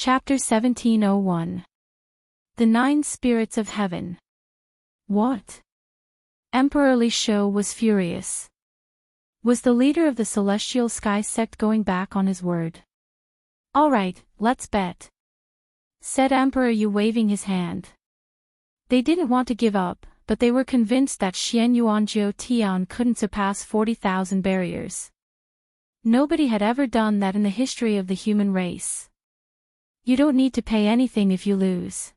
Chapter 1701. The Nine Spirits of Heaven. What? Emperor Li Shou was furious. Was the leader of the Celestial Sky sect going back on his word? "All right, let's bet," said Emperor Yu, waving his hand. They didn't want to give up, but they were convinced that Xian Yuanjiu Tian couldn't surpass 40,000 barriers. Nobody had ever done that in the history of the human race. "You don't need to pay anything if you lose.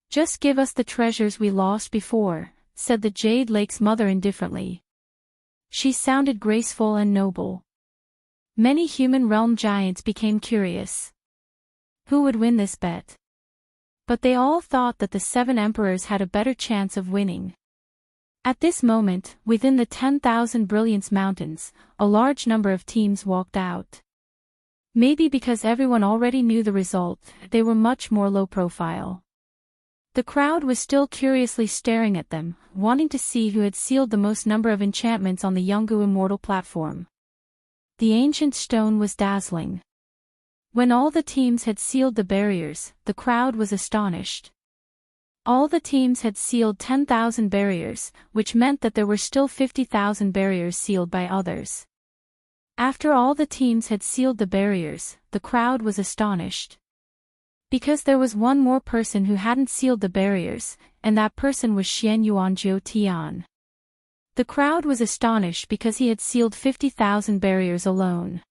Just give us the treasures we lost before," said the Jade Lake's mother indifferently. She sounded graceful and noble. Many human realm giants became curious. Who would win this bet? But they all thought that the 7 emperors had a better chance of winning. At this moment, within the 10,000 Brilliance Mountains, a large number of teams walked out. Maybe because everyone already knew the result, they were much more low profile. The crowd was still curiously staring at them, wanting to see who had sealed the most number of enchantments on the Yungu Immortal platform. The ancient stone was dazzling. When all the teams had sealed the barriers, the crowd was astonished. All the teams had sealed 10,000 barriers, which meant that there were still 50,000 barriers sealed by others. After all the teams had sealed the barriers, the crowd was astonished. Because there was one more person who hadn't sealed the barriers, and that person was Xian Yuanjiu Tian. The crowd was astonished because he had sealed 50,000 barriers alone.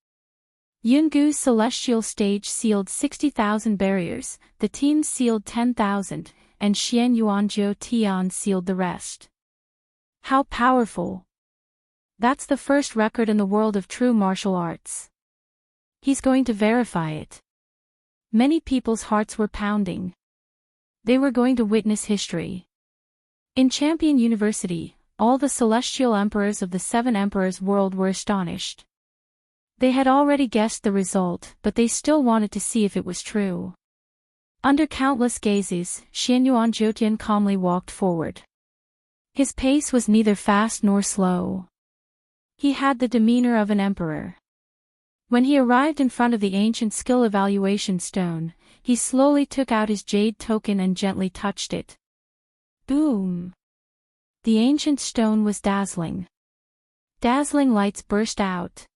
Yungu's celestial stage sealed 60,000 barriers, the teams sealed 10,000, and Xian Yuanjiu Tian sealed the rest. How powerful! That's the first record in the world of true martial arts. He's going to verify it. Many people's hearts were pounding. They were going to witness history. In Champion University, all the celestial emperors of the 7 emperors world were astonished. They had already guessed the result, but they still wanted to see if it was true. Under countless gazes, Xian Yuanjiu calmly walked forward. His pace was neither fast nor slow. He had the demeanor of an emperor. When he arrived in front of the ancient skill evaluation stone, he slowly took out his jade token and gently touched it. Boom! The ancient stone was dazzling. Dazzling lights burst out.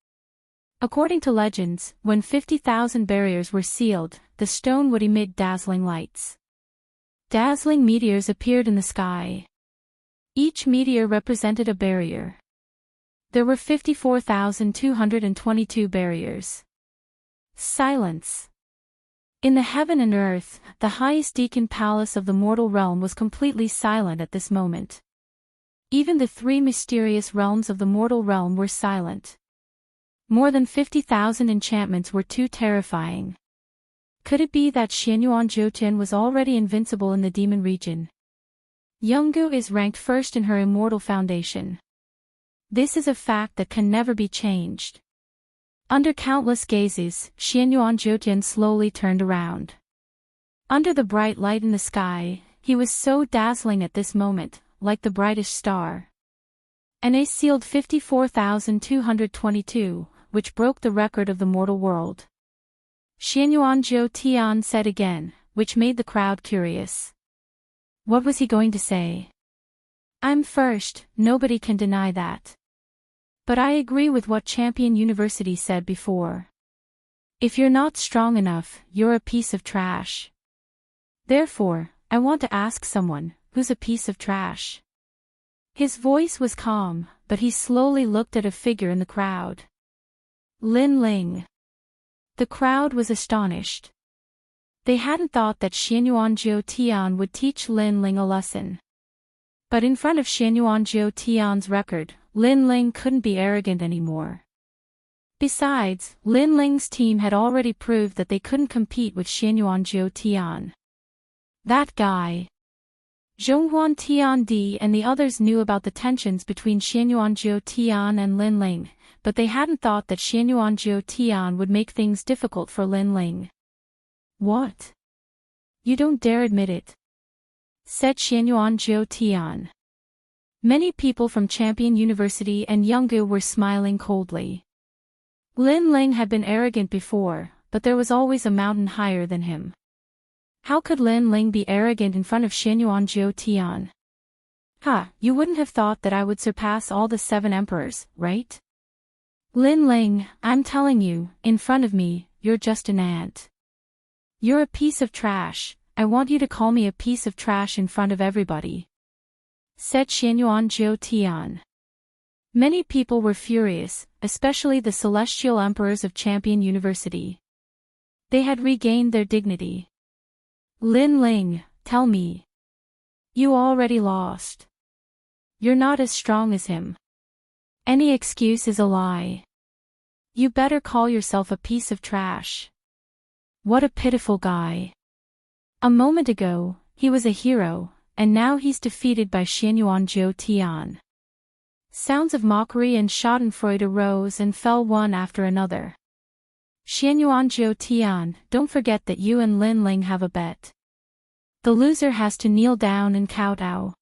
According to legends, when 50,000 barriers were sealed, the stone would emit dazzling lights. Dazzling meteors appeared in the sky. Each meteor represented a barrier. There were 54,222 barriers. Silence. In the heaven and earth, the highest deacon palace of the mortal realm was completely silent at this moment. Even the 3 mysterious realms of the mortal realm were silent. More than 50,000 enchantments were too terrifying. Could it be that Xian Yuanjiu was already invincible in the demon region? Yungu is ranked first in her immortal foundation. This is a fact that can never be changed. Under countless gazes, Xian Yuanjiu slowly turned around. Under the bright light in the sky, he was so dazzling at this moment, like the brightest star. And sealed 54,222, which broke the record of the mortal world. Xian Yuanjiu Tian said again, which made the crowd curious. What was he going to say? "I'm first, nobody can deny that. But I agree with what Champion University said before. If you're not strong enough, you're a piece of trash. Therefore, I want to ask someone, who's a piece of trash?" His voice was calm, but he slowly looked at a figure in the crowd. Lin Ling. The crowd was astonished. They hadn't thought that Xian Yuanjiu Tian would teach Lin Ling a lesson. But in front of Xian Yuanjiu Tian's record, Lin Ling couldn't be arrogant anymore. Besides, Lin Ling's team had already proved that they couldn't compete with Xian Yuanjiu Tian. That guy. Zhonghuan Tiandi and the others knew about the tensions between Xian Yuanjiu Tian and Lin Ling, but they hadn't thought that Xian Yuanjiu Tian would make things difficult for Lin Ling. What? You don't dare admit it, said Xian Yuanjiu Tian. Many people from Champion University and Yungu were smiling coldly. Lin Ling had been arrogant before, but there was always a mountain higher than him. How could Lin Ling be arrogant in front of Xianyuan Jiu Tian? You wouldn't have thought that I would surpass all the 7 emperors, right? Lin Ling, I'm telling you, in front of me, you're just an ant. You're a piece of trash. I want you to call me a piece of trash in front of everybody, said Xianyuan Jiu Tian. Many people were furious, especially the celestial emperors of Champion University. They had regained their dignity. Lin Ling, tell me. You already lost. You're not as strong as him. Any excuse is a lie. You better call yourself a piece of trash. What a pitiful guy. A moment ago, he was a hero, and now he's defeated by Xianyuan Jiu Tian. Sounds of mockery and schadenfreude arose and fell one after another. Xianyuan Jiu Tian, don't forget that you and Lin Ling have a bet. The loser has to kneel down and kowtow,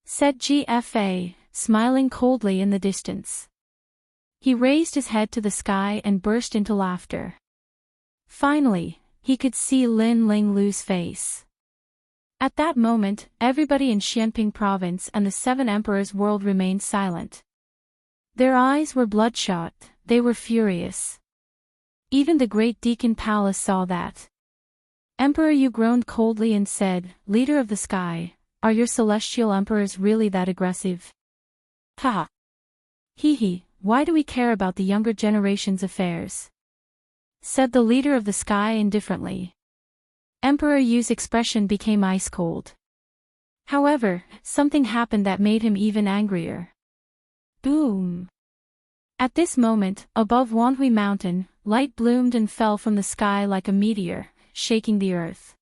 said GFA, smiling coldly in the distance. He raised his head to the sky and burst into laughter. Finally, he could see Lin Ling lose face. At that moment, everybody in Xianping province and the 7 emperors' world remained silent. Their eyes were bloodshot, they were furious. Even the great Deacon Palace saw that. Emperor Yu groaned coldly and said, Leader of the sky, are your celestial emperors really that aggressive? Ha! Hee, why do we care about the younger generation's affairs? Said the leader of the sky indifferently. Emperor Yu's expression became ice-cold. However, something happened that made him even angrier. Boom! At this moment, above Wanhui Mountain, light bloomed and fell from the sky like a meteor, shaking the earth.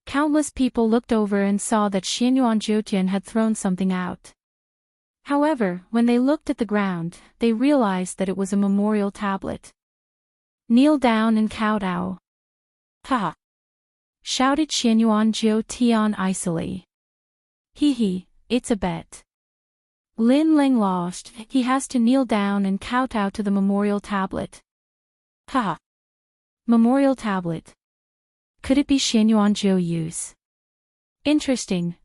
Countless people looked over and saw that Xianyuan Jiutian had thrown something out. However, when they looked at the ground, they realized that it was a memorial tablet. Kneel down and kowtow. Ha! Shouted Xianyuan Jiu Tian icily. Hee, it's a bet. Lin Ling lost, he has to kneel down and kowtow to the memorial tablet. Ha! Memorial tablet. Could it be Xianyuan Jiu Yu's? Interesting.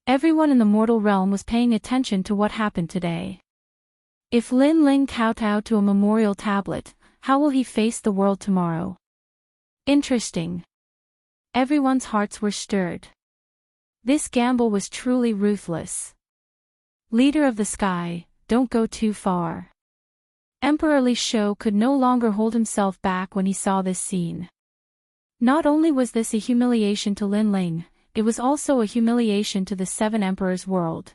Everyone in the mortal realm was paying attention to what happened today. If Lin Ling kowtowed to a memorial tablet, how will he face the world tomorrow? Interesting. Everyone's hearts were stirred. This gamble was truly ruthless. Leader of the sky, don't go too far. Emperor Li Shou could no longer hold himself back when he saw this scene. Not only was this a humiliation to Lin Ling, it was also a humiliation to the 7 emperors' world.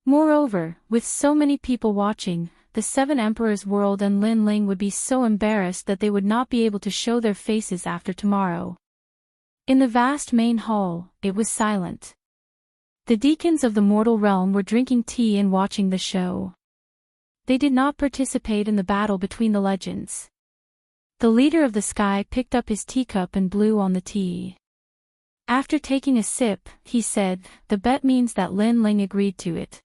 Moreover, with so many people watching, the 7 emperors' world and Lin Ling would be so embarrassed that they would not be able to show their faces after tomorrow. In the vast main hall, it was silent. The deacons of the mortal realm were drinking tea and watching the show. They did not participate in the battle between the legends. The leader of the sky picked up his teacup and blew on the tea. After taking a sip, he said, the bet means that Lin Ling agreed to it.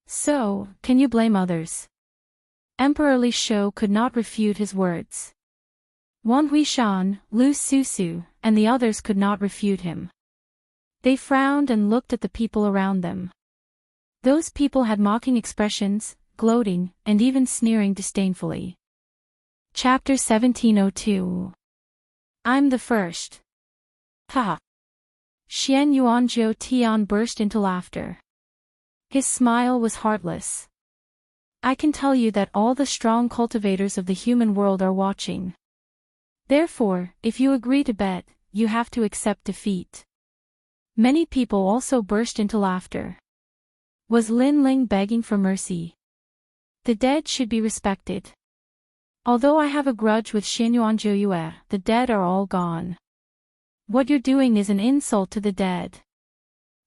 So, can you blame others? Emperor Li Shou could not refute his words. Wan Huishan, Lu Susu, and the others could not refute him. They frowned and looked at the people around them. Those people had mocking expressions, gloating, and even sneering disdainfully. Chapter 1702. I'm the first. Ha! Xianyuan Jiu Tian burst into laughter. His smile was heartless. I can tell you that all the strong cultivators of the human world are watching. Therefore, if you agree to bet, you have to accept defeat. Many people also burst into laughter. Was Lin Ling begging for mercy? The dead should be respected. Although I have a grudge with Xianyuan Jiuyue, the dead are all gone. What you're doing is an insult to the dead.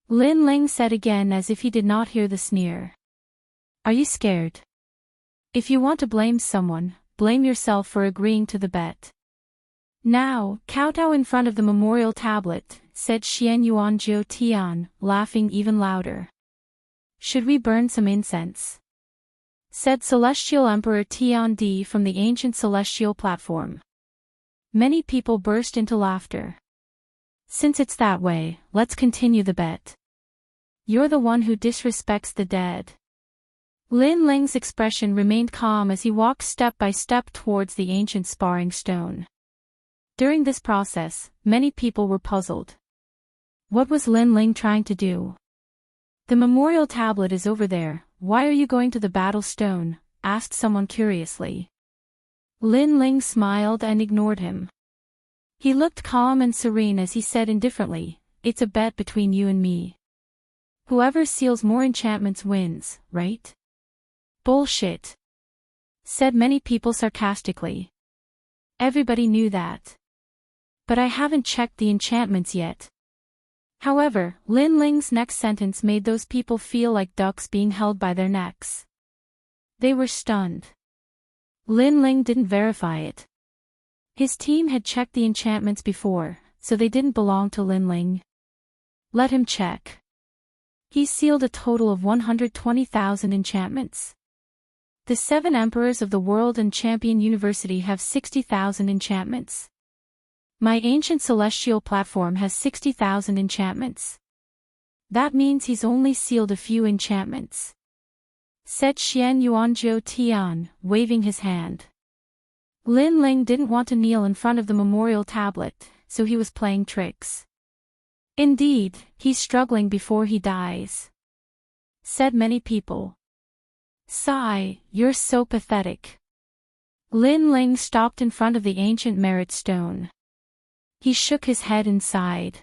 Lin Ling said again as if he did not hear the sneer. Are you scared? If you want to blame someone, blame yourself for agreeing to the bet. Now, kowtow in front of the memorial tablet, said Xianyuan Jiu Tian, laughing even louder. Should we burn some incense? said Celestial Emperor Tian Di from the ancient celestial platform. Many people burst into laughter. Since it's that way, let's continue the bet. You're the one who disrespects the dead. Lin Ling's expression remained calm as he walked step by step towards the ancient sparring stone. During this process, many people were puzzled. What was Lin Ling trying to do? The memorial tablet is over there, why are you going to the battle stone? Asked someone curiously. Lin Ling smiled and ignored him. He looked calm and serene as he said indifferently, it's a bet between you and me. Whoever seals more enchantments wins, right? Bullshit, said many people sarcastically. Everybody knew that. But I haven't checked the enchantments yet. However, Lin Ling's next sentence made those people feel like ducks being held by their necks. They were stunned. Lin Ling didn't verify it. His team had checked the enchantments before, so they didn't belong to Lin Ling. Let him check. He sealed a total of 120,000 enchantments. The 7 emperors of the world and Champion University have 60,000 enchantments. My ancient celestial platform has 60,000 enchantments. That means he's only sealed a few enchantments, said Xian Yuanzhou Tian, waving his hand. Lin Ling didn't want to kneel in front of the memorial tablet, so he was playing tricks. Indeed, he's struggling before he dies, said many people. Sigh, you're so pathetic. Lin Ling stopped in front of the ancient merit stone. He shook his head and sighed.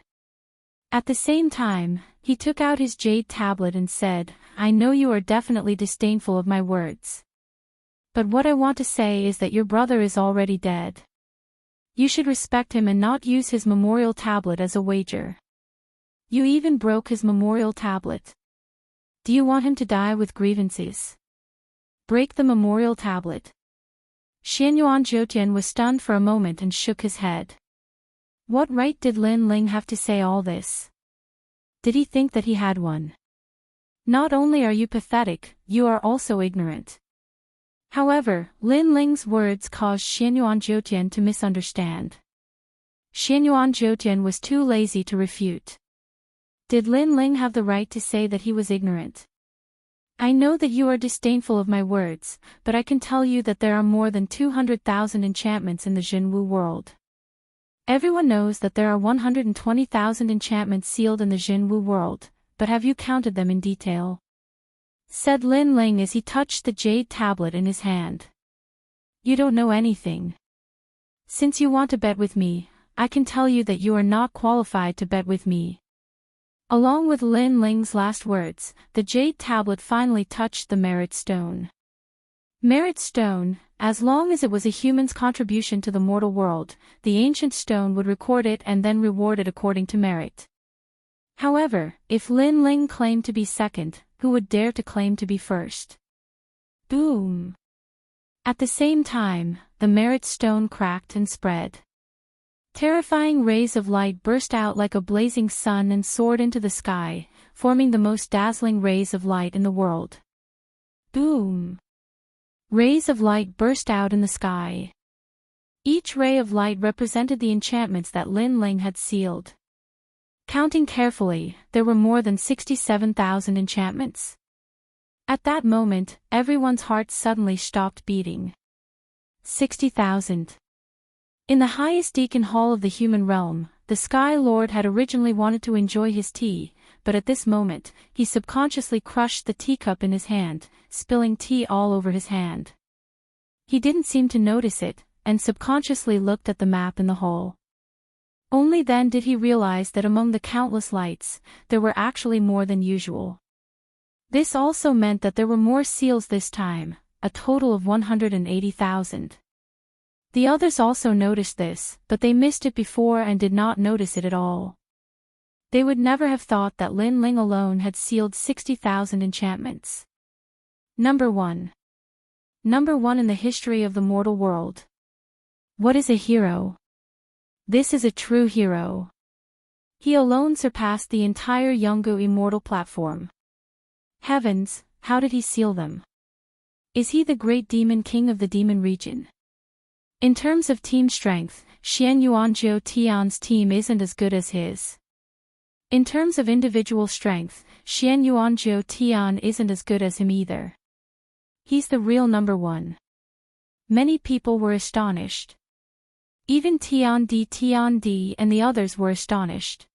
At the same time, he took out his jade tablet and said, I know you are definitely disdainful of my words. But what I want to say is that your brother is already dead. You should respect him and not use his memorial tablet as a wager. You even broke his memorial tablet. Do you want him to die with grievances? Break the memorial tablet. Xianyuan Zhoutian was stunned for a moment and shook his head. What right did Lin Ling have to say all this? Did he think that he had one? Not only are you pathetic, you are also ignorant. However, Lin Ling's words caused Xianyuan Zhoutian to misunderstand. Xianyuan Zhoutian was too lazy to refute. Did Lin Ling have the right to say that he was ignorant? I know that you are disdainful of my words, but I can tell you that there are more than 200,000 enchantments in the Jinwu world. Everyone knows that there are 120,000 enchantments sealed in the Jinwu world, but have you counted them in detail? Said Lin Ling as he touched the jade tablet in his hand. You don't know anything. Since you want to bet with me, I can tell you that you are not qualified to bet with me. Along with Lin Ling's last words, the jade tablet finally touched the merit stone. Merit stone, as long as it was a human's contribution to the mortal world, the ancient stone would record it and then reward it according to merit. However, if Lin Ling claimed to be second, who would dare to claim to be first? Boom! At the same time, the merit stone cracked and spread. Terrifying rays of light burst out like a blazing sun and soared into the sky, forming the most dazzling rays of light in the world. Boom! Rays of light burst out in the sky. Each ray of light represented the enchantments that Lin Ling had sealed. Counting carefully, there were more than 67,000 enchantments. At that moment, everyone's heart suddenly stopped beating. 60,000. In the highest deacon hall of the human realm, the Sky Lord had originally wanted to enjoy his tea, but at this moment, he subconsciously crushed the teacup in his hand, spilling tea all over his hand. He didn't seem to notice it, and subconsciously looked at the map in the hall. Only then did he realize that among the countless lights, there were actually more than usual. This also meant that there were more seals this time, a total of 180,000. The others also noticed this, but they missed it before and did not notice it at all. They would never have thought that Lin Ling alone had sealed 60,000 enchantments. Number 1. Number 1 in the history of the mortal world. What is a hero? This is a true hero. He alone surpassed the entire Yungu Immortal platform. Heavens, how did he seal them? Is he the great demon king of the demon region? In terms of team strength, Xian Yuanjiu Tian's team isn't as good as his. In terms of individual strength, Xian Yuanjiu Tian isn't as good as him either. He's the real number one. Many people were astonished. Even Tian Di and the others were astonished.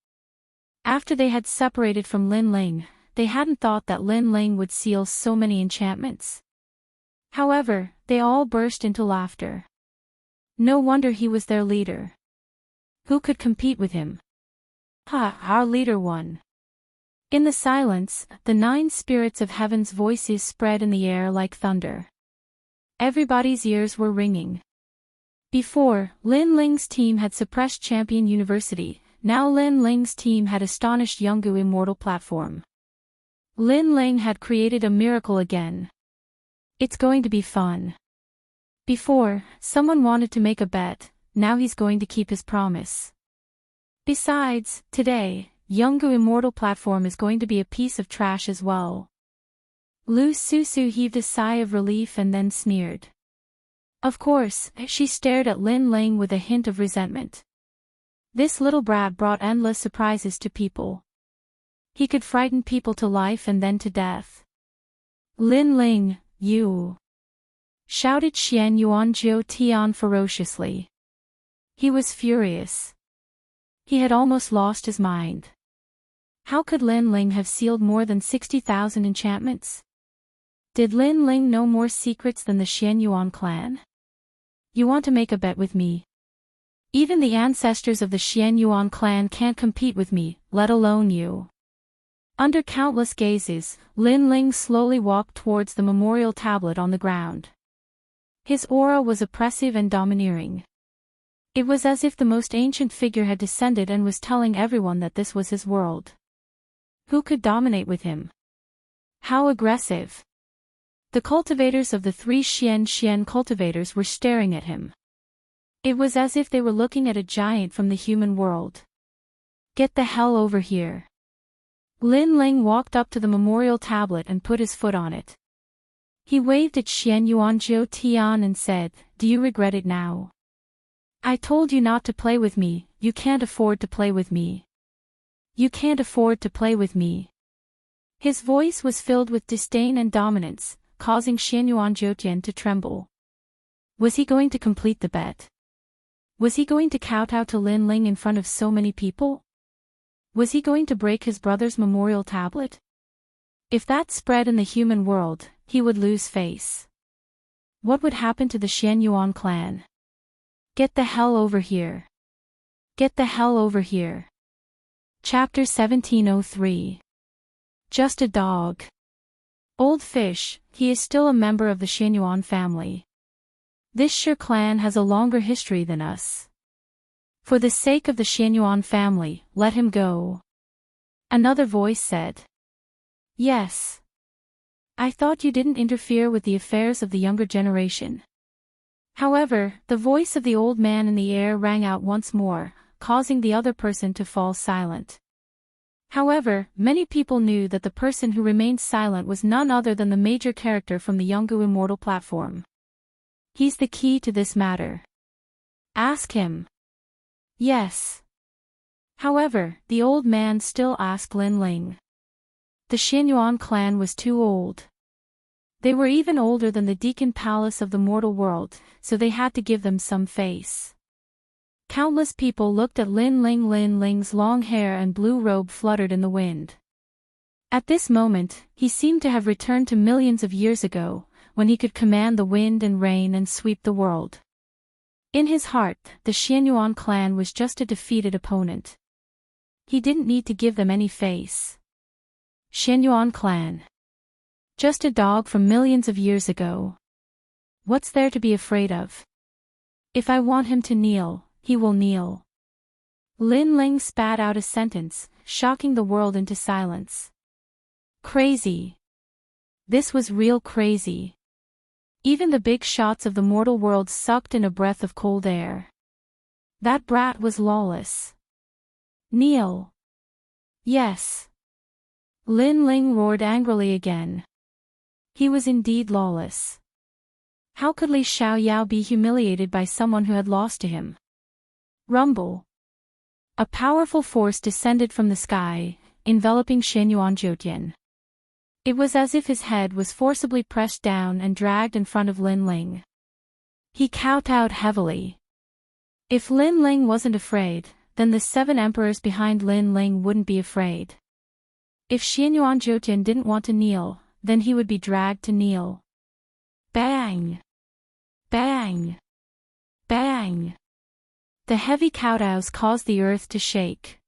After they had separated from Lin Ling, they hadn't thought that Lin Ling would seal so many enchantments. However, they all burst into laughter. No wonder he was their leader. Who could compete with him? Ha, our leader won. In the silence, the 9 spirits of heaven's voices spread in the air like thunder. Everybody's ears were ringing. Before, Lin Ling's team had suppressed Champion University, now Lin Ling's team had astonished Yungu Immortal Platform. Lin Ling had created a miracle again. It's going to be fun. Before, someone wanted to make a bet, now he's going to keep his promise. Besides, today, Yungu Immortal Platform is going to be a piece of trash as well. Lu Susu heaved a sigh of relief and then sneered. Of course, she stared at Lin Ling with a hint of resentment. This little brat brought endless surprises to people. He could frighten people to life and then to death. Lin Ling, you! Shouted Xian Yuanjiu Tian ferociously. He was furious. He had almost lost his mind. How could Lin Ling have sealed more than 60,000 enchantments? Did Lin Ling know more secrets than the Xian Yuan clan? You want to make a bet with me? Even the ancestors of the Xian Yuan clan can't compete with me, let alone you. Under countless gazes, Lin Ling slowly walked towards the memorial tablet on the ground. His aura was oppressive and domineering. It was as if the most ancient figure had descended and was telling everyone that this was his world. Who could dominate with him? How aggressive! The cultivators of the 3 Xian cultivators were staring at him. It was as if they were looking at a giant from the human world. Get the hell over here. Lin Ling walked up to the memorial tablet and put his foot on it. He waved at Xian Yuanjiu Tian and said, "Do you regret it now? I told you not to play with me, you can't afford to play with me. You can't afford to play with me." His voice was filled with disdain and dominance, causing Xian Yuanjiu Tian to tremble. Was he going to complete the bet? Was he going to kowtow to Lin Ling in front of so many people? Was he going to break his brother's memorial tablet? If that spread in the human world, he would lose face. What would happen to the Xian Yuan clan? Get the hell over here. Get the hell over here. Chapter 1703. Just a dog. Old fish, he is still a member of the Xian Yuan family. This Shi clan has a longer history than us. For the sake of the Xian Yuan family, let him go. Another voice said. Yes. I thought you didn't interfere with the affairs of the younger generation. However, the voice of the old man in the air rang out once more, causing the other person to fall silent. However, many people knew that the person who remained silent was none other than the major character from the Yungu Immortal platform. He's the key to this matter. Ask him. Yes. However, the old man still asked Lin Ling. The Xian Yuan clan was too old. They were even older than the Deacon Palace of the mortal world, so they had to give them some face. Countless people looked at Lin Ling. Lin Ling's long hair and blue robe fluttered in the wind. At this moment, he seemed to have returned to millions of years ago, when he could command the wind and rain and sweep the world. In his heart, the Xian Yuan clan was just a defeated opponent. He didn't need to give them any face. Xian Yuan clan. Just a dog from millions of years ago. What's there to be afraid of? If I want him to kneel, he will kneel. Lin Ling spat out a sentence, shocking the world into silence. Crazy. This was real crazy. Even the big shots of the mortal world sucked in a breath of cold air. That brat was lawless. Kneel. Yes. Lin Ling roared angrily again. He was indeed lawless. How could Li Xiaoyao be humiliated by someone who had lost to him? Rumble. A powerful force descended from the sky, enveloping Xianyuan Jiutian. It was as if his head was forcibly pressed down and dragged in front of Lin Ling. He kowtowed heavily. If Lin Ling wasn't afraid, then the 7 emperors behind Lin Ling wouldn't be afraid. If Xianyuan Jiutian didn't want to kneel, then he would be dragged to kneel. Bang! Bang! Bang! The heavy kowtows caused the earth to shake.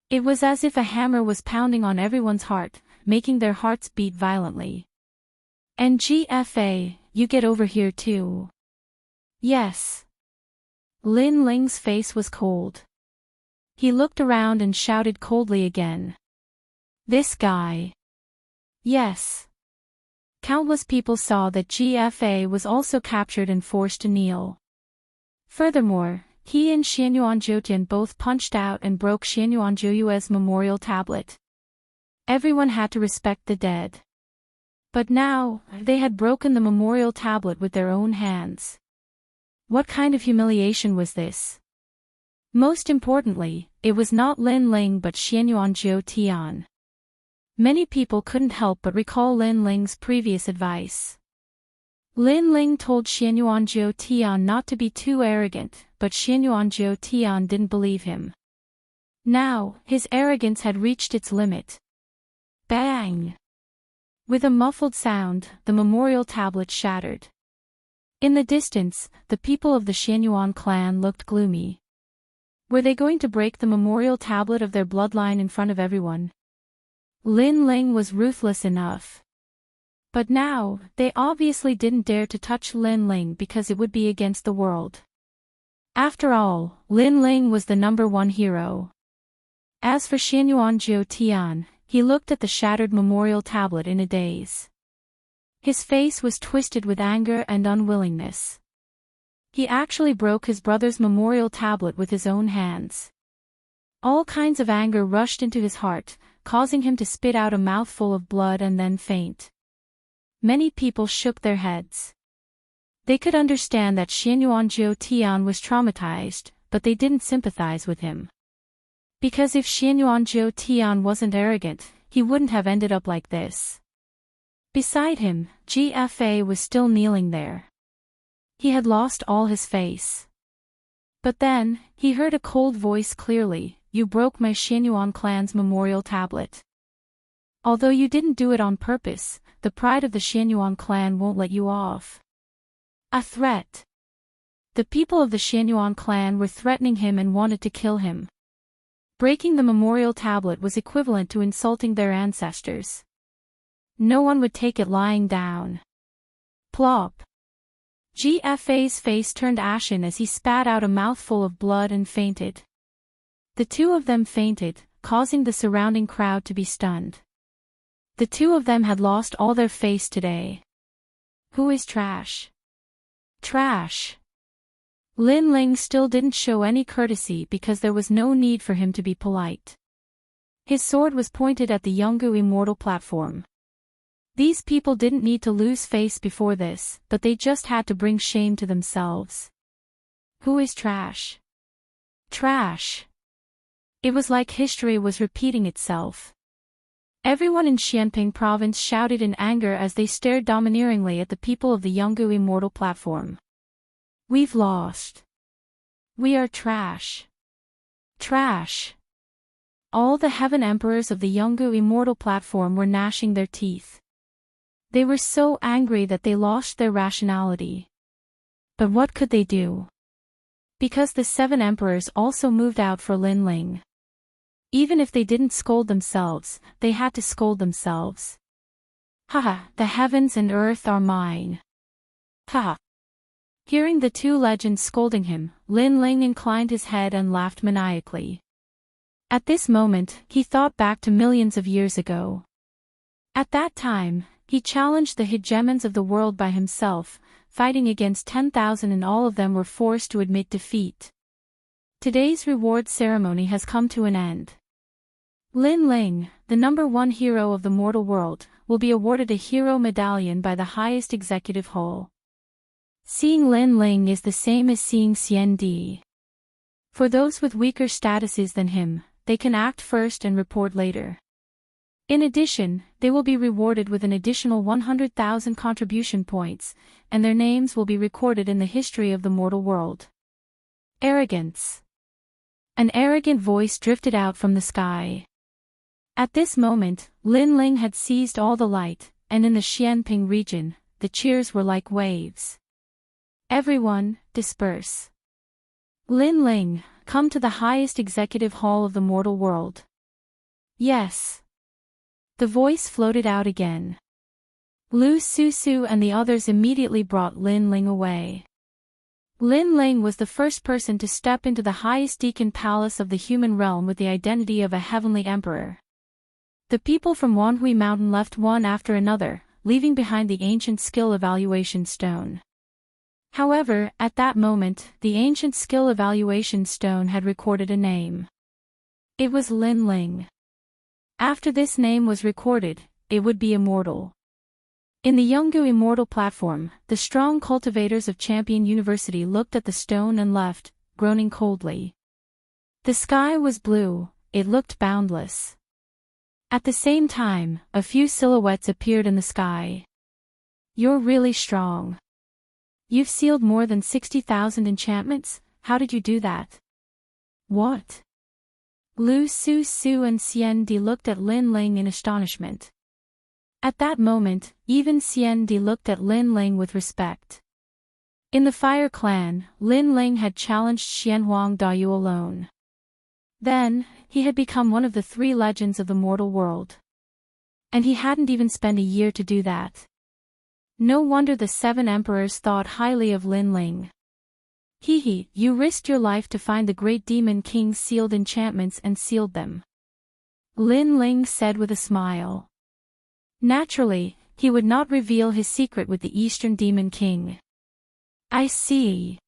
It was as if a hammer was pounding on everyone's heart, making their hearts beat violently. And GFA, you get over here too. Yes. Lin Ling's face was cold. He looked around and shouted coldly again. This guy. Yes. Countless people saw that GFA was also captured and forced to kneel. Furthermore, he and Xianyuan Jiutian both punched out and broke Xianyuan Jiuyue's memorial tablet. Everyone had to respect the dead. But now, they had broken the memorial tablet with their own hands. What kind of humiliation was this? Most importantly, it was not Lin Ling but Xianyuan Jiutian. Many people couldn't help but recall Lin Ling's previous advice. Lin Ling told Xianyuan Jiutian not to be too arrogant, but Xianyuan Jiutian didn't believe him. Now, his arrogance had reached its limit. Bang! With a muffled sound, the memorial tablet shattered. In the distance, the people of the Xianyuan clan looked gloomy. Were they going to break the memorial tablet of their bloodline in front of everyone? Lin Ling was ruthless enough. But now, they obviously didn't dare to touch Lin Ling because it would be against the world. After all, Lin Ling was the #1 hero. As for Xianyuan Jiutian, he looked at the shattered memorial tablet in a daze. His face was twisted with anger and unwillingness. He actually broke his brother's memorial tablet with his own hands. All kinds of anger rushed into his heart, causing him to spit out a mouthful of blood and then faint. Many people shook their heads. They could understand that Xianyuan Jiutian was traumatized, but they didn't sympathize with him. Because if Xianyuan Jiutian wasn't arrogant, he wouldn't have ended up like this. Beside him, GFA was still kneeling there. He had lost all his face. But then, he heard a cold voice clearly, "You broke my Xianyuan clan's memorial tablet. Although you didn't do it on purpose, the pride of the Xianyuan clan won't let you off." A threat. The people of the Xianyuan clan were threatening him and wanted to kill him. Breaking the memorial tablet was equivalent to insulting their ancestors. No one would take it lying down. Plop. GFA's face turned ashen as he spat out a mouthful of blood and fainted. The two of them fainted, causing the surrounding crowd to be stunned. The two of them had lost all their face today. Who is trash? Trash. Lin Ling still didn't show any courtesy because there was no need for him to be polite. His sword was pointed at the Yungu Immortal platform. These people didn't need to lose face before this, but they just had to bring shame to themselves. Who is trash? Trash. It was like history was repeating itself. Everyone in Xianping province shouted in anger as they stared domineeringly at the people of the Yungu Immortal platform. We've lost. We are trash. Trash. All the heaven emperors of the Yungu Immortal platform were gnashing their teeth. They were so angry that they lost their rationality. But what could they do? Because the 7 emperors also moved out for Lin Ling. Even if they didn't scold themselves, they had to scold themselves. Haha, the heavens and earth are mine. Haha. Hearing the two legends scolding him, Lin Ling inclined his head and laughed maniacally. At this moment, he thought back to millions of years ago. At that time, he challenged the hegemons of the world by himself, fighting against 10,000 and all of them were forced to admit defeat. Today's reward ceremony has come to an end. Lin Ling, the #1 hero of the mortal world, will be awarded a hero medallion by the highest executive hall. Seeing Lin Ling is the same as seeing Xian Di. For those with weaker statuses than him, they can act first and report later. In addition, they will be rewarded with an additional 100,000 contribution points, and their names will be recorded in the history of the mortal world. Arrogance. An arrogant voice drifted out from the sky. At this moment, Lin Ling had seized all the light, and in the Xianping region, the cheers were like waves. Everyone, disperse. Lin Ling, come to the highest executive hall of the mortal world. Yes. The voice floated out again. Lu Susu and the others immediately brought Lin Ling away. Lin Ling was the first person to step into the highest deacon palace of the human realm with the identity of a heavenly emperor. The people from Wanhui Mountain left one after another, leaving behind the ancient skill evaluation stone. However, at that moment, the ancient skill evaluation stone had recorded a name. It was Lin Ling. After this name was recorded, it would be immortal. In the Yonggu Immortal platform, the strong cultivators of Champion University looked at the stone and left, groaning coldly. The sky was blue, it looked boundless. At the same time, a few silhouettes appeared in the sky. You're really strong. You've sealed more than 60,000 enchantments, how did you do that? What? Lu Su and Xian Di looked at Lin Ling in astonishment. At that moment, even Xian Di looked at Lin Ling with respect. In the Fire Clan, Lin Ling had challenged Xianhuang Dayu alone. Then, he had become one of the 3 legends of the mortal world. And he hadn't even spent a year to do that. No wonder the 7 emperors thought highly of Lin Ling. Hehe, you risked your life to find the great demon king's sealed enchantments and sealed them. Lin Ling said with a smile. Naturally, he would not reveal his secret with the Eastern Demon King. I see.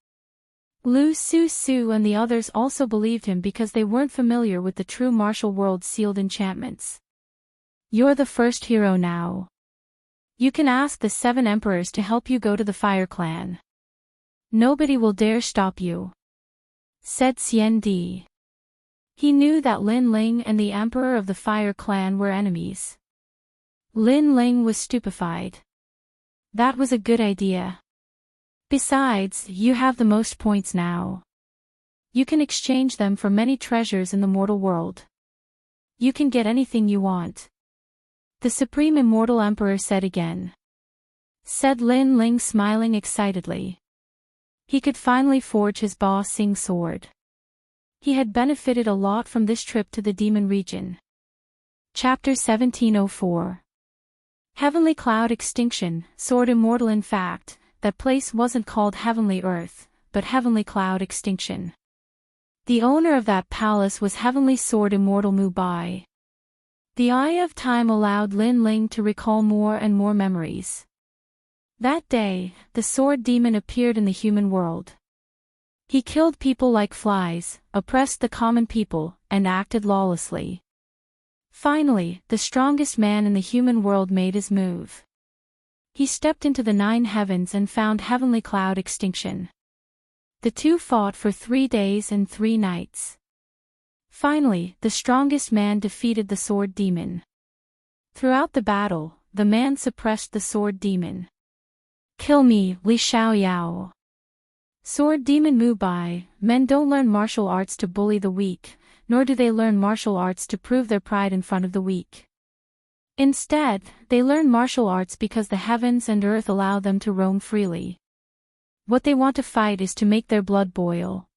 Lu Su and the others also believed him because they weren't familiar with the true martial world's sealed enchantments. You're the first hero now. You can ask the 7 emperors to help you go to the Fire Clan. Nobody will dare stop you, said Xian Di. He knew that Lin Ling and the emperor of the Fire Clan were enemies. Lin Ling was stupefied. That was a good idea. Besides, you have the most points now. You can exchange them for many treasures in the mortal world. You can get anything you want. The Supreme Immortal Emperor said again. Said Lin Ling smiling excitedly. He could finally forge his Ba Sing sword. He had benefited a lot from this trip to the demon region. Chapter 1704. Heavenly Cloud Extinction, Sword Immortal. In fact, that place wasn't called Heavenly Earth, but Heavenly Cloud Extinction. The owner of that palace was Heavenly Sword Immortal Mu Bai. The Eye of Time allowed Lin Ling to recall more and more memories. That day, the sword demon appeared in the human world. He killed people like flies, oppressed the common people, and acted lawlessly. Finally, the strongest man in the human world made his move. He stepped into the 9 heavens and found Heavenly Cloud Extinction. The two fought for 3 days and 3 nights. Finally, the strongest man defeated the sword demon. Throughout the battle, the man suppressed the sword demon. Kill me, Li Xiaoyao. Sword demon Mu Bai, men don't learn martial arts to bully the weak, nor do they learn martial arts to prove their pride in front of the weak. Instead, they learn martial arts because the heavens and earth allow them to roam freely. What they want to fight is to make their blood boil.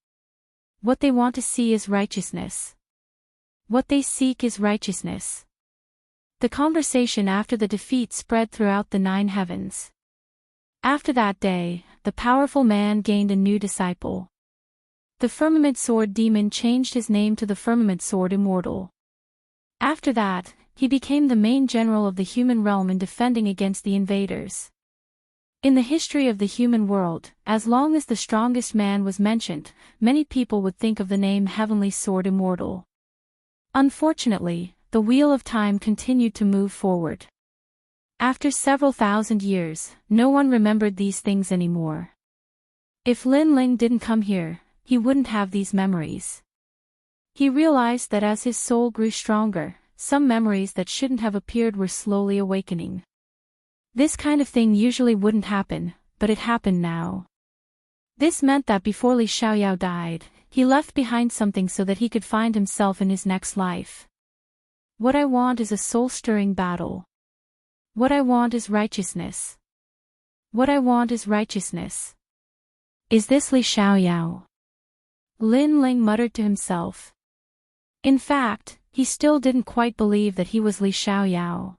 What they want to see is righteousness. What they seek is righteousness. The conversation after the defeat spread throughout the 9 heavens. After that day, the powerful man gained a new disciple. The Firmament Sword Demon changed his name to the Firmament Sword Immortal. After that, he became the main general of the human realm in defending against the invaders. In the history of the human world, as long as the strongest man was mentioned, many people would think of the name Heavenly Sword Immortal. Unfortunately, the wheel of time continued to move forward. After several thousand years, no one remembered these things anymore. If Lin Ling didn't come here, he wouldn't have these memories. He realized that as his soul grew stronger, some memories that shouldn't have appeared were slowly awakening. This kind of thing usually wouldn't happen, but it happened now. This meant that before Li Xiaoyao died, he left behind something so that he could find himself in his next life. What I want is a soul-stirring battle. What I want is righteousness. What I want is righteousness. Is this Li Xiaoyao? Lin Ling muttered to himself. In fact, he still didn't quite believe that he was Li Xiaoyao.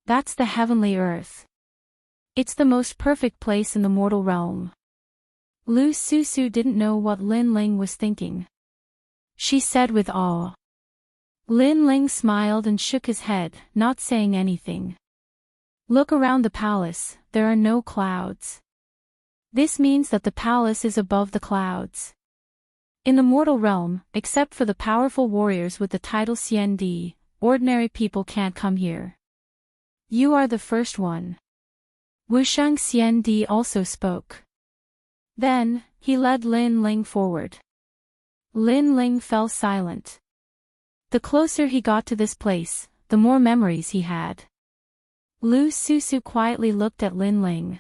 That's the heavenly earth. It's the most perfect place in the mortal realm. Lu Susu didn't know what Lin Ling was thinking. She said with awe. Lin Ling smiled and shook his head, not saying anything. Look around the palace, there are no clouds. This means that the palace is above the clouds. In the mortal realm, except for the powerful warriors with the title Xian Di, ordinary people can't come here. You are the first one. Wusheng Xian Di also spoke. Then, he led Lin Ling forward. Lin Ling fell silent. The closer he got to this place, the more memories he had. Lu Susu quietly looked at Lin Ling.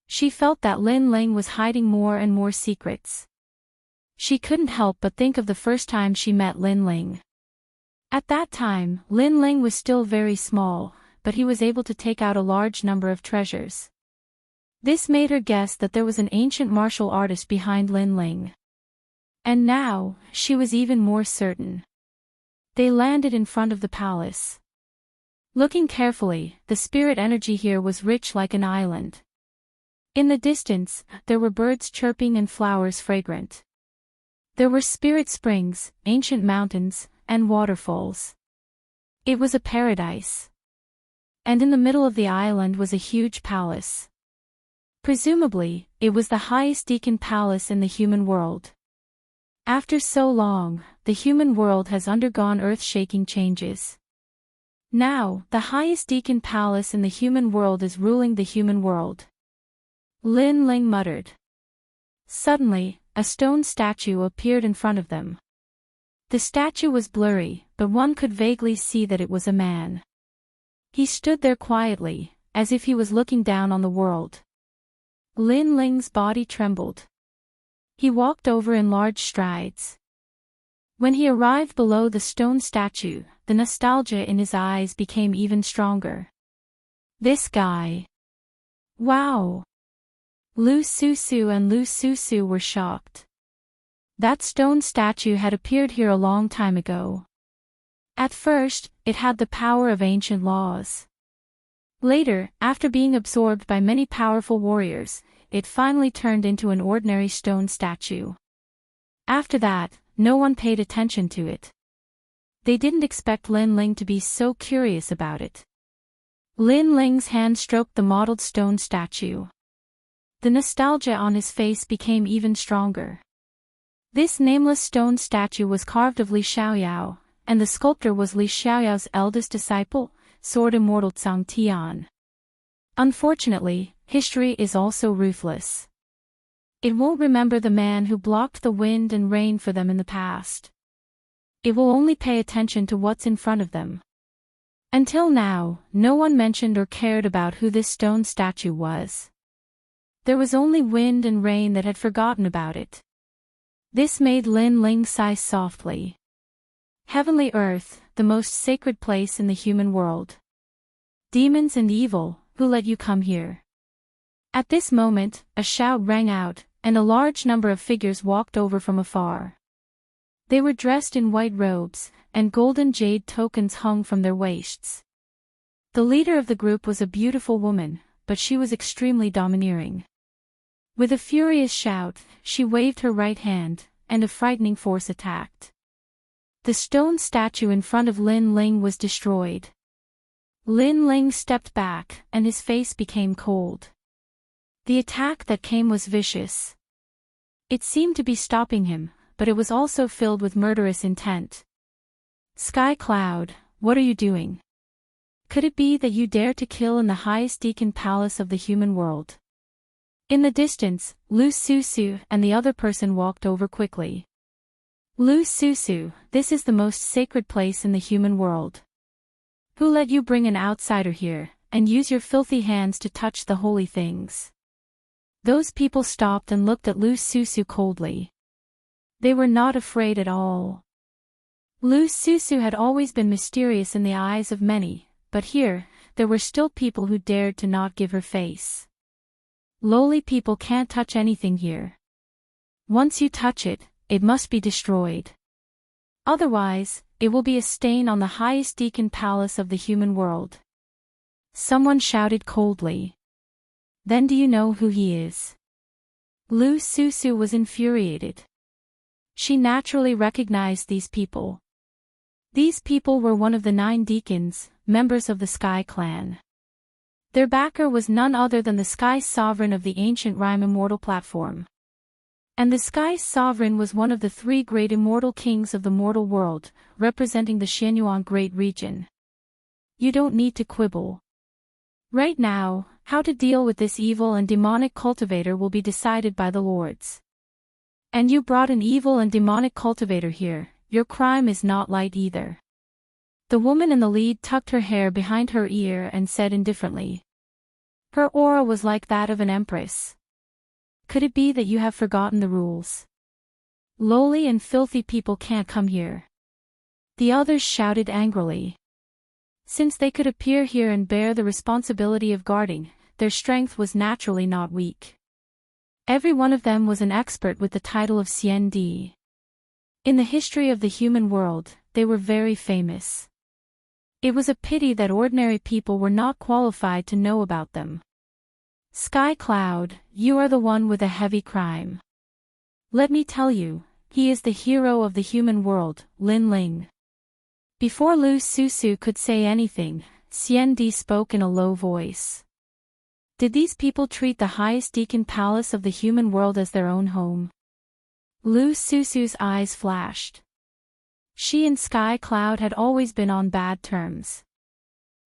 She felt that Lin Ling was hiding more and more secrets. She couldn't help but think of the first time she met Lin Ling. At that time, Lin Ling was still very small, but he was able to take out a large number of treasures. This made her guess that there was an ancient martial artist behind Lin Ling. And now, she was even more certain. They landed in front of the palace. Looking carefully, the spirit energy here was rich like an island. In the distance, there were birds chirping and flowers fragrant. There were spirit springs, ancient mountains, and waterfalls. It was a paradise. And in the middle of the island was a huge palace. Presumably, it was the highest deacon palace in the human world. After so long, the human world has undergone earth-shaking changes. Now, the highest deacon palace in the human world is ruling the human world. Lin Ling muttered. Suddenly, a stone statue appeared in front of them. The statue was blurry, but one could vaguely see that it was a man. He stood there quietly, as if he was looking down on the world. Lin Ling's body trembled. He walked over in large strides. When he arrived below the stone statue, the nostalgia in his eyes became even stronger. This guy. Wow! Lu Susu and Lu Susu were shocked. That stone statue had appeared here a long time ago. At first, it had the power of ancient laws. Later, after being absorbed by many powerful warriors, it finally turned into an ordinary stone statue. After that, no one paid attention to it. They didn't expect Lin Ling to be so curious about it. Lin Ling's hand stroked the mottled stone statue. The nostalgia on his face became even stronger. This nameless stone statue was carved of Li Xiaoyao, and the sculptor was Li Xiaoyao's eldest disciple, Sword Immortal Tsang Tian. Unfortunately, history is also ruthless. It won't remember the man who blocked the wind and rain for them in the past. It will only pay attention to what's in front of them. Until now, no one mentioned or cared about who this stone statue was. There was only wind and rain that had forgotten about it. This made Lin Ling sigh softly. Heavenly Earth, the most sacred place in the human world. Demons and evil, who let you come here? At this moment, a shout rang out, and a large number of figures walked over from afar. They were dressed in white robes, and golden jade tokens hung from their waists. The leader of the group was a beautiful woman, but she was extremely domineering. With a furious shout, she waved her right hand, and a frightening force attacked. The stone statue in front of Lin Ling was destroyed. Lin Ling stepped back, and his face became cold. The attack that came was vicious. It seemed to be stopping him, but it was also filled with murderous intent. Sky Cloud, what are you doing? Could it be that you dare to kill in the highest deacon palace of the human world? In the distance, Lu Susu and the other person walked over quickly. Lu Susu, this is the most sacred place in the human world. Who let you bring an outsider here, and use your filthy hands to touch the holy things? Those people stopped and looked at Lu Susu coldly. They were not afraid at all. Lu Susu had always been mysterious in the eyes of many, but here, there were still people who dared to not give her face. Lowly people can't touch anything here. Once you touch it, it must be destroyed. Otherwise, it will be a stain on the highest deacon palace of the human world. Someone shouted coldly. Then do you know who he is? Lu Susu was infuriated. She naturally recognized these people. These people were one of the 9 deacons, members of the Sky Clan. Their backer was none other than the Sky Sovereign of the ancient Rime Immortal platform. And the Sky Sovereign was one of the 3 great immortal kings of the mortal world, representing the Xianyuan Great Region. You don't need to quibble. Right now, how to deal with this evil and demonic cultivator will be decided by the lords. And you brought an evil and demonic cultivator here, your crime is not light either. The woman in the lead tucked her hair behind her ear and said indifferently. Her aura was like that of an empress. Could it be that you have forgotten the rules? Lowly and filthy people can't come here. The others shouted angrily. Since they could appear here and bear the responsibility of guarding, their strength was naturally not weak. Every one of them was an expert with the title of CND. In the history of the human world, they were very famous. It was a pity that ordinary people were not qualified to know about them. Sky Cloud, you are the one with a heavy crime. Let me tell you, he is the hero of the human world, Lin Ling. Before Lu Susu could say anything, Xian Di spoke in a low voice. Did these people treat the highest deacon palace of the human world as their own home? Lu Susu's eyes flashed. She and Sky Cloud had always been on bad terms.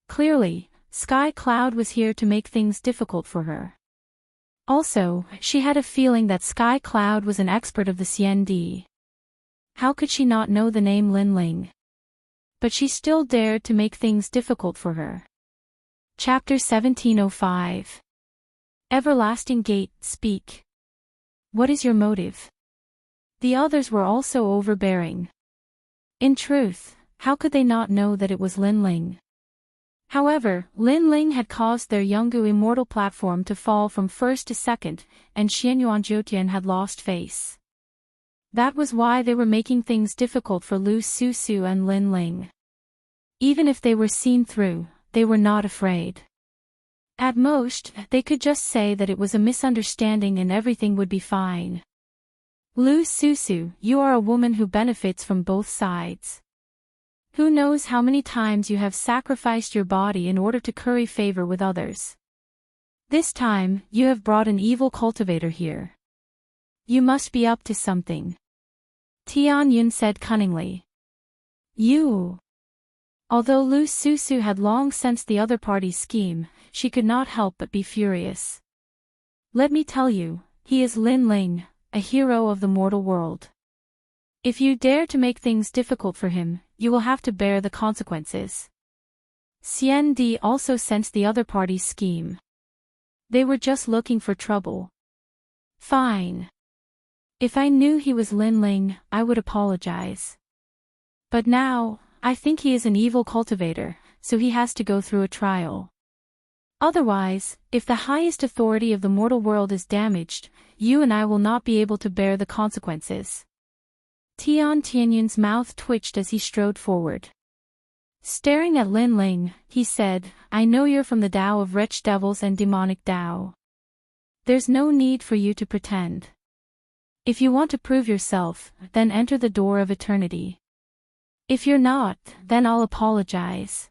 Clearly, Sky Cloud was here to make things difficult for her. Also, she had a feeling that Sky Cloud was an expert of the CND. How could she not know the name Lin Ling? But she still dared to make things difficult for her. Chapter 1705. Everlasting Gate, speak. What is your motive? The others were also overbearing. In truth, how could they not know that it was Lin Ling? However, Lin Ling had caused their Yungu Immortal platform to fall from first to second, and Xianyuan Jiutian had lost face. That was why they were making things difficult for Lu Susu and Lin Ling. Even if they were seen through, they were not afraid. At most, they could just say that it was a misunderstanding and everything would be fine. Lu Susu, you are a woman who benefits from both sides. Who knows how many times you have sacrificed your body in order to curry favor with others. This time, you have brought an evil cultivator here. You must be up to something. Tian Yun said cunningly. You. Although Lu Susu had long sensed the other party's scheme, she could not help but be furious. Let me tell you, he is Lin Ling, a hero of the mortal world. If you dare to make things difficult for him, you will have to bear the consequences. Xian Di also sensed the other party's scheme. They were just looking for trouble. Fine. If I knew he was Lin Ling, I would apologize. But now, I think he is an evil cultivator, so he has to go through a trial. Otherwise, if the highest authority of the mortal world is damaged, you and I will not be able to bear the consequences. Tian Tianyun's mouth twitched as he strode forward. Staring at Lin Ling, he said, I know you're from the Tao of wretched devils and demonic Tao. There's no need for you to pretend. If you want to prove yourself, then enter the door of eternity. If you're not, then I'll apologize.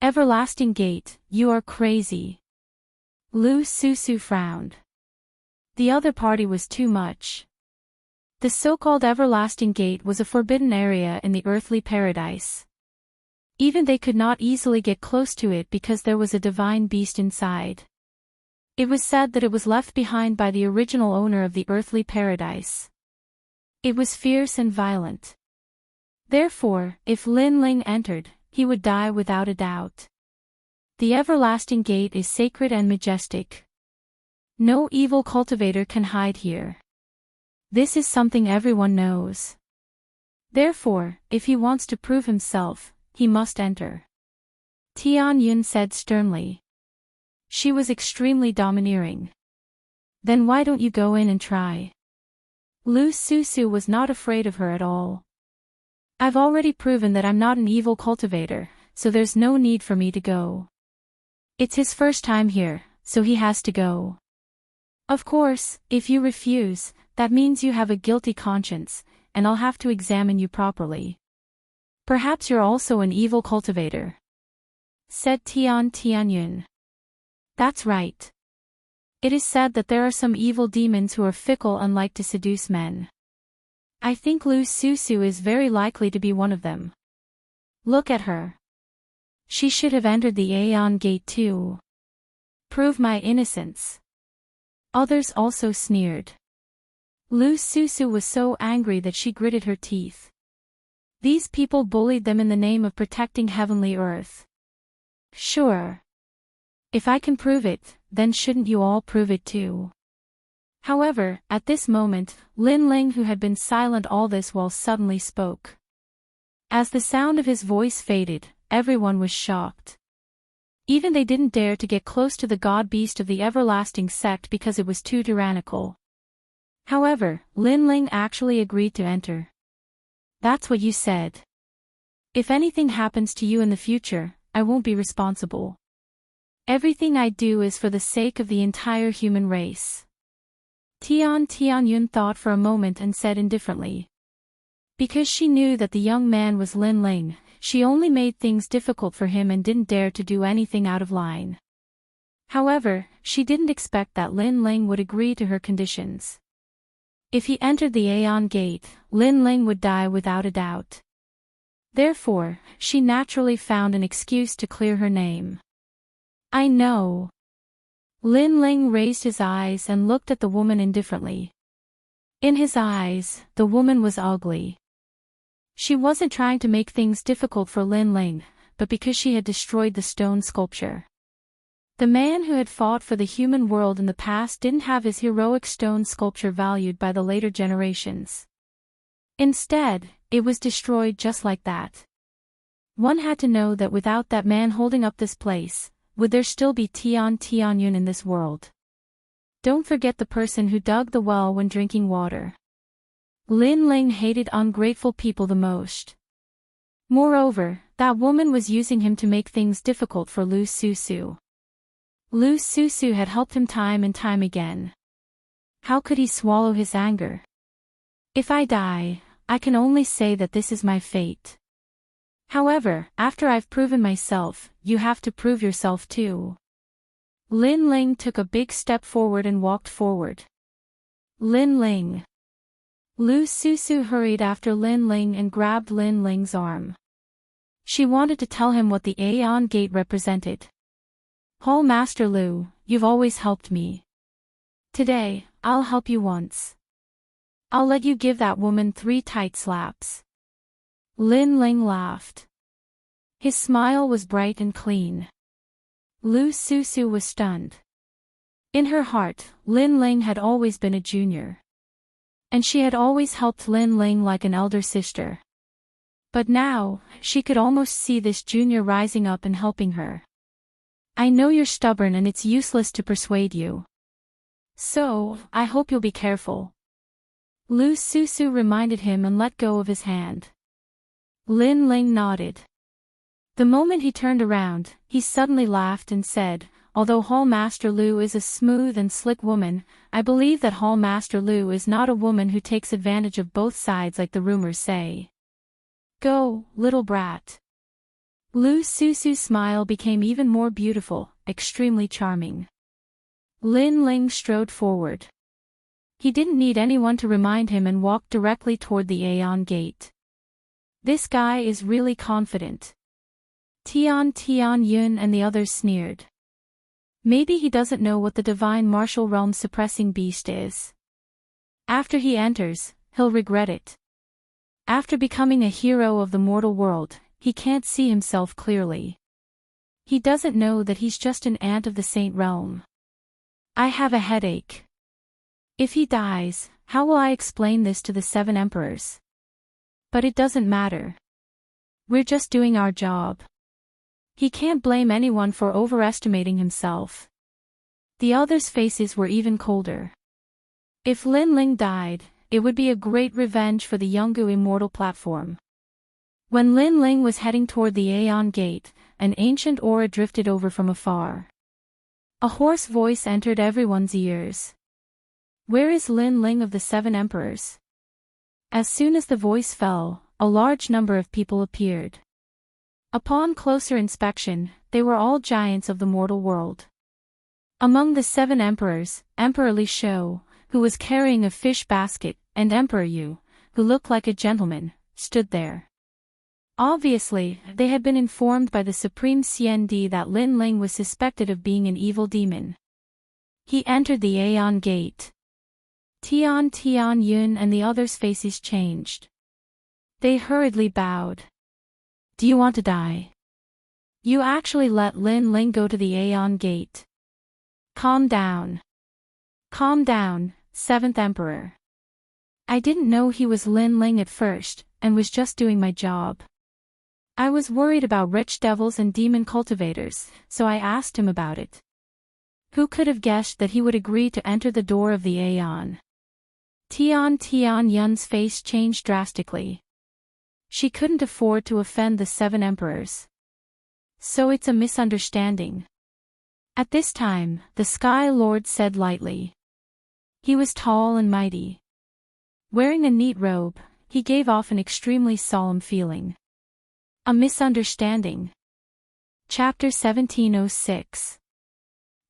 Everlasting Gate, you are crazy. Lu Susu frowned. The other party was too much. The so-called Everlasting Gate was a forbidden area in the earthly paradise. Even they could not easily get close to it because there was a divine beast inside. It was said that it was left behind by the original owner of the earthly paradise. It was fierce and violent. Therefore, if Lin Ling entered, he would die without a doubt. The everlasting gate is sacred and majestic. No evil cultivator can hide here. This is something everyone knows. Therefore, if he wants to prove himself, he must enter. Tian Yun said sternly. She was extremely domineering. Then why don't you go in and try? Lu Susu was not afraid of her at all. I've already proven that I'm not an evil cultivator, so there's no need for me to go. It's his first time here, so he has to go. Of course, if you refuse, that means you have a guilty conscience, and I'll have to examine you properly. Perhaps you're also an evil cultivator, said Tianyun. That's right. It is said that there are some evil demons who are fickle and like to seduce men. I think Lu Susu is very likely to be one of them. Look at her. She should have entered the Aeon Gate too. Prove my innocence. Others also sneered. Lu Susu was so angry that she gritted her teeth. These people bullied them in the name of protecting heavenly earth. Sure. If I can prove it, then shouldn't you all prove it too? However, at this moment, Lin Ling, who had been silent all this while, suddenly spoke. As the sound of his voice faded, everyone was shocked. Even they didn't dare to get close to the god-beast of the everlasting sect because it was too tyrannical. However, Lin Ling actually agreed to enter. That's what you said. If anything happens to you in the future, I won't be responsible. Everything I do is for the sake of the entire human race. Tianyun thought for a moment and said indifferently. Because she knew that the young man was Lin Ling, she only made things difficult for him and didn't dare to do anything out of line. However, she didn't expect that Lin Ling would agree to her conditions. If he entered the Aeon Gate, Lin Ling would die without a doubt. Therefore, she naturally found an excuse to clear her name. I know. Lin Ling raised his eyes and looked at the woman indifferently. In his eyes, the woman was ugly. She wasn't trying to make things difficult for Lin Ling, but because she had destroyed the stone sculpture. The man who had fought for the human world in the past didn't have his heroic stone sculpture valued by the later generations. Instead, it was destroyed just like that. One had to know that without that man holding up this place, would there still be Tianyun in this world? Don't forget the person who dug the well when drinking water. Lin Ling hated ungrateful people the most. Moreover, that woman was using him to make things difficult for Lu Susu. Lu Susu had helped him time and time again. How could he swallow his anger? If I die, I can only say that this is my fate. However, after I've proven myself, you have to prove yourself too. Lin Ling took a big step forward and walked forward. Lin Ling. Lu Susu hurried after Lin Ling and grabbed Lin Ling's arm. She wanted to tell him what the Aeon Gate represented. Hall Master Lu, you've always helped me. Today, I'll help you once. I'll let you give that woman 3 tight slaps. Lin Ling laughed. His smile was bright and clean. Lu Susu was stunned. In her heart, Lin Ling had always been a junior. And she had always helped Lin Ling like an elder sister. But now, she could almost see this junior rising up and helping her. I know you're stubborn and it's useless to persuade you. So, I hope you'll be careful. Lu Susu reminded him and let go of his hand. Lin Ling nodded. The moment he turned around, he suddenly laughed and said, although Hall Master Lu is a smooth and slick woman, I believe that Hall Master Lu is not a woman who takes advantage of both sides like the rumors say. Go, little brat. Lu Susu's smile became even more beautiful, extremely charming. Lin Ling strode forward. He didn't need anyone to remind him and walked directly toward the Aeon Gate. This guy is really confident. Tianyun and the others sneered. Maybe he doesn't know what the divine martial realm suppressing beast is. After he enters, he'll regret it. After becoming a hero of the mortal world, he can't see himself clearly. He doesn't know that he's just an ant of the saint realm. I have a headache. If he dies, how will I explain this to the 7 emperors? But it doesn't matter. We're just doing our job. He can't blame anyone for overestimating himself. The others' faces were even colder. If Lin Ling died, it would be a great revenge for the Yungu Immortal platform. When Lin Ling was heading toward the Aeon Gate, an ancient aura drifted over from afar. A hoarse voice entered everyone's ears. Where is Lin Ling of the 7 emperors? As soon as the voice fell, a large number of people appeared. Upon closer inspection, they were all giants of the mortal world. Among the 7 emperors, Emperor Li Shou, who was carrying a fish basket, and Emperor Yu, who looked like a gentleman, stood there. Obviously, they had been informed by the Supreme CND that Lin Ling was suspected of being an evil demon. He entered the Aeon Gate. Tian Yun and the others' faces changed. They hurriedly bowed. Do you want to die? You actually let Lin Ling go to the Aeon Gate. Calm down. Calm down, 7th Emperor. I didn't know he was Lin Ling at first, and was just doing my job. I was worried about rich devils and demon cultivators, so I asked him about it. Who could have guessed that he would agree to enter the door of the Aeon? Tian Yun's face changed drastically. She couldn't afford to offend the 7 emperors. So it's a misunderstanding. At this time, the Sky Lord said lightly. He was tall and mighty. Wearing a neat robe, he gave off an extremely solemn feeling. A misunderstanding. Chapter 1706.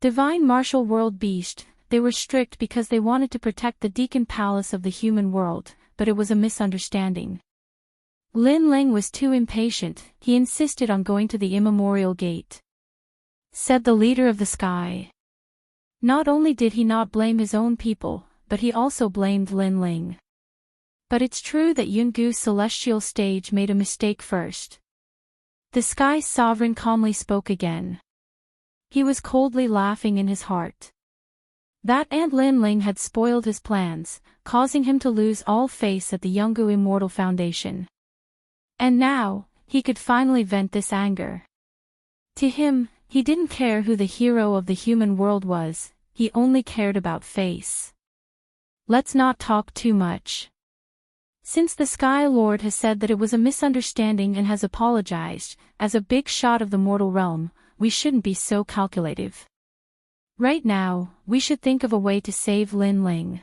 Divine Martial World Beast. They were strict because they wanted to protect the Deacon Palace of the human world, but it was a misunderstanding. Lin Ling was too impatient, he insisted on going to the Immemorial Gate. Said the leader of the sky. Not only did he not blame his own people, but he also blamed Lin Ling. But it's true that Yungu's celestial stage made a mistake first. The Sky Sovereign calmly spoke again. He was coldly laughing in his heart. That Aunt Lin Ling had spoiled his plans, causing him to lose all faith at the Yungu Immortal Foundation. And now, he could finally vent this anger. To him, he didn't care who the hero of the human world was, he only cared about face. Let's not talk too much. Since the Sky Lord has said that it was a misunderstanding and has apologized, as a big shot of the mortal realm, we shouldn't be so calculative. Right now, we should think of a way to save Lin Ling.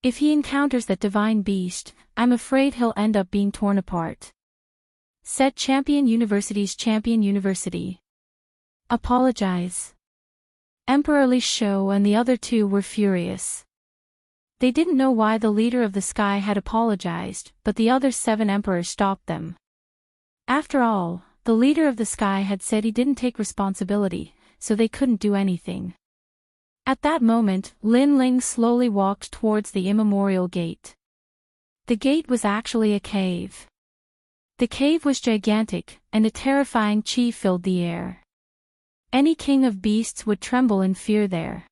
If he encounters that divine beast, I'm afraid he'll end up being torn apart. Said Champion University's Champion University. Apologize. Emperor Li Shou and the other 2 were furious. They didn't know why the leader of the sky had apologized, but the other 7 emperors stopped them. After all, the leader of the sky had said he didn't take responsibility, so they couldn't do anything. At that moment, Lin Ling slowly walked towards the Immemorial Gate. The gate was actually a cave. The cave was gigantic, and a terrifying chi filled the air. Any king of beasts would tremble in fear there.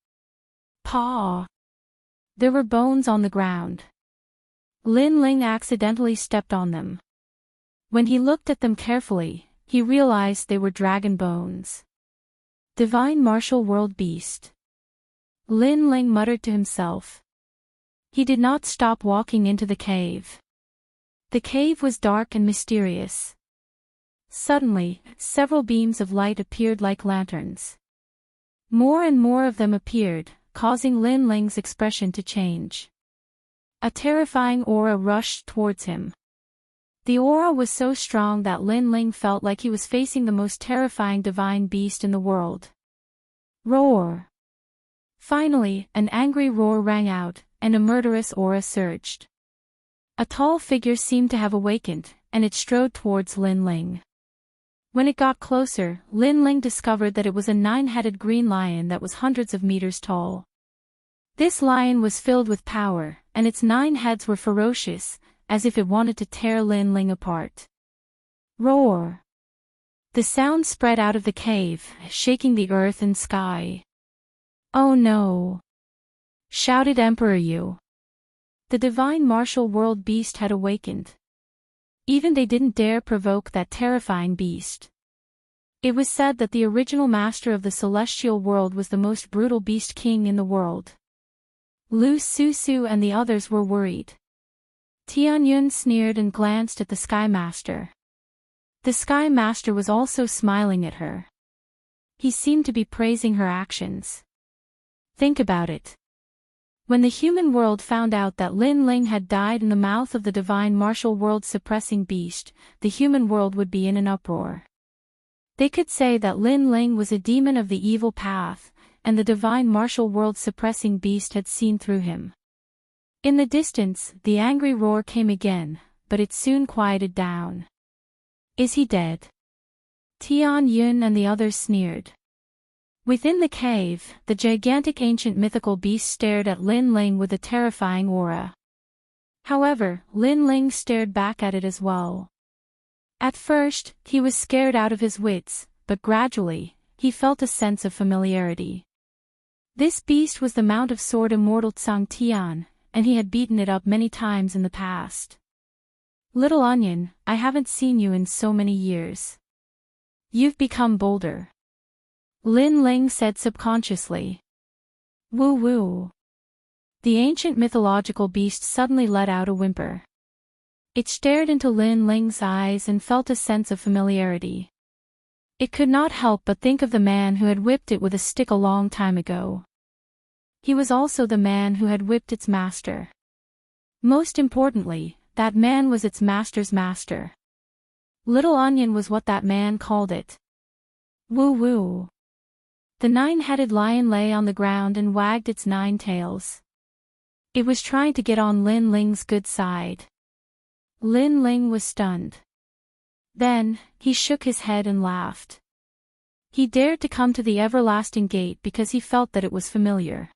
Paw! There were bones on the ground. Lin Ling accidentally stepped on them. When he looked at them carefully, he realized they were dragon bones. Divine Martial World Beast. Lin Ling muttered to himself. He did not stop walking into the cave. The cave was dark and mysterious. Suddenly, several beams of light appeared like lanterns. More and more of them appeared, causing Lin Ling's expression to change. A terrifying aura rushed towards him. The aura was so strong that Lin Ling felt like he was facing the most terrifying divine beast in the world. Roar! Finally, an angry roar rang out, and a murderous aura surged. A tall figure seemed to have awakened, and it strode towards Lin Ling. When it got closer, Lin Ling discovered that it was a 9-headed green lion that was hundreds of meters tall. This lion was filled with power, and its 9 heads were ferocious, as if it wanted to tear Lin Ling apart. Roar! The sound spread out of the cave, shaking the earth and sky. "Oh no!" shouted Emperor Yu. The divine martial world beast had awakened. Even they didn't dare provoke that terrifying beast. It was said that the original master of the celestial world was the most brutal beast king in the world. Lu Susu and the others were worried. Tianyun sneered and glanced at the Sky Master. The Sky Master was also smiling at her. He seemed to be praising her actions. Think about it. When the human world found out that Lin Ling had died in the mouth of the divine martial world suppressing beast, the human world would be in an uproar. They could say that Lin Ling was a demon of the evil path, and the divine martial world suppressing beast had seen through him. In the distance, the angry roar came again, but it soon quieted down. "Is he dead?" Tian Yun and the others sneered. Within the cave, the gigantic ancient mythical beast stared at Lin Ling with a terrifying aura. However, Lin Ling stared back at it as well. At first, he was scared out of his wits, but gradually, he felt a sense of familiarity. This beast was the mount of sword Immortal Tsang Tian, and he had beaten it up many times in the past. "Little Onion, I haven't seen you in so many years. You've become bolder," Lin Ling said subconsciously. "Woo woo." The ancient mythological beast suddenly let out a whimper. It stared into Lin Ling's eyes and felt a sense of familiarity. It could not help but think of the man who had whipped it with a stick a long time ago. He was also the man who had whipped its master. Most importantly, that man was its master's master. Little Onion was what that man called it. Woo woo. The 9-headed lion lay on the ground and wagged its 9 tails. It was trying to get on Lin Ling's good side. Lin Ling was stunned. Then, he shook his head and laughed. He dared to come to the everlasting gate because he felt that it was familiar.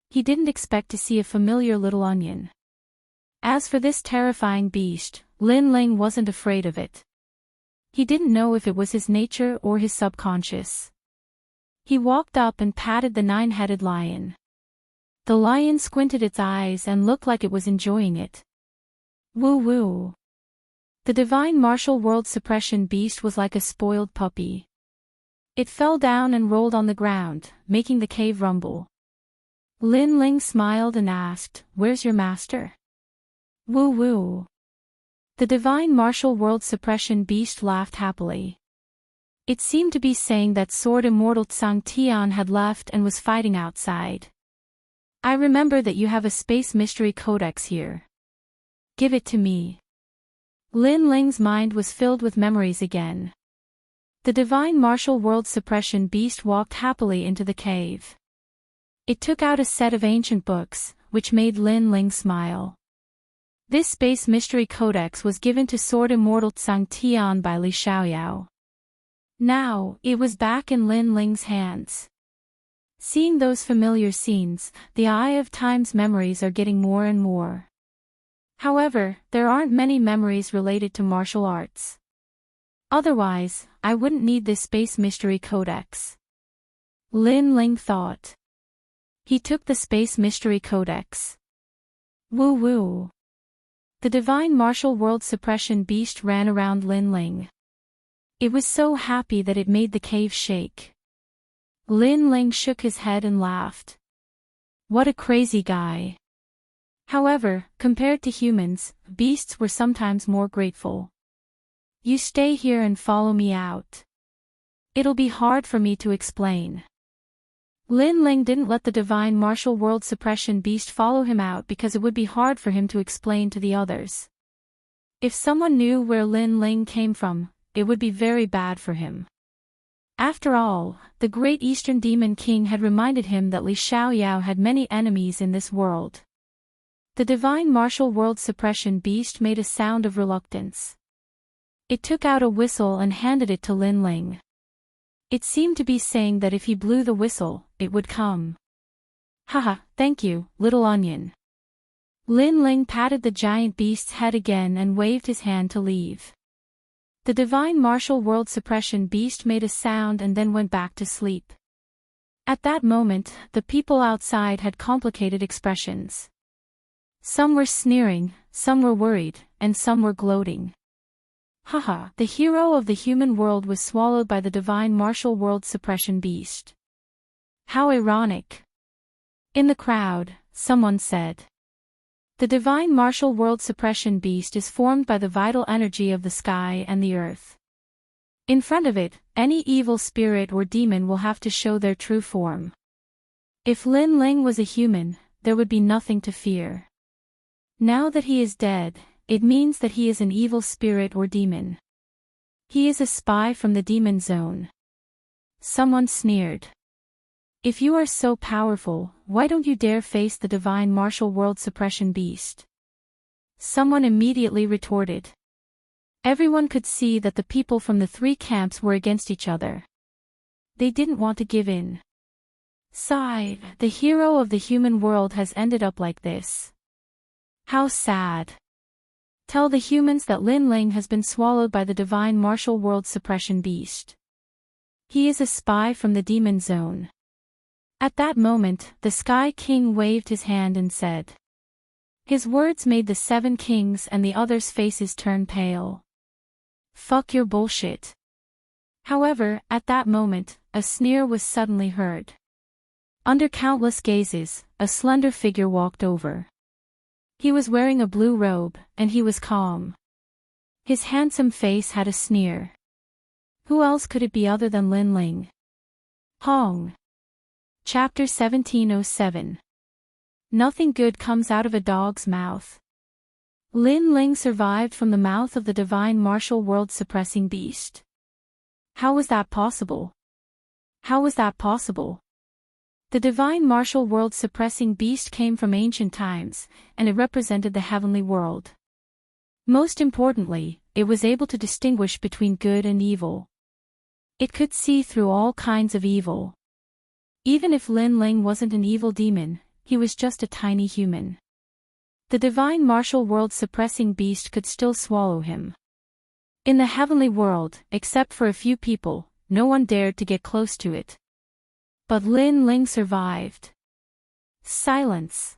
He didn't expect to see a familiar Little Onion. As for this terrifying beast, Lin Ling wasn't afraid of it. He didn't know if it was his nature or his subconscious. He walked up and patted the 9-headed lion. The lion squinted its eyes and looked like it was enjoying it. Woo woo. The divine martial world suppression beast was like a spoiled puppy. It fell down and rolled on the ground, making the cave rumble. Lin Ling smiled and asked, "Where's your master?" Woo woo. The divine martial world suppression beast laughed happily. It seemed to be saying that sword Immortal Tsang Tian had left and was fighting outside. "I remember that you have a space mystery codex here. Give it to me." Lin Ling's mind was filled with memories again. The divine martial world suppression beast walked happily into the cave. It took out a set of ancient books, which made Lin Ling smile. This space mystery codex was given to sword Immortal Tsang Tian by Li Xiaoyao. Now, it was back in Lin Ling's hands. Seeing those familiar scenes, the eye of time's memories are getting more and more. However, there aren't many memories related to martial arts. Otherwise, I wouldn't need this space mystery codex. Lin Ling thought. He took the space mystery codex. Woo woo. The divine martial world suppression beast ran around Lin Ling. It was so happy that it made the cave shake. Lin Ling shook his head and laughed. What a crazy guy. However, compared to humans, beasts were sometimes more grateful. You stay here and follow me out. It'll be hard for me to explain. Lin Ling didn't let the divine martial world suppression beast follow him out because it would be hard for him to explain to the others. If someone knew where Lin Ling came from, it would be very bad for him. After all, the great Eastern Demon King had reminded him that Li Xiaoyao had many enemies in this world. The divine martial world suppression beast made a sound of reluctance. It took out a whistle and handed it to Lin Ling. It seemed to be saying that if he blew the whistle, it would come. Haha, thank you, little onion. Lin Ling patted the giant beast's head again and waved his hand to leave. The divine martial world suppression beast made a sound and then went back to sleep. At that moment, the people outside had complicated expressions. Some were sneering, some were worried, and some were gloating. Haha, the hero of the human world was swallowed by the divine martial world suppression beast. How ironic. In the crowd, someone said. The divine martial world suppression beast is formed by the vital energy of the sky and the earth. In front of it, any evil spirit or demon will have to show their true form. If Lin Ling was a human, there would be nothing to fear. Now that he is dead, it means that he is an evil spirit or demon. He is a spy from the demon zone. Someone sneered. If you are so powerful, why don't you dare face the divine martial world suppression beast? Someone immediately retorted. Everyone could see that the people from the three camps were against each other. They didn't want to give in. Sigh, the hero of the human world has ended up like this. How sad. Tell the humans that Lin Ling has been swallowed by the divine martial world suppression beast. He is a spy from the demon zone. At that moment, the Sky King waved his hand and said. His words made the 7 kings and the others' faces turn pale. Fuck your bullshit. However, at that moment, a sneer was suddenly heard. Under countless gazes, a slender figure walked over. He was wearing a blue robe, and he was calm. His handsome face had a sneer. Who else could it be other than Lin Ling? Hong. Chapter 1707. Nothing good comes out of a dog's mouth. Lin Ling survived from the mouth of the divine martial world suppressing beast. How was that possible? How was that possible? The divine martial world suppressing beast came from ancient times, and it represented the heavenly world. Most importantly, it was able to distinguish between good and evil. It could see through all kinds of evil. Even if Lin Ling wasn't an evil demon, he was just a tiny human. The divine martial world suppressing beast could still swallow him. In the heavenly world, except for a few people, no one dared to get close to it. But Lin Ling survived. Silence.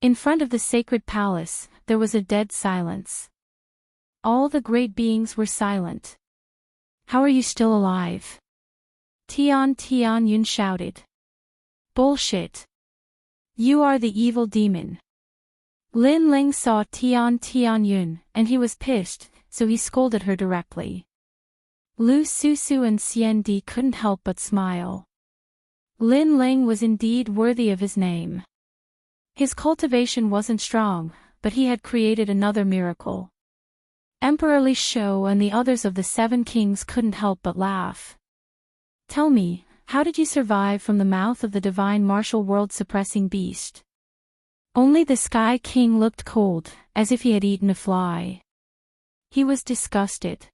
In front of the sacred palace, there was a dead silence. All the great beings were silent. How are you still alive? Tian Yun shouted. Bullshit. You are the evil demon. Lin Ling saw Tian Yun, and he was pissed, so he scolded her directly. Lu Susu and Xian Di couldn't help but smile. Lin Ling was indeed worthy of his name. His cultivation wasn't strong, but he had created another miracle. Emperor Li Shou and the others of the 7 kings couldn't help but laugh. Tell me, how did you survive from the mouth of the divine martial world suppressing beast? Only the Sky King looked cold, as if he had eaten a fly. He was disgusted.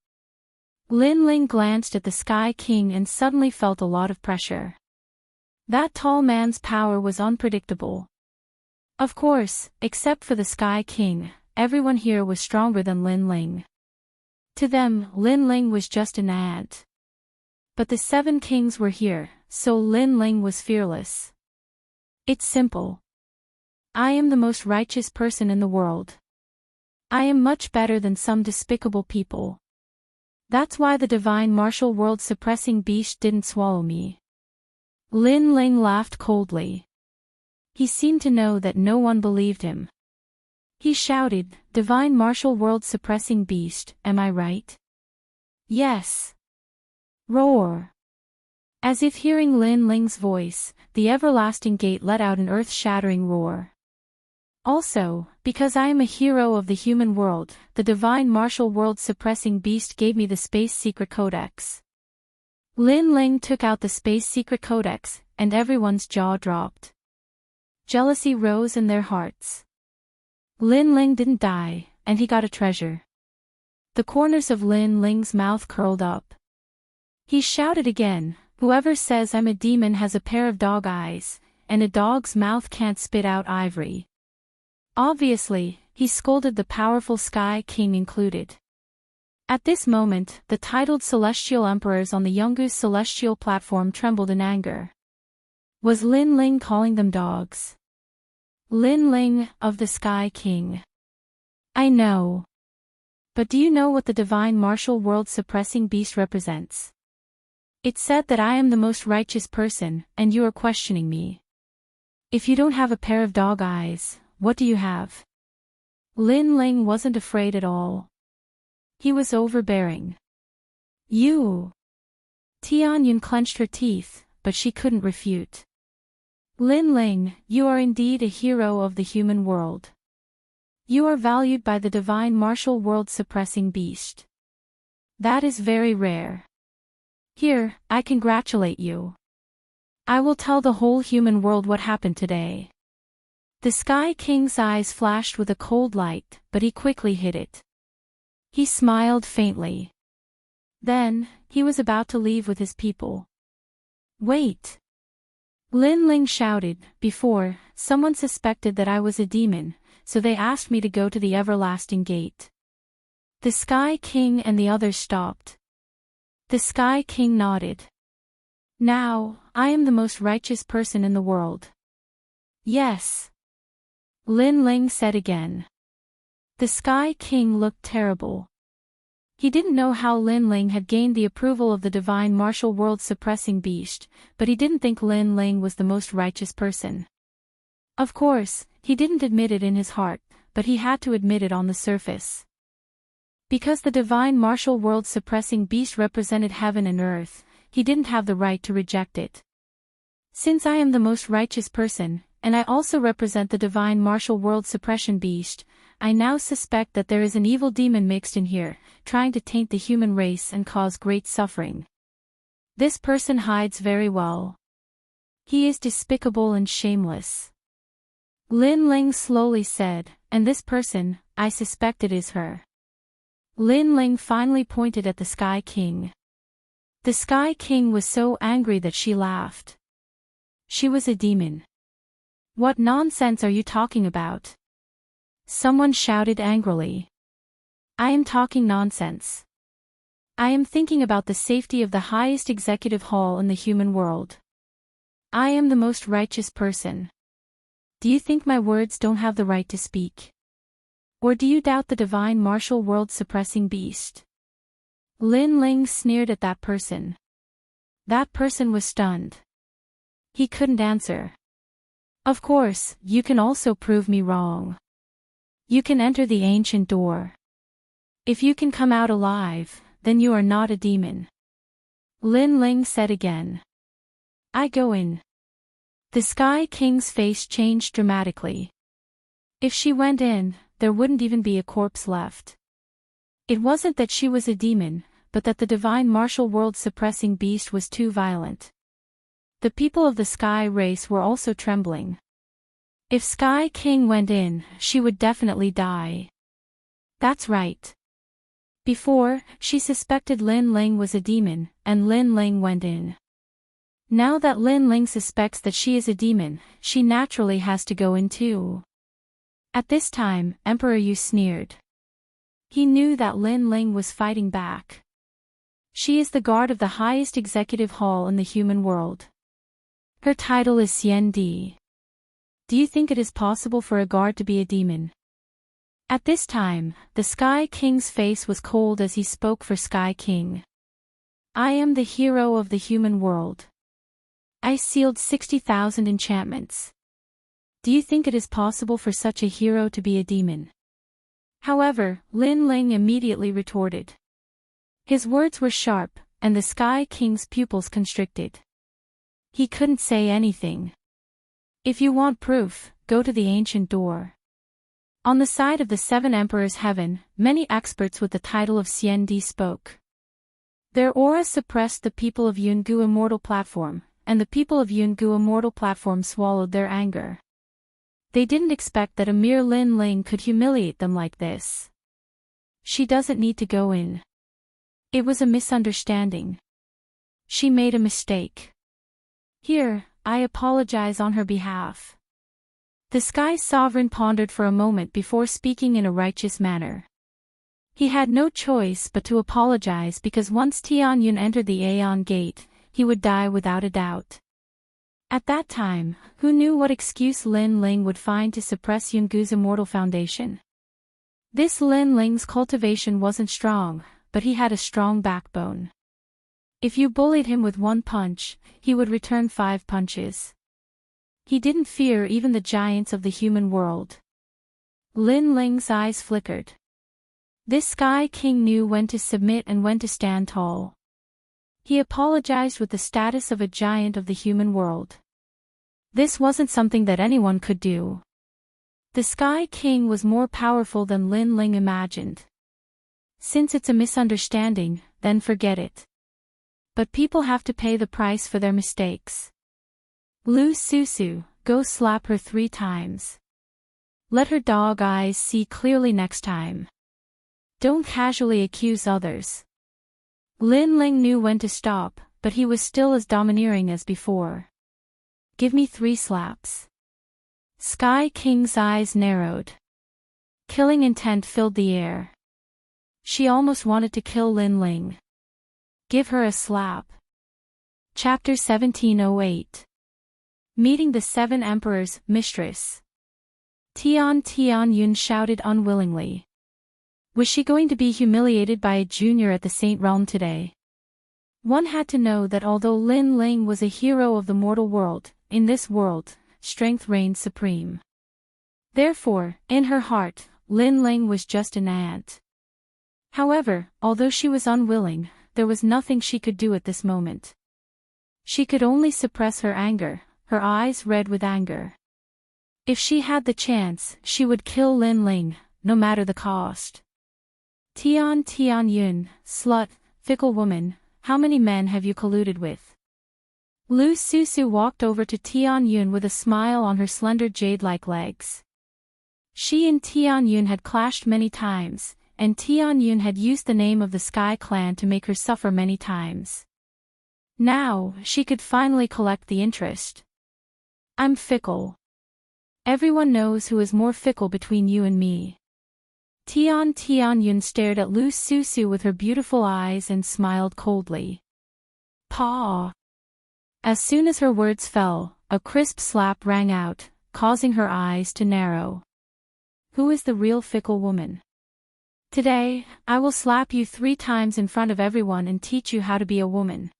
Lin Ling glanced at the Sky King and suddenly felt a lot of pressure. That tall man's power was unpredictable. Of course, except for the Sky King, everyone here was stronger than Lin Ling. To them, Lin Ling was just an ant. But the 7 kings were here, so Lin Ling was fearless. It's simple. I am the most righteous person in the world. I am much better than some despicable people. That's why the divine martial world suppressing beast didn't swallow me. Lin Ling laughed coldly. He seemed to know that no one believed him. He shouted, Divine martial world suppressing beast, am I right? Yes. Roar. As if hearing Lin Ling's voice, the everlasting gate let out an earth-shattering roar. Also, because I am a hero of the human world, the divine martial world suppressing beast gave me the space secret codex. Lin Ling took out the space secret codex, and everyone's jaw dropped. Jealousy rose in their hearts. Lin Ling didn't die, and he got a treasure. The corners of Lin Ling's mouth curled up. He shouted again, "Whoever says I'm a demon has a pair of dog eyes, and a dog's mouth can't spit out ivory." Obviously, he scolded the powerful Sky King included. At this moment, the titled celestial emperors on the Yungu's celestial platform trembled in anger. Was Lin Ling calling them dogs? Lin Ling, of the Sky King. I know. But do you know what the divine martial world suppressing beast represents? It said that I am the most righteous person, and you are questioning me. If you don't have a pair of dog eyes, what do you have? Lin Ling wasn't afraid at all. He was overbearing. You. Tianyun clenched her teeth, but she couldn't refute. Lin Ling, you are indeed a hero of the human world. You are valued by the divine martial world suppressing beast. That is very rare. Here, I congratulate you. I will tell the whole human world what happened today. The Sky King's eyes flashed with a cold light, but he quickly hid it. He smiled faintly. Then, he was about to leave with his people. Wait! Lin Ling shouted. Before, someone suspected that I was a demon, so they asked me to go to the everlasting gate. The Sky King and the others stopped. The Sky King nodded. Now, I am the most righteous person in the world. Yes. Lin Ling said again. The Sky King looked terrible. He didn't know how Lin Ling had gained the approval of the divine martial world suppressing beast, but he didn't think Lin Ling was the most righteous person. Of course, he didn't admit it in his heart, but he had to admit it on the surface. Because the divine martial world suppressing beast represented heaven and earth, he didn't have the right to reject it. Since I am the most righteous person, and I also represent the divine martial world suppression beast, I now suspect that there is an evil demon mixed in here, trying to taint the human race and cause great suffering. This person hides very well. He is despicable and shameless. Lin Ling slowly said, and this person, I suspect it is her. Lin Ling finally pointed at the Sky King. The Sky King was so angry that she laughed. She was a demon. What nonsense are you talking about? Someone shouted angrily. I am talking nonsense. I am thinking about the safety of the highest executive hall in the human world. I am the most righteous person. Do you think my words don't have the right to speak? Or do you doubt the divine martial world suppressing beast? Lin Ling sneered at that person. That person was stunned. He couldn't answer. Of course, you can also prove me wrong. You can enter the ancient door. If you can come out alive, then you are not a demon. Lin Ling said again. I go in. The Sky King's face changed dramatically. If she went in, there wouldn't even be a corpse left. It wasn't that she was a demon, but that the divine martial world suppressing beast was too violent. The people of the Sky race were also trembling. If Sky King went in, she would definitely die. That's right. Before, she suspected Lin Ling was a demon, and Lin Ling went in. Now that Lin Ling suspects that she is a demon, she naturally has to go in too. At this time, Emperor Yu sneered. He knew that Lin Ling was fighting back. She is the guard of the highest executive hall in the human world. Her title is Xian Di. Do you think it is possible for a guard to be a demon? At this time, the Sky King's face was cold as he spoke for Sky King. I am the hero of the human world. I sealed 60,000 enchantments. Do you think it is possible for such a hero to be a demon? However, Lin Ling immediately retorted. His words were sharp, and the Sky King's pupils constricted. He couldn't say anything. If you want proof, go to the ancient door. On the side of the seven emperors' heaven, many experts with the title of Xian Di spoke. Their aura suppressed the people of Yungu Immortal Platform, and the people of Yungu Immortal Platform swallowed their anger. They didn't expect that a mere Lin Ling could humiliate them like this. She doesn't need to go in. It was a misunderstanding. She made a mistake. Here, I apologize on her behalf. The Sky Sovereign pondered for a moment before speaking in a righteous manner. He had no choice but to apologize because once Tianyun entered the Aeon Gate, he would die without a doubt. At that time, who knew what excuse Lin Ling would find to suppress Yungu's immortal foundation? This Lin Ling's cultivation wasn't strong, but he had a strong backbone. If you bullied him with one punch, he would return 5 punches. He didn't fear even the giants of the human world. Lin Ling's eyes flickered. This Sky King knew when to submit and when to stand tall. He apologized with the status of a giant of the human world. This wasn't something that anyone could do. The Sky King was more powerful than Lin Ling imagined. Since it's a misunderstanding, then forget it. But people have to pay the price for their mistakes. Lu Susu, go slap her 3 times. Let her dog eyes see clearly next time. Don't casually accuse others. Lin Ling knew when to stop, but he was still as domineering as before. Give me 3 slaps. Sky King's eyes narrowed. Killing intent filled the air. She almost wanted to kill Lin Ling. Give her a slap. Chapter 1708. Meeting the 7 Emperors, Mistress. Tianyun shouted unwillingly. Was she going to be humiliated by a junior at the Saint Realm today? One had to know that although Lin Ling was a hero of the mortal world, in this world, strength reigned supreme. Therefore, in her heart, Lin Ling was just an ant. However, although she was unwilling, there was nothing she could do at this moment. She could only suppress her anger, her eyes red with anger. If she had the chance, she would kill Lin Ling, no matter the cost. Tianyun, slut, fickle woman, how many men have you colluded with? Lu Susu walked over to Tianyun with a smile on her slender jade-like legs. She and Tianyun had clashed many times, and Tianyun had used the name of the Sky Clan to make her suffer many times. Now, she could finally collect the interest. I'm fickle. Everyone knows who is more fickle between you and me. Tianyun stared at Lu Susu with her beautiful eyes and smiled coldly. Paw. As soon as her words fell, a crisp slap rang out, causing her eyes to narrow. Who is the real fickle woman? Today, I will slap you 3 times in front of everyone and teach you how to be a woman.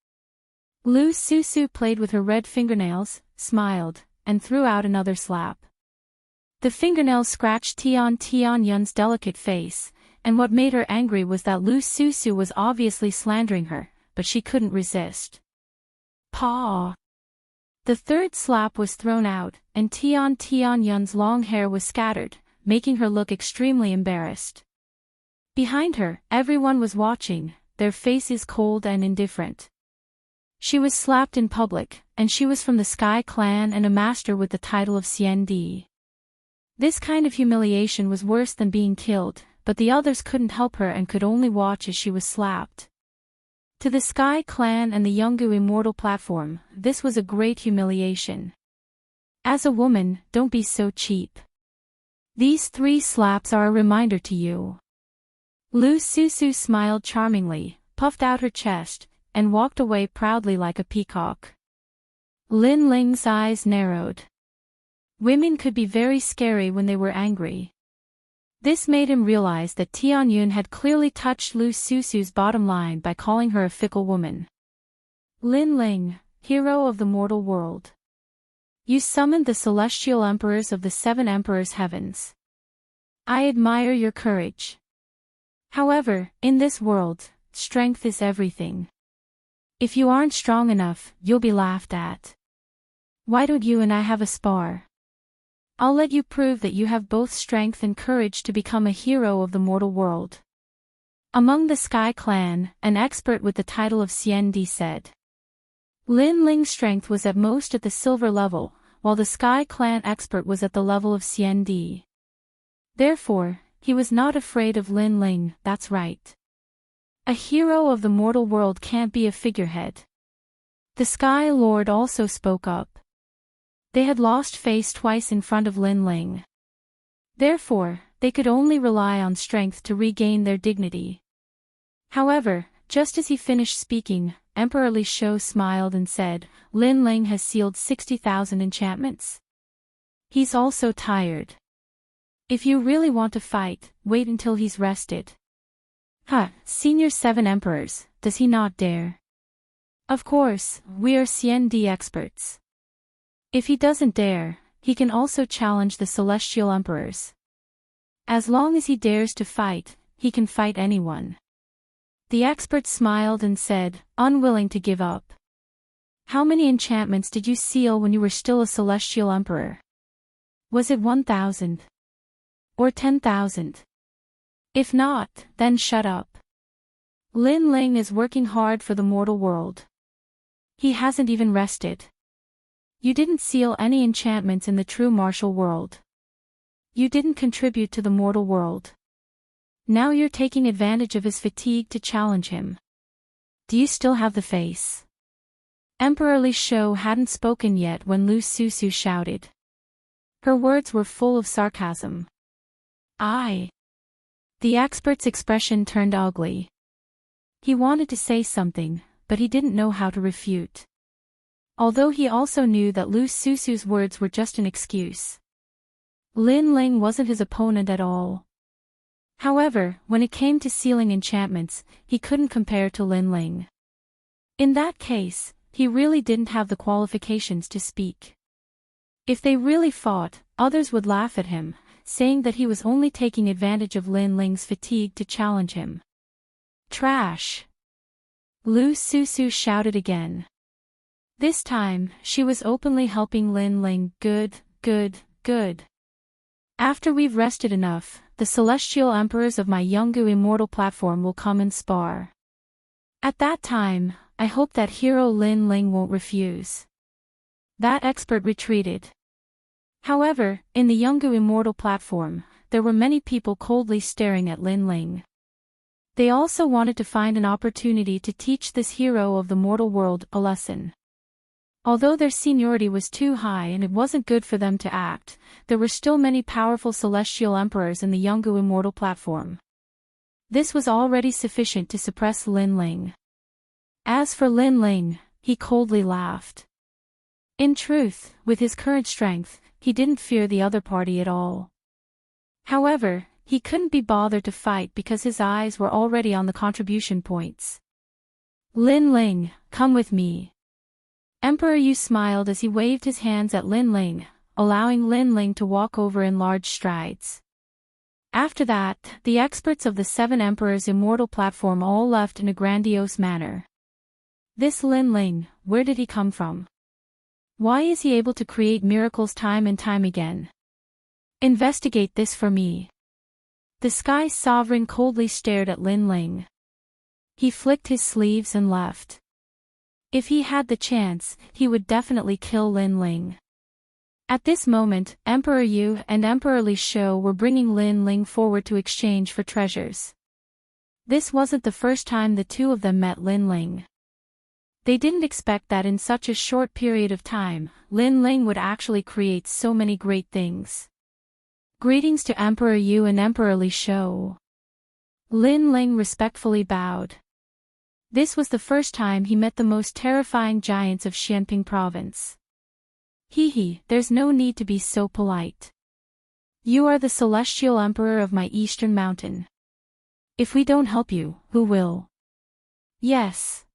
Lu Susu played with her red fingernails, smiled, and threw out another slap. The fingernails scratched Tianyun's delicate face, and what made her angry was that Lu Susu was obviously slandering her, but she couldn't resist. Paw! The 3rd slap was thrown out, and Tianyun's long hair was scattered, making her look extremely embarrassed. Behind her, everyone was watching, their faces cold and indifferent. She was slapped in public, and she was from the Sky Clan and a master with the title of CND. This kind of humiliation was worse than being killed, but the others couldn't help her and could only watch as she was slapped. To the Sky Clan and the Yungu Immortal platform, this was a great humiliation. As a woman, don't be so cheap. These 3 slaps are a reminder to you. Lu Susu smiled charmingly, puffed out her chest, and walked away proudly like a peacock. Lin Ling's eyes narrowed. Women could be very scary when they were angry. This made him realize that Tianyun had clearly touched Lu Susu's bottom line by calling her a fickle woman. Lin Ling, hero of the mortal world. You summoned the celestial emperors of the 7 emperors' heavens. I admire your courage. However, in this world, strength is everything. If you aren't strong enough, you'll be laughed at. Why don't you and I have a spar? I'll let you prove that you have both strength and courage to become a hero of the mortal world. Among the Sky Clan, an expert with the title of CND said. Lin Ling's strength was at most at the silver level, while the Sky Clan expert was at the level of CND. Therefore, he was not afraid of Lin Ling, that's right. A hero of the mortal world can't be a figurehead. The Sky Lord also spoke up. They had lost face twice in front of Lin Ling. Therefore, they could only rely on strength to regain their dignity. However, just as he finished speaking, Emperor Li Shou smiled and said, Lin Ling has sealed 60,000 enchantments. He's also tired. If you really want to fight, wait until he's rested. Senior 7 emperors, does he not dare? Of course, we are CND experts. If he doesn't dare, he can also challenge the celestial emperors. As long as he dares to fight, he can fight anyone. The expert smiled and said, unwilling to give up. How many enchantments did you seal when you were still a celestial emperor? Was it 1,000? Or 10,000? If not, then shut up. Lin Ling is working hard for the mortal world. He hasn't even rested. You didn't seal any enchantments in the true martial world. You didn't contribute to the mortal world. Now you're taking advantage of his fatigue to challenge him. Do you still have the face? Emperor Li Shou hadn't spoken yet when Lu Susu shouted. Her words were full of sarcasm. The expert's expression turned ugly. He wanted to say something, but he didn't know how to refute. Although he also knew that Lu Susu's words were just an excuse. Lin Ling wasn't his opponent at all. However, when it came to sealing enchantments, he couldn't compare to Lin Ling. In that case, he really didn't have the qualifications to speak. If they really fought, others would laugh at him, saying that he was only taking advantage of Lin Ling's fatigue to challenge him. Trash! Lu Susu shouted again. This time, she was openly helping Lin Ling. Good. After we've rested enough, the celestial emperors of my Yungu Immortal platform will come and spar. At that time, I hope that hero Lin Ling won't refuse. That expert retreated. However, in the Yungu Immortal platform, there were many people coldly staring at Lin Ling. They also wanted to find an opportunity to teach this hero of the mortal world a lesson. Although their seniority was too high and it wasn't good for them to act, there were still many powerful celestial emperors in the Yungu Immortal platform. This was already sufficient to suppress Lin Ling. As for Lin Ling, he coldly laughed. In truth, with his current strength, he didn't fear the other party at all. However, he couldn't be bothered to fight because his eyes were already on the contribution points. Lin Ling, come with me. Emperor Yu smiled as he waved his hands at Lin Ling, allowing Lin Ling to walk over in large strides. After that, the experts of the 7 Emperors Immortal platform all left in a grandiose manner. This Lin Ling, where did he come from? Why is he able to create miracles time and time again? Investigate this for me. The Sky Sovereign coldly stared at Lin Ling. He flicked his sleeves and left. If he had the chance, he would definitely kill Lin Ling. At this moment, Emperor Yu and Emperor Li Shou were bringing Lin Ling forward to exchange for treasures. This wasn't the first time the two of them met Lin Ling. They didn't expect that in such a short period of time, Lin Ling would actually create so many great things. Greetings to Emperor Yu and Emperor Li Shou. Lin Ling respectfully bowed. This was the first time he met the most terrifying giants of Xianping province. There's no need to be so polite. You are the celestial emperor of my eastern mountain. If we don't help you, who will? Yes.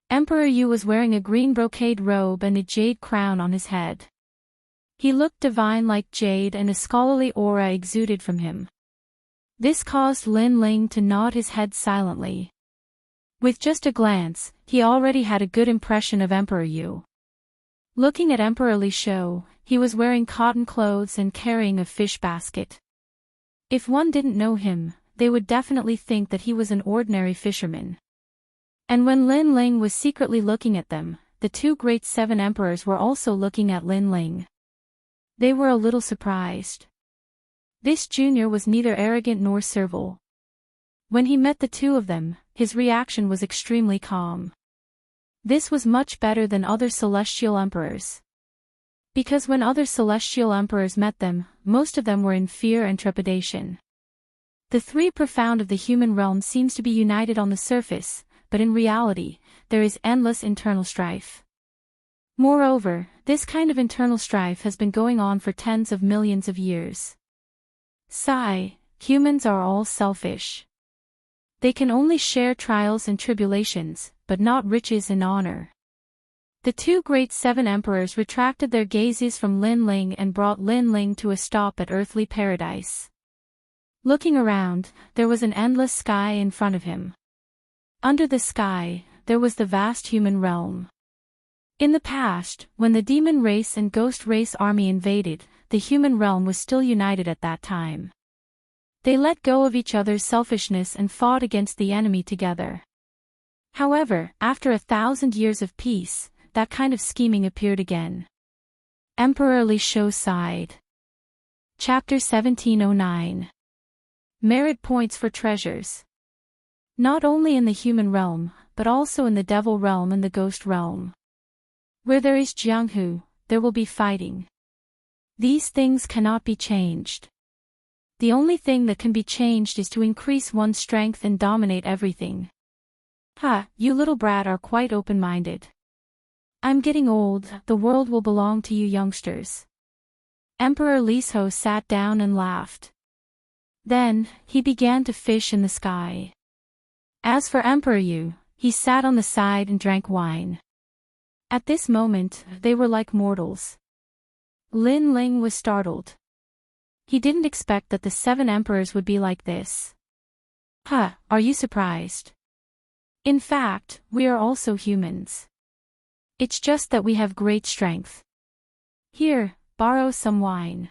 Emperor Yu was wearing a green brocade robe and a jade crown on his head. He looked divine like jade and a scholarly aura exuded from him. This caused Lin Ling to nod his head silently. With just a glance, he already had a good impression of Emperor Yu. Looking at Emperor Li Shou, he was wearing cotton clothes and carrying a fish basket. If one didn't know him, they would definitely think that he was an ordinary fisherman. And when Lin Ling was secretly looking at them, the 2 great 7 emperors were also looking at Lin Ling. They were a little surprised. This junior was neither arrogant nor servile. When he met the two of them, his reaction was extremely calm. This was much better than other celestial emperors. Because when other celestial emperors met them, most of them were in fear and trepidation. The three profound of the human realm seems to be united on the surface, but in reality, there is endless internal strife. Moreover, this kind of internal strife has been going on for tens of millions of years. Humans are all selfish. They can only share trials and tribulations, but not riches and honor. The two great seven emperors retracted their gazes from Lin Ling and brought Lin Ling to a stop at earthly paradise. Looking around, there was an endless sky in front of him. Under the sky, there was the vast human realm. In the past, when the demon race and ghost race army invaded, the human realm was still united at that time. They let go of each other's selfishness and fought against the enemy together. However, after 1,000 years of peace, that kind of scheming appeared again. Emperor Li Shou sighed. Chapter 1709. Merit points for treasures. Not only in the human realm, but also in the devil realm and the ghost realm. Where there is Jianghu, there will be fighting. These things cannot be changed. The only thing that can be changed is to increase one's strength and dominate everything. You little brat are quite open-minded. I'm getting old, the world will belong to you youngsters. Emperor Li Shou sat down and laughed. Then, he began to fish in the sky. As for Emperor Yu, he sat on the side and drank wine. At this moment, they were like mortals. Lin Ling was startled. He didn't expect that the seven emperors would be like this. Are you surprised? In fact, we are also humans. It's just that we have great strength. Here, borrow some wine.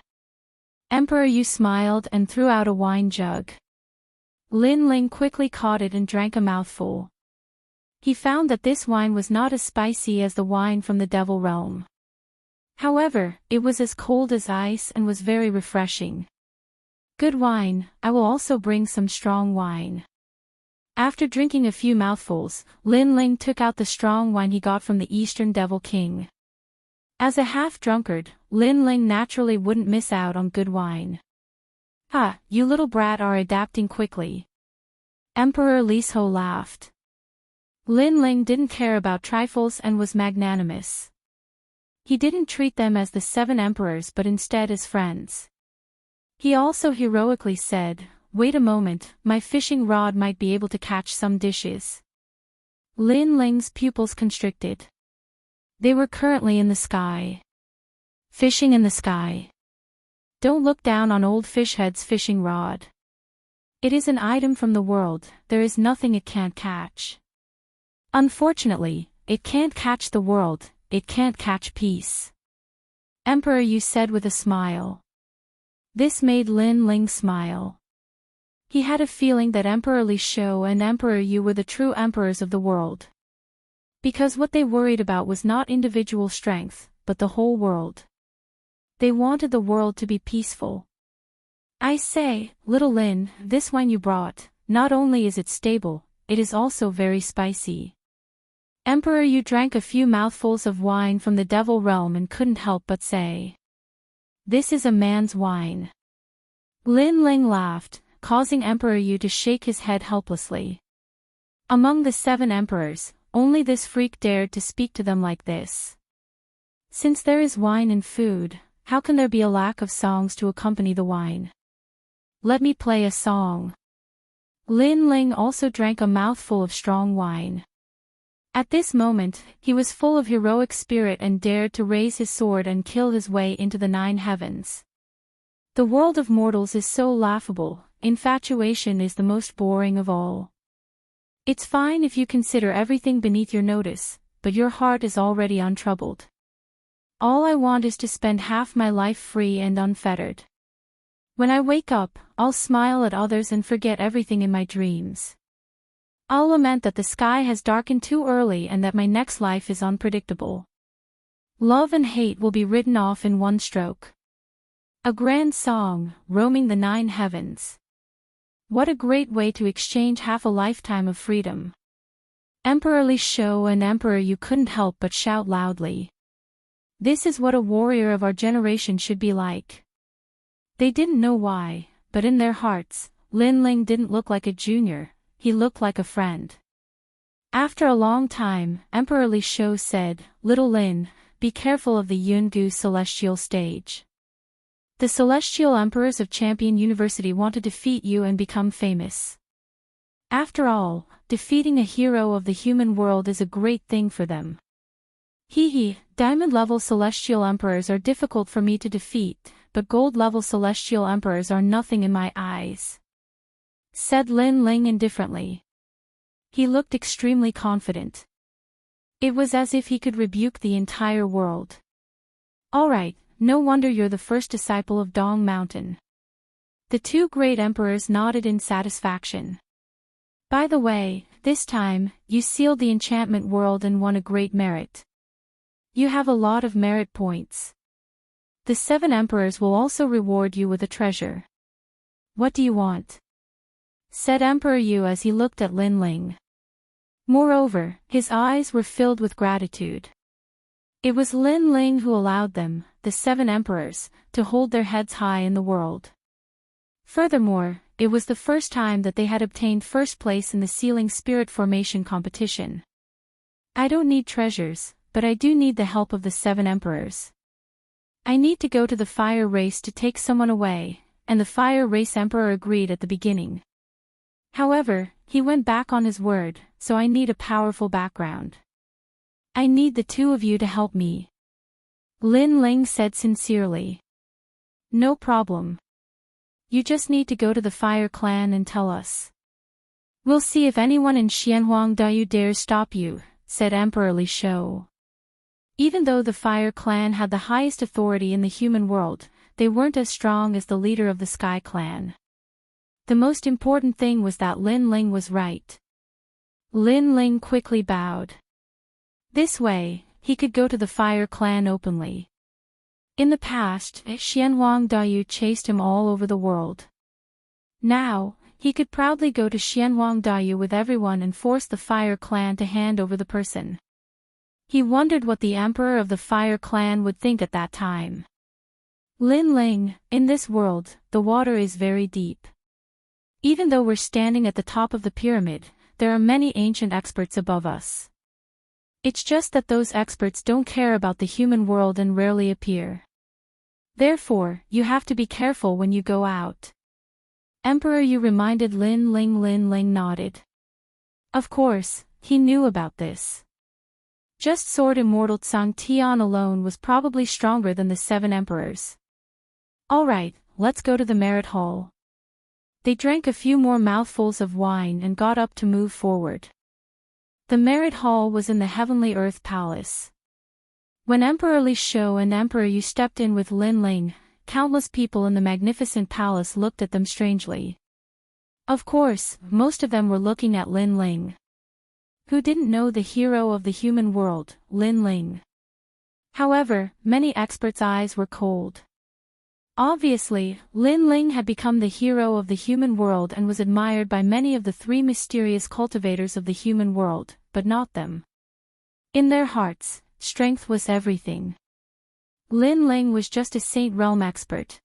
Emperor Yu smiled and threw out a wine jug. Lin Ling quickly caught it and drank a mouthful. He found that this wine was not as spicy as the wine from the devil realm. However, it was as cold as ice and was very refreshing. Good wine, I will also bring some strong wine. After drinking a few mouthfuls, Lin Ling took out the strong wine he got from the Eastern Devil King. As a half-drunkard, Lin Ling naturally wouldn't miss out on good wine. You little brat are adapting quickly. Emperor Li Shou laughed. Lin Ling didn't care about trifles and was magnanimous. He didn't treat them as the seven emperors but instead as friends. He also heroically said, "Wait a moment, my fishing rod might be able to catch some dishes." Lin Ling's pupils constricted. They were currently in the sky. Fishing in the sky. Don't look down on old Fishhead's fishing rod. It is an item from the world, there is nothing it can't catch. Unfortunately, it can't catch the world, it can't catch peace. Emperor Yu said with a smile. This made Lin Ling smile. He had a feeling that Emperor Li Shou and Emperor Yu were the true emperors of the world. Because what they worried about was not individual strength, but the whole world. They wanted the world to be peaceful. I say, little Lin, this wine you brought, not only is it stable, it is also very spicy. Emperor Yu drank a few mouthfuls of wine from the devil realm and couldn't help but say. This is a man's wine. Lin Ling laughed, causing Emperor Yu to shake his head helplessly. Among the seven emperors, only this freak dared to speak to them like this. Since there is wine in food, how can there be a lack of songs to accompany the wine? Let me play a song. Lin Ling also drank a mouthful of strong wine. At this moment, he was full of heroic spirit and dared to raise his sword and kill his way into the 9 heavens. The world of mortals is so laughable, infatuation is the most boring of all. It's fine if you consider everything beneath your notice, but your heart is already untroubled. All I want is to spend half my life free and unfettered. When I wake up, I'll smile at others and forget everything in my dreams. I'll lament that the sky has darkened too early and that my next life is unpredictable. Love and hate will be written off in one stroke. A grand song, roaming the 9 heavens. What a great way to exchange half a lifetime of freedom. Emperor Li Shou and Emperor Yu couldn't help but shout loudly. This is what a warrior of our generation should be like. They didn't know why, but in their hearts, Lin Ling didn't look like a junior, he looked like a friend. After a long time, Emperor Li Shou said, "Little Lin, be careful of the Yungu celestial stage. The celestial emperors of Champion University want to defeat you and become famous. After all, defeating a hero of the human world is a great thing for them." Hee, diamond-level celestial emperors are difficult for me to defeat, but gold-level celestial emperors are nothing in my eyes, said Lin Ling indifferently. He looked extremely confident. It was as if he could rebuke the entire world. All right, no wonder you're the first disciple of Dong Mountain. The 2 great emperors nodded in satisfaction. By the way, this time, you sealed the enchantment world and won a great merit. You have a lot of merit points. The 7 emperors will also reward you with a treasure. What do you want? Said Emperor Yu as he looked at Lin Ling. Moreover, his eyes were filled with gratitude. It was Lin Ling who allowed them, the 7 emperors, to hold their heads high in the world. Furthermore, it was the first time that they had obtained first place in the sealing spirit formation competition. I don't need treasures, but I do need the help of the 7 emperors. I need to go to the fire race to take someone away, and the fire race emperor agreed at the beginning. However, he went back on his word, so I need a powerful background. I need the 2 of you to help me. Lin Ling said sincerely. No problem. You just need to go to the Fire Clan and tell us. We'll see if anyone in Xianhuang Dayu dares stop you, said Emperor Li Shou. Even though the Fire Clan had the highest authority in the human world, they weren't as strong as the leader of the Sky Clan. The most important thing was that Lin Ling was right. Lin Ling quickly bowed. This way, he could go to the Fire Clan openly. In the past, Xianhuang Dayu chased him all over the world. Now, he could proudly go to Xianhuang Dayu with everyone and force the Fire Clan to hand over the person. He wondered what the Emperor of the Fire Clan would think at that time. Lin Ling, in this world, the water is very deep. Even though we're standing at the top of the pyramid, there are many ancient experts above us. It's just that those experts don't care about the human world and rarely appear. Therefore, you have to be careful when you go out. Emperor Yu reminded Lin Ling. Lin Ling nodded. Of course, he knew about this. Just Sword Immortal Tsang Tian alone was probably stronger than the 7 emperors. Alright, let's go to the Merit Hall. They drank a few more mouthfuls of wine and got up to move forward. The Merit Hall was in the Heavenly Earth Palace. When Emperor Li Shou and Emperor Yu stepped in with Lin Ling, countless people in the magnificent palace looked at them strangely. Of course, most of them were looking at Lin Ling. Who didn't know the hero of the human world, Lin Ling? However, many experts' eyes were cold. Obviously, Lin Ling had become the hero of the human world and was admired by many of the 3 mysterious cultivators of the human world, but not them. In their hearts, strength was everything. Lin Ling was just a Saint Realm expert.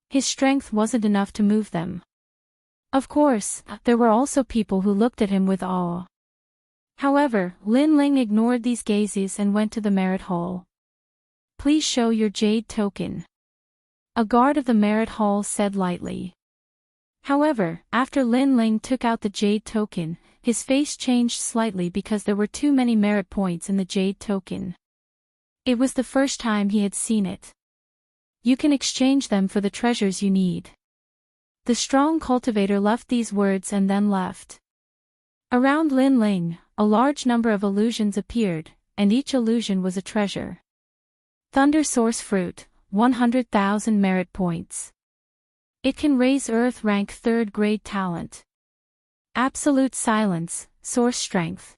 His strength wasn't enough to move them. Of course, there were also people who looked at him with awe. However, Lin Ling ignored these gazes and went to the Merit Hall. Please show your jade token. A guard of the Merit Hall said lightly. However, after Lin Ling took out the jade token, his face changed slightly because there were too many merit points in the jade token. It was the first time he had seen it. You can exchange them for the treasures you need. The strong cultivator left these words and then left. Around Lin Ling, a large number of illusions appeared, and each illusion was a treasure. Thunder Source Fruit, 100,000 merit points. It can raise Earth rank 3rd grade talent. Absolute Silence, Source Strength.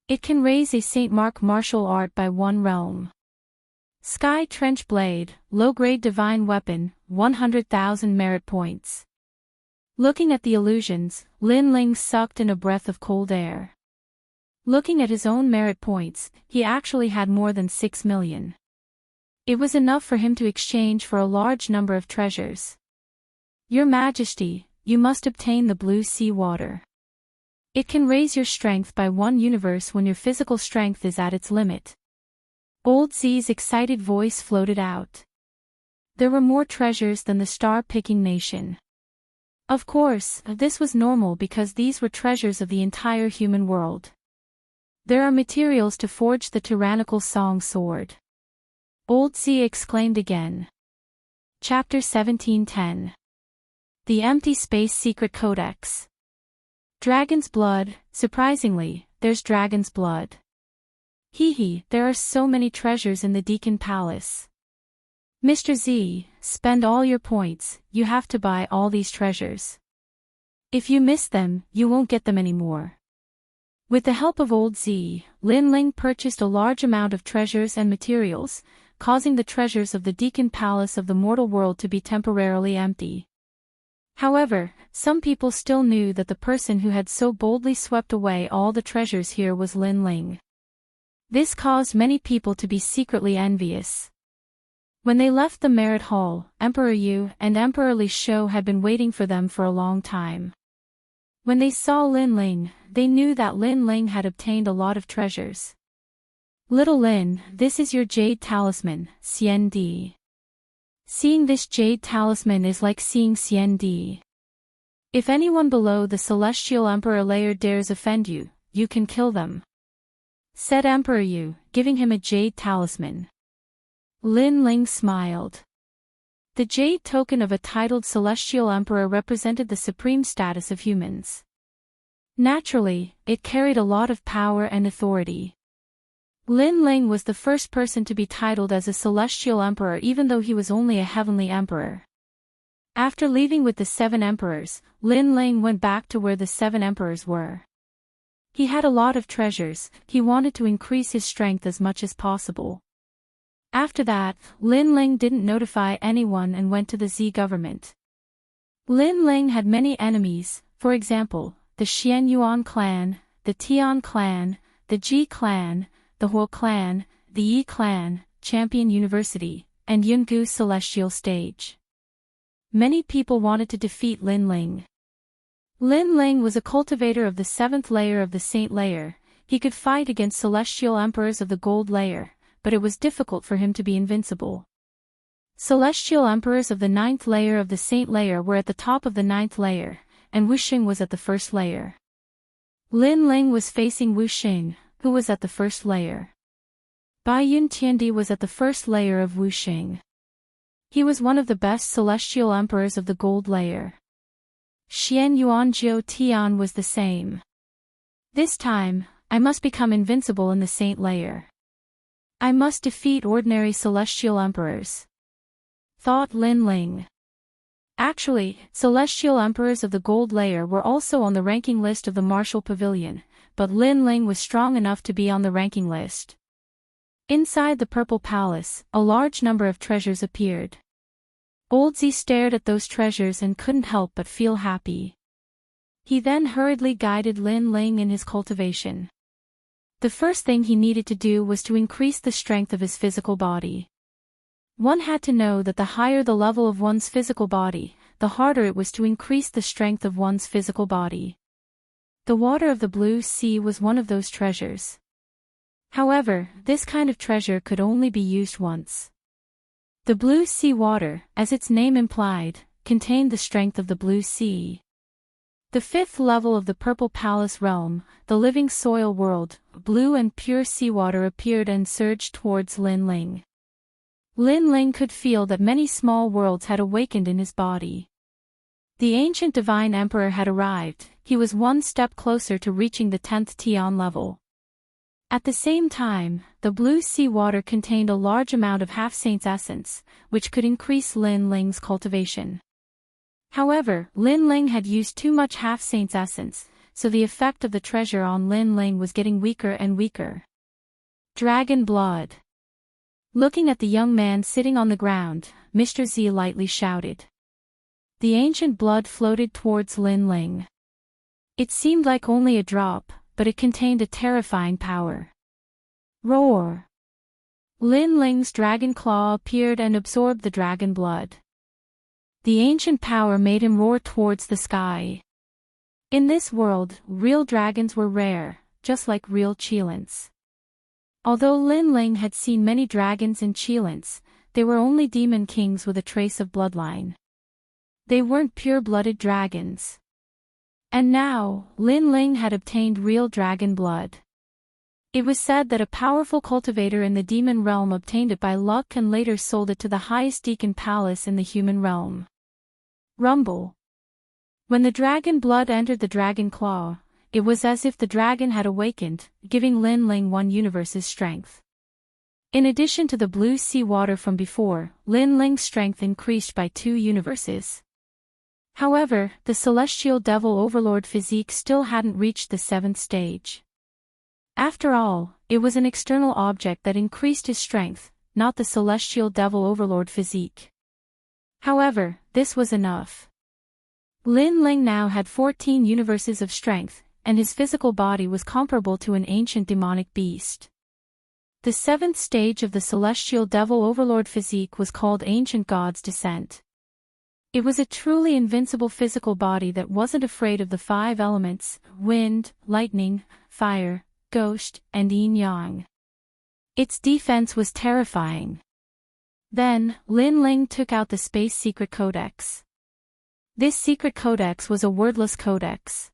It can raise a St. Mark martial art by 1 realm. Sky Trench Blade, low-grade divine weapon, 100,000 merit points. Looking at the illusions, Lin Ling sucked in a breath of cold air. Looking at his own merit points, he actually had more than 6 million. It was enough for him to exchange for a large number of treasures. Your Majesty, you must obtain the blue sea water. It can raise your strength by 1 universe when your physical strength is at its limit. Old Z's excited voice floated out. There were more treasures than the star-picking nation. Of course, this was normal because these were treasures of the entire human world. There are materials to forge the tyrannical song sword. Old Z exclaimed again. Chapter 1710. The Empty Space Secret Codex. Dragon's blood, surprisingly, there's dragon's blood. Hee, there are so many treasures in the Deacon Palace. Mr. Z, spend all your points, you have to buy all these treasures. If you miss them, you won't get them anymore. With the help of Old Z, Lin Ling purchased a large amount of treasures and materials, causing the treasures of the Deacon Palace of the mortal world to be temporarily empty. However, some people still knew that the person who had so boldly swept away all the treasures here was Lin Ling. This caused many people to be secretly envious. When they left the Merit Hall, Emperor Yu and Emperor Li Shou had been waiting for them for a long time. When they saw Lin Ling, they knew that Lin Ling had obtained a lot of treasures. Little Lin, this is your jade talisman, Xian Di. Seeing this jade talisman is like seeing Xian Di. If anyone below the Celestial Emperor layer dares offend you, you can kill them, said Emperor Yu, giving him a jade talisman. Lin Ling smiled. The jade token of a titled Celestial Emperor represented the supreme status of humans. Naturally, it carried a lot of power and authority. Lin Ling was the first person to be titled as a Celestial Emperor even though he was only a Heavenly Emperor. After leaving with the 7 emperors, Lin Ling went back to where the 7 emperors were. He had a lot of treasures, he wanted to increase his strength as much as possible. After that, Lin Ling didn't notify anyone and went to the Z government. Lin Ling had many enemies, for example, the Xian Yuan clan, the Tian clan, the Ji clan, the Huo clan, the Yi clan, Champion University, and Yungu Celestial Stage. Many people wanted to defeat Lin Ling. Lin Ling was a cultivator of the 7th layer of the Saint layer. He could fight against celestial emperors of the gold layer, but it was difficult for him to be invincible. Celestial emperors of the 9th layer of the Saint layer were at the top of the 9th layer, and Wuxing was at the 1st layer. Lin Ling was facing Wuxing, who was at the 1st layer. Bai Yun Tiandi was at the 1st layer of Wuxing. He was one of the best celestial emperors of the gold layer. Xian Yuan Jiu Tian was the same. This time, I must become invincible in the Saint layer. I must defeat ordinary celestial emperors, thought Lin Ling. Actually, celestial emperors of the gold layer were also on the ranking list of the Martial Pavilion, but Lin Ling was strong enough to be on the ranking list. Inside the Purple Palace, a large number of treasures appeared. Old Z stared at those treasures and couldn't help but feel happy. He then hurriedly guided Lin Ling in his cultivation. The first thing he needed to do was to increase the strength of his physical body. One had to know that the higher the level of one's physical body, the harder it was to increase the strength of one's physical body. The water of the blue sea was one of those treasures. However, this kind of treasure could only be used once. The blue sea water, as its name implied, contained the strength of the blue sea. The 5th level of the Purple Palace realm, the living soil world, blue and pure seawater appeared and surged towards Lin Ling. Lin Ling could feel that many small worlds had awakened in his body. The ancient divine emperor had arrived, he was one step closer to reaching the 10th Tian level. At the same time, the blue sea water contained a large amount of half-saint's essence, which could increase Lin Ling's cultivation. However, Lin Ling had used too much half-saint's essence, so the effect of the treasure on Lin Ling was getting weaker and weaker. Dragon blood. Looking at the young man sitting on the ground, Mr. Z lightly shouted. The ancient blood floated towards Lin Ling. It seemed like only a drop, but it contained a terrifying power. Roar! Lin Ling's dragon claw appeared and absorbed the dragon blood. The ancient power made him roar towards the sky. In this world, real dragons were rare, just like real Qilins. Although Lin Ling had seen many dragons and Qilins, they were only demon kings with a trace of bloodline. They weren't pure-blooded dragons. And now, Lin Ling had obtained real dragon blood. It was said that a powerful cultivator in the demon realm obtained it by luck and later sold it to the highest deacon palace in the human realm. Rumble. When the dragon blood entered the dragon claw, it was as if the dragon had awakened, giving Lin Ling one universe's strength. In addition to the blue sea water from before, Lin Ling's strength increased by 2 universes. However, the celestial devil overlord physique still hadn't reached the 7th stage. After all, it was an external object that increased his strength, not the celestial devil overlord physique. However, this was enough. Lin Ling now had 14 universes of strength, and his physical body was comparable to an ancient demonic beast. The 7th stage of the celestial devil overlord physique was called Ancient God's Descent. It was a truly invincible physical body that wasn't afraid of the 5 elements: wind, lightning, fire, ghost, and yin-yang. Its defense was terrifying. Then, Lin Ling took out the Space Secret Codex. This secret codex was a wordless codex.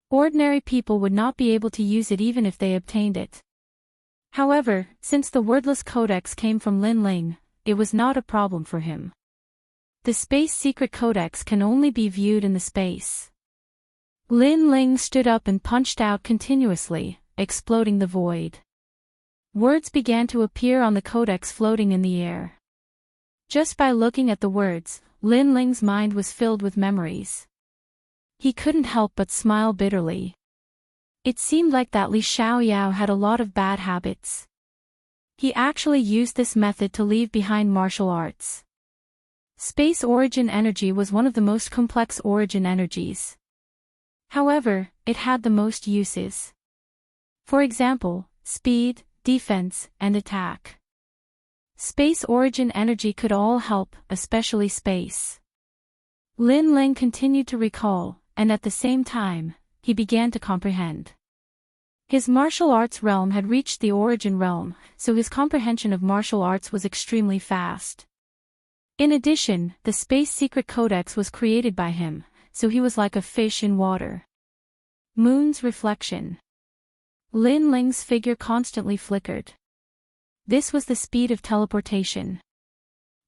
Ordinary people would not be able to use it even if they obtained it. However, since the wordless codex came from Lin Ling, it was not a problem for him. The Space Secret Codex can only be viewed in the space. Lin Ling stood up and punched out continuously, exploding the void. Words began to appear on the codex floating in the air. Just by looking at the words, Lin Ling's mind was filled with memories. He couldn't help but smile bitterly. It seemed like that Li Xiaoyao had a lot of bad habits. He actually used this method to leave behind martial arts. Space origin energy was one of the most complex origin energies. However, it had the most uses. For example, speed, defense, and attack. Space origin energy could all help, especially space. Lin Ling continued to recall, and at the same time, he began to comprehend. His martial arts realm had reached the origin realm, so his comprehension of martial arts was extremely fast. In addition, the Space Secret Codex was created by him, so he was like a fish in water. Moon's reflection. Lin Ling's figure constantly flickered. This was the speed of teleportation.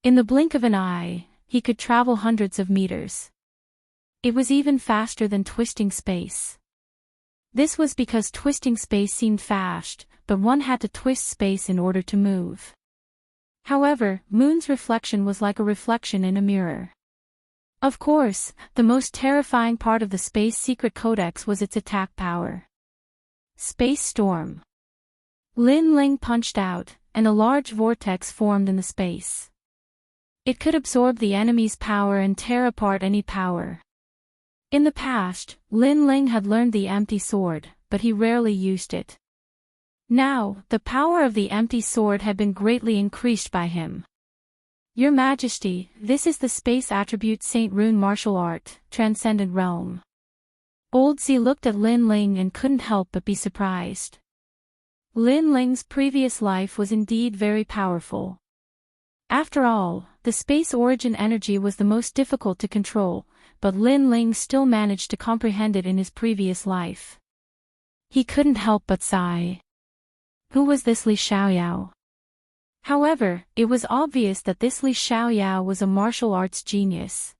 In the blink of an eye, he could travel hundreds of meters. It was even faster than twisting space. This was because twisting space seemed fast, but one had to twist space in order to move. However, Moon's reflection was like a reflection in a mirror. Of course, the most terrifying part of the Space Secret Codex was its attack power. Space Storm. Lin Ling punched out, and a large vortex formed in the space. It could absorb the enemy's power and tear apart any power. In the past, Lin Ling had learned the empty sword, but he rarely used it. Now, the power of the empty sword had been greatly increased by him. Your Majesty, this is the space attribute Saint Rune martial art, Transcendent Realm. Old Z looked at Lin Ling and couldn't help but be surprised. Lin Ling's previous life was indeed very powerful. After all, the space origin energy was the most difficult to control, but Lin Ling still managed to comprehend it in his previous life. He couldn't help but sigh. Who was this Li Xiaoyao? However, it was obvious that this Li Xiaoyao was a martial arts genius.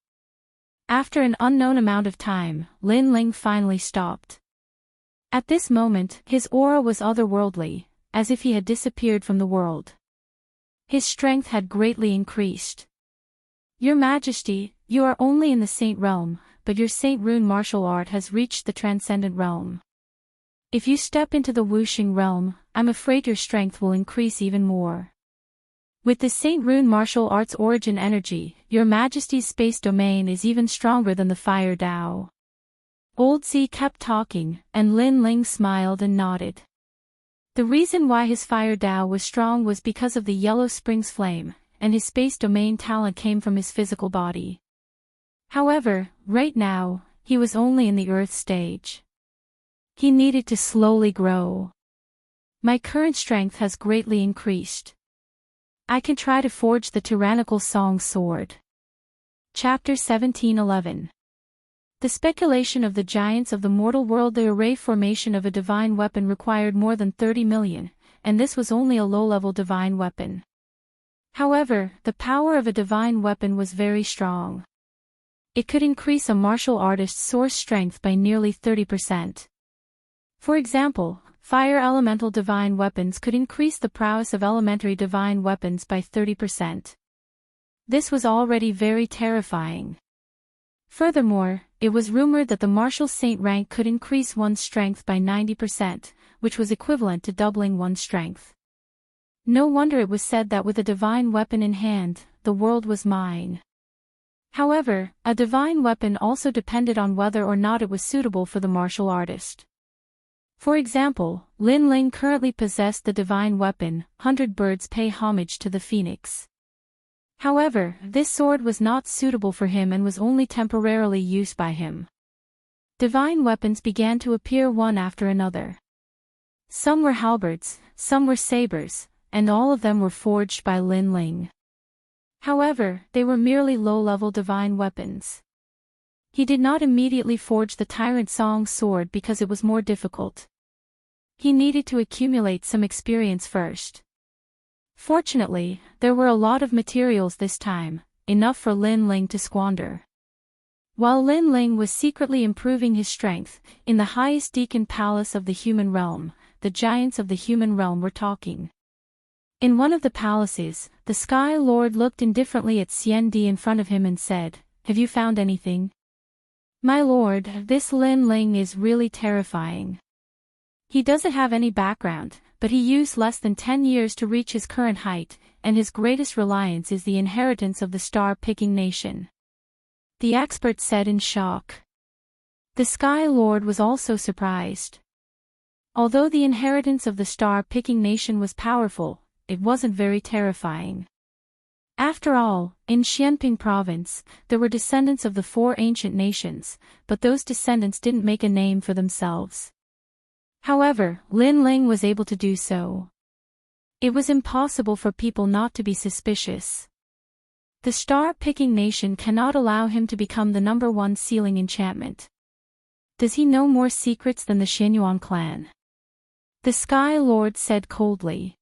After an unknown amount of time, Lin Ling finally stopped. At this moment, his aura was otherworldly, as if he had disappeared from the world. His strength had greatly increased. Your Majesty, you are only in the Saint Realm, but your Saint Rune martial art has reached the Transcendent Realm. If you step into the Wuxing Realm, I'm afraid your strength will increase even more. With the Saint Rune martial arts origin energy, your Majesty's space domain is even stronger than the fire Dao. Old Z kept talking, and Lin Ling smiled and nodded. The reason why his fire Dao was strong was because of the Yellow Springs flame, and his space domain talent came from his physical body. However, right now, he was only in the Earth stage. He needed to slowly grow. My current strength has greatly increased. I can try to forge the tyrannical song sword. Chapter 17:11. The speculation of the giants of the mortal world. The array formation of a divine weapon required more than 30 million, and this was only a low-level divine weapon. However, the power of a divine weapon was very strong. It could increase a martial artist's source strength by nearly 30%. For example, fire elemental divine weapons could increase the prowess of elementary divine weapons by 30%. This was already very terrifying. Furthermore, it was rumored that the martial saint rank could increase one's strength by 90%, which was equivalent to doubling one's strength. No wonder it was said that with a divine weapon in hand, the world was mine. However, a divine weapon also depended on whether or not it was suitable for the martial artist. For example, Lin Ling currently possessed the divine weapon, 100 Birds Pay Homage to the Phoenix. However, this sword was not suitable for him and was only temporarily used by him. Divine weapons began to appear one after another. Some were halberds, some were sabers, and all of them were forged by Lin Ling. However, they were merely low-level divine weapons. He did not immediately forge the Tyrant Song sword because it was more difficult. He needed to accumulate some experience first. Fortunately, there were a lot of materials this time, enough for Lin Ling to squander. While Lin Ling was secretly improving his strength, in the highest Deacon Palace of the human realm, the giants of the human realm were talking. In one of the palaces, the Sky Lord looked indifferently at Xian Di in front of him and said, "Have you found anything?" "My lord, this Lin Ling is really terrifying. He doesn't have any background, but he used less than 10 years to reach his current height, and his greatest reliance is the inheritance of the star-picking nation," the expert said in shock. The Sky Lord was also surprised. Although the inheritance of the star-picking nation was powerful, it wasn't very terrifying. After all, in Xianping province, there were descendants of the 4 ancient nations, but those descendants didn't make a name for themselves. However, Lin Ling was able to do so. It was impossible for people not to be suspicious. The star-picking nation cannot allow him to become the #1 sealing enchantment. Does he know more secrets than the Xianyuan clan? The Sky Lord said coldly.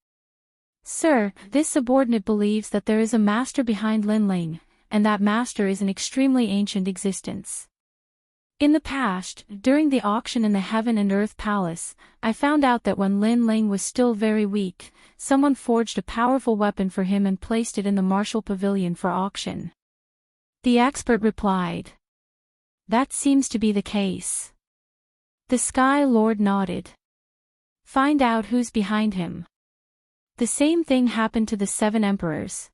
"Sir, this subordinate believes that there is a master behind Lin Ling, and that master is an extremely ancient existence. In the past, during the auction in the Heaven and Earth Palace, I found out that when Lin Ling was still very weak, someone forged a powerful weapon for him and placed it in the martial pavilion for auction." The expert replied. "That seems to be the case." The Sky Lord nodded. "Find out who's behind him." The same thing happened to the 7 emperors.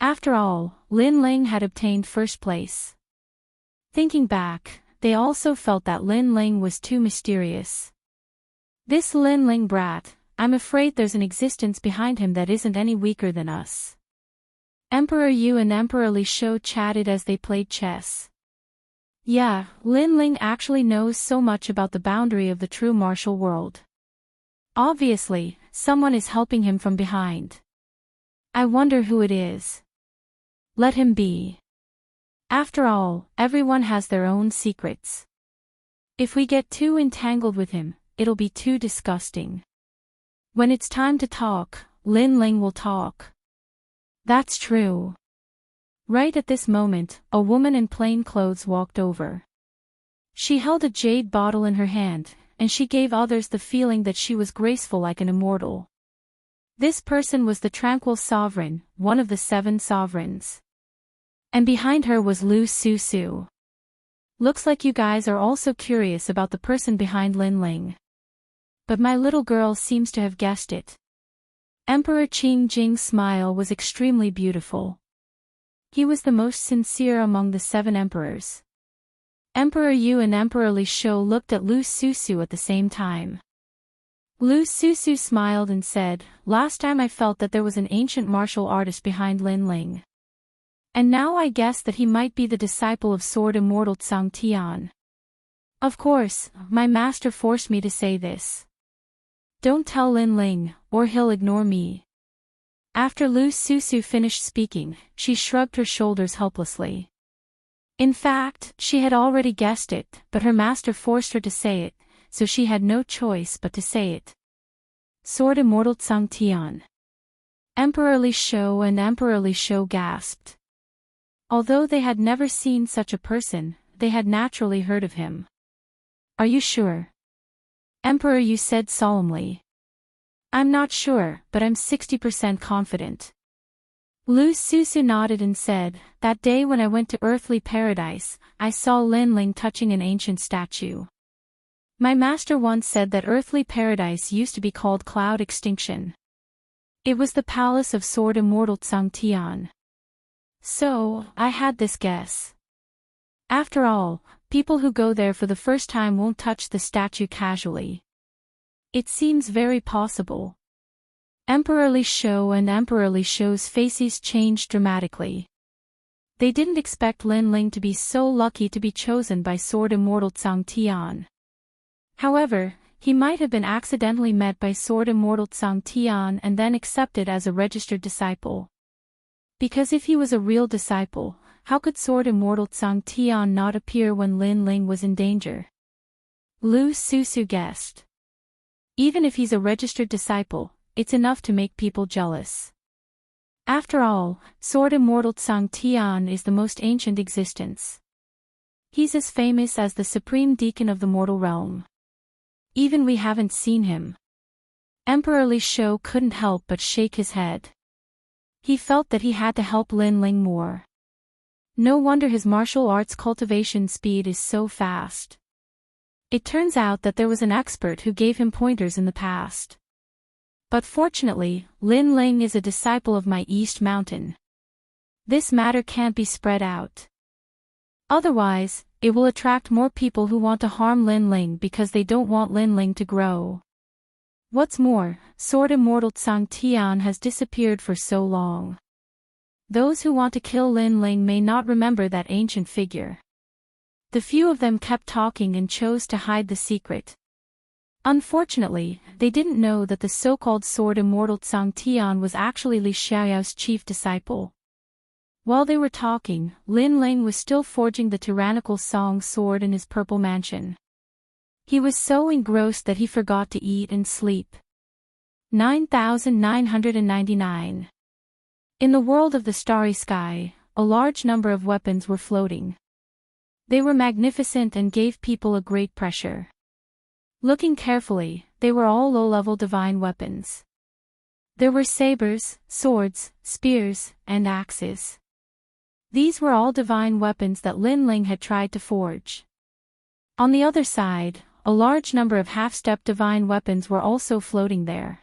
After all, Lin Ling had obtained first place. Thinking back, they also felt that Lin Ling was too mysterious. "This Lin Ling brat, I'm afraid there's an existence behind him that isn't any weaker than us." Emperor Yu and Emperor Li Shou chatted as they played chess. Yeah, Lin Ling actually knows so much about the boundary of the true martial world. Obviously, someone is helping him from behind. I wonder who it is. Let him be. After all, everyone has their own secrets. If we get too entangled with him, it'll be too disgusting. When it's time to talk, Lin Ling will talk. That's true. Right at this moment, a woman in plain clothes walked over. She held a jade bottle in her hand, and she gave others the feeling that she was graceful like an immortal. This person was the Tranquil Sovereign, one of the 7 sovereigns. And behind her was Lu Su Su. Looks like you guys are also curious about the person behind Lin Ling. But my little girl seems to have guessed it. Emperor Qing Jing's smile was extremely beautiful. He was the most sincere among the 7 emperors. Emperor Yu and Emperor Li Shou looked at Lu Susu at the same time. Lu Susu smiled and said, "Last time I felt that there was an ancient martial artist behind Lin Ling. And now I guess that he might be the disciple of Sword Immortal Tsang Tian. Of course, my master forced me to say this. Don't tell Lin Ling, or he'll ignore me." After Lu Susu finished speaking, she shrugged her shoulders helplessly. In fact, she had already guessed it, but her master forced her to say it, so she had no choice but to say it. Sword Immortal Tsang Tian. Emperor Li Shou and Emperor Li Shou gasped. Although they had never seen such a person, they had naturally heard of him. "Are you sure?" Emperor Yu said solemnly. "I'm not sure, but I'm 60% confident." Lu Susu nodded and said, "That day when I went to earthly paradise, I saw Lin Ling touching an ancient statue. My master once said that earthly paradise used to be called Cloud Extinction. It was the palace of Sword Immortal Tsang Tian. So, I had this guess. After all, people who go there for the first time won't touch the statue casually. It seems very possible." Emperor Li Shou and Emperor Li Shou's faces changed dramatically. They didn't expect Lin Ling to be so lucky to be chosen by Sword Immortal Tsang Tian. However, he might have been accidentally met by Sword Immortal Tsang Tian and then accepted as a registered disciple. Because if he was a real disciple, how could Sword Immortal Tsang Tian not appear when Lin Ling was in danger? Lu Susu guessed. Even if he's a registered disciple, it's enough to make people jealous. After all, Sword Immortal Tsang Tian is the most ancient existence. He's as famous as the Supreme Deacon of the mortal realm. Even we haven't seen him. Emperor Li Shou couldn't help but shake his head. He felt that he had to help Lin Ling more. No wonder his martial arts cultivation speed is so fast. It turns out that there was an expert who gave him pointers in the past. But fortunately, Lin Ling is a disciple of my East Mountain. This matter can't be spread out. Otherwise, it will attract more people who want to harm Lin Ling because they don't want Lin Ling to grow. What's more, Sword Immortal Tsang Tian has disappeared for so long. Those who want to kill Lin Ling may not remember that ancient figure. The few of them kept talking and chose to hide the secret. Unfortunately, they didn't know that the so-called Sword Immortal Tsang Tian was actually Li Xiaoyao's chief disciple. While they were talking, Lin Ling was still forging the tyrannical Song sword in his purple mansion. He was so engrossed that he forgot to eat and sleep. 9999. In the world of the starry sky, a large number of weapons were floating. They were magnificent and gave people a great pressure. Looking carefully, they were all low-level divine weapons. There were sabers, swords, spears, and axes. These were all divine weapons that Lin Ling had tried to forge. On the other side, a large number of half-step divine weapons were also floating there.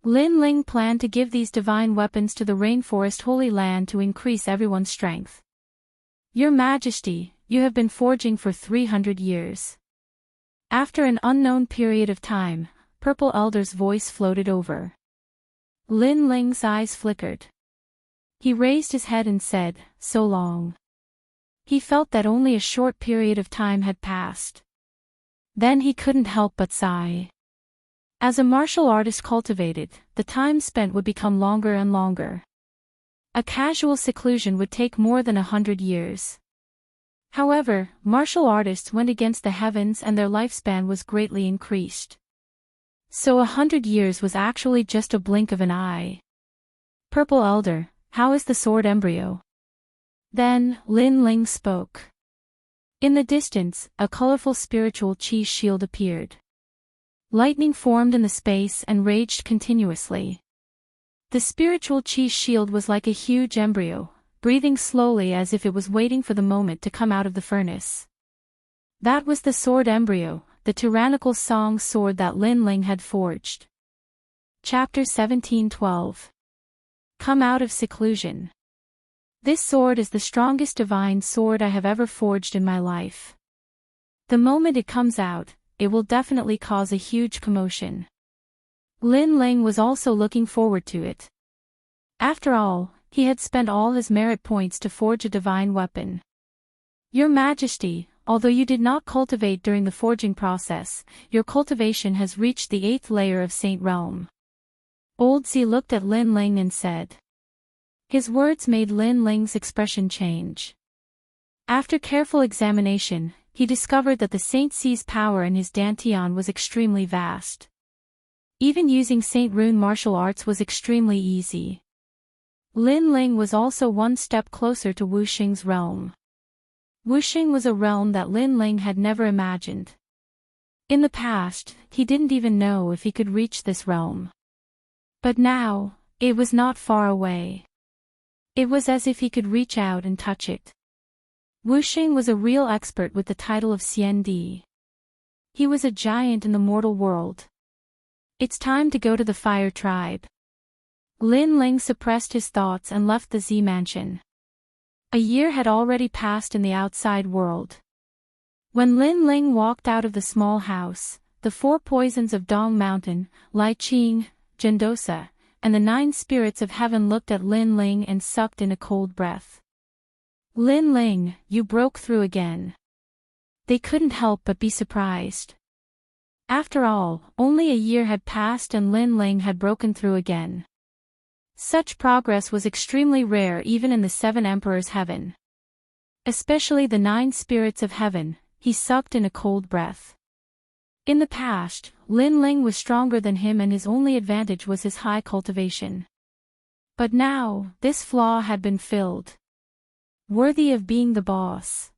Lin Ling planned to give these divine weapons to the Rainforest Holy Land to increase everyone's strength. "Your Majesty, you have been forging for 300 years. After an unknown period of time, Purple Elder's voice floated over. Lin Ling's eyes flickered. He raised his head and said, "So long." He felt that only a short period of time had passed. Then he couldn't help but sigh. As a martial artist cultivated, the time spent would become longer and longer. A casual seclusion would take more than 100 years. However, martial artists went against the heavens and their lifespan was greatly increased. So 100 years was actually just a blink of an eye. "Purple Elder, how is the sword embryo?" Then, Lin Ling spoke. In the distance, a colorful spiritual chi shield appeared. Lightning formed in the space and raged continuously. The spiritual chi shield was like a huge embryo, breathing slowly as if it was waiting for the moment to come out of the furnace. That was the sword embryo, the tyrannical Song sword that Lin Ling had forged. Chapter 17:12. Come out of seclusion. This sword is the strongest divine sword I have ever forged in my life. The moment it comes out, it will definitely cause a huge commotion. Lin Ling was also looking forward to it. After all, he had spent all his merit points to forge a divine weapon. Your Majesty, although you did not cultivate during the forging process, your cultivation has reached the 8th layer of Saint Realm. Old Z looked at Lin Ling and said. His words made Lin Ling's expression change. After careful examination, he discovered that the Saint C's power in his dantian was extremely vast. Even using Saint Rune martial arts was extremely easy. Lin Ling was also one step closer to Wuxing's realm. Wuxing was a realm that Lin Ling had never imagined. In the past, he didn't even know if he could reach this realm. But now, it was not far away. It was as if he could reach out and touch it. Wuxing was a real expert with the title of Xian Di. He was a giant in the mortal world. It's time to go to the Fire Tribe. Lin Ling suppressed his thoughts and left the Z mansion. A year had already passed in the outside world. When Lin Ling walked out of the small house, the 4 poisons of Dong Mountain, Lai Qing, Gendosa, and the 9 spirits of heaven looked at Lin Ling and sucked in a cold breath. Lin Ling, you broke through again. They couldn't help but be surprised. After all, only a year had passed and Lin Ling had broken through again. Such progress was extremely rare even in the 7 Emperors' heaven. Especially the 9 spirits of heaven, he sucked in a cold breath. In the past, Lin Ling was stronger than him and his only advantage was his high cultivation. But now, this flaw had been filled. Worthy of being the boss.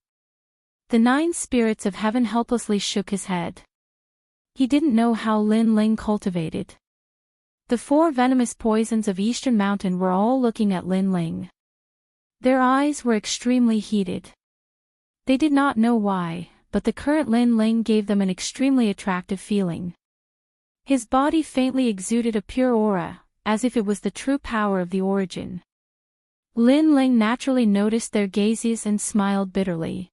The 9 spirits of heaven helplessly shook his head. He didn't know how Lin Ling cultivated. The 4 venomous poisons of Eastern Mountain were all looking at Lin Ling. Their eyes were extremely heated. They did not know why, but the current Lin Ling gave them an extremely attractive feeling. His body faintly exuded a pure aura, as if it was the true power of the origin. Lin Ling naturally noticed their gazes and smiled bitterly.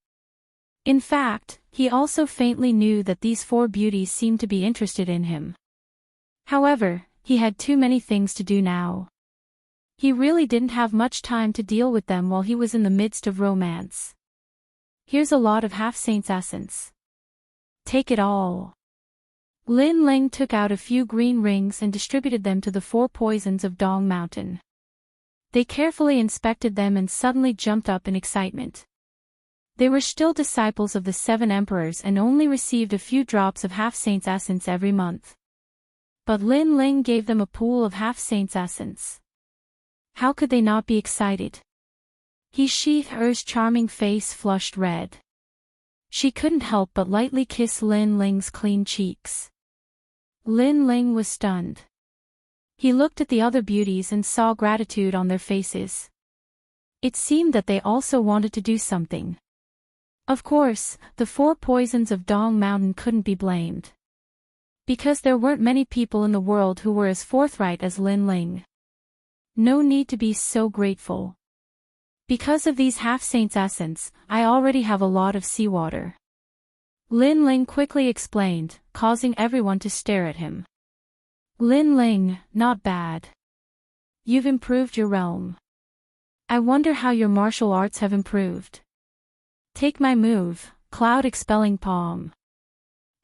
In fact, he also faintly knew that these 4 beauties seemed to be interested in him. However, he had too many things to do now. He really didn't have much time to deal with them while he was in the midst of romance. Here's a lot of half-saint's essence. Take it all. Lin Ling took out a few green rings and distributed them to the 4 poisons of Dong Mountain. They carefully inspected them and suddenly jumped up in excitement. They were still disciples of the 7 emperors and only received a few drops of half-saint's essence every month. But Lin Ling gave them a pool of half-saint's essence. How could they not be excited? He sheathed her's charming face flushed red. She couldn't help but lightly kiss Lin Ling's clean cheeks. Lin Ling was stunned. He looked at the other beauties and saw gratitude on their faces. It seemed that they also wanted to do something. Of course, the 4 poisons of Dong Mountain couldn't be blamed. Because there weren't many people in the world who were as forthright as Lin Ling. No need to be so grateful. Because of these half-saint's essence, I already have a lot of seawater. Lin Ling quickly explained, causing everyone to stare at him. Lin Ling, not bad. You've improved your realm. I wonder how your martial arts have improved. Take my move, Cloud Expelling Palm.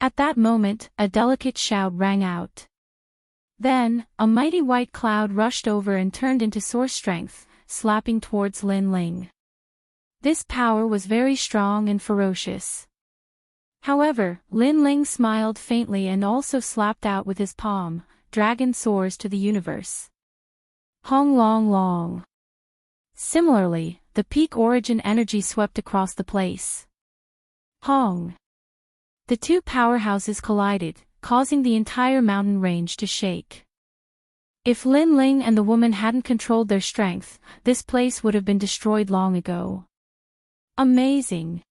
At that moment, a delicate shout rang out. Then, a mighty white cloud rushed over and turned into soar strength, slapping towards Lin Ling. This power was very strong and ferocious. However, Lin Ling smiled faintly and also slapped out with his palm, Dragon soars to the universe. Hong Long Long. Similarly, the peak origin energy swept across the place. Hong. The 2 powerhouses collided, causing the entire mountain range to shake. If Lin Ling and the woman hadn't controlled their strength, this place would have been destroyed long ago. Amazing.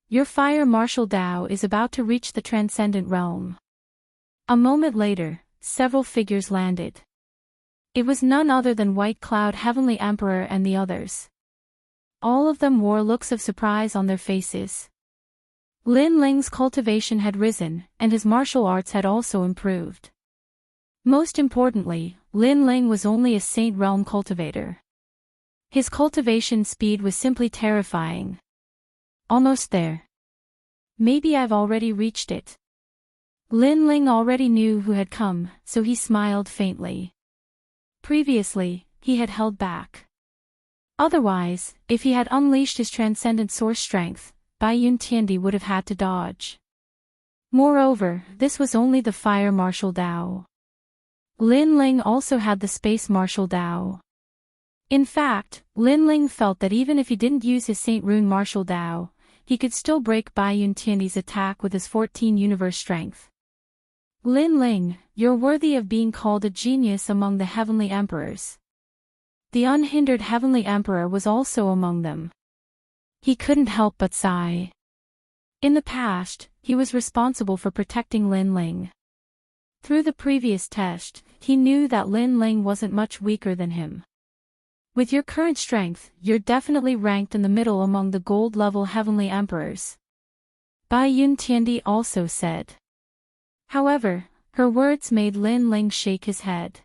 Your fire martial Dao is about to reach the transcendent realm. A moment later, several figures landed. It was none other than White Cloud Heavenly Emperor and the others. All of them wore looks of surprise on their faces. Lin Ling's cultivation had risen, and his martial arts had also improved. Most importantly, Lin Ling was only a Saint Realm cultivator. His cultivation speed was simply terrifying. Almost there. Maybe I've already reached it. Lin Ling already knew who had come, so he smiled faintly. Previously, he had held back. Otherwise, if he had unleashed his transcendent source strength, Bai Yun Tiandi would have had to dodge. Moreover, this was only the Fire Martial Dao. Lin Ling also had the Space Martial Dao. In fact, Lin Ling felt that even if he didn't use his Saint Rune Martial Dao, he could still break Bai Yun Tiandi's attack with his 14 universe strength. Lin Ling, you're worthy of being called a genius among the Heavenly Emperors. The unhindered Heavenly Emperor was also among them. He couldn't help but sigh. In the past, he was responsible for protecting Lin Ling. Through the previous test, he knew that Lin Ling wasn't much weaker than him. With your current strength, you're definitely ranked in the middle among the gold-level Heavenly Emperors. Bai Yun Tiandi also said. However, her words made Lin Ling shake his head.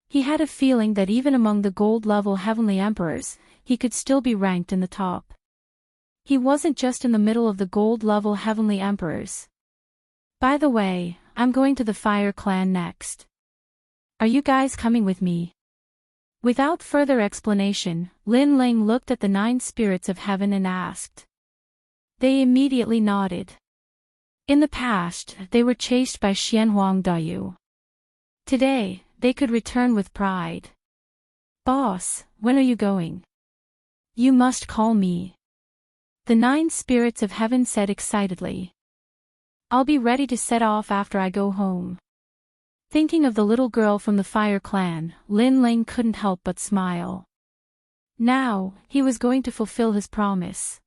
He had a feeling that even among the gold-level Heavenly Emperors, he could still be ranked in the top. He wasn't just in the middle of the gold-level Heavenly Emperors. By the way, I'm going to the Fire Clan next. Are you guys coming with me? Without further explanation, Lin Ling looked at the 9 spirits of heaven and asked. They immediately nodded. In the past, they were chased by Xianhuang Dayu. Today, they could return with pride. Boss, when are you going? You must call me. The 9 spirits of heaven said excitedly. I'll be ready to set off after I go home. Thinking of the little girl from the Fire Clan, Lin Ling couldn't help but smile. Now, he was going to fulfill his promise.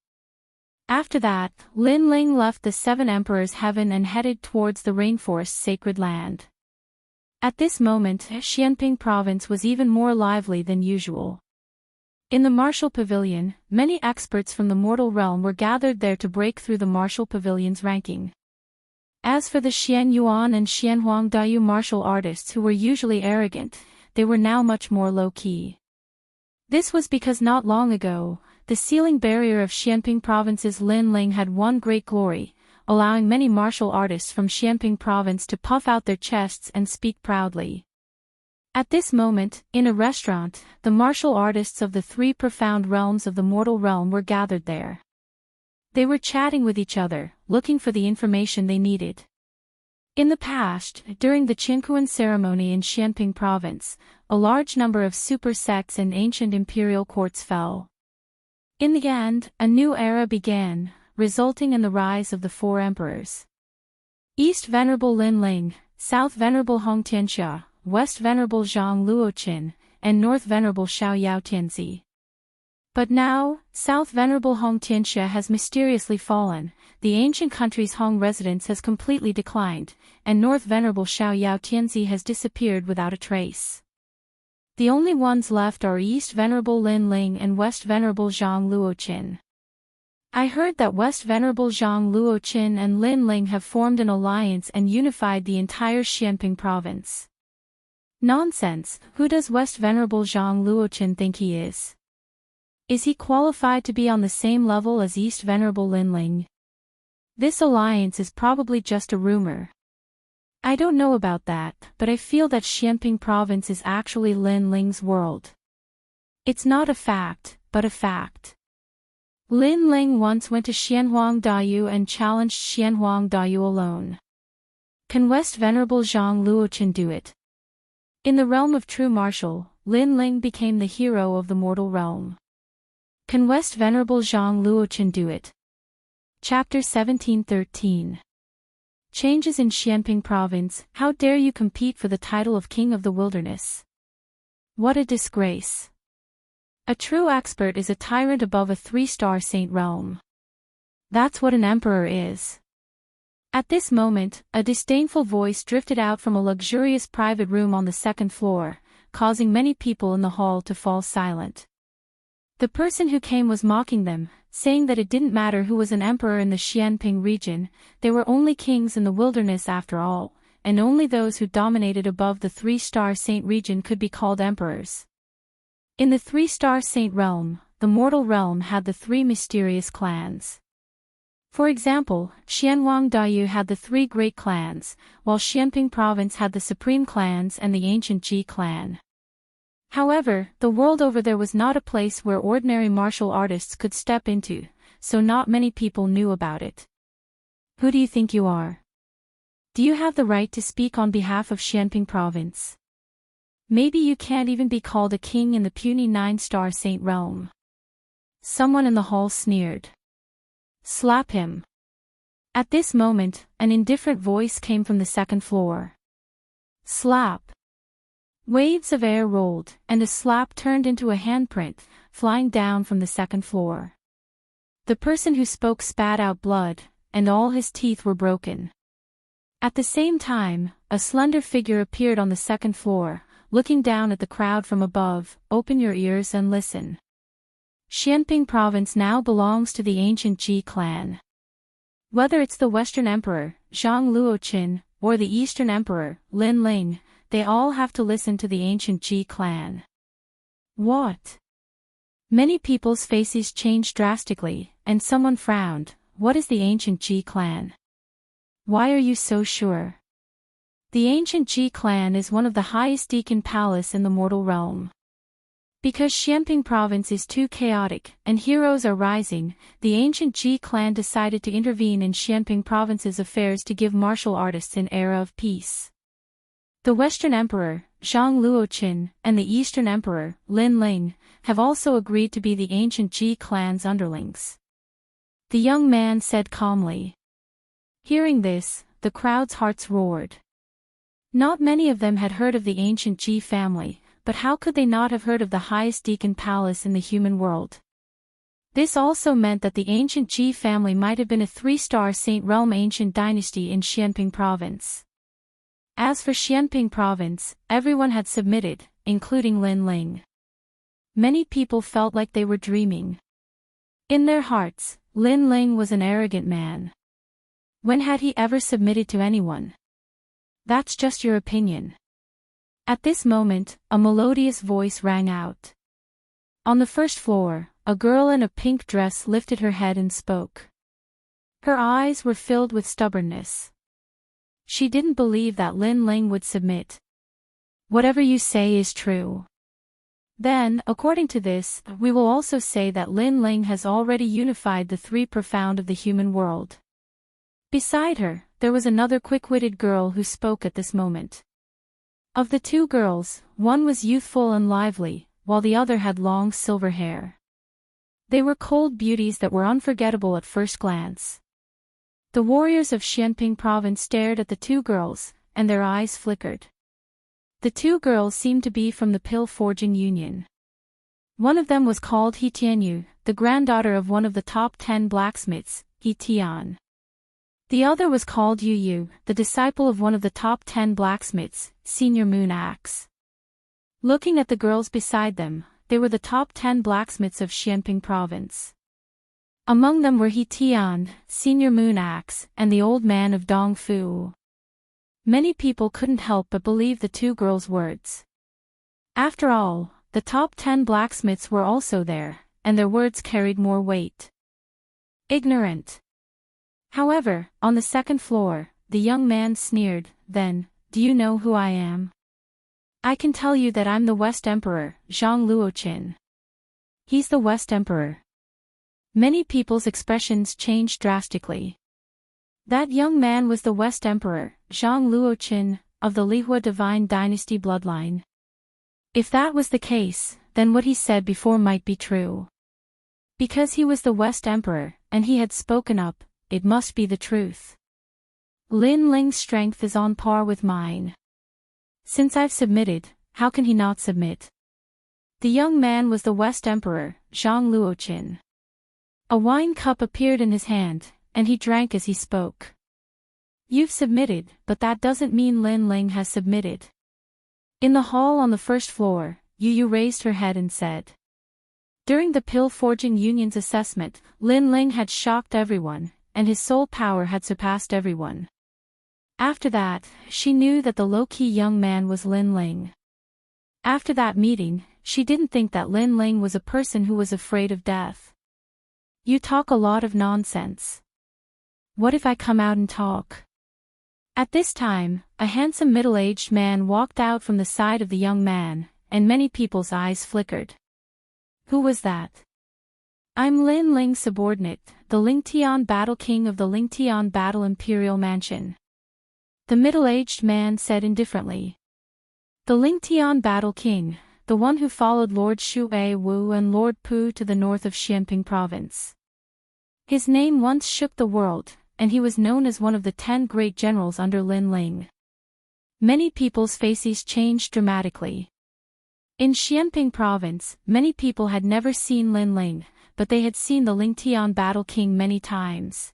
After that, Lin Ling left the 7 Emperors' heaven and headed towards the rainforest's sacred land. At this moment, Xianping province was even more lively than usual. In the martial pavilion, many experts from the mortal realm were gathered there to break through the martial pavilion's ranking. As for the Xian Yuan and Xianhuang Dayu martial artists who were usually arrogant, they were now much more low-key. This was because not long ago, the sealing barrier of Xianping province's Lin Ling had won great glory, allowing many martial artists from Xianping province to puff out their chests and speak proudly. At this moment, in a restaurant, the martial artists of the 3 profound realms of the mortal realm were gathered there. They were chatting with each other, looking for the information they needed. In the past, during the Qinkuan ceremony in Xianping province, a large number of super sects and ancient imperial courts fell. In the end, a new era began, resulting in the rise of the 4 emperors. East Venerable Lin Ling, South Venerable Hong Tianxia, West Venerable Zhang Luoqin, and North Venerable Xiao Yao Tianzi. But now, South Venerable Hong Tianxia has mysteriously fallen, the ancient country's Hong residence has completely declined, and North Venerable Xiao Yao Tianzi has disappeared without a trace. The only ones left are East Venerable Lin Ling and West Venerable Zhang Luoqin. I heard that West Venerable Zhang Luoqin and Lin Ling have formed an alliance and unified the entire Xianping province. Nonsense, who does West Venerable Zhang Luoqin think he is? Is he qualified to be on the same level as East Venerable Lin Ling? This alliance is probably just a rumor. I don't know about that, but I feel that Xianping province is actually Lin Ling's world. It's not a fact, but a fact. Lin Ling once went to Xianhuang Dayu and challenged Xianhuang Dayu alone. Can West Venerable Zhang Luoqin do it? In the realm of true martial, Lin Ling became the hero of the mortal realm. Can West Venerable Zhang Luoqin do it? Chapter 1713. Changes in Xianping province. How dare you compete for the title of King of the Wilderness? What a disgrace. A true expert is a tyrant above a 3-star saint realm. That's what an emperor is. At this moment, a disdainful voice drifted out from a luxurious private room on the second floor, causing many people in the hall to fall silent. The person who came was mocking them, saying that it didn't matter who was an emperor in the Xianping region, they were only kings in the wilderness after all, and only those who dominated above the 3-star saint region could be called emperors. In the 3-star saint realm, the mortal realm had the 3 mysterious clans. For example, Xianwang Dayu had the 3 great clans, while Xianping province had the supreme clans and the ancient Ji clan. However, the world over there was not a place where ordinary martial artists could step into, so not many people knew about it. Who do you think you are? Do you have the right to speak on behalf of Xianping province? Maybe you can't even be called a king in the puny 9-star saint realm. Someone in the hall sneered. Slap him. At this moment, an indifferent voice came from the second floor. Slap. Waves of air rolled, and a slap turned into a handprint, flying down from the second floor. The person who spoke spat out blood, and all his teeth were broken. At the same time, a slender figure appeared on the second floor, looking down at the crowd from above. Open your ears and listen. Xianping province now belongs to the ancient Ji clan. Whether it's the Western Emperor, Zhang Luoqin, or the Eastern Emperor, Lin Ling, they all have to listen to the ancient Ji clan. What? Many people's faces changed drastically, and someone frowned. What is the ancient Ji clan? Why are you so sure? The ancient Ji clan is one of the highest deacon palace in the mortal realm. Because Xianping province is too chaotic, and heroes are rising, the ancient Ji clan decided to intervene in Xianping province's affairs to give martial artists an era of peace. The Western Emperor, Zhang Luoqin, and the Eastern Emperor, Lin Ling, have also agreed to be the ancient Ji clan's underlings. The young man said calmly. Hearing this, the crowd's hearts roared. Not many of them had heard of the ancient Ji family, but how could they not have heard of the highest deacon palace in the human world? This also meant that the ancient Ji family might have been a 3-star saint realm ancient dynasty in Xianping province. As for Xianping province, everyone had submitted, including Lin Ling. Many people felt like they were dreaming. In their hearts, Lin Ling was an arrogant man. When had he ever submitted to anyone? That's just your opinion. At this moment, a melodious voice rang out. On the first floor, a girl in a pink dress lifted her head and spoke. Her eyes were filled with stubbornness. She didn't believe that Lin Ling would submit. Whatever you say is true. Then, according to this, we will also say that Lin Ling has already unified the 3 profound of the human world. Beside her, there was another quick-witted girl who spoke at this moment. Of the 2 girls, one was youthful and lively, while the other had long silver hair. They were cold beauties that were unforgettable at first glance. The warriors of Xianping province stared at the 2 girls, and their eyes flickered. The 2 girls seemed to be from the pill-forging union. One of them was called He Tianyu, the granddaughter of one of the top 10 blacksmiths, He Tian. The other was called Yu Yu, the disciple of one of the top 10 blacksmiths, Senior Moon Axe. Looking at the girls beside them, they were the top 10 blacksmiths of Xianping province. Among them were He Tian, Senior Moon Axe, and the old man of Dongfu. Many people couldn't help but believe the 2 girls' words. After all, the top 10 blacksmiths were also there, and their words carried more weight. Ignorant. However, on the second floor, the young man sneered. Then, do you know who I am? I can tell you that I'm the West Emperor, Zhang Luoqin. He's the West Emperor. Many people's expressions changed drastically. That young man was the West Emperor, Zhang Luoqin, of the Lihua divine dynasty bloodline. If that was the case, then what he said before might be true. Because he was the West Emperor, and he had spoken up, it must be the truth. Lin Ling's strength is on par with mine. Since I've submitted, how can he not submit? The young man was the West Emperor, Zhang Luoqin. A wine cup appeared in his hand, and he drank as he spoke. You've submitted, but that doesn't mean Lin Ling has submitted. In the hall on the first floor, Yu raised her head and said. During the Pill Forging Union's assessment, Lin Ling had shocked everyone, and his soul power had surpassed everyone. After that, she knew that the low-key young man was Lin Ling. After that meeting, she didn't think that Lin Ling was a person who was afraid of death. You talk a lot of nonsense. What if I come out and talk? At this time, a handsome middle-aged man walked out from the side of the young man, and many people's eyes flickered. Who was that? I'm Lin Ling's subordinate, the Lingtian Battle King of the Lingtian Battle Imperial Mansion. The middle-aged man said indifferently. The Lingtian Battle King, the one who followed Lord Shu Wu and Lord Pu to the north of Xianping Province. His name once shook the world, and he was known as one of the 10 great generals under Lin Ling. Many people's faces changed dramatically. In Xianping Province, many people had never seen Lin Ling, but they had seen the Lingtian Battle King many times.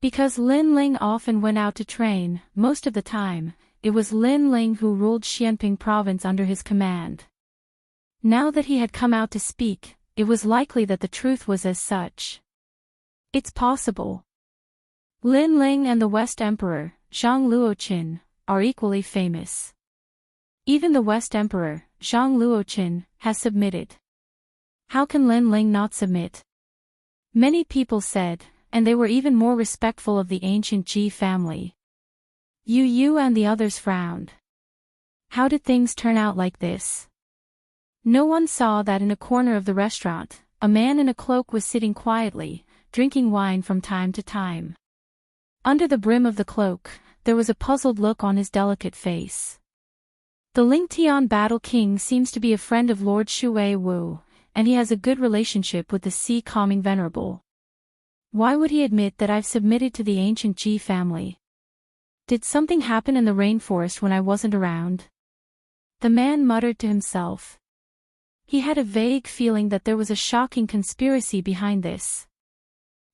Because Lin Ling often went out to train, most of the time, it was Lin Ling who ruled Xianping Province under his command. Now that he had come out to speak, it was likely that the truth was as such. It's possible. Lin Ling and the West Emperor, Zhang Luoqin, are equally famous. Even the West Emperor, Zhang Luoqin, has submitted. How can Lin Ling not submit? Many people said, and they were even more respectful of the ancient Ji family. Yu and the others frowned. How did things turn out like this? No one saw that in a corner of the restaurant, a man in a cloak was sitting quietly, drinking wine from time to time. Under the brim of the cloak, there was a puzzled look on his delicate face. The Lingtian Battle King seems to be a friend of Lord Shu Wu, and he has a good relationship with the Sea Calming Venerable. Why would he admit that I've submitted to the ancient Ji family? Did something happen in the rainforest when I wasn't around? The man muttered to himself. He had a vague feeling that there was a shocking conspiracy behind this.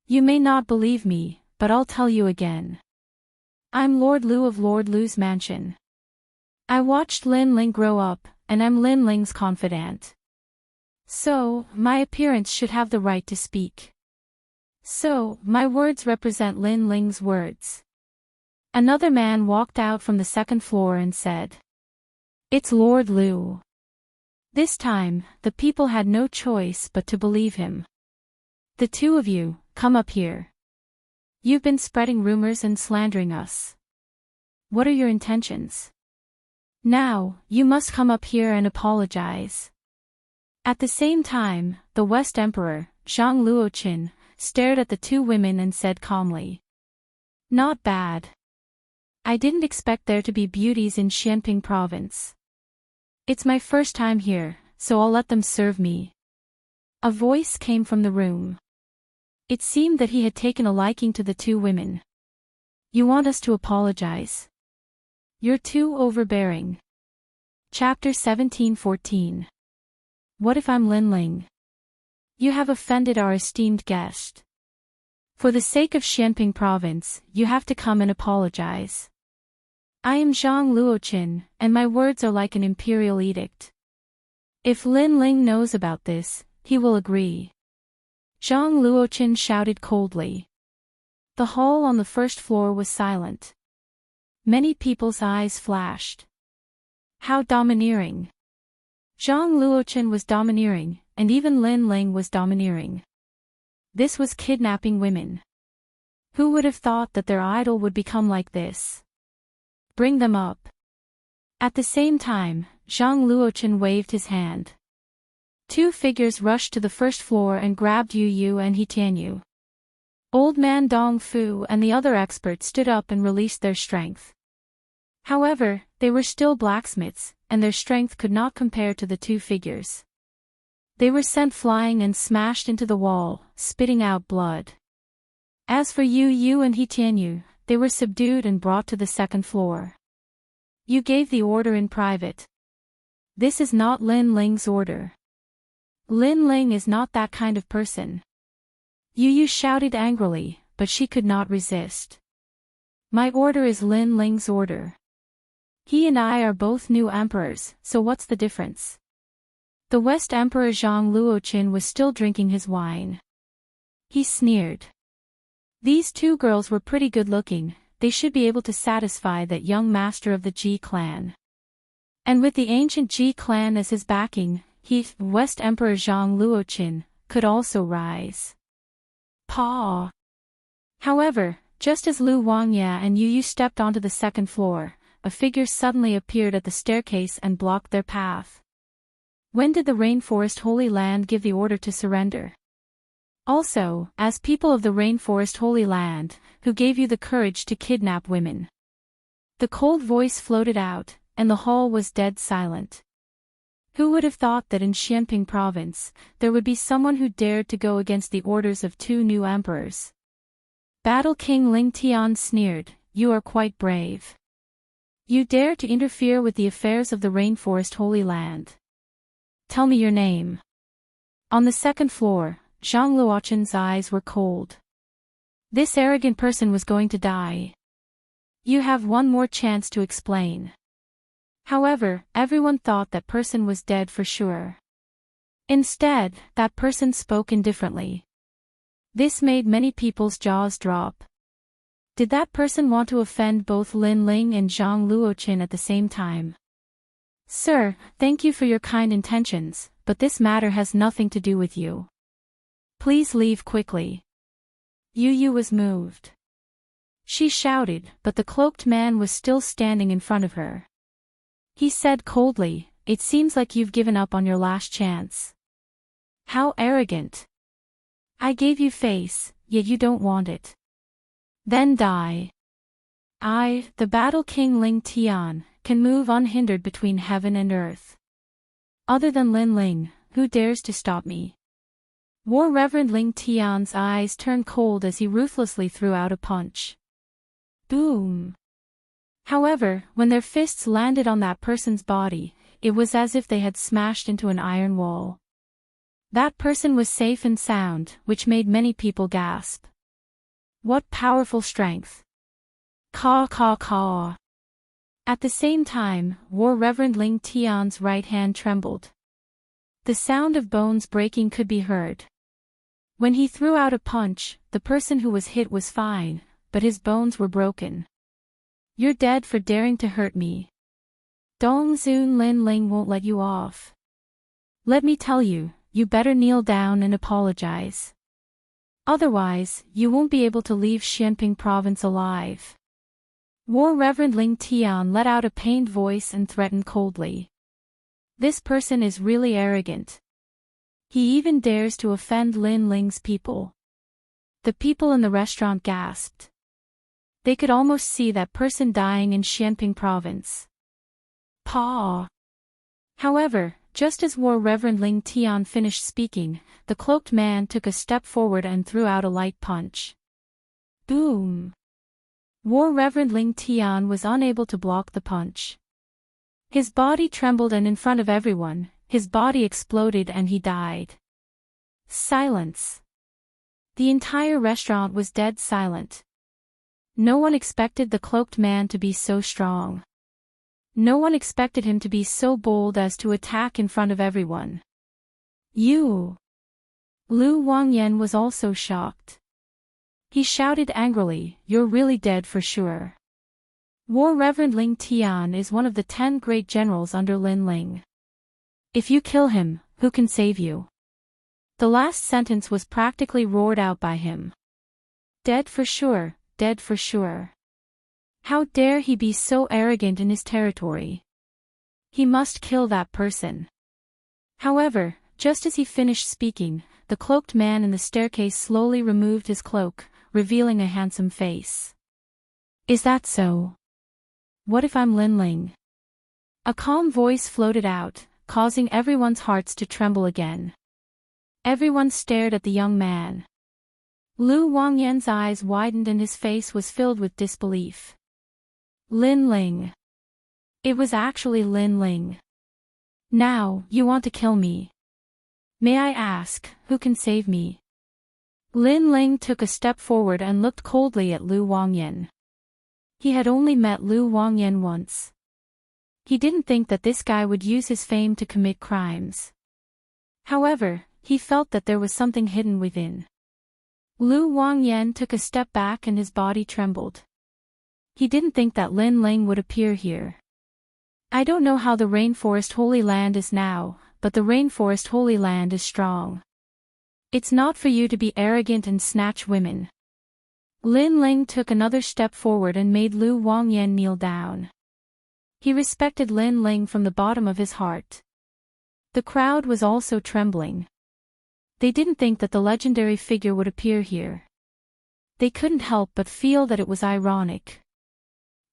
You may not believe me, but I'll tell you again. I'm Lord Lu of Lord Lu's mansion. I watched Lin Ling grow up, and I'm Lin Ling's confidant. So, my appearance should have the right to speak. So, my words represent Lin Ling's words. Another man walked out from the second floor and said. It's Lord Lu. This time, the people had no choice but to believe him. The two of you, come up here. You've been spreading rumors and slandering us. What are your intentions? Now, you must come up here and apologize. At the same time, the West Emperor, Zhang Luoqin, stared at the two women and said calmly. Not bad. I didn't expect there to be beauties in Xianping Province. It's my first time here, so I'll let them serve me. A voice came from the room. It seemed that he had taken a liking to the two women. You want us to apologize? You're too overbearing. Chapter 17:14. What if I'm Lin Ling? You have offended our esteemed guest. For the sake of Xianping Province, you have to come and apologize. I am Zhang Luoqin, and my words are like an imperial edict. If Lin Ling knows about this, he will agree. Zhang Luoqin shouted coldly. The hall on the first floor was silent. Many people's eyes flashed. How domineering. Zhang Luoqin was domineering, and even Lin Ling was domineering. This was kidnapping women. Who would have thought that their idol would become like this? Bring them up. At the same time, Zhang Luoqin waved his hand. Two figures rushed to the first floor and grabbed Yu and He Tianyu. Old man Dong Fu and the other experts stood up and released their strength. However, they were still blacksmiths, and their strength could not compare to the two figures. They were sent flying and smashed into the wall, spitting out blood. As for Yu and He Tianyu, they were subdued and brought to the second floor. You gave the order in private. This is not Lin Ling's order. Lin Ling is not that kind of person. Yu shouted angrily, but she could not resist. My order is Lin Ling's order. He and I are both new emperors, so what's the difference? The West Emperor Zhang Luoqin was still drinking his wine. He sneered. These two girls were pretty good looking, they should be able to satisfy that young master of the Ji clan. And with the ancient Ji clan as his backing, he, West Emperor Zhang Luoqin, could also rise. Paw. However, just as Lu Wangya and Yu Yu stepped onto the second floor, a figure suddenly appeared at the staircase and blocked their path. When did the Rainforest Holy Land give the order to surrender? Also, as people of the Rainforest Holy Land, who gave you the courage to kidnap women? The cold voice floated out, and the hall was dead silent. Who would have thought that in Xianping province, there would be someone who dared to go against the orders of two new emperors? Battle King Ling Tian sneered, "You are quite brave. You dare to interfere with the affairs of the Rainforest Holy Land. Tell me your name." On the second floor, Zhang Luoqin's eyes were cold. This arrogant person was going to die. You have one more chance to explain. However, everyone thought that person was dead for sure. Instead, that person spoke indifferently. This made many people's jaws drop. Did that person want to offend both Lin Ling and Zhang Luoqin at the same time? Sir, thank you for your kind intentions, but this matter has nothing to do with you. Please leave quickly. Yu Yu was moved. She shouted, but the cloaked man was still standing in front of her. He said coldly, "It seems like you've given up on your last chance. How arrogant. I gave you face, yet you don't want it. Then die. I, the Battle King Ling Tian, can move unhindered between heaven and earth. Other than Lin Ling, who dares to stop me?" War Reverend Ling Tian's eyes turned cold as he ruthlessly threw out a punch. Boom. However, when their fists landed on that person's body, it was as if they had smashed into an iron wall. That person was safe and sound, which made many people gasp. What powerful strength. Caw caw caw. At the same time, War Reverend Ling Tian's right hand trembled. The sound of bones breaking could be heard. When he threw out a punch, the person who was hit was fine, but his bones were broken. You're dead for daring to hurt me. Dongzun Lin Ling won't let you off. Let me tell you, you better kneel down and apologize. Otherwise, you won't be able to leave Xianping province alive. War Reverend Ling Tian let out a pained voice and threatened coldly. This person is really arrogant. He even dares to offend Lin Ling's people. The people in the restaurant gasped. They could almost see that person dying in Xianping province. Paw. However, just as War Reverend Ling Tian finished speaking, the cloaked man took a step forward and threw out a light punch. Boom. War Reverend Ling Tian was unable to block the punch. His body trembled and in front of everyone, his body exploded and he died. Silence. The entire restaurant was dead silent. No one expected the cloaked man to be so strong. No one expected him to be so bold as to attack in front of everyone. You! Lu Wangyan was also shocked. He shouted angrily, "You're really dead for sure." War Reverend Ling Tian is one of the 10 great generals under Lin Ling. If you kill him, who can save you? The last sentence was practically roared out by him. Dead for sure, dead for sure. How dare he be so arrogant in his territory? He must kill that person. However, just as he finished speaking, the cloaked man in the staircase slowly removed his cloak, revealing a handsome face. Is that so? What if I'm Lin Ling? A calm voice floated out, causing everyone's hearts to tremble again. Everyone stared at the young man. Lu Wangyan's eyes widened and his face was filled with disbelief. Lin Ling. It was actually Lin Ling. Now, you want to kill me? May I ask, who can save me? Lin Ling took a step forward and looked coldly at Lu Wangyan. He had only met Lu Wangyan once. He didn't think that this guy would use his fame to commit crimes. However, he felt that there was something hidden within. Lu Wangyan took a step back and his body trembled. He didn't think that Lin Ling would appear here. I don't know how the Rainforest Holy Land is now, but the Rainforest Holy Land is strong. It's not for you to be arrogant and snatch women. Lin Ling took another step forward and made Lu Wangyan kneel down. He respected Lin Ling from the bottom of his heart. The crowd was also trembling. They didn't think that the legendary figure would appear here. They couldn't help but feel that it was ironic.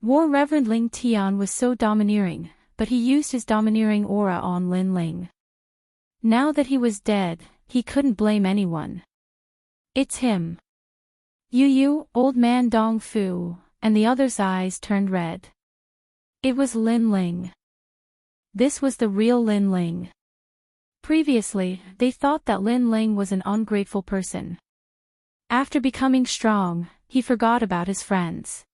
War Reverend Ling Tian was so domineering, but he used his domineering aura on Lin Ling. Now that he was dead, he couldn't blame anyone. It's him. Yu, old man Dong Fu, and the other's eyes turned red. It was Lin Ling. This was the real Lin Ling. Previously, they thought that Lin Ling was an ungrateful person. After becoming strong, he forgot about his friends.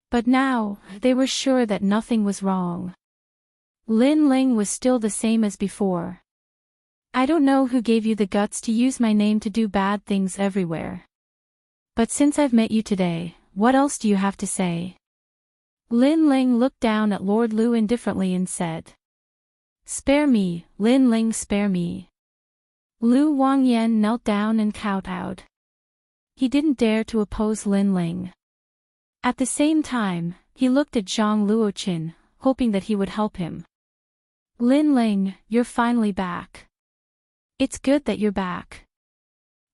But now, they were sure that nothing was wrong. Lin Ling was still the same as before. I don't know who gave you the guts to use my name to do bad things everywhere. But since I've met you today, what else do you have to say? Lin Ling looked down at Lord Lu indifferently and said. Spare me, Lin Ling, spare me. Lu Wangyan knelt down and kowtowed. He didn't dare to oppose Lin Ling. At the same time, he looked at Zhang Luoqin, hoping that he would help him. Lin Ling, you're finally back. It's good that you're back.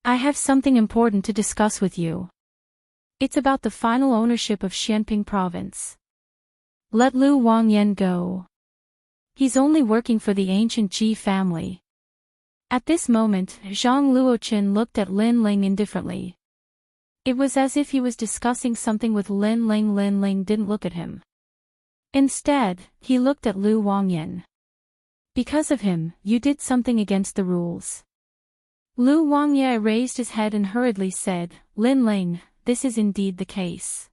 I have something important to discuss with you. It's about the final ownership of Xianping province. Let Lu Wangyan go. He's only working for the ancient Ji family. At this moment, Zhang Luoqin looked at Lin Ling indifferently. It was as if he was discussing something with Lin Ling. Lin Ling didn't look at him. Instead, he looked at Lu Wangyan. Because of him, you did something against the rules. Lu Wangyan raised his head and hurriedly said, Lin Ling, this is indeed the case.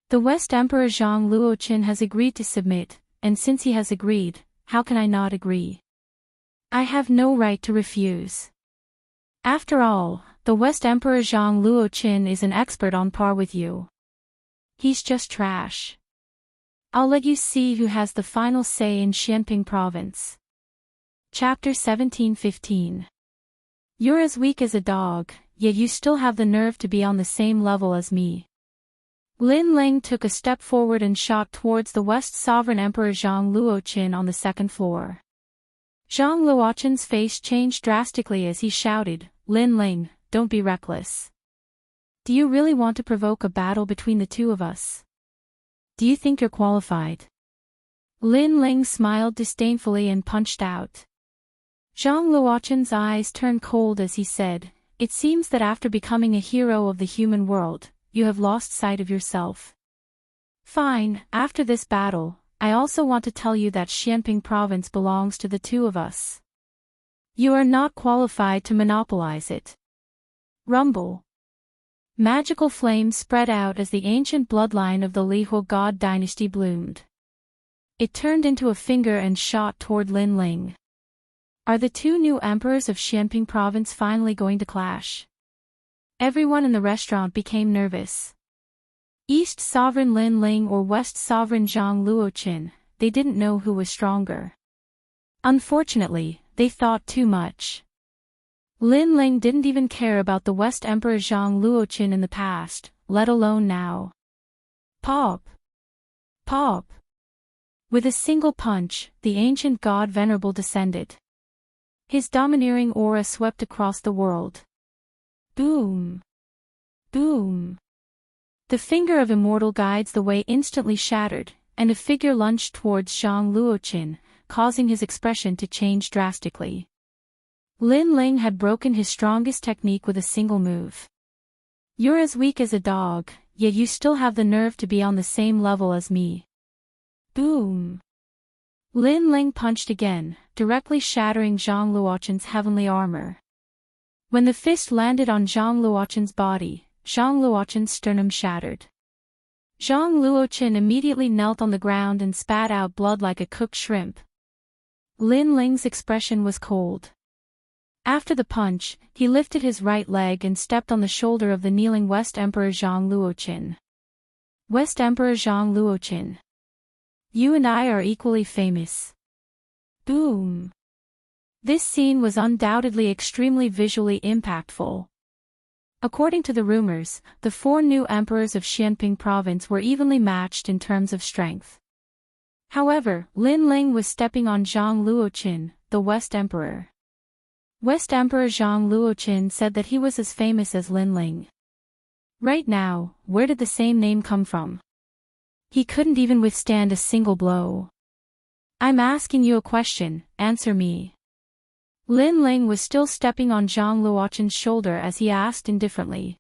The West Emperor Zhang Luoqin has agreed to submit, and since he has agreed, how can I not agree? I have no right to refuse. After all, the West Emperor Zhang Luoqin is an expert on par with you. He's just trash. I'll let you see who has the final say in Xianping province. Chapter 17:15. You're as weak as a dog, yet you still have the nerve to be on the same level as me. Lin Ling took a step forward and shot towards the West Sovereign Emperor Zhang Luoqin on the second floor. Zhang Luoqin's face changed drastically as he shouted, Lin Ling, don't be reckless. Do you really want to provoke a battle between the two of us? Do you think you're qualified? Lin Ling smiled disdainfully and punched out. Zhang Luoqin's eyes turned cold as he said, It seems that after becoming a hero of the human world, you have lost sight of yourself. Fine, after this battle, I also want to tell you that Xianping province belongs to the two of us. You are not qualified to monopolize it. Rumble. Magical flames spread out as the ancient bloodline of the Lihuo god dynasty bloomed. It turned into a finger and shot toward Lin Ling. Are the two new emperors of Xianping province finally going to clash? Everyone in the restaurant became nervous. East Sovereign Lin Ling or West Sovereign Zhang Luoqin, they didn't know who was stronger. Unfortunately, they thought too much. Lin Ling didn't even care about the West Emperor Zhang Luoqin in the past, let alone now. Pop! Pop! With a single punch, the ancient god Venerable descended. His domineering aura swept across the world. Boom! Boom! The finger of Immortal guides the way instantly shattered, and a figure lunged towards Zhang Luoqin, causing his expression to change drastically. Lin Ling had broken his strongest technique with a single move. You're as weak as a dog, yet you still have the nerve to be on the same level as me. Boom! Lin Ling punched again, directly shattering Zhang Luoqin's heavenly armor. When the fist landed on Zhang Luoqin's body, Zhang Luoqin's sternum shattered. Zhang Luoqin immediately knelt on the ground and spat out blood like a cooked shrimp. Lin Ling's expression was cold. After the punch, he lifted his right leg and stepped on the shoulder of the kneeling West Emperor Zhang Luoqin. West Emperor Zhang Luoqin. You and I are equally famous. Boom. This scene was undoubtedly extremely visually impactful. According to the rumors, the 4 new emperors of Xianping province were evenly matched in terms of strength. However, Lin Ling was stepping on Zhang Luoqin, the West Emperor. West Emperor Zhang Luoqin said that he was as famous as Lin Ling. Right now, where did the same name come from? He couldn't even withstand a single blow. I'm asking you a question, answer me. Lin Ling was still stepping on Zhang Luoqin's shoulder as he asked indifferently.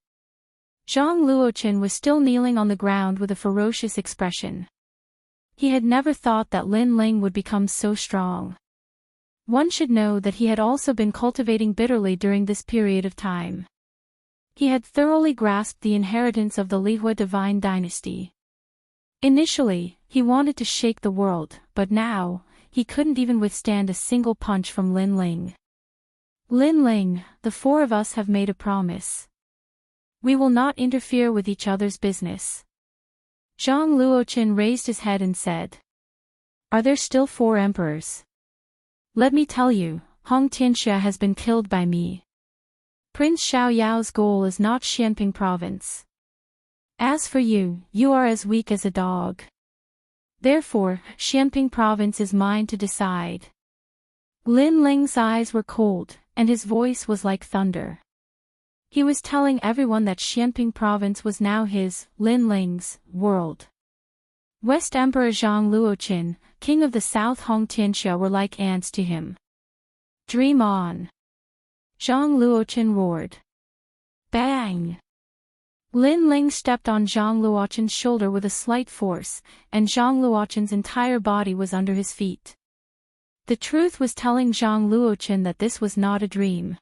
Zhang Luoqin was still kneeling on the ground with a ferocious expression. He had never thought that Lin Ling would become so strong. One should know that he had also been cultivating bitterly during this period of time. He had thoroughly grasped the inheritance of the Lihua divine dynasty. Initially, he wanted to shake the world, but now, he couldn't even withstand a single punch from Lin Ling. Lin Ling, the 4 of us have made a promise. We will not interfere with each other's business. Zhang Luoqin raised his head and said. Are there still 4 emperors? Let me tell you, Hong Tianxia has been killed by me. Prince Xiaoyao's goal is not Xianping province. As for you, you are as weak as a dog. Therefore, Xianping province is mine to decide. Lin Ling's eyes were cold, and his voice was like thunder. He was telling everyone that Xianping province was now his, Lin Ling's, world. West Emperor Zhang Luoqin, king of the South Hong Tianxia were like ants to him. Dream on. Zhang Luoqin roared. Bang! Lin Ling stepped on Zhang Luoqin's shoulder with a slight force, and Zhang Luoqin's entire body was under his feet. The truth was telling Zhang Luoqin that this was not a dream.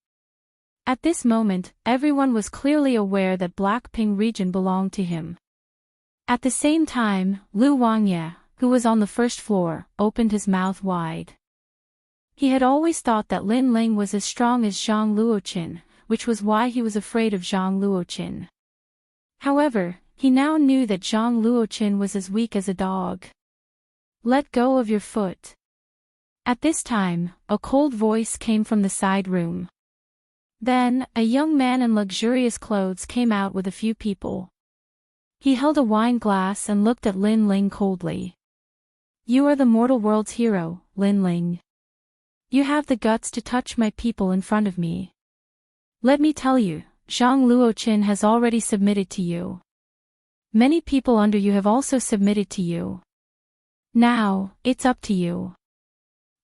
At this moment, everyone was clearly aware that Blackping region belonged to him. At the same time, Lu Wangye, who was on the first floor, opened his mouth wide. He had always thought that Lin Ling was as strong as Zhang Luoqin, which was why he was afraid of Zhang Luoqin. However, he now knew that Zhang Luoqin was as weak as a dog. Let go of your foot. At this time, a cold voice came from the side room. Then, a young man in luxurious clothes came out with a few people. He held a wine glass and looked at Lin Ling coldly. You are the mortal world's hero, Lin Ling. You have the guts to touch my people in front of me. Let me tell you, Zhang Luoqin has already submitted to you. Many people under you have also submitted to you. Now, it's up to you.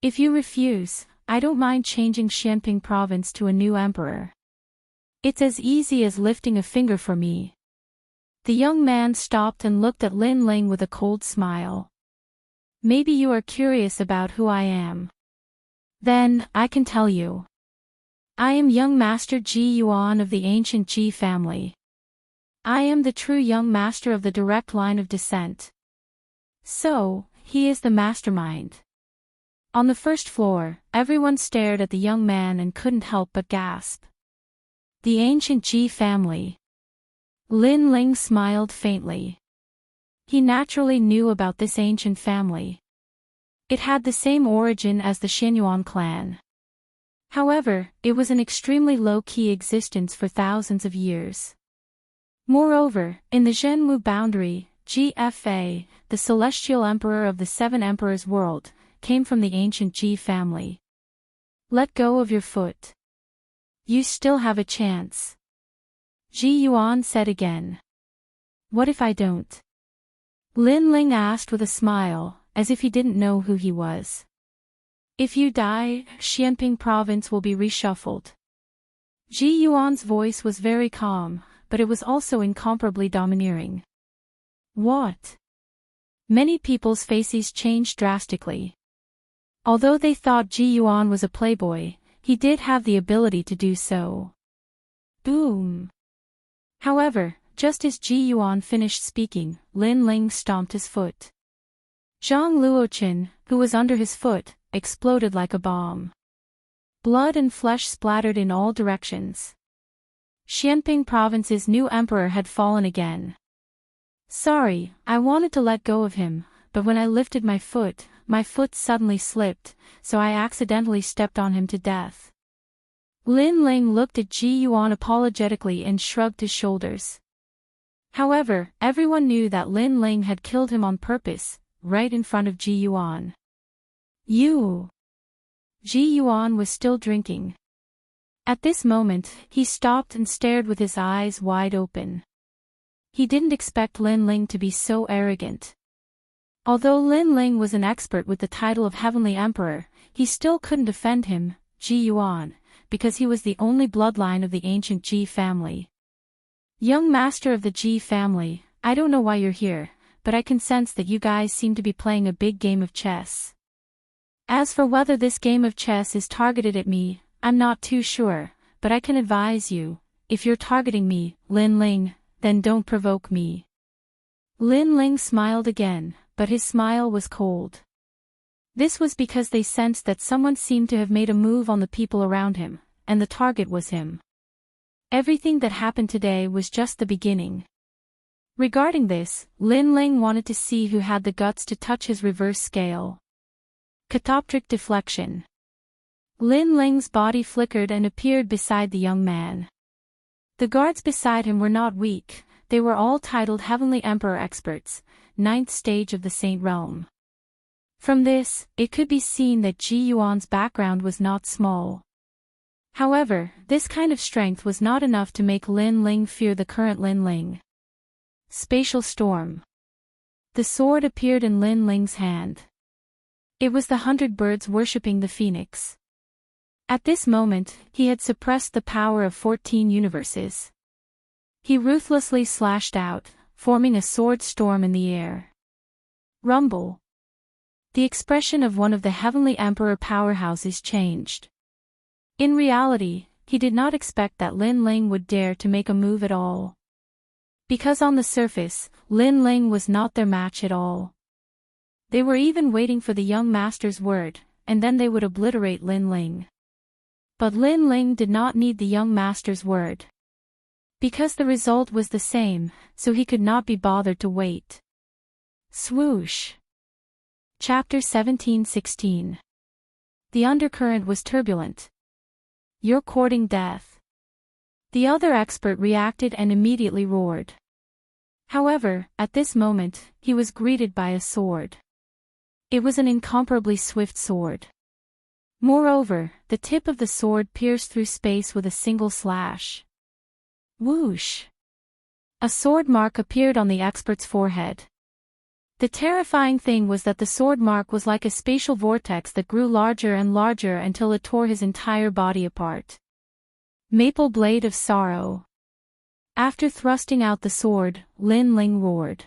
If you refuse, I don't mind changing Xianping province to a new emperor. It's as easy as lifting a finger for me. The young man stopped and looked at Lin Ling with a cold smile. Maybe you are curious about who I am. Then, I can tell you. I am young master Ji Yuan of the ancient Ji family. I am the true young master of the direct line of descent. So, he is the mastermind. On the first floor, everyone stared at the young man and couldn't help but gasp. The ancient Ji family. Lin Ling smiled faintly. He naturally knew about this ancient family. It had the same origin as the Xianyuan clan. However, it was an extremely low-key existence for thousands of years. Moreover, in the Zhenwu boundary, GFA, the celestial emperor of the 7 emperors world, came from the ancient Ji family. Let go of your foot. You still have a chance. Ji Yuan said again. What if I don't? Lin Ling asked with a smile, as if he didn't know who he was. If you die, Xianping province will be reshuffled. Ji Yuan's voice was very calm, but it was also incomparably domineering. What? Many people's faces changed drastically. Although they thought Ji Yuan was a playboy, he did have the ability to do so. Boom. However, just as Ji Yuan finished speaking, Lin Ling stomped his foot. Zhang Luoqin, who was under his foot, exploded like a bomb. Blood and flesh splattered in all directions. Xianping Province's new emperor had fallen again. Sorry, I wanted to let go of him, but when I lifted my foot suddenly slipped, so I accidentally stepped on him to death. Lin Ling looked at Ji Yuan apologetically and shrugged his shoulders. However, everyone knew that Lin Ling had killed him on purpose, right in front of Ji Yuan. You! Ji Yuan was still drinking. At this moment, he stopped and stared with his eyes wide open. He didn't expect Lin Ling to be so arrogant. Although Lin Ling was an expert with the title of Heavenly Emperor, he still couldn't defend him, Ji Yuan, because he was the only bloodline of the ancient Ji family. Young master of the Ji family, I don't know why you're here, but I can sense that you guys seem to be playing a big game of chess. As for whether this game of chess is targeted at me, I'm not too sure, but I can advise you, if you're targeting me, Lin Ling, then don't provoke me. Lin Ling smiled again, but his smile was cold. This was because they sensed that someone seemed to have made a move on the people around him, and the target was him. Everything that happened today was just the beginning. Regarding this, Lin Ling wanted to see who had the guts to touch his reverse scale. Catoptric deflection. Lin Ling's body flickered and appeared beside the young man. The guards beside him were not weak, they were all titled Heavenly Emperor experts, 9th stage of the Saint Realm. From this, it could be seen that Ji Yuan's background was not small. However, this kind of strength was not enough to make Lin Ling fear the current Lin Ling. Spatial storm. The sword appeared in Lin Ling's hand. It was the 100 birds worshipping the phoenix. At this moment, he had suppressed the power of 14 universes. He ruthlessly slashed out, forming a sword storm in the air. Rumble. The expression of one of the Heavenly Emperor powerhouses changed. In reality, he did not expect that Lin Ling would dare to make a move at all. Because on the surface, Lin Ling was not their match at all. They were even waiting for the young master's word, and then they would obliterate Lin Ling. But Lin Ling did not need the young master's word. Because the result was the same, so he could not be bothered to wait. Swoosh. Chapter 17-16. The undercurrent was turbulent. You're courting death. The other expert reacted and immediately roared. However, at this moment, he was greeted by a sword. It was an incomparably swift sword. Moreover, the tip of the sword pierced through space with a single slash. Whoosh! A sword mark appeared on the expert's forehead. The terrifying thing was that the sword mark was like a spatial vortex that grew larger and larger until it tore his entire body apart. Maple blade of sorrow. After thrusting out the sword, Lin Ling roared.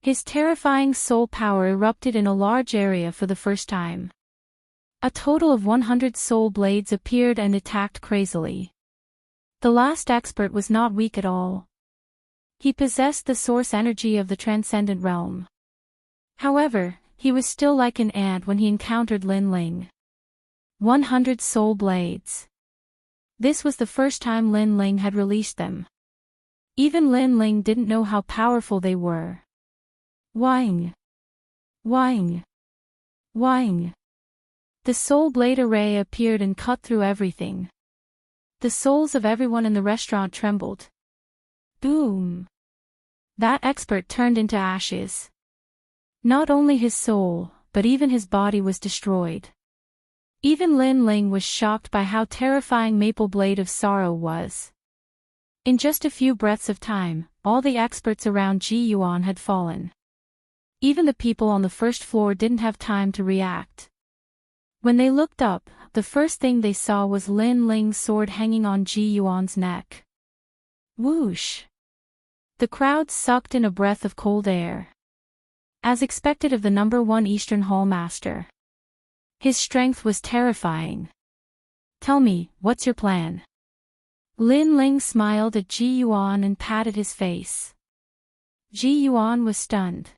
His terrifying soul power erupted in a large area for the first time. A total of 100 soul blades appeared and attacked crazily. The last expert was not weak at all. He possessed the source energy of the transcendent realm. However, he was still like an ant when he encountered Lin Ling. 100 soul blades. This was the first time Lin Ling had released them. Even Lin Ling didn't know how powerful they were. Whing! Whing! Whing! The soul blade array appeared and cut through everything. The souls of everyone in the restaurant trembled. Boom! That expert turned into ashes. Not only his soul, but even his body was destroyed. Even Lin Ling was shocked by how terrifying Maple Blade of Sorrow was. In just a few breaths of time, all the experts around Ji Yuan had fallen. Even the people on the first floor didn't have time to react. When they looked up, the first thing they saw was Lin Ling's sword hanging on Ji Yuan's neck. Whoosh! The crowd sucked in a breath of cold air. As expected of the #1 Eastern Hall Master. His strength was terrifying. Tell me, what's your plan? Lin Ling smiled at Ji Yuan and patted his face. Ji Yuan was stunned.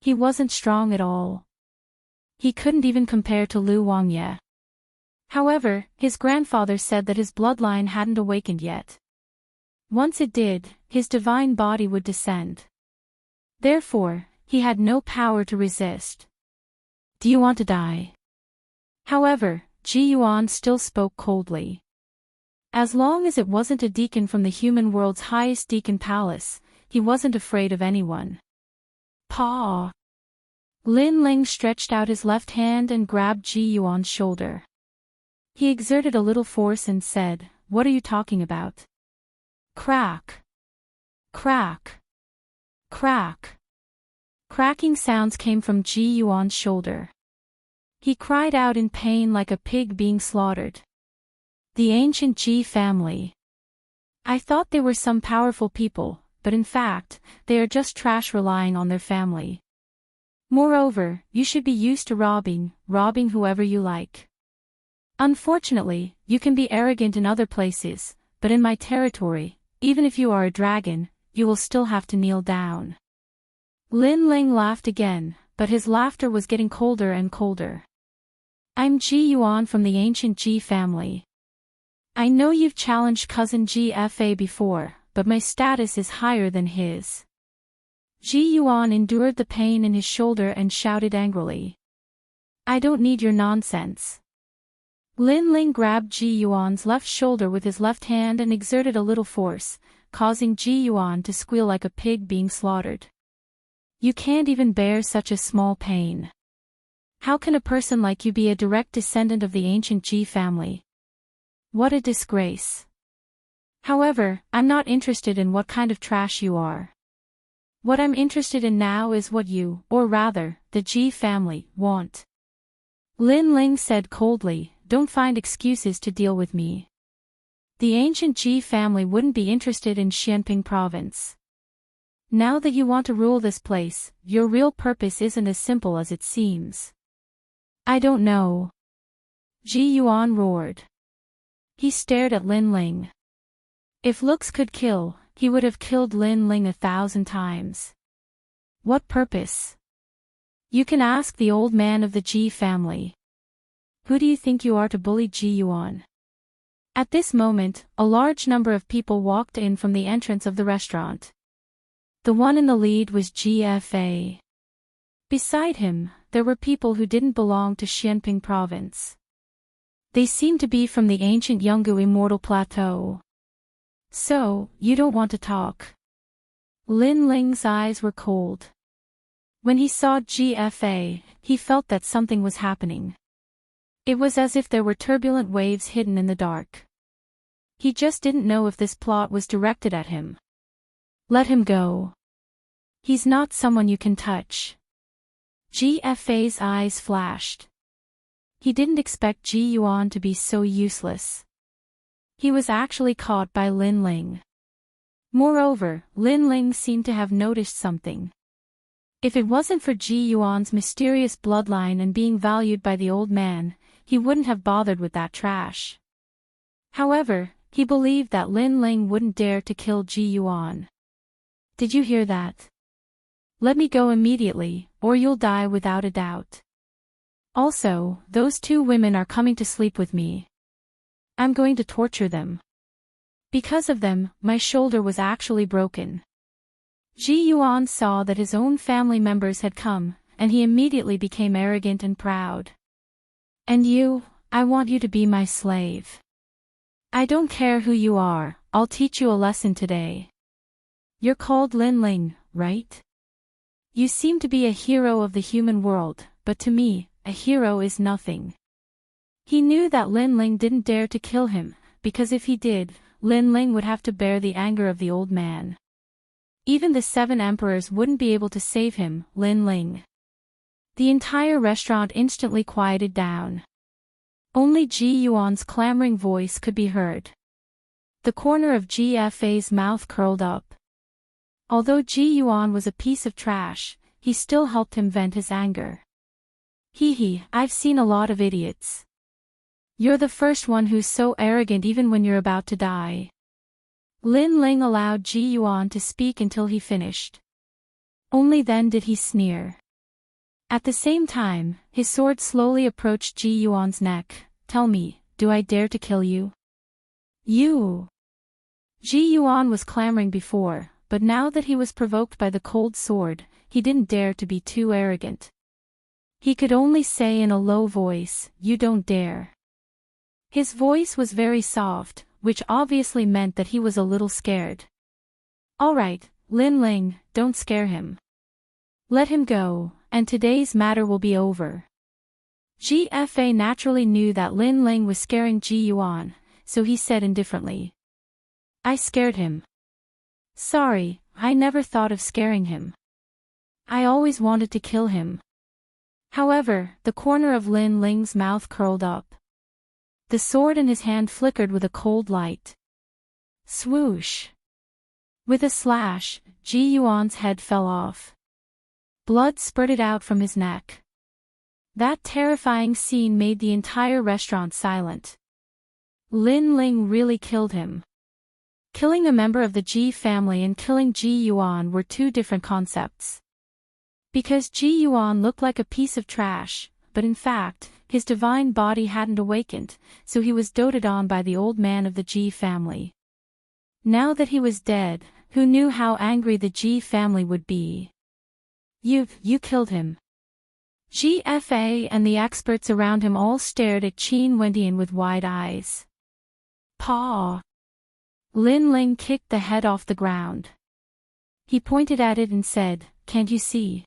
He wasn't strong at all. He couldn't even compare to Lu Wangye. However, his grandfather said that his bloodline hadn't awakened yet. Once it did, his divine body would descend. Therefore, he had no power to resist. Do you want to die? However, Ji Yuan still spoke coldly. As long as it wasn't a deacon from the human world's highest deacon palace, he wasn't afraid of anyone. Paw! Lin Ling stretched out his left hand and grabbed Ji Yuan's shoulder. He exerted a little force and said, "What are you talking about?" Crack! Crack! Crack! Cracking sounds came from Ji Yuan's shoulder. He cried out in pain like a pig being slaughtered. The ancient Ji family. I thought they were some powerful people, but in fact, they are just trash relying on their family. Moreover, you should be used to robbing whoever you like. Unfortunately, you can be arrogant in other places, but in my territory, even if you are a dragon, you will still have to kneel down. Lin Ling laughed again, but his laughter was getting colder and colder. I'm Ji Yuan from the ancient Ji family. I know you've challenged cousin GFA before, but my status is higher than his. Ji Yuan endured the pain in his shoulder and shouted angrily. I don't need your nonsense. Lin Ling grabbed Ji Yuan's left shoulder with his left hand and exerted a little force, causing Ji Yuan to squeal like a pig being slaughtered. You can't even bear such a small pain. How can a person like you be a direct descendant of the ancient Ji family? What a disgrace. However, I'm not interested in what kind of trash you are. What I'm interested in now is what you, or rather, the Ji family, want. Lin Ling said coldly, don't find excuses to deal with me. The ancient Ji family wouldn't be interested in Xianping province. Now that you want to rule this place, your real purpose isn't as simple as it seems. I don't know. Ji Yuan roared. He stared at Lin Ling. If looks could kill, he would have killed Lin Ling 1,000 times. What purpose? You can ask the old man of the Ji family. Who do you think you are to bully Ji Yuan? At this moment, a large number of people walked in from the entrance of the restaurant. The one in the lead was GFA. Beside him, there were people who didn't belong to Xianping province. They seemed to be from the ancient Yungu Immortal Plateau. So, you don't want to talk? Lin Ling's eyes were cold. When he saw GFA, he felt that something was happening. It was as if there were turbulent waves hidden in the dark. He just didn't know if this plot was directed at him. Let him go. He's not someone you can touch. GFA's eyes flashed. He didn't expect Ji Yuan to be so useless. He was actually caught by Lin Ling. Moreover, Lin Ling seemed to have noticed something. If it wasn't for Ji Yuan's mysterious bloodline and being valued by the old man, he wouldn't have bothered with that trash. However, he believed that Lin Ling wouldn't dare to kill Ji Yuan. Did you hear that? Let me go immediately, or you'll die without a doubt. Also, those two women are coming to sleep with me. I'm going to torture them. Because of them, my shoulder was actually broken. Ji Yuan saw that his own family members had come, and he immediately became arrogant and proud. And you, I want you to be my slave. I don't care who you are, I'll teach you a lesson today. You're called Lin Ling, right? You seem to be a hero of the human world, but to me, a hero is nothing. He knew that Lin Ling didn't dare to kill him, because if he did, Lin Ling would have to bear the anger of the old man. Even the 7 emperors wouldn't be able to save him, Lin Ling. The entire restaurant instantly quieted down. Only Ji Yuan's clamoring voice could be heard. The corner of GFA's mouth curled up. Although Ji Yuan was a piece of trash, he still helped him vent his anger. Hee hee, I've seen a lot of idiots. You're the first one who's so arrogant even when you're about to die. Lin Ling allowed Ji Yuan to speak until he finished. Only then did he sneer. At the same time, his sword slowly approached Ji Yuan's neck. Tell me, do I dare to kill you? You! Ji Yuan was clamoring before, but now that he was provoked by the cold sword, he didn't dare to be too arrogant. He could only say in a low voice, "You don't dare." His voice was very soft, which obviously meant that he was a little scared. All right, Lin Ling, don't scare him. Let him go, and today's matter will be over. GFA naturally knew that Lin Ling was scaring Ji Yuan, so he said indifferently. I scared him. Sorry, I never thought of scaring him. I always wanted to kill him. However, the corner of Lin Ling's mouth curled up. The sword in his hand flickered with a cold light. Swoosh! With a slash, Ji Yuan's head fell off. Blood spurted out from his neck. That terrifying scene made the entire restaurant silent. Lin Ling really killed him. Killing a member of the Ji family and killing Ji Yuan were two different concepts. Because Ji Yuan looked like a piece of trash, but in fact, his divine body hadn't awakened, so he was doted on by the old man of the Ji family. Now that he was dead, who knew how angry the Ji family would be? You killed him. GFA and the experts around him all stared at Qin Wendian with wide eyes. Paw! Lin Ling kicked the head off the ground. He pointed at it and said, "Can't you see?"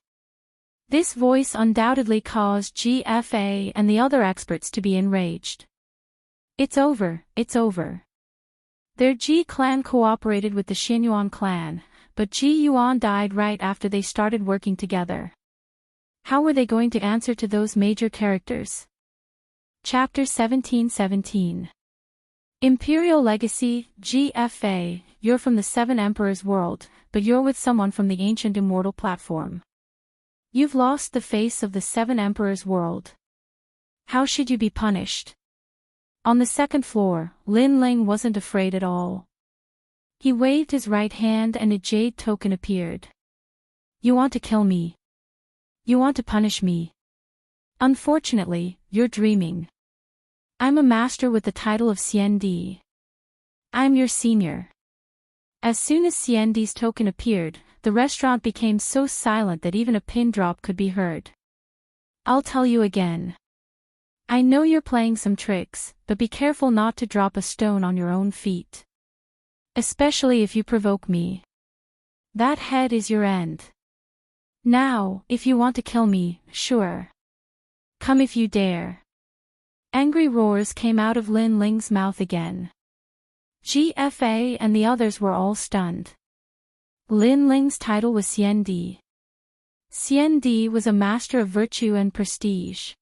This voice undoubtedly caused GFA and the other experts to be enraged. It's over, it's over. Their Ji clan cooperated with the Xinyuan clan, but Ji Yuan died right after they started working together. How were they going to answer to those major characters? Chapter 1717. Imperial Legacy, GFA, you're from the Seven Emperors world, but you're with someone from the ancient Immortal platform. You've lost the face of the Seven Emperors world. How should you be punished? On the second floor, Lin Ling wasn't afraid at all. He waved his right hand and a jade token appeared. You want to kill me? You want to punish me? Unfortunately, you're dreaming. I'm a master with the title of CND. I'm your senior. As soon as CND's token appeared, the restaurant became so silent that even a pin drop could be heard. I'll tell you again. I know you're playing some tricks, but be careful not to drop a stone on your own feet. Especially if you provoke me. That head is your end. Now, if you want to kill me, sure. Come if you dare. Angry roars came out of Lin Ling's mouth again. GFA and the others were all stunned. Lin Ling's title was CND. CND was a master of virtue and prestige.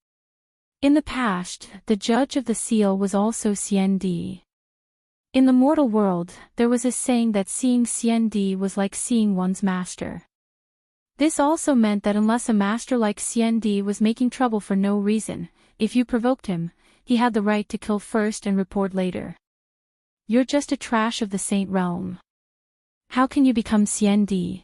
In the past, the judge of the seal was also CND. In the mortal world, there was a saying that seeing CND was like seeing one's master. This also meant that unless a master like CND was making trouble for no reason, if you provoked him, he had the right to kill first and report later. You're just a trash of the Saint Realm. How can you become CND?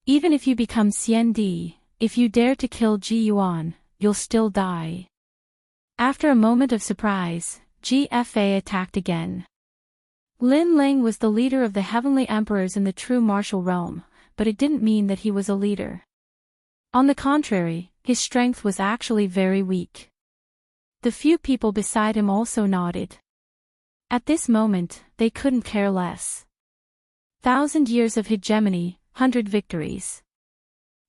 Even if you become CND, if you dare to kill Ji Yuan, you'll still die. After a moment of surprise, GFA attacked again. Lin Ling was the leader of the heavenly emperors in the true martial realm, but it didn't mean that he was a leader. On the contrary, his strength was actually very weak. The few people beside him also nodded. At this moment, they couldn't care less. 1,000 years of hegemony, 100 victories.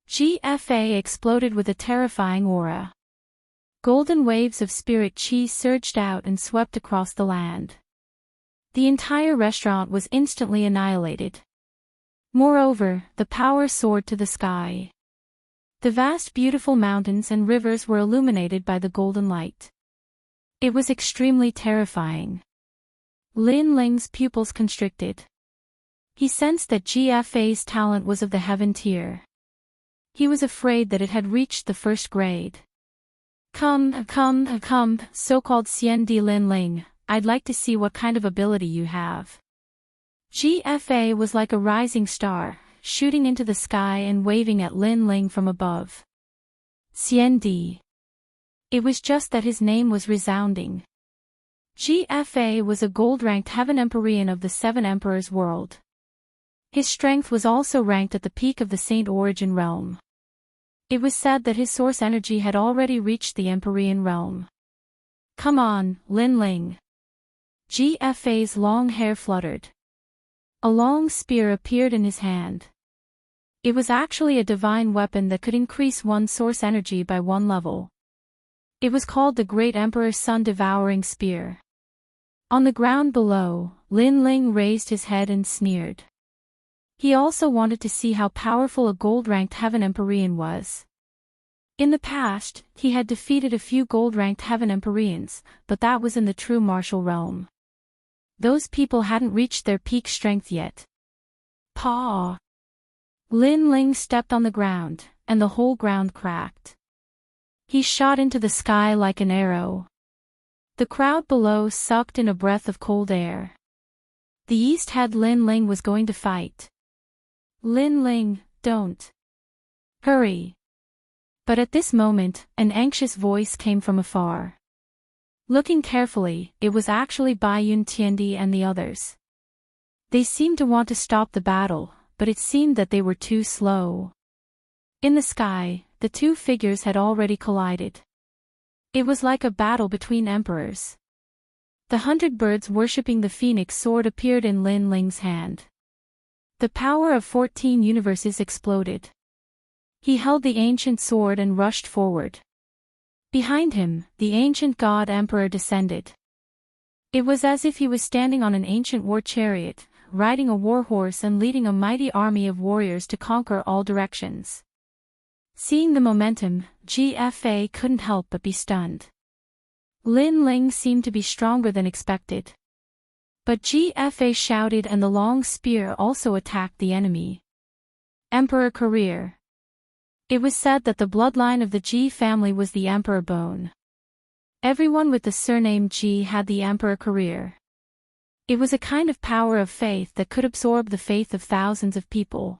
GFA exploded with a terrifying aura. Golden waves of spirit chi surged out and swept across the land. The entire restaurant was instantly annihilated. Moreover, the power soared to the sky. The vast beautiful mountains and rivers were illuminated by the golden light. It was extremely terrifying. Lin Ling's pupils constricted. He sensed that GFA's talent was of the heaven tier. He was afraid that it had reached the first grade. Come, so-called Xian Di Lin Ling, I'd like to see what kind of ability you have. GFA was like a rising star, shooting into the sky and waving at Lin Ling from above. Xian Di. It was just that his name was resounding. GFA was a gold-ranked Heaven Empyrean of the Seven Emperors world. His strength was also ranked at the peak of the Saint Origin realm. It was said that his source energy had already reached the Empyrean realm. Come on, Lin Ling. GFA's long hair fluttered. A long spear appeared in his hand. It was actually a divine weapon that could increase one's source energy by 1 level. It was called the Great Emperor's Sun-Devouring Spear. On the ground below, Lin Ling raised his head and sneered. He also wanted to see how powerful a gold-ranked Heaven Empyrean was. In the past, he had defeated a few gold-ranked Heaven Empyreans, but that was in the true martial realm. Those people hadn't reached their peak strength yet. Paw! Lin Ling stepped on the ground, and the whole ground cracked. He shot into the sky like an arrow. The crowd below sucked in a breath of cold air. The East Head Lin Ling was going to fight. Lin Ling, don't. Hurry. But at this moment, an anxious voice came from afar. Looking carefully, it was actually Bai Yun Tiandi and the others. They seemed to want to stop the battle, but it seemed that they were too slow. In the sky, the two figures had already collided. It was like a battle between emperors. The 100 birds worshipping the phoenix sword appeared in Lin Ling's hand. The power of 14 universes exploded. He held the ancient sword and rushed forward. Behind him, the ancient god emperor descended. It was as if he was standing on an ancient war chariot, riding a war horse and leading a mighty army of warriors to conquer all directions. Seeing the momentum, GFA couldn't help but be stunned. Lin Ling seemed to be stronger than expected. But GFA shouted and the long spear also attacked the enemy. Emperor career. It was said that the bloodline of the G family was the emperor bone. Everyone with the surname G had the emperor career. It was a kind of power of faith that could absorb the faith of thousands of people.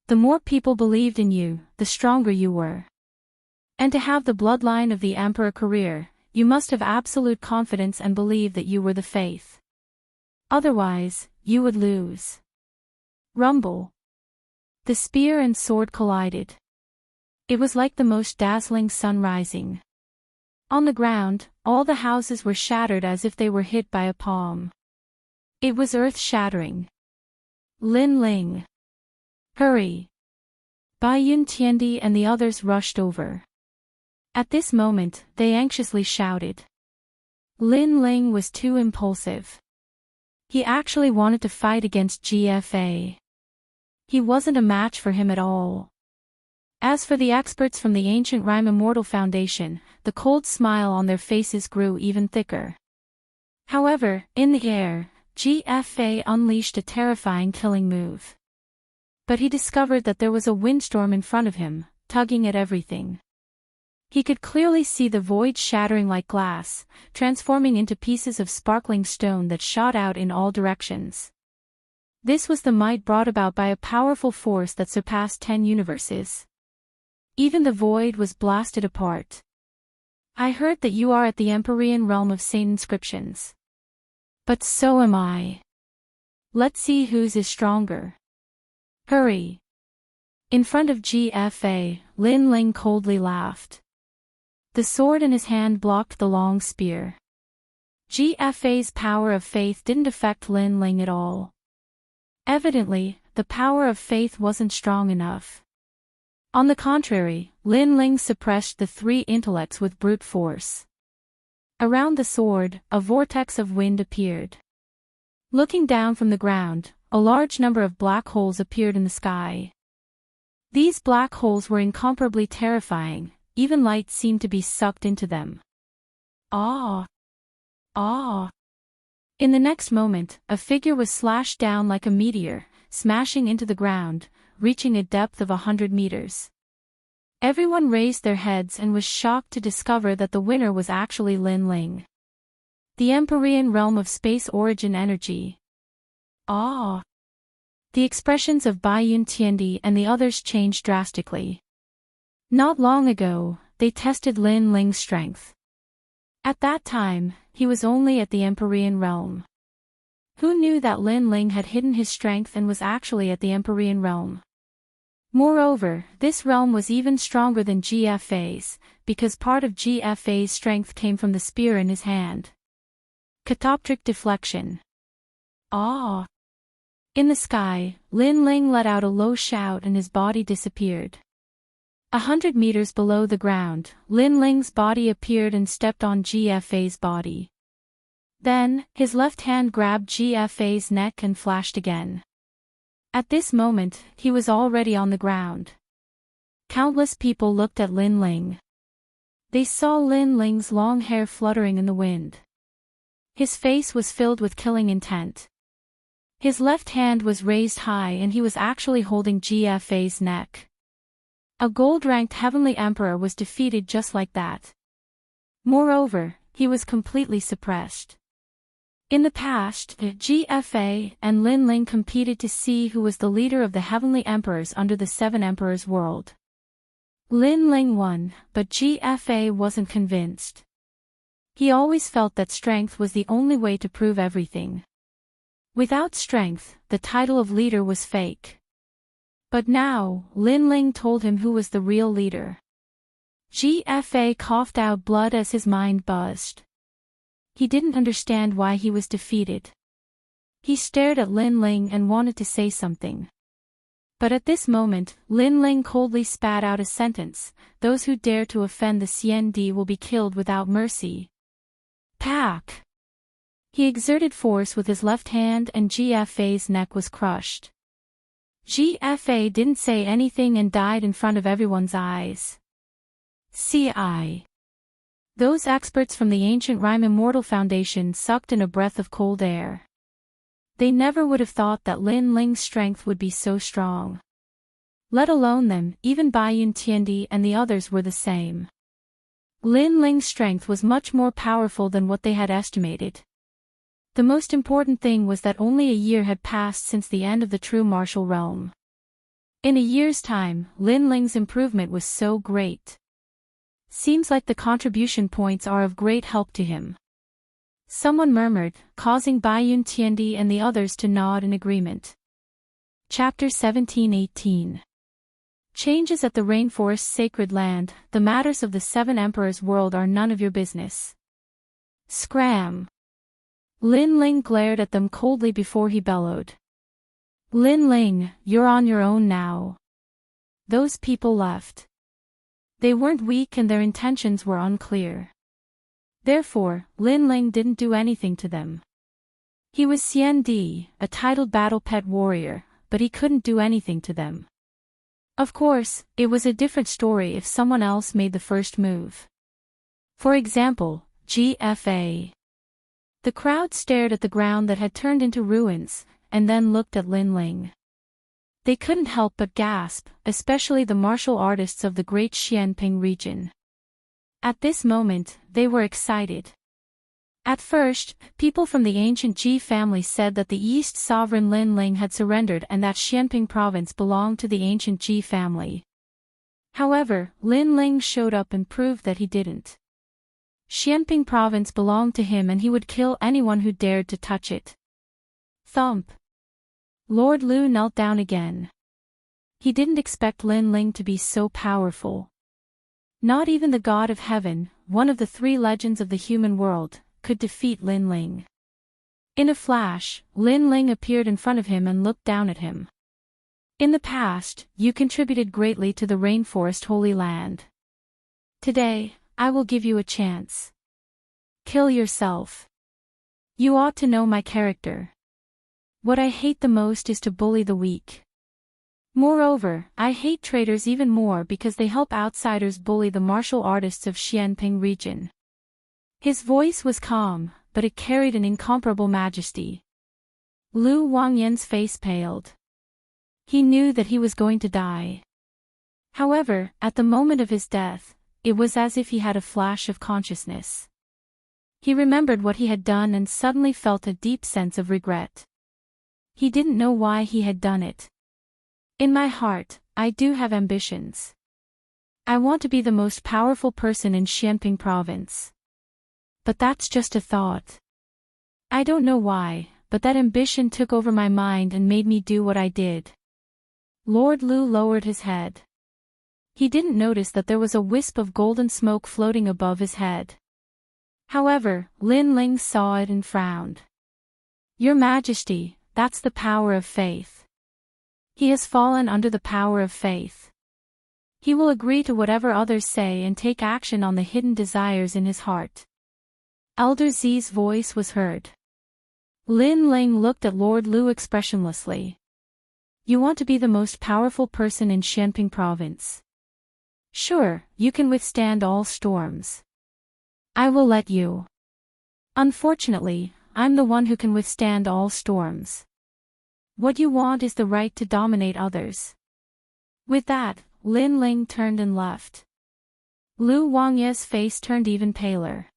The more people believed in you, the stronger you were. And to have the bloodline of the emperor career, you must have absolute confidence and believe that you were the faith. Otherwise, you would lose. Rumble. The spear and sword collided. It was like the most dazzling sun rising. On the ground, all the houses were shattered as if they were hit by a palm. It was earth-shattering. Lin Ling. Hurry! Bai Yun Tiandi and the others rushed over. At this moment, they anxiously shouted. Lin Ling was too impulsive. He actually wanted to fight against GFA. He wasn't a match for him at all. As for the experts from the ancient Rhyme Immortal Foundation, the cold smile on their faces grew even thicker. However, in the air, GFA unleashed a terrifying killing move. But he discovered that there was a windstorm in front of him, tugging at everything. He could clearly see the void shattering like glass, transforming into pieces of sparkling stone that shot out in all directions. This was the might brought about by a powerful force that surpassed 10 universes. Even the void was blasted apart. I heard that you are at the Empyrean realm of Saint inscriptions. But so am I. Let's see whose is stronger. Hurry. In front of GFA, Lin Ling coldly laughed. The sword in his hand blocked the long spear. GFA's power of faith didn't affect Lin Ling at all. Evidently, the power of faith wasn't strong enough. On the contrary, Lin Ling suppressed the 3 intellects with brute force. Around the sword, a vortex of wind appeared. Looking down from the ground, a large number of black holes appeared in the sky. These black holes were incomparably terrifying, even light seemed to be sucked into them. Ah! Ah! In the next moment, a figure was slashed down like a meteor, smashing into the ground, reaching a depth of 100 meters. Everyone raised their heads and was shocked to discover that the winner was actually Lin Ling. The Empyrean realm of space origin energy. Ah! The expressions of Bai Yun Tiandi and the others changed drastically. Not long ago, they tested Lin Ling's strength. At that time, he was only at the Empyrean realm. Who knew that Lin Ling had hidden his strength and was actually at the Empyrean realm? Moreover, this realm was even stronger than GFA's, because part of GFA's strength came from the spear in his hand. Catoptric deflection. Ah! In the sky, Lin Ling let out a low shout and his body disappeared. 100 meters below the ground, Lin Ling's body appeared and stepped on GFA's body. Then, his left hand grabbed GFA's neck and flashed again. At this moment, he was already on the ground. Countless people looked at Lin Ling. They saw Lin Ling's long hair fluttering in the wind. His face was filled with killing intent. His left hand was raised high and he was actually holding GFA's neck. A gold-ranked heavenly emperor was defeated just like that. Moreover, he was completely suppressed. In the past, GFA and Lin Ling competed to see who was the leader of the heavenly emperors under the Seven Emperors world. Lin Ling won, but GFA wasn't convinced. He always felt that strength was the only way to prove everything. Without strength, the title of leader was fake. But now, Lin Ling told him who was the real leader. GFA coughed out blood as his mind buzzed. He didn't understand why he was defeated. He stared at Lin Ling and wanted to say something. But at this moment, Lin Ling coldly spat out a sentence: "Those who dare to offend the CND will be killed without mercy." Pack! He exerted force with his left hand and GFA's neck was crushed. GFA didn't say anything and died in front of everyone's eyes. CI. Those experts from the ancient Rhyme Immortal Foundation sucked in a breath of cold air. They never would have thought that Lin Ling's strength would be so strong. Let alone them, even Bai Yun Tiandi and the others were the same. Lin Ling's strength was much more powerful than what they had estimated. The most important thing was that only a year had passed since the end of the true martial realm. In a year's time, Lin Ling's improvement was so great. Seems like the contribution points are of great help to him. Someone murmured, causing Bai Yun Tiandi and the others to nod in agreement. Chapter 17-18. Changes at the Rainforest's sacred land. The matters of the Seven Emperors' world are none of your business. Scram! Lin Ling glared at them coldly before he bellowed. Lin Ling, you're on your own now. Those people left. They weren't weak and their intentions were unclear. Therefore, Lin Ling didn't do anything to them. He was CND, a titled battle pet warrior, but he couldn't do anything to them. Of course, it was a different story if someone else made the first move. For example, GFA. The crowd stared at the ground that had turned into ruins, and then looked at Lin Ling. They couldn't help but gasp, especially the martial artists of the great Xianping region. At this moment, they were excited. At first, people from the ancient Ji family said that the East sovereign Lin Ling had surrendered and that Xianping province belonged to the ancient Ji family. However, Lin Ling showed up and proved that he didn't. Xianping province belonged to him and he would kill anyone who dared to touch it. Thump. Lord Lu knelt down again. He didn't expect Lin Ling to be so powerful. Not even the god of heaven, one of the three legends of the human world, could defeat Lin Ling. In a flash, Lin Ling appeared in front of him and looked down at him. In the past, you contributed greatly to the Rainforest Holy Land. Today, I will give you a chance. Kill yourself. You ought to know my character. What I hate the most is to bully the weak. Moreover, I hate traitors even more because they help outsiders bully the martial artists of Xianping region. His voice was calm, but it carried an incomparable majesty. Lu Wangyan's face paled. He knew that he was going to die. However, at the moment of his death, it was as if he had a flash of consciousness. He remembered what he had done and suddenly felt a deep sense of regret. He didn't know why he had done it. In my heart, I do have ambitions. I want to be the most powerful person in Xianping province. But that's just a thought. I don't know why, but that ambition took over my mind and made me do what I did. Lord Lu lowered his head. He didn't notice that there was a wisp of golden smoke floating above his head. However, Lin Ling saw it and frowned. Your Majesty, that's the power of faith. He has fallen under the power of faith. He will agree to whatever others say and take action on the hidden desires in his heart. Elder Zi's voice was heard. Lin Ling looked at Lord Lu expressionlessly. You want to be the most powerful person in Xianping province. Sure, you can withstand all storms. I will let you. Unfortunately, I'm the one who can withstand all storms. What you want is the right to dominate others. With that, Lin Ling turned and left. Lu Wangye's face turned even paler.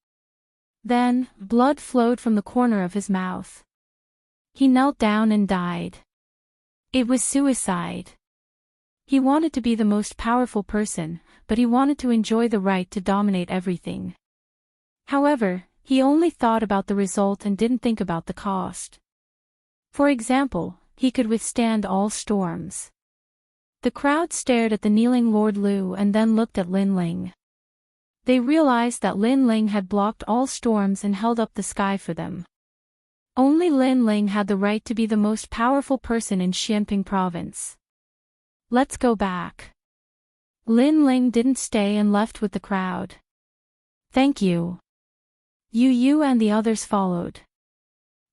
Then, blood flowed from the corner of his mouth. He knelt down and died. It was suicide. He wanted to be the most powerful person, but he wanted to enjoy the right to dominate everything. However, he only thought about the result and didn't think about the cost. For example, he could withstand all storms. The crowd stared at the kneeling Lord Lu and then looked at Lin Ling. They realized that Lin Ling had blocked all storms and held up the sky for them. Only Lin Ling had the right to be the most powerful person in Xianping province. Let's go back. Lin Ling didn't stay and left with the crowd. Thank you. Yu and the others followed.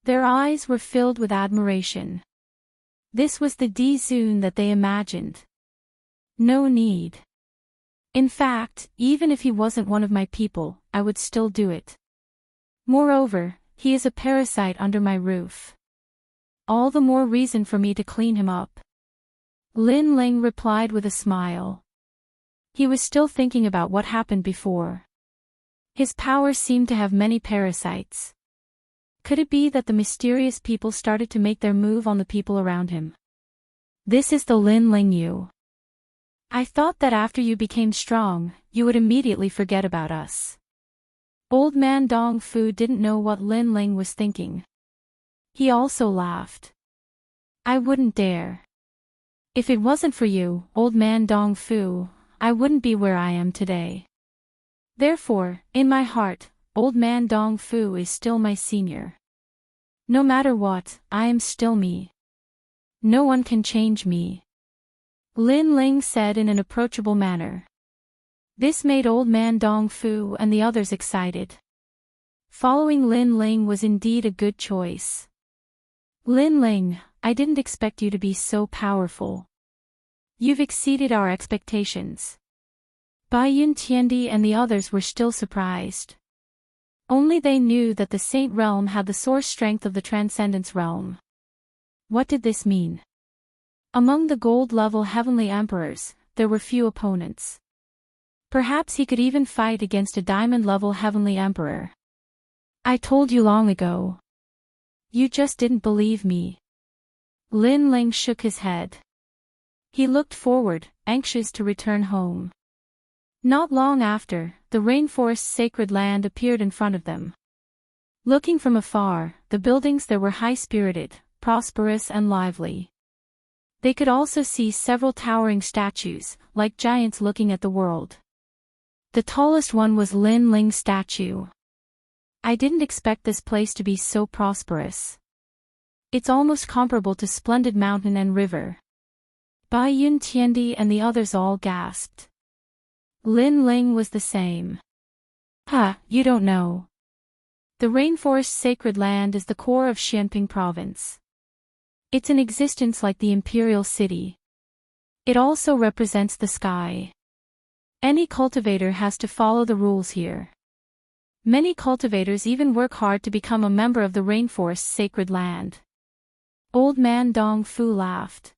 Their eyes were filled with admiration. This was the Di Zun that they imagined. No need. In fact, even if he wasn't one of my people, I would still do it. Moreover, he is a parasite under my roof. All the more reason for me to clean him up. Lin Ling replied with a smile. He was still thinking about what happened before. His power seemed to have many parasites. Could it be that the mysterious people started to make their move on the people around him? This is the Lin Ling you. I thought that after you became strong, you would immediately forget about us. Old man Dong Fu didn't know what Lin Ling was thinking. He also laughed. I wouldn't dare. If it wasn't for you, old man Dong Fu, I wouldn't be where I am today. Therefore, in my heart, old man Dong Fu is still my senior. No matter what, I am still me. No one can change me. Lin Ling said in an approachable manner. This made old man Dong Fu and the others excited. Following Lin Ling was indeed a good choice. Lin Ling, I didn't expect you to be so powerful. You've exceeded our expectations. Bai Yun Tiandi and the others were still surprised. Only they knew that the Saint Realm had the source strength of the Transcendence Realm. What did this mean? Among the gold-level heavenly emperors, there were few opponents. Perhaps he could even fight against a diamond-level heavenly emperor. I told you long ago. You just didn't believe me. Lin Ling shook his head. He looked forward, anxious to return home. Not long after, the rainforest's sacred land appeared in front of them. Looking from afar, the buildings there were high-spirited, prosperous and lively. They could also see several towering statues, like giants looking at the world. The tallest one was Lin Ling's statue. I didn't expect this place to be so prosperous. It's almost comparable to splendid mountain and river. Bai Yun Tiandi and the others all gasped. Lin Ling was the same. You don't know. The rainforest's sacred land is the core of Xianping province. It's in existence like the imperial city. It also represents the sky. Any cultivator has to follow the rules here. Many cultivators even work hard to become a member of the rainforest's sacred land. Old man Dong Fu laughed.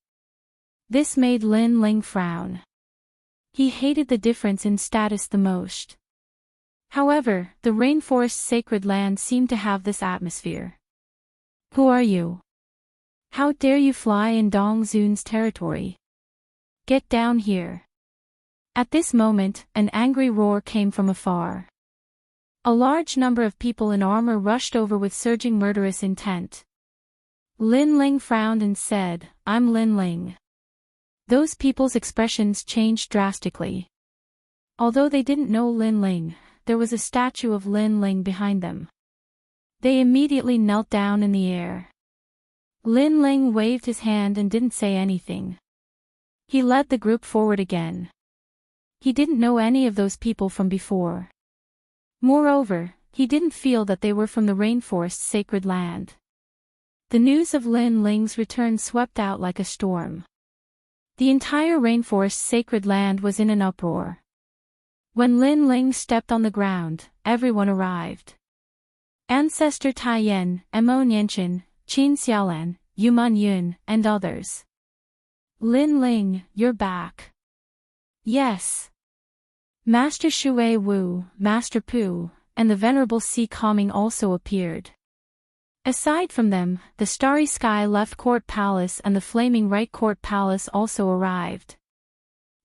This made Lin Ling frown. He hated the difference in status the most. However, the rainforest's sacred land seemed to have this atmosphere. Who are you? How dare you fly in Dong Zun's territory? Get down here. At this moment, an angry roar came from afar. A large number of people in armor rushed over with surging murderous intent. Lin Ling frowned and said, "I'm Lin Ling." Those people's expressions changed drastically. Although they didn't know Lin Ling, there was a statue of Lin Ling behind them. They immediately knelt down in the air. Lin Ling waved his hand and didn't say anything. He led the group forward again. He didn't know any of those people from before. Moreover, he didn't feel that they were from the rainforest's sacred land. The news of Lin Ling's return swept out like a storm. The entire rainforest's sacred land was in an uproar. When Lin Ling stepped on the ground, everyone arrived. Ancestor Taiyan, Mo Nianchen, Qin Xiaolan, Yuman Yun, and others. Lin Ling, you're back. Yes. Master Shui Wu, Master Pu, and the Venerable Si Kaming also appeared. Aside from them, the Starry Sky Left Court Palace and the Flaming Right Court Palace also arrived.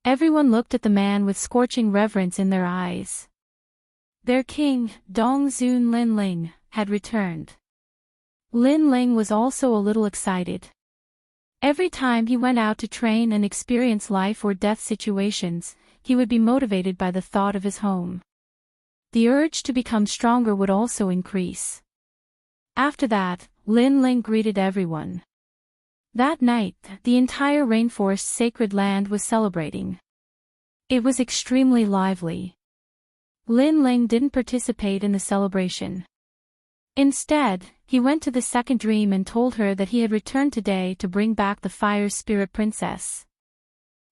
Everyone looked at the man with scorching reverence in their eyes. Their king, Dong Zun Lin Ling, had returned. Lin Ling was also a little excited. Every time he went out to train and experience life or death situations, he would be motivated by the thought of his home. The urge to become stronger would also increase. After that, Lin Ling greeted everyone. That night, the entire rainforest's sacred land was celebrating. It was extremely lively. Lin Ling didn't participate in the celebration. Instead, he went to the second dream and told her that he had returned today to bring back the Fire Spirit Princess.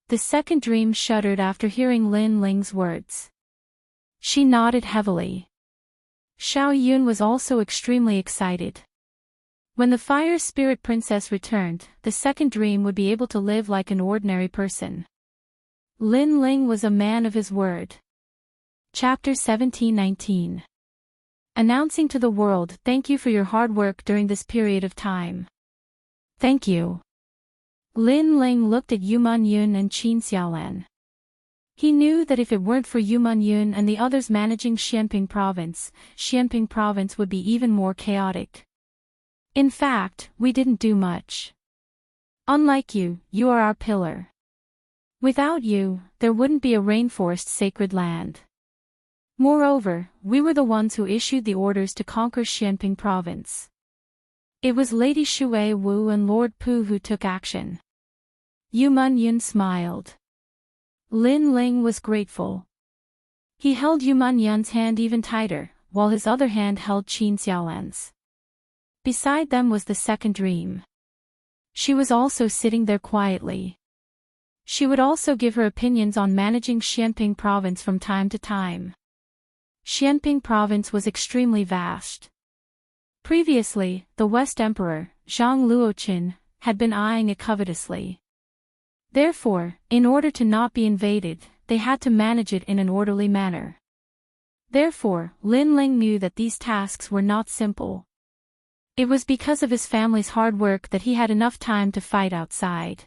The second dream shuddered after hearing Lin Ling's words. She nodded heavily. Xiao Yun was also extremely excited. When the Fire Spirit Princess returned, the second dream would be able to live like an ordinary person. Lin Ling was a man of his word. Chapter 17-19. Announcing to the world, thank you for your hard work during this period of time. Thank you. Lin Ling looked at Yuman Yun and Qin Xiaolan. He knew that if it weren't for Yuman Yun and the others managing Xianping Province would be even more chaotic. In fact, we didn't do much. Unlike you, you are our pillar. Without you, there wouldn't be a rainforest sacred land. Moreover, we were the ones who issued the orders to conquer Xianping Province. It was Lady Shui Wu and Lord Pu who took action. Yuman Yun smiled. Lin Ling was grateful. He held Yuman Yun's hand even tighter, while his other hand held Qin Xiaolan's. Beside them was the second dream. She was also sitting there quietly. She would also give her opinions on managing Xianping Province from time to time. Xianping Province was extremely vast. Previously, the West Emperor, Zhang Luoqin, had been eyeing it covetously. Therefore, in order to not be invaded, they had to manage it in an orderly manner. Therefore, Lin Ling knew that these tasks were not simple. It was because of his family's hard work that he had enough time to fight outside.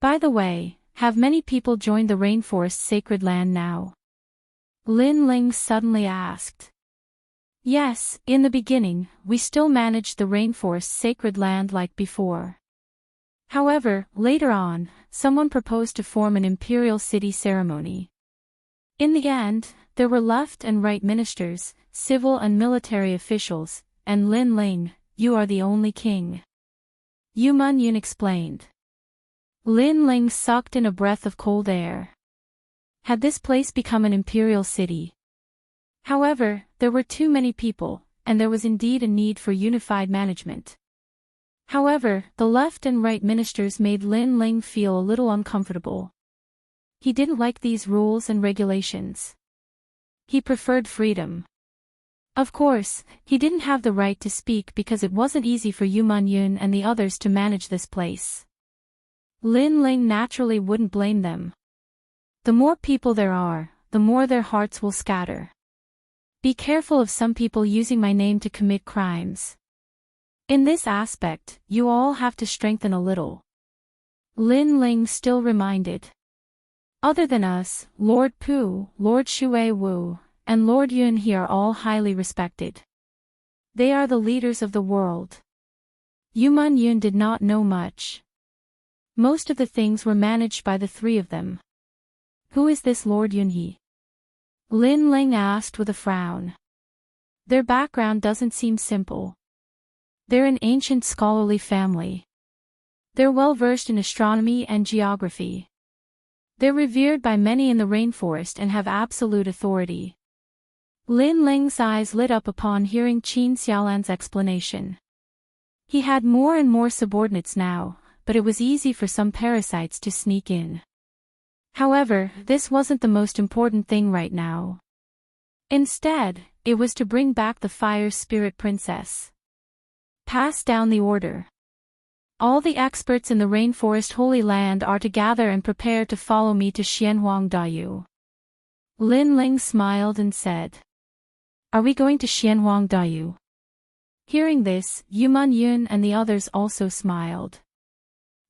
By the way, have many people joined the rainforest's sacred land now? Lin Ling suddenly asked. Yes, in the beginning, we still managed the rainforest's sacred land like before. However, later on, someone proposed to form an imperial city ceremony. In the end, there were left and right ministers, civil and military officials, and Lin Ling, you are the only king. Yuman Yun explained. Lin Ling sucked in a breath of cold air. Had this place become an imperial city? However, there were too many people, and there was indeed a need for unified management. However, the left and right ministers made Lin Ling feel a little uncomfortable. He didn't like these rules and regulations. He preferred freedom. Of course, he didn't have the right to speak because it wasn't easy for Yuman Yun and the others to manage this place. Lin Ling naturally wouldn't blame them. The more people there are, the more their hearts will scatter. Be careful of some people using my name to commit crimes. In this aspect, you all have to strengthen a little. Lin Ling still reminded. Other than us, Lord Pu, Lord Shui Wu, and Lord Yun He are all highly respected. They are the leaders of the world. Yuman Yun did not know much. Most of the things were managed by the three of them. Who is this Lord Yun He? Lin Ling asked with a frown. Their background doesn't seem simple. They're an ancient scholarly family. They're well versed in astronomy and geography. They're revered by many in the rainforest and have absolute authority. Lin Ling's eyes lit up upon hearing Qin Xiaolan's explanation. He had more and more subordinates now, but it was easy for some parasites to sneak in. However, this wasn't the most important thing right now. Instead, it was to bring back the Fire Spirit Princess. Pass down the order. All the experts in the Rainforest Holy Land are to gather and prepare to follow me to Xianhuang Dayu. Lin Ling smiled and said. Are we going to Xianhuang Dayu? Hearing this, Yuman Yun and the others also smiled.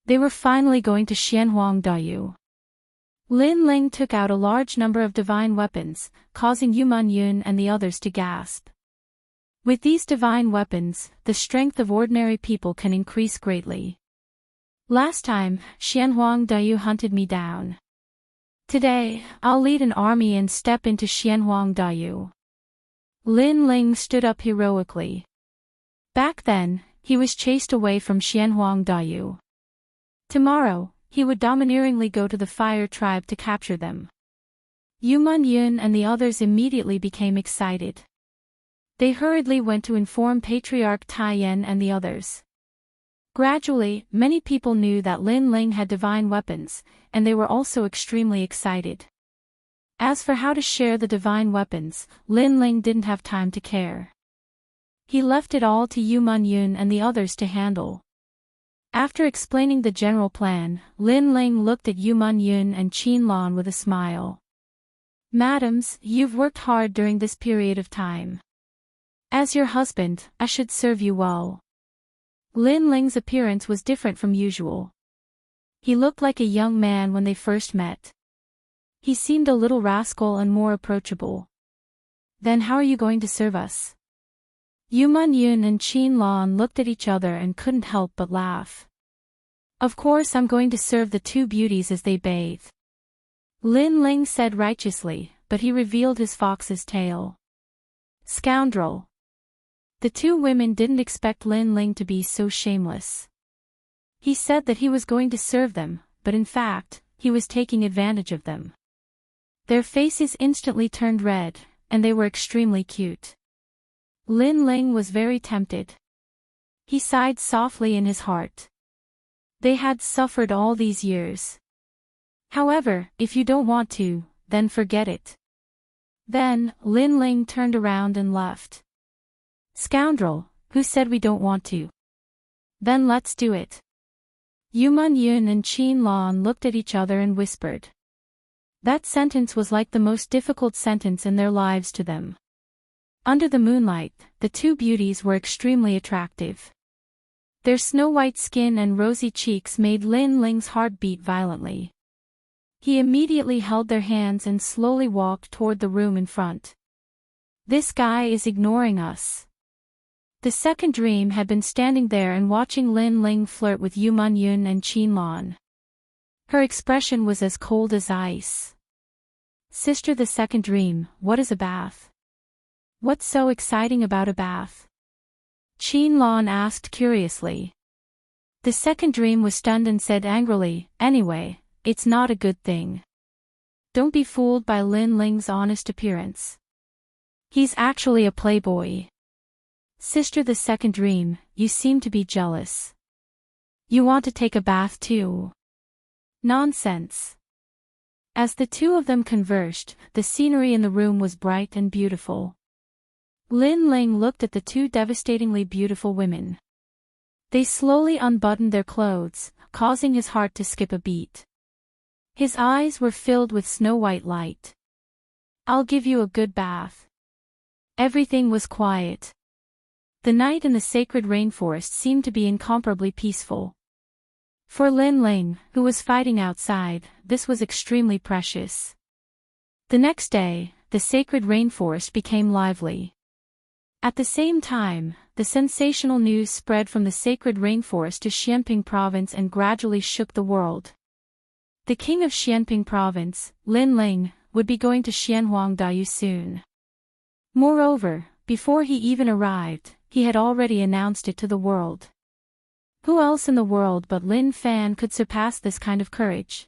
They were finally going to Xianhuang Dayu. Lin Ling took out a large number of divine weapons, causing Yuman Yun and the others to gasp. With these divine weapons, the strength of ordinary people can increase greatly. Last time, Xianhuang Dayu hunted me down. Today, I'll lead an army and step into Xianhuang Dayu. Lin Ling stood up heroically. Back then, he was chased away from Xianhuang Dayu. Tomorrow, he would domineeringly go to the Fire Tribe to capture them. Yuman Yun and the others immediately became excited. They hurriedly went to inform Patriarch Taiyan and the others. Gradually, many people knew that Lin Ling had divine weapons, and they were also extremely excited. As for how to share the divine weapons, Lin Ling didn't have time to care. He left it all to Yuman Yun and the others to handle. After explaining the general plan, Lin Ling looked at Yuman Yun and Qin Lan with a smile. Madams, you've worked hard during this period of time. As your husband, I should serve you well. Lin Ling's appearance was different from usual. He looked like a young man when they first met. He seemed a little rascal and more approachable. Then how are you going to serve us? Yuman Yun and Qin Lan looked at each other and couldn't help but laugh. Of course I'm going to serve the two beauties as they bathe. Lin Ling said righteously, but he revealed his fox's tail. Scoundrel. The two women didn't expect Lin Ling to be so shameless. He said that he was going to serve them, but in fact, he was taking advantage of them. Their faces instantly turned red, and they were extremely cute. Lin Ling was very tempted. He sighed softly in his heart. They had suffered all these years. However, if you don't want to, then forget it. Then, Lin Ling turned around and left. Scoundrel, who said we don't want to? Then let's do it. Yuman Yun and Qin Lan looked at each other and whispered. That sentence was like the most difficult sentence in their lives to them. Under the moonlight, the two beauties were extremely attractive. Their snow-white skin and rosy cheeks made Lin Ling's heart beat violently. He immediately held their hands and slowly walked toward the room in front. This guy is ignoring us. The second dream had been standing there and watching Lin Ling flirt with Yuman Yun and Qin Lan. Her expression was as cold as ice. Sister, the second dream, what is a bath? What's so exciting about a bath? Qin Lan asked curiously. The second dream was stunned and said angrily, anyway, it's not a good thing. Don't be fooled by Lin Ling's honest appearance. He's actually a playboy. Sister, the second dream, you seem to be jealous. You want to take a bath too? Nonsense. As the two of them conversed, the scenery in the room was bright and beautiful. Lin Ling looked at the two devastatingly beautiful women. They slowly unbuttoned their clothes, causing his heart to skip a beat. His eyes were filled with snow-white light. "I'll give you a good bath." Everything was quiet. The night in the sacred rainforest seemed to be incomparably peaceful. For Lin Ling, who was fighting outside, this was extremely precious. The next day, the sacred rainforest became lively. At the same time, the sensational news spread from the sacred rainforest to Xianping province and gradually shook the world. The king of Xianping province, Lin Ling, would be going to Xianhuangdao soon. Moreover, before he even arrived, he had already announced it to the world. Who else in the world but Lin Fan could surpass this kind of courage?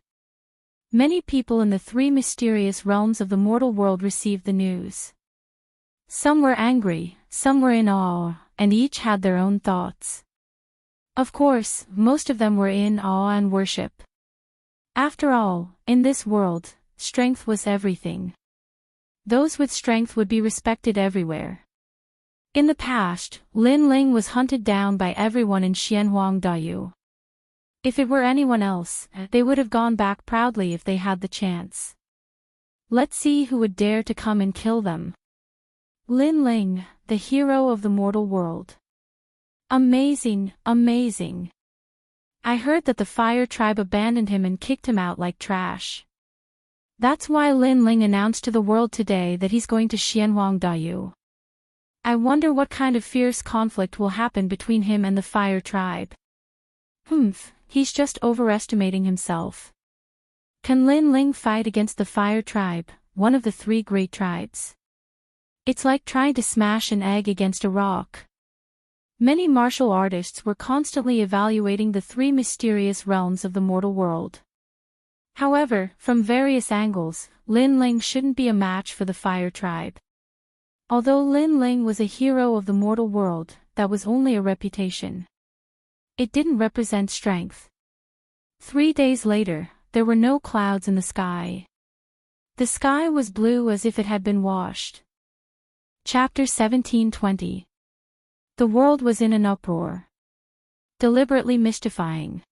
Many people in the three mysterious realms of the mortal world received the news. Some were angry, some were in awe, and each had their own thoughts. Of course, most of them were in awe and worship. After all, in this world, strength was everything. Those with strength would be respected everywhere. In the past, Lin Ling was hunted down by everyone in Xianhuangdao. If it were anyone else, they would have gone back proudly if they had the chance. Let's see who would dare to come and kill them. Lin Ling, the hero of the mortal world. Amazing, amazing. I heard that the fire tribe abandoned him and kicked him out like trash. That's why Lin Ling announced to the world today that he's going to Xianhuangdao. I wonder what kind of fierce conflict will happen between him and the fire tribe. He's just overestimating himself. Can Lin Ling fight against the fire tribe, one of the three great tribes? It's like trying to smash an egg against a rock. Many martial artists were constantly evaluating the three mysterious realms of the mortal world. However, from various angles, Lin Ling shouldn't be a match for the fire tribe. Although Lin Ling was a hero of the mortal world, that was only a reputation. It didn't represent strength. 3 days later, there were no clouds in the sky. The sky was blue as if it had been washed. Chapter 17:20. The world was in an uproar. Deliberately mystifying.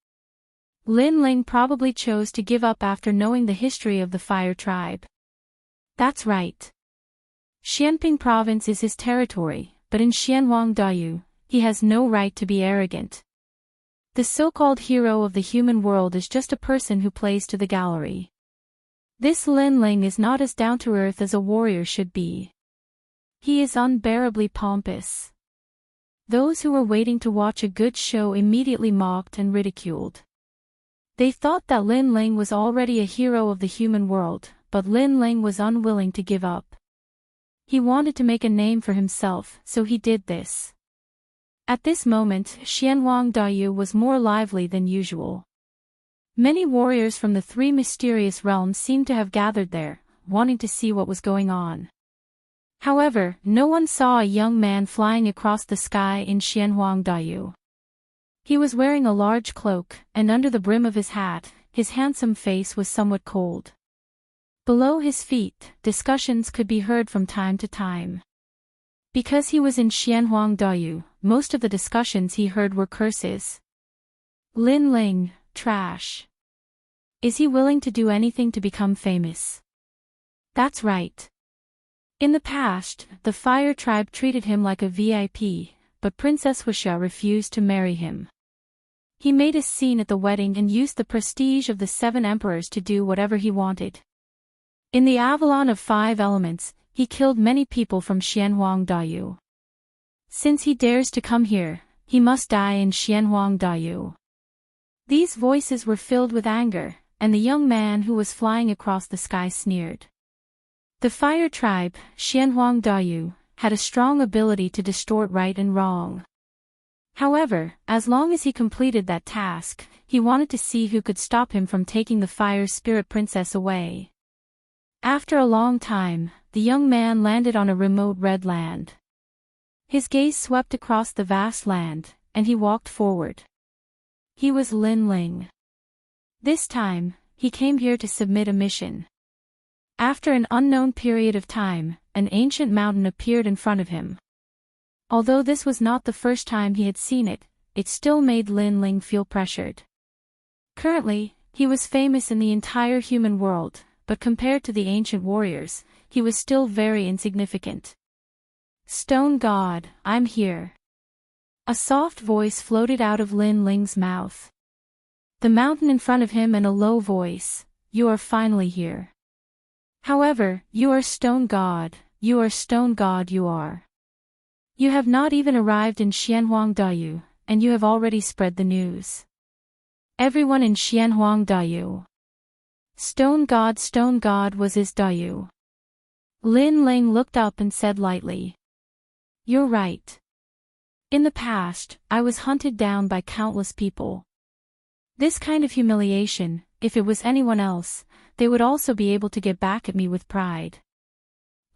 Lin Ling probably chose to give up after knowing the history of the fire tribe. That's right. Xianping province is his territory, but in Xianhuangdao, he has no right to be arrogant. The so-called hero of the human world is just a person who plays to the gallery. This Lin Ling is not as down-to-earth as a warrior should be. He is unbearably pompous. Those who were waiting to watch a good show immediately mocked and ridiculed. They thought that Lin Ling was already a hero of the human world, but Lin Ling was unwilling to give up. He wanted to make a name for himself, so he did this. At this moment, Xianhuangdao was more lively than usual. Many warriors from the three mysterious realms seemed to have gathered there, wanting to see what was going on. However, no one saw a young man flying across the sky in Xianhuangdao. He was wearing a large cloak, and under the brim of his hat, his handsome face was somewhat cold. Below his feet, discussions could be heard from time to time. Because he was in Xianhuangdao, most of the discussions he heard were curses. Lin Ling, trash. Is he willing to do anything to become famous? That's right. In the past, the fire tribe treated him like a VIP, but Princess Huixia refused to marry him. He made a scene at the wedding and used the prestige of the 7 emperors to do whatever he wanted. In the Avalon of 5 elements, he killed many people from Xianhuangdao. Since he dares to come here, he must die in Xianhuangdao. These voices were filled with anger, and the young man who was flying across the sky sneered. The fire tribe, Xianhuangdao, had a strong ability to distort right and wrong. However, as long as he completed that task, he wanted to see who could stop him from taking the fire spirit princess away. After a long time, the young man landed on a remote red land. His gaze swept across the vast land, and he walked forward. He was Lin Ling. This time, he came here to submit a mission. After an unknown period of time, an ancient mountain appeared in front of him. Although this was not the first time he had seen it, it still made Lin Ling feel pressured. Currently, He was famous in the entire human world, but compared to the ancient warriors, he was still very insignificant. Stone God, I'm here. A soft voice floated out of Lin Ling's mouth. The mountain in front of him and a low voice, you are finally here. However, you are Stone God, you are Stone God you are. You have not even arrived in Xianhuangdayu, and you have already spread the news. Everyone in Xianhuangdayu. Stone God was his Dayu. Lin Ling looked up and said lightly. You're right. In the past, I was hunted down by countless people. This kind of humiliation, if it was anyone else, they would also be able to get back at me with pride.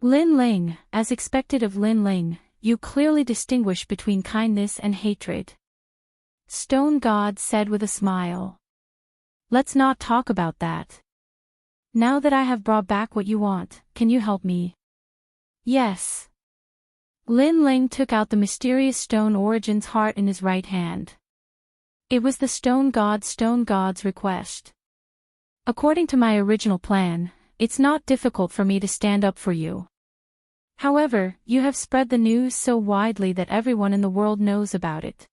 Lin Ling, as expected of Lin Ling, you clearly distinguish between kindness and hatred. Stone God said with a smile. Let's not talk about that. Now that I have brought back what you want, can you help me? Yes. Lin Ling took out the mysterious stone Origin's heart in his right hand. It was the Stone God's request. According to my original plan, it's not difficult for me to stand up for you. However, you have spread the news so widely that everyone in the world knows about it.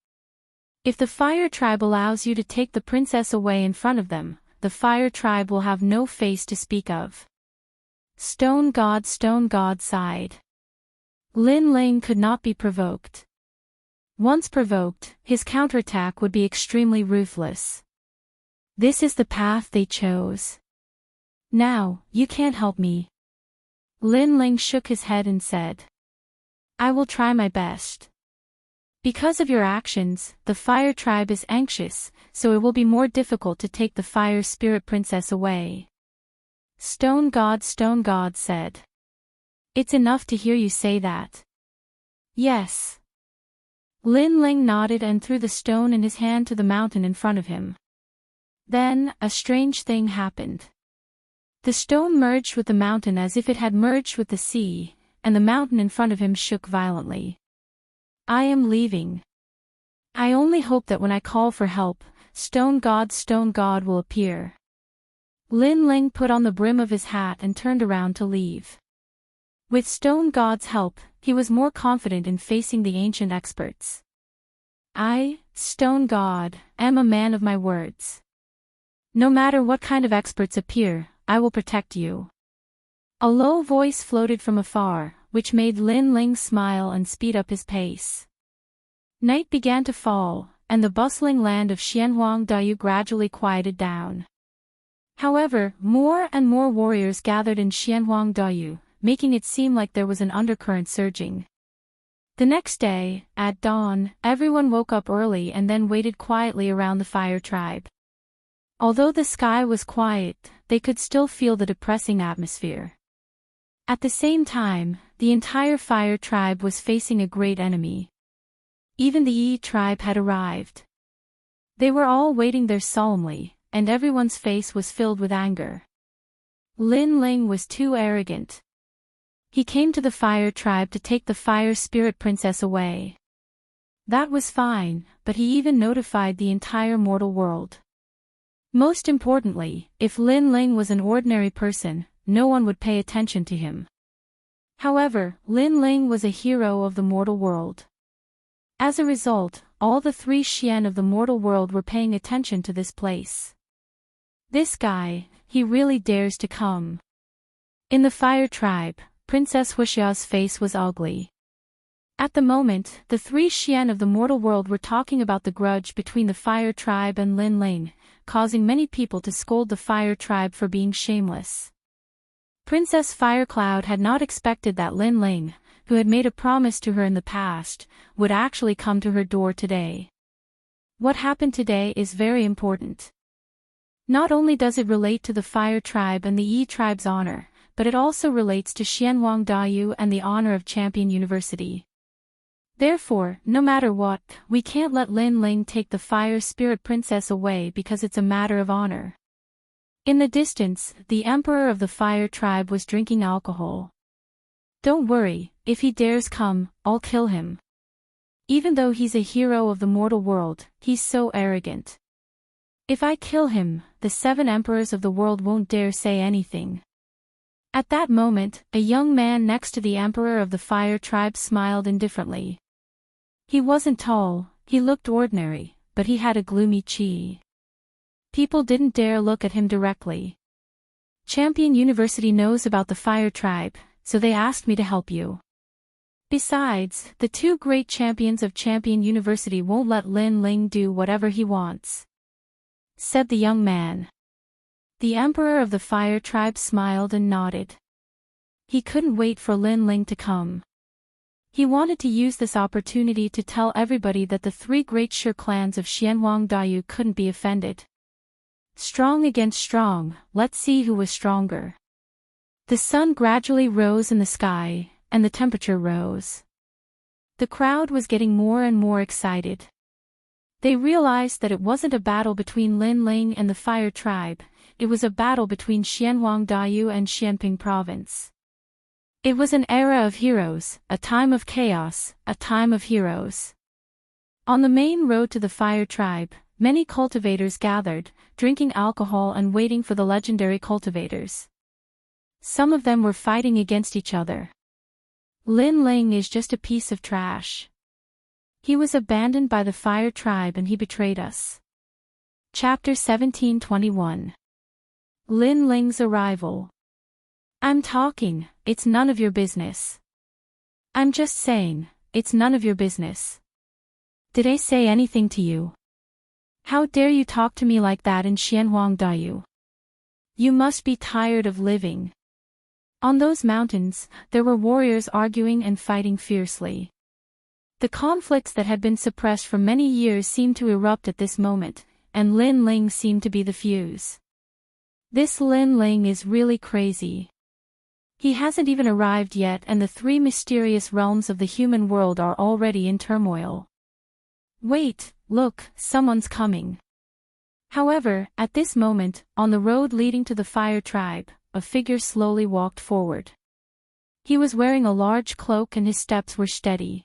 If the Fire Tribe allows you to take the princess away in front of them, the Fire Tribe will have no face to speak of. Stone God sighed. Lin Ling could not be provoked. Once provoked, his counterattack would be extremely ruthless. This is the path they chose. Now, you can't help me. Lin Ling shook his head and said. I will try my best. Because of your actions, the Fire Tribe is anxious, so it will be more difficult to take the Fire Spirit Princess away. Stone God said. It's enough to hear you say that. Yes. Lin Ling nodded and threw the stone in his hand to the mountain in front of him. Then, a strange thing happened. The stone merged with the mountain as if it had merged with the sea, and the mountain in front of him shook violently. I am leaving. I only hope that when I call for help, Stone God will appear. Lin Ling put on the brim of his hat and turned around to leave. With Stone God's help, he was more confident in facing the ancient experts. I, Stone God, am a man of my words. No matter what kind of experts appear, I will protect you. A low voice floated from afar, which made Lin Ling smile and speed up his pace. Night began to fall, and the bustling land of Xianhuangdayu gradually quieted down. However, more and more warriors gathered in Xianhuangdayu, making it seem like there was an undercurrent surging. The next day, at dawn, everyone woke up early and then waited quietly around the Fire Tribe. Although the sky was quiet, they could still feel the depressing atmosphere. At the same time, the entire Fire Tribe was facing a great enemy. Even the Yi tribe had arrived. They were all waiting there solemnly, and everyone's face was filled with anger. Lin Ling was too arrogant. He came to the Fire Tribe to take the Fire Spirit Princess away. That was fine, but he even notified the entire mortal world. Most importantly, if Lin Ling was an ordinary person, no one would pay attention to him. However, Lin Ling was a hero of the mortal world. As a result, all the 3 Xian of the mortal world were paying attention to this place. This guy, he really dares to come. In the Fire Tribe, Princess Huxia's face was ugly. At the moment, the 3 Xian of the mortal world were talking about the grudge between the Fire Tribe and Lin Ling, causing many people to scold the Fire Tribe for being shameless. Princess Firecloud had not expected that Lin Ling, who had made a promise to her in the past, would actually come to her door today. What happened today is very important. Not only does it relate to the Fire Tribe and the Yi tribe's honor, but it also relates to Xianhuangdayu and the honor of Champion University. Therefore, no matter what, we can't let Lin Ling take the Fire Spirit Princess away because it's a matter of honor. In the distance, the Emperor of the Fire Tribe was drinking alcohol. Don't worry, if he dares come, I'll kill him. Even though he's a hero of the mortal world, he's so arrogant. If I kill him, the 7 emperors of the world won't dare say anything. At that moment, a young man next to the emperor of the fire tribe smiled indifferently. He wasn't tall, he looked ordinary, but he had a gloomy chi. People didn't dare look at him directly. Champion University knows about the fire tribe, so they asked me to help you. Besides, the 2 great champions of Champion University won't let Lin Ling do whatever he wants," said the young man. The emperor of the fire tribe smiled and nodded. He couldn't wait for Lin Ling to come. He wanted to use this opportunity to tell everybody that the 3 great Shi clans of Xianhuang Daju couldn't be offended. Strong against strong, let's see who was stronger. The sun gradually rose in the sky, and the temperature rose. The crowd was getting more and more excited. They realized that it wasn't a battle between Lin Ling and the fire tribe, it was a battle between Xianhuang Daju and Xianping province. It was an era of heroes, a time of chaos, a time of heroes. On the main road to the fire tribe, many cultivators gathered, drinking alcohol and waiting for the legendary cultivators. Some of them were fighting against each other. Lin Ling is just a piece of trash. He was abandoned by the fire tribe and he betrayed us. Chapter 1721. Lin Ling's arrival. I'm talking, it's none of your business. I'm just saying, it's none of your business. Did I say anything to you? How dare you talk to me like that in Xianhuang Daju? You must be tired of living. On those mountains, there were warriors arguing and fighting fiercely. The conflicts that had been suppressed for many years seemed to erupt at this moment, and Lin Ling seemed to be the fuse. This Lin Ling is really crazy. He hasn't even arrived yet and the 3 mysterious realms of the human world are already in turmoil. Wait, look, someone's coming. However, at this moment, on the road leading to the fire tribe, a figure slowly walked forward. He was wearing a large cloak and his steps were steady.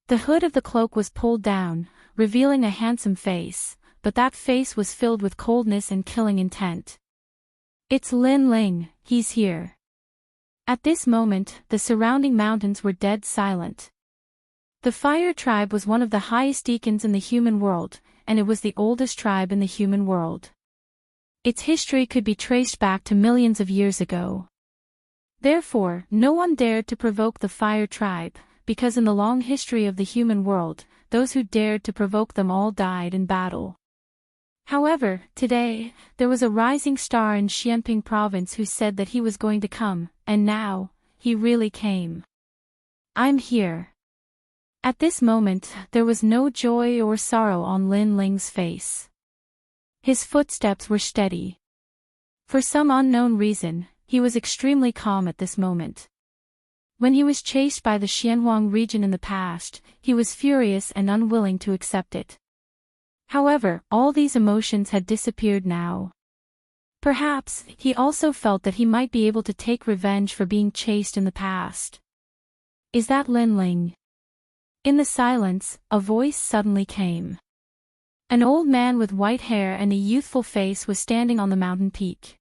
The hood of the cloak was pulled down, revealing a handsome face, but that face was filled with coldness and killing intent. It's Lin Ling, he's here. At this moment, the surrounding mountains were dead silent. The fire tribe was one of the highest deacons in the human world, and it was the oldest tribe in the human world. Its history could be traced back to millions of years ago. Therefore, no one dared to provoke the fire tribe, because in the long history of the human world, those who dared to provoke them all died in battle. However, today, there was a rising star in Xianping province who said that he was going to come, and now, he really came. I'm here. At this moment, there was no joy or sorrow on Lin Ling's face. His footsteps were steady. For some unknown reason, he was extremely calm at this moment. When he was chased by the Xianhuang region in the past, he was furious and unwilling to accept it. However, all these emotions had disappeared now. Perhaps, he also felt that he might be able to take revenge for being chased in the past. Is that Lin Ling? In the silence, a voice suddenly came. An old man with white hair and a youthful face was standing on the mountain peak.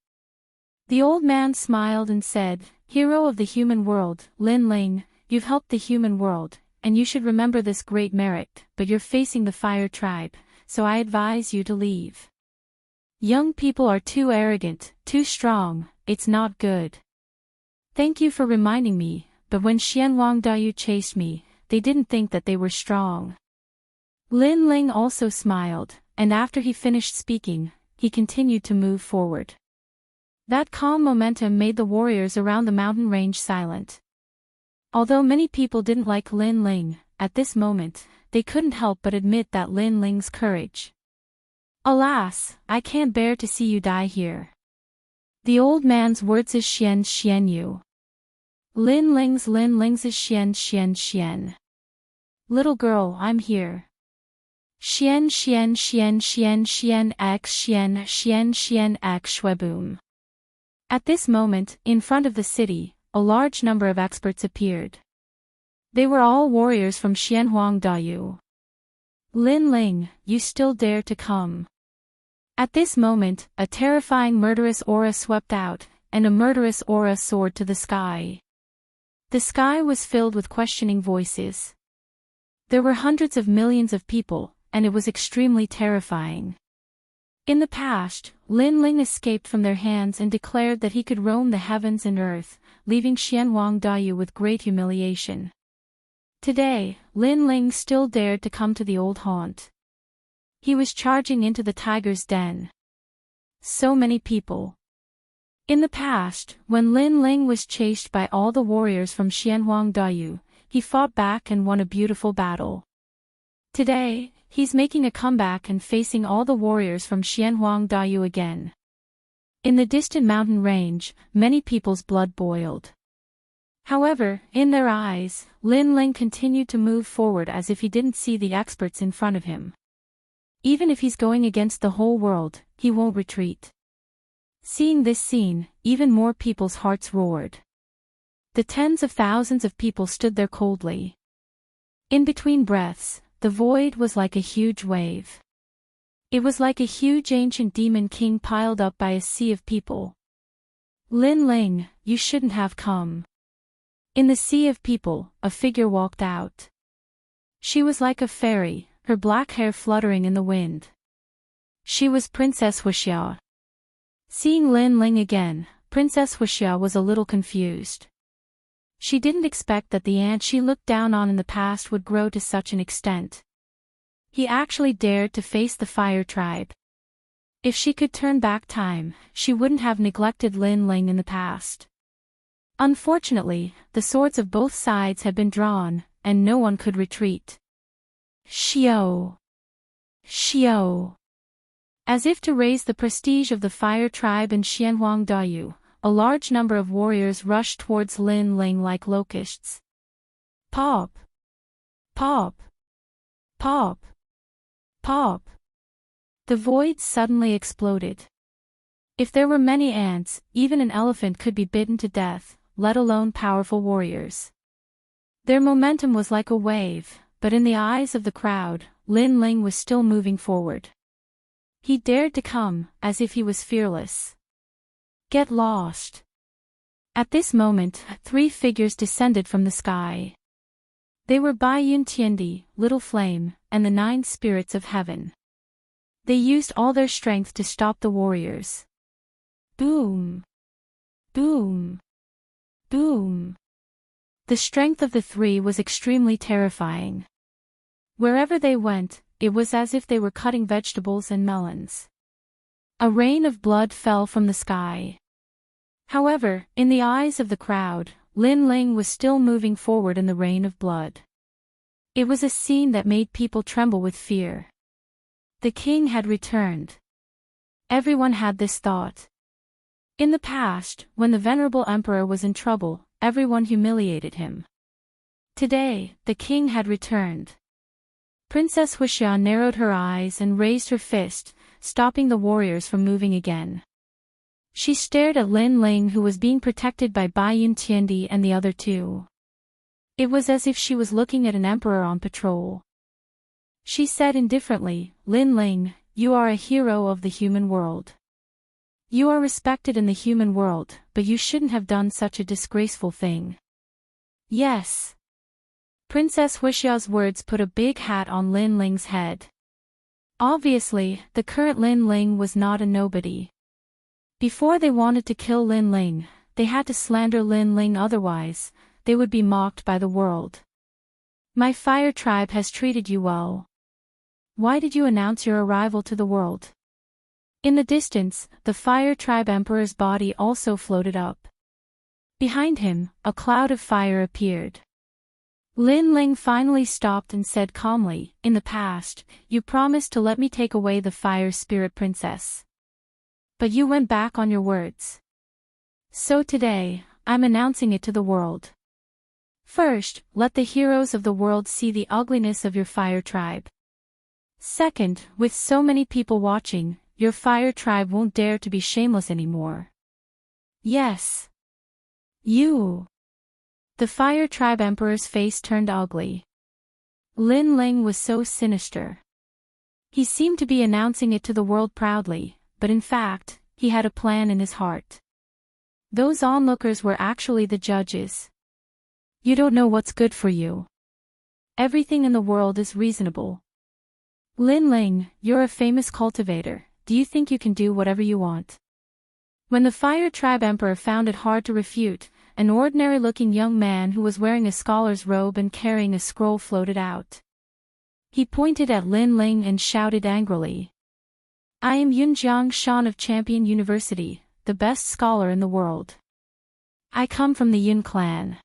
The old man smiled and said, "Hero of the human world, Lin Ling, you've helped the human world, and you should remember this great merit, but you're facing the fire tribe, so I advise you to leave. Young people are too arrogant, too strong, it's not good. Thank you for reminding me, but when Xianhuang Daju chased me, they didn't think that they were strong." Lin Ling also smiled, and after he finished speaking, he continued to move forward. That calm momentum made the warriors around the mountain range silent. Although many people didn't like Lin Ling, at this moment, they couldn't help but admit that Lin Ling's courage. Alas, I can't bear to see you die here. The old man's words is Xian Yu. Lin Ling's is Xian. Little girl, I'm here. Xian x Shweboom. At this moment, in front of the city, a large number of experts appeared. They were all warriors from Xianhuang Daju. Lin Ling, you still dare to come. At this moment, a terrifying murderous aura swept out, and a murderous aura soared to the sky. The sky was filled with questioning voices. There were hundreds of millions of people, and it was extremely terrifying. In the past, Lin Ling escaped from their hands and declared that he could roam the heavens and earth, leaving Xianhuang Dayu with great humiliation. Today, Lin Ling still dared to come to the old haunt. He was charging into the tiger's den. So many people. In the past, when Lin Ling was chased by all the warriors from Xianhuang Dayu, he fought back and won a beautiful battle. Today, he's making a comeback and facing all the warriors from Xianhuang Dayu again. In the distant mountain range, many people's blood boiled. However, in their eyes, Lin Ling continued to move forward as if he didn't see the experts in front of him. Even if he's going against the whole world, he won't retreat. Seeing this scene, even more people's hearts roared. The tens of thousands of people stood there coldly. In between breaths, the void was like a huge wave. It was like a huge ancient demon king piled up by a sea of people. Lin Ling, you shouldn't have come. In the sea of people, a figure walked out. She was like a fairy, her black hair fluttering in the wind. She was Princess Wuxia. Seeing Lin Ling again, Princess Wuxia was a little confused. She didn't expect that the ant she looked down on in the past would grow to such an extent. He actually dared to face the fire tribe. If she could turn back time, she wouldn't have neglected Lin Ling in the past. Unfortunately, the swords of both sides had been drawn, and no one could retreat. Xiao! Xiao! As if to raise the prestige of the fire tribe in Xianhuang Dayu, a large number of warriors rushed towards Lin Ling like locusts. Pop! Pop! Pop! Pop! The void suddenly exploded. If there were many ants, even an elephant could be bitten to death, let alone powerful warriors. Their momentum was like a wave, but in the eyes of the crowd, Lin Ling was still moving forward. He dared to come, as if he was fearless. Get lost. At this moment, 3 figures descended from the sky. They were Bai Yun Tiendi, Little Flame, and the 9 spirits of heaven. They used all their strength to stop the warriors. Boom! Boom! Boom! The strength of the 3 was extremely terrifying. Wherever they went, it was as if they were cutting vegetables and melons. A rain of blood fell from the sky. However, in the eyes of the crowd, Lin Ling was still moving forward in the rain of blood. It was a scene that made people tremble with fear. The king had returned. Everyone had this thought. In the past, when the venerable emperor was in trouble, everyone humiliated him. Today, the king had returned. Princess Wuxia narrowed her eyes and raised her fist, stopping the warriors from moving again. She stared at Lin Ling, who was being protected by Bai Yun Tiendi and the other 2. It was as if she was looking at an emperor on patrol. She said indifferently, Lin Ling, you are a hero of the human world. You are respected in the human world, but you shouldn't have done such a disgraceful thing. Yes. Princess Wuxia's words put a big hat on Lin Ling's head. Obviously, the current Lin Ling was not a nobody. Before they wanted to kill Lin Ling, they had to slander Lin Ling, otherwise, they would be mocked by the world. My fire tribe has treated you well. Why did you announce your arrival to the world? In the distance, the fire tribe emperor's body also floated up. Behind him, a cloud of fire appeared. Lin Ling finally stopped and said calmly, in the past, you promised to let me take away the fire spirit princess. But you went back on your words. So today, I'm announcing it to the world. First, let the heroes of the world see the ugliness of your fire tribe. Second, with so many people watching, your fire tribe won't dare to be shameless anymore. Yes. You. The fire tribe emperor's face turned ugly. Lin Ling was so sinister. He seemed to be announcing it to the world proudly, but in fact, he had a plan in his heart. Those onlookers were actually the judges. You don't know what's good for you. Everything in the world is reasonable. Lin Ling, you're a famous cultivator. Do you think you can do whatever you want? When the Fire Tribe Emperor found it hard to refute, an ordinary-looking young man who was wearing a scholar's robe and carrying a scroll floated out. He pointed at Lin Ling and shouted angrily. I am Yunjiang Shan of Champion University, the best scholar in the world. I come from the Yun clan.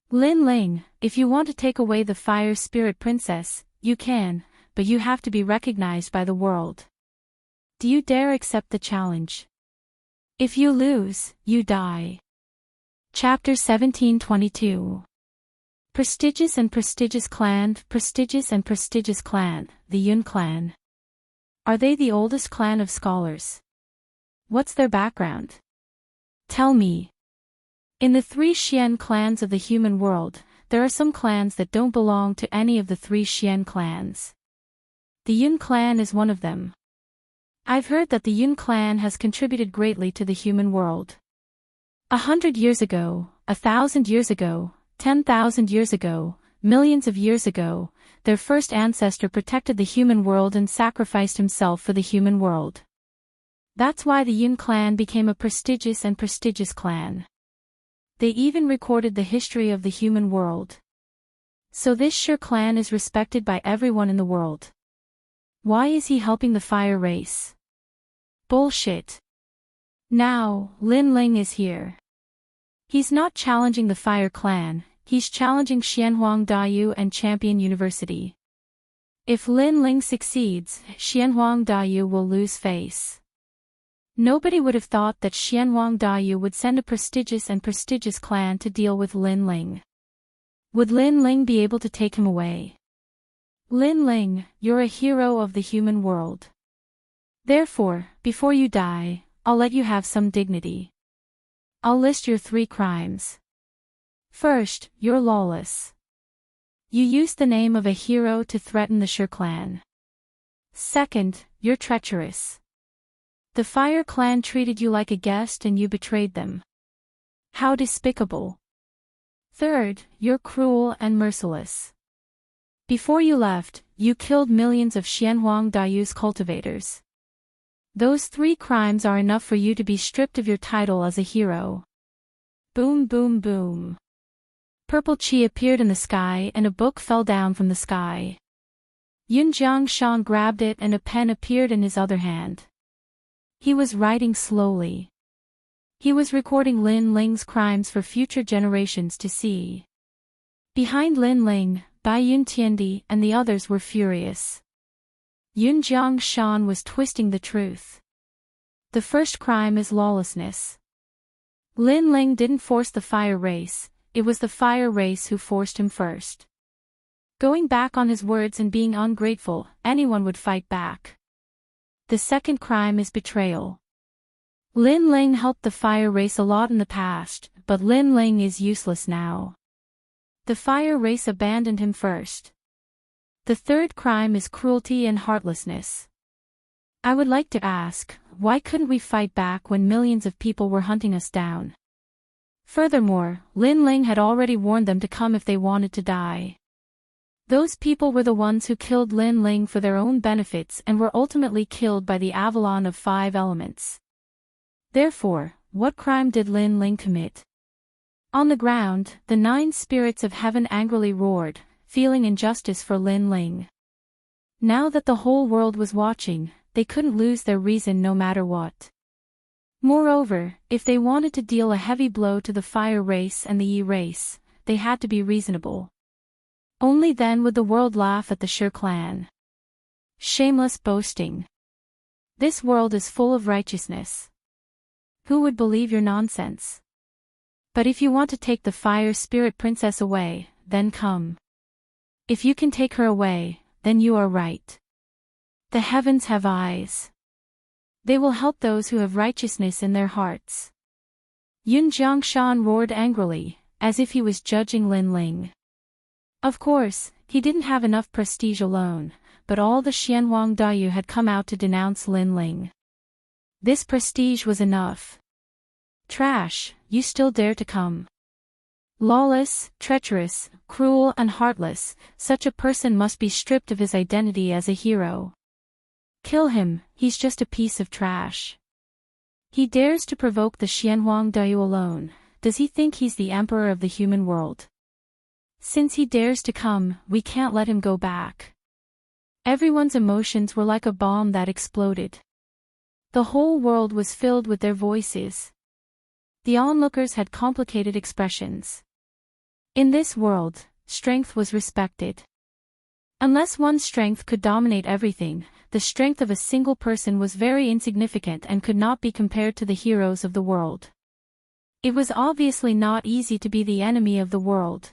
Lin Ling, if you want to take away the Fire Spirit Princess, you can, but you have to be recognized by the world. Do you dare accept the challenge? If you lose, you die. Chapter 1722. Prestigious and Prestigious Clan, Prestigious and Prestigious Clan, the Yun clan. Are they the oldest clan of scholars? What's their background? Tell me. In the 3 Xian clans of the human world, there are some clans that don't belong to any of the 3 Xian clans. The Yun clan is one of them. I've heard that the Yun clan has contributed greatly to the human world. 100 years ago, 1,000 years ago, 10,000 years ago, millions of years ago, their first ancestor protected the human world and sacrificed himself for the human world. That's why the Yun clan became a prestigious and prestigious clan. They even recorded the history of the human world. So this Shi clan is respected by everyone in the world. Why is he helping the fire race? Bullshit. Now, Lin Ling is here. He's not challenging the Fire Clan, he's challenging Xianhuang Dayu and Champion University. If Lin Ling succeeds, Xianhuang Dayu will lose face. Nobody would have thought that Xianhuang Dayu would send a prestigious and prestigious clan to deal with Lin Ling. Would Lin Ling be able to take him away? Lin Ling, you're a hero of the human world. Therefore, before you die, I'll let you have some dignity. I'll list your 3 crimes. First, you're lawless. You used the name of a hero to threaten the Shi clan. Second, you're treacherous. The Fire clan treated you like a guest and you betrayed them. How despicable. Third, you're cruel and merciless. Before you left, you killed millions of Xianhuang Dayu's cultivators. Those 3 crimes are enough for you to be stripped of your title as a hero. Boom boom boom. Purple chi appeared in the sky and a book fell down from the sky. Yunjiang Shan grabbed it and a pen appeared in his other hand. He was writing slowly. He was recording Lin Ling's crimes for future generations to see. Behind Lin Ling, Bai Yun Tiandi and the others were furious. Yunjiang Shan was twisting the truth. The first crime is lawlessness. Lin Ling didn't force the fire race, it was the fire race who forced him first. Going back on his words and being ungrateful, anyone would fight back. The second crime is betrayal. Lin Ling helped the fire race a lot in the past, but Lin Ling is useless now. The fire race abandoned him first. The third crime is cruelty and heartlessness. I would like to ask, why couldn't we fight back when millions of people were hunting us down? Furthermore, Lin Ling had already warned them to come if they wanted to die. Those people were the ones who killed Lin Ling for their own benefits and were ultimately killed by the Avalon of 5 elements. Therefore, what crime did Lin Ling commit? On the ground, the 9 spirits of heaven angrily roared, feeling injustice for Lin Ling. Now that the whole world was watching, they couldn't lose their reason no matter what. Moreover, if they wanted to deal a heavy blow to the fire race and the Yi race, they had to be reasonable. Only then would the world laugh at the Shi clan. Shameless boasting. This world is full of righteousness. Who would believe your nonsense? But if you want to take the fire spirit princess away, then come. If you can take her away, then you are right. The heavens have eyes. They will help those who have righteousness in their hearts. Yun Jiangshan roared angrily, as if he was judging Lin Ling. Of course, he didn't have enough prestige alone, but all the Xianhuang Dayu had come out to denounce Lin Ling. This prestige was enough. Trash, you still dare to come. Lawless, treacherous, cruel and heartless, such a person must be stripped of his identity as a hero. Kill him, he's just a piece of trash. He dares to provoke the Xianhuang Dayu alone. Does he think he's the emperor of the human world? Since he dares to come, we can't let him go back. Everyone's emotions were like a bomb that exploded. The whole world was filled with their voices. The onlookers had complicated expressions. In this world, strength was respected. Unless one's strength could dominate everything, the strength of a single person was very insignificant and could not be compared to the heroes of the world. It was obviously not easy to be the enemy of the world.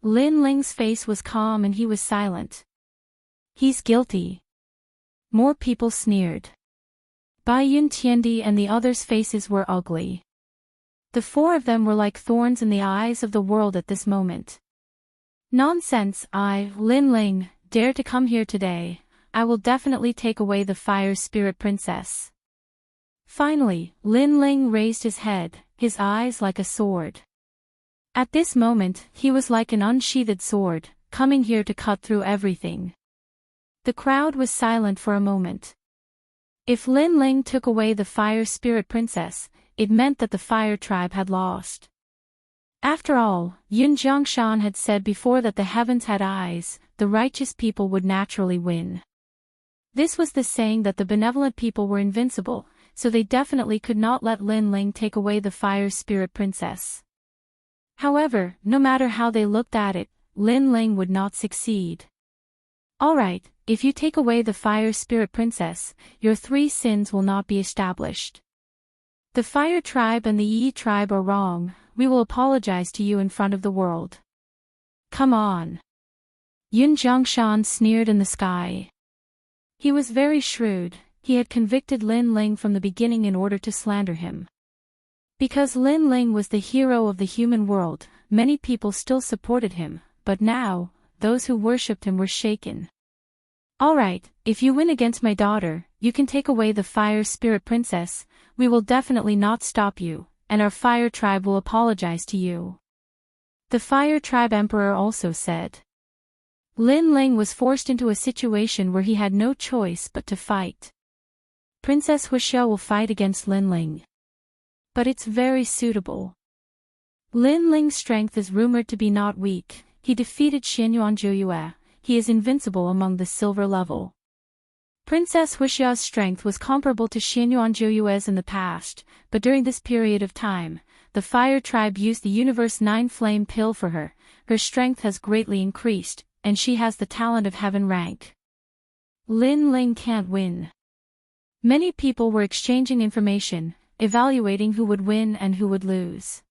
Lin Ling's face was calm and he was silent. He's guilty. More people sneered. Bai Yun Tiandi and the others' faces were ugly. The four of them were like thorns in the eyes of the world at this moment. Nonsense, I, Lin Ling, dare to come here today. I will definitely take away the fire spirit princess. Finally, Lin Ling raised his head, his eyes like a sword. At this moment, he was like an unsheathed sword, coming here to cut through everything. The crowd was silent for a moment. If Lin Ling took away the fire spirit princess, it meant that the fire tribe had lost. After all, Yun Jiangshan had said before that the heavens had eyes, the righteous people would naturally win. This was the saying that the benevolent people were invincible, so they definitely could not let Lin Ling take away the fire spirit princess. However, no matter how they looked at it, Lin Ling would not succeed. Alright, if you take away the fire spirit princess, your 3 sins will not be established. The fire tribe and the Yi tribe are wrong, we will apologize to you in front of the world. Come on. Yun Jiangshan sneered in the sky. He was very shrewd, he had convicted Lin Ling from the beginning in order to slander him. Because Lin Ling was the hero of the human world, many people still supported him, but now, those who worshipped him were shaken. Alright, if you win against my daughter, you can take away the fire spirit princess, we will definitely not stop you, and our fire tribe will apologize to you. The fire tribe emperor also said. Lin Ling was forced into a situation where he had no choice but to fight. Princess Huixia will fight against Lin Ling. But it's very suitable. Lin Ling's strength is rumored to be not weak, he defeated Xianyuan Zhouyue, he is invincible among the silver level. Princess Huixia's strength was comparable to Xianyuan Zhouyue's in the past, but during this period of time, the fire tribe used the Universe 9 flame pill for her, her strength has greatly increased, and she has the talent of heaven rank. Lin Ling can't win. Many people were exchanging information, evaluating who would win and who would lose.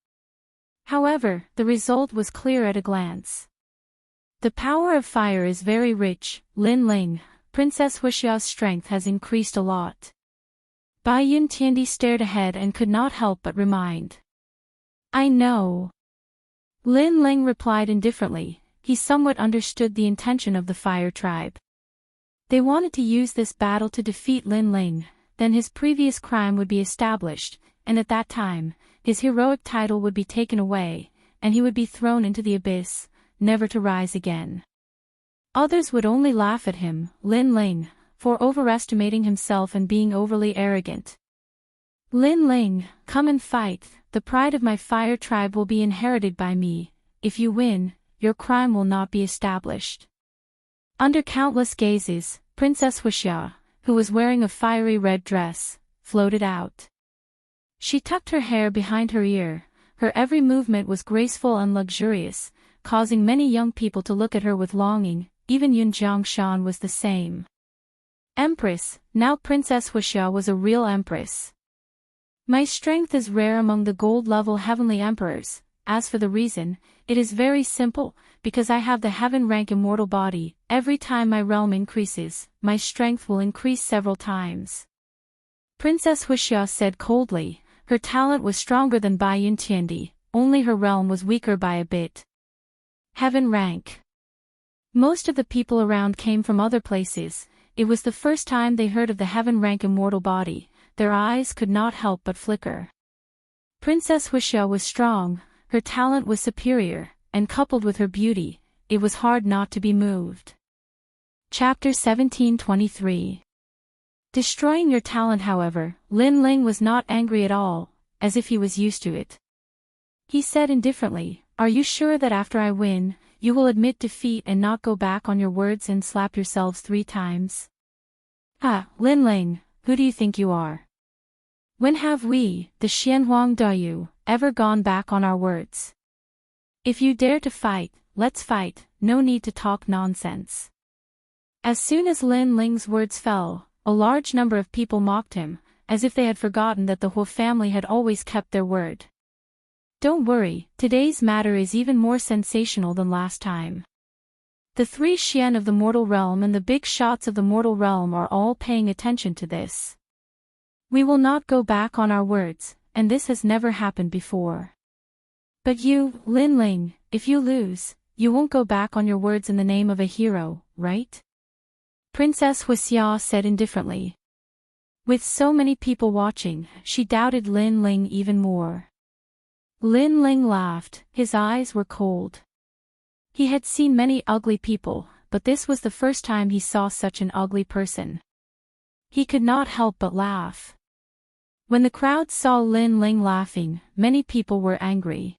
However, the result was clear at a glance. The power of fire is very rich, Lin Ling, Princess Huixia's strength has increased a lot. Bai Yun Tiandi stared ahead and could not help but remind. I know. Lin Ling replied indifferently, he somewhat understood the intention of the fire tribe. They wanted to use this battle to defeat Lin Ling, then his previous crime would be established, and at that time, his heroic title would be taken away, and he would be thrown into the abyss, never to rise again. Others would only laugh at him, Lin Ling, for overestimating himself and being overly arrogant. Lin Ling, come and fight, the pride of my fire tribe will be inherited by me, if you win, your crime will not be established. Under countless gazes, Princess Huixia, who was wearing a fiery red dress, floated out. She tucked her hair behind her ear, her every movement was graceful and luxurious, causing many young people to look at her with longing, even Yun Jiangshan was the same. Empress, now Princess Huixia was a real empress. My strength is rare among the gold-level heavenly emperors, as for the reason, it is very simple, because I have the heaven-rank immortal body, every time my realm increases, my strength will increase several times. Princess Huixia said coldly, her talent was stronger than Bai Yun Tiandi, only her realm was weaker by a bit. Heaven rank. Most of the people around came from other places. It was the first time they heard of the heaven-rank immortal body. Their eyes could not help but flicker. Princess Huixia was strong, her talent was superior, and coupled with her beauty, it was hard not to be moved. Chapter 1723. Destroying your talent, however, Lin Ling was not angry at all, as if he was used to it. He said indifferently, "Are you sure that after I win, you will admit defeat and not go back on your words and slap yourselves 3 times? Ah, Lin Ling, who do you think you are? When have we, the Xianhuang Dayu, ever gone back on our words? If you dare to fight, let's fight, no need to talk nonsense." As soon as Lin Ling's words fell, a large number of people mocked him, as if they had forgotten that the Huo family had always kept their word. Don't worry, today's matter is even more sensational than last time. The 3 Xian of the mortal realm and the big shots of the mortal realm are all paying attention to this. We will not go back on our words, and this has never happened before. But you, Lin Ling, if you lose, you won't go back on your words in the name of a hero, right? Princess Huixia said indifferently. With so many people watching, she doubted Lin Ling even more. Lin Ling laughed, his eyes were cold. He had seen many ugly people, but this was the first time he saw such an ugly person. He could not help but laugh. When the crowd saw Lin Ling laughing, many people were angry.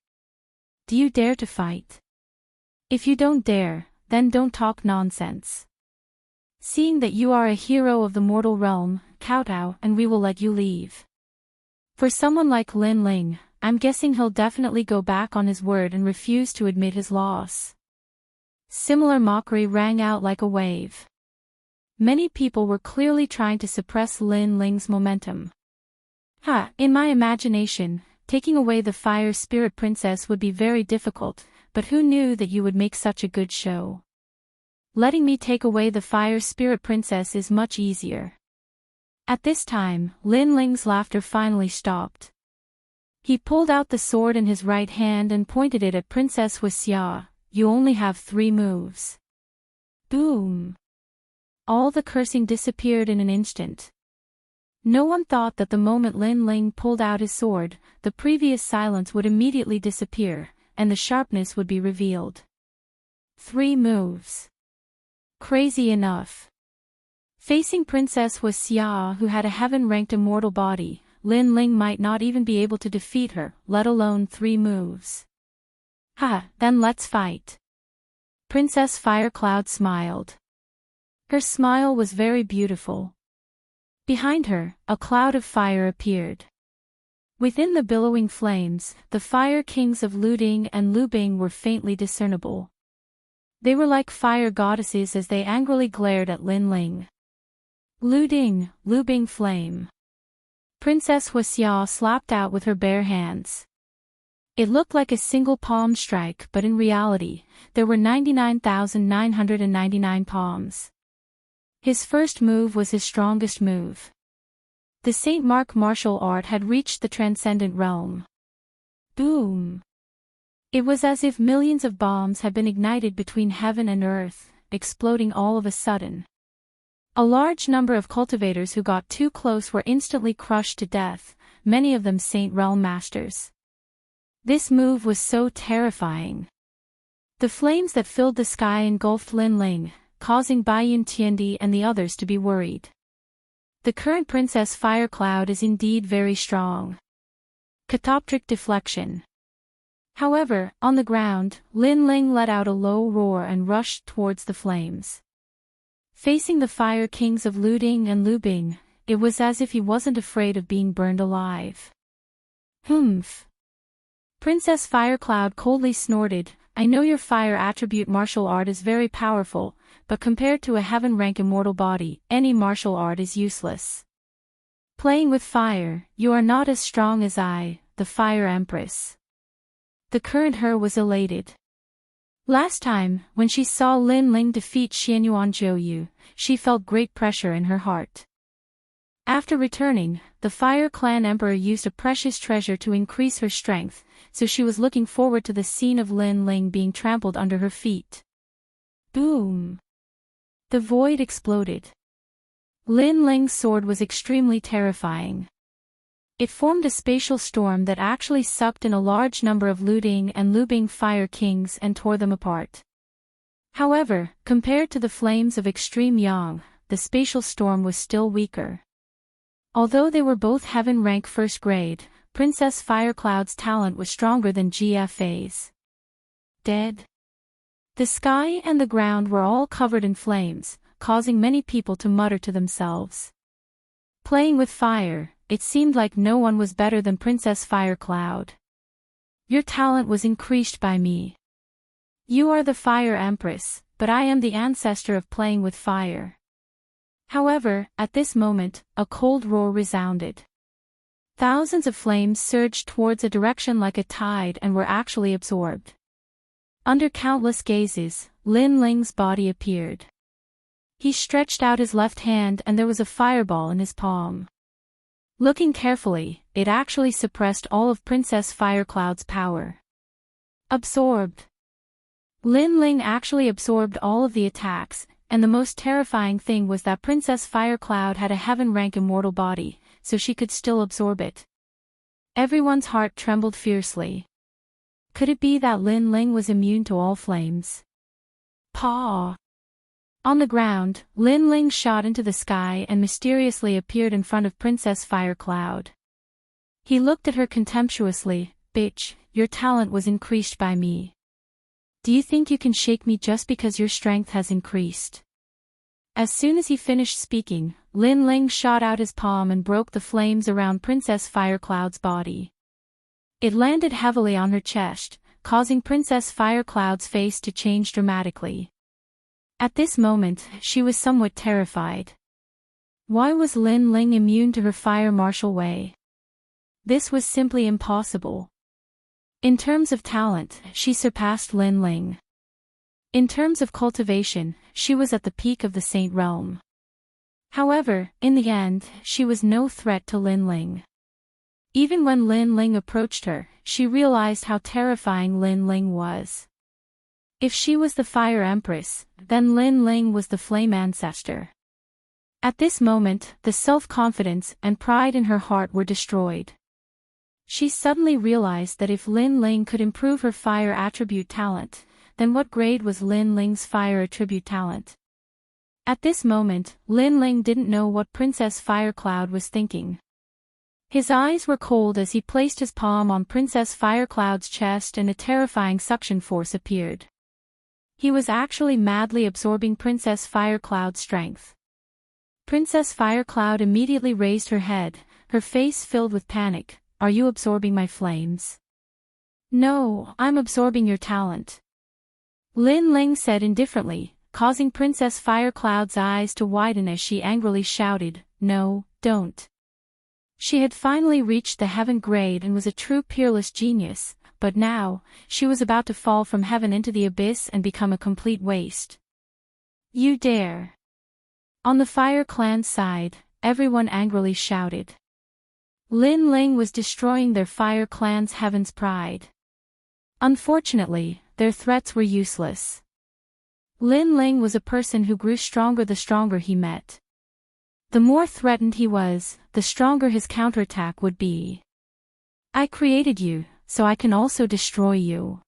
Do you dare to fight? If you don't dare, then don't talk nonsense. Seeing that you are a hero of the mortal realm, kowtow and we will let you leave. For someone like Lin Ling, I'm guessing he'll definitely go back on his word and refuse to admit his loss. Similar mockery rang out like a wave. Many people were clearly trying to suppress Lin Ling's momentum. In my imagination, taking away the fire spirit princess would be very difficult, but who knew that you would make such a good show? Letting me take away the fire spirit princess is much easier. At this time, Lin Ling's laughter finally stopped. He pulled out the sword in his right hand and pointed it at Princess Huixia. You only have 3 moves. Boom! All the cursing disappeared in an instant. No one thought that the moment Lin Ling pulled out his sword, the previous silence would immediately disappear, and the sharpness would be revealed. 3 moves. Crazy enough. Facing Princess Huixia, who had a heaven-ranked immortal body, Lin Ling might not even be able to defeat her, let alone 3 moves. Then let's fight. Princess Firecloud smiled. Her smile was very beautiful. Behind her, a cloud of fire appeared. Within the billowing flames, the fire kings of Luding and Lubing were faintly discernible. They were like fire goddesses as they angrily glared at Lin Ling. Luding, Lubing flame. Princess Huixia slapped out with her bare hands. It looked like a single palm strike, but in reality, there were 99,999 palms. His first move was his strongest move. The Saint Mark martial art had reached the transcendent realm. Boom! It was as if millions of bombs had been ignited between heaven and earth, exploding all of a sudden. A large number of cultivators who got too close were instantly crushed to death, many of them Saint Realm masters. This move was so terrifying. The flames that filled the sky engulfed Lin Ling, causing Baiyun Tiandi and the others to be worried. The current Princess Firecloud is indeed very strong. Catoptric deflection. However, on the ground, Lin Ling let out a low roar and rushed towards the flames. Facing the fire kings of Luding and Lubing, it was as if he wasn't afraid of being burned alive. Humph! Princess Firecloud coldly snorted, I know your fire attribute martial art is very powerful, but compared to a heaven-rank immortal body, any martial art is useless. Playing with fire, you are not as strong as I, the Fire Empress. The current her was elated. Last time, when she saw Lin Ling defeat Xianyuan Zhouyu, she felt great pressure in her heart. After returning, the Fire Clan Emperor used a precious treasure to increase her strength, so she was looking forward to the scene of Lin Ling being trampled under her feet. Boom! The void exploded. Lin Ling's sword was extremely terrifying. It formed a spatial storm that actually sucked in a large number of looting and lubing fire kings and tore them apart. However, compared to the flames of extreme yang, the spatial storm was still weaker. Although they were both heaven rank first grade, Princess Firecloud's talent was stronger than GFA's. Dead. The sky and the ground were all covered in flames, causing many people to mutter to themselves. Playing with fire, it seemed like no one was better than Princess Firecloud. Your talent was increased by me. You are the Fire Empress, but I am the ancestor of playing with fire. However, at this moment, a cold roar resounded. Thousands of flames surged towards a direction like a tide and were actually absorbed. Under countless gazes, Lin Ling's body appeared. He stretched out his left hand and there was a fireball in his palm. Looking carefully, it actually suppressed all of Princess Firecloud's power. Absorbed. Lin Ling actually absorbed all of the attacks, and the most terrifying thing was that Princess Firecloud had a heaven-rank immortal body, so she could still absorb it. Everyone's heart trembled fiercely. Could it be that Lin Ling was immune to all flames? Paw! On the ground, Lin Ling shot into the sky and mysteriously appeared in front of Princess Firecloud. He looked at her contemptuously. Bitch, your talent was increased by me. Do you think you can shake me just because your strength has increased? As soon as he finished speaking, Lin Ling shot out his palm and broke the flames around Princess Firecloud's body. It landed heavily on her chest, causing Princess Firecloud's face to change dramatically. At this moment, she was somewhat terrified. Why was Lin Ling immune to her fire martial way? This was simply impossible. In terms of talent, she surpassed Lin Ling. In terms of cultivation, she was at the peak of the Saint Realm. However, in the end, she was no threat to Lin Ling. Even when Lin Ling approached her, she realized how terrifying Lin Ling was. If she was the Fire Empress, then Lin Ling was the Flame Ancestor. At this moment, the self-confidence and pride in her heart were destroyed. She suddenly realized that if Lin Ling could improve her fire attribute talent, then what grade was Lin Ling's fire attribute talent? At this moment, Lin Ling didn't know what Princess Firecloud was thinking. His eyes were cold as he placed his palm on Princess Firecloud's chest and a terrifying suction force appeared. He was actually madly absorbing Princess Firecloud's strength. Princess Firecloud immediately raised her head, her face filled with panic. Are you absorbing my flames? No, I'm absorbing your talent. Lin Ling said indifferently, causing Princess Firecloud's eyes to widen as she angrily shouted, No, don't. She had finally reached the heaven grade and was a true peerless genius, but now, she was about to fall from heaven into the abyss and become a complete waste. You dare. On the Fire Clan's side, everyone angrily shouted. Lin Ling was destroying their Fire Clan's heaven's pride. Unfortunately, their threats were useless. Lin Ling was a person who grew stronger the stronger he met. The more threatened he was, the stronger his counterattack would be. I created you, so I can also destroy you.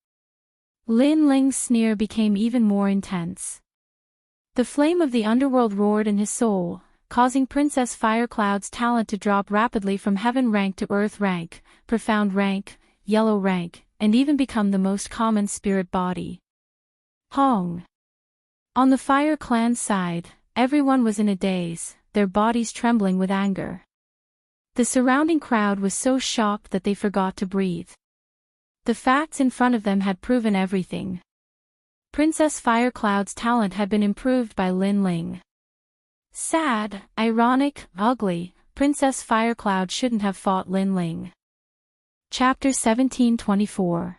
Lin Ling's sneer became even more intense. The flame of the underworld roared in his soul, causing Princess Firecloud's talent to drop rapidly from heaven rank to earth rank, profound rank, yellow rank, and even become the most common spirit body. Hong. On the Fire Clan's side, everyone was in a daze, their bodies trembling with anger. The surrounding crowd was so shocked that they forgot to breathe. The facts in front of them had proven everything. Princess Firecloud's talent had been improved by Lin Ling. Sad, ironic, ugly, Princess Firecloud shouldn't have fought Lin Ling. Chapter 1724.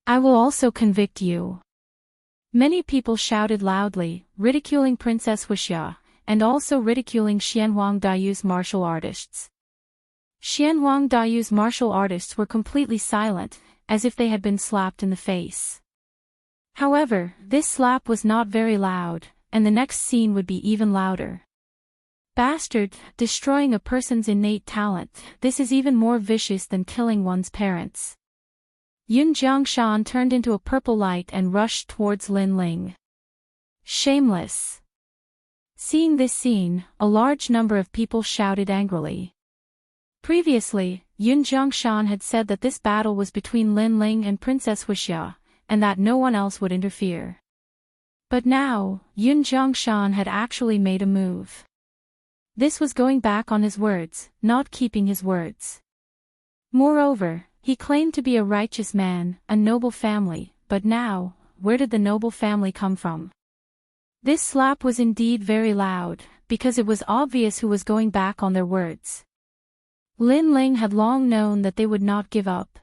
I will also convict you. Many people shouted loudly, ridiculing Princess Wuxia, and also ridiculing Xianhuang Dayu's martial artists. Xianhuang Dayu's martial artists were completely silent, as if they had been slapped in the face. However, this slap was not very loud, and the next scene would be even louder. Bastard, destroying a person's innate talent, this is even more vicious than killing one's parents. Yun Jiangshan turned into a purple light and rushed towards Lin Ling. Shameless. Seeing this scene, a large number of people shouted angrily. Previously, Yun Jiangshan had said that this battle was between Lin Ling and Princess Wuxia, and that no one else would interfere. But now, Yun Jiangshan had actually made a move. This was going back on his words, not keeping his words. Moreover, he claimed to be a righteous man, a noble family, but now, where did the noble family come from? This slap was indeed very loud, because it was obvious who was going back on their words. Lin Ling had long known that they would not give up.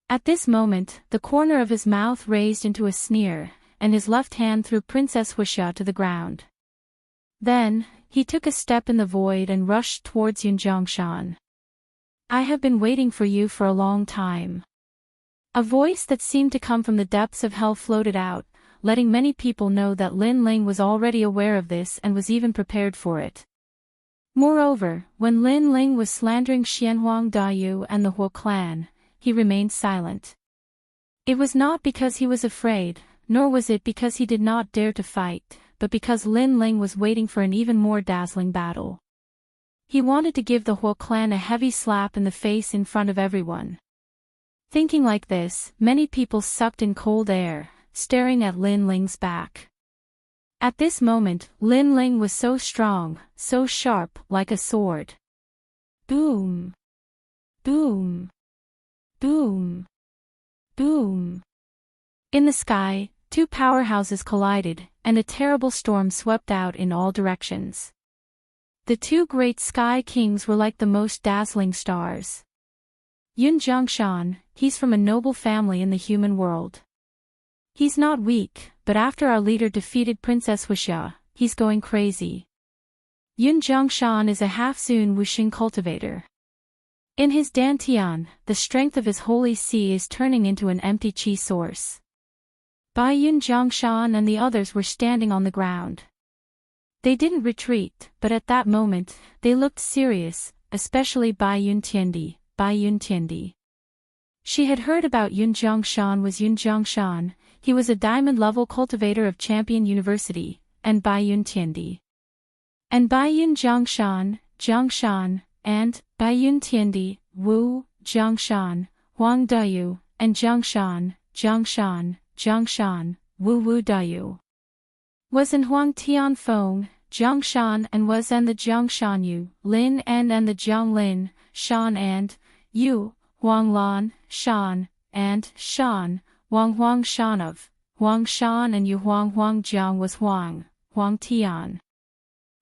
At this moment, the corner of his mouth raised into a sneer, and his left hand threw Princess Wuxia to the ground. Then, he took a step in the void and rushed towards Yun Jiangshan. I have been waiting for you for a long time. A voice that seemed to come from the depths of hell floated out, letting many people know that Lin Ling was already aware of this and was even prepared for it. Moreover, when Lin Ling was slandering Xianhuang Dayu and the Huo clan, he remained silent. It was not because he was afraid, nor was it because he did not dare to fight, but because Lin Ling was waiting for an even more dazzling battle. He wanted to give the Huo clan a heavy slap in the face in front of everyone. Thinking like this, many people sucked in cold air, staring at Lin Ling's back. At this moment, Lin Ling was so strong, so sharp, like a sword. Boom! Boom! Boom! Boom! In the sky, two powerhouses collided, and a terrible storm swept out in all directions. The two great sky kings were like the most dazzling stars. Yun Jiangshan, he's from a noble family in the human world. He's not weak, but after our leader defeated Princess Wuxia, he's going crazy. Yun Jiangshan is a half-Zun Wuxing cultivator. In his dantian, the strength of his holy sea is turning into an empty qi source. Bai Yun Jiangshan and the others were standing on the ground. They didn't retreat, but at that moment, they looked serious, especially Bai Yun Tiandi. She had heard about Yun Jiangshan was Yun Jiangshan, he was a diamond-level cultivator of Champion University, and Bai Yun Tiandi. And Bai Yun Jiangshan, and Bai Yun Tiandi, Wu, Jiangshan, Huang Dayu, and Jiangshan, Wu Dayu. Was in Huang Tianfeng, Jiangshan and was and the Jiangshan Yu, Lin and the Jiang Lin, Shan and Yu, Huang Lan, Shan, and Shan, Huang Shan of, Huang Shan and Yu Huang Jiang was Huang Tian.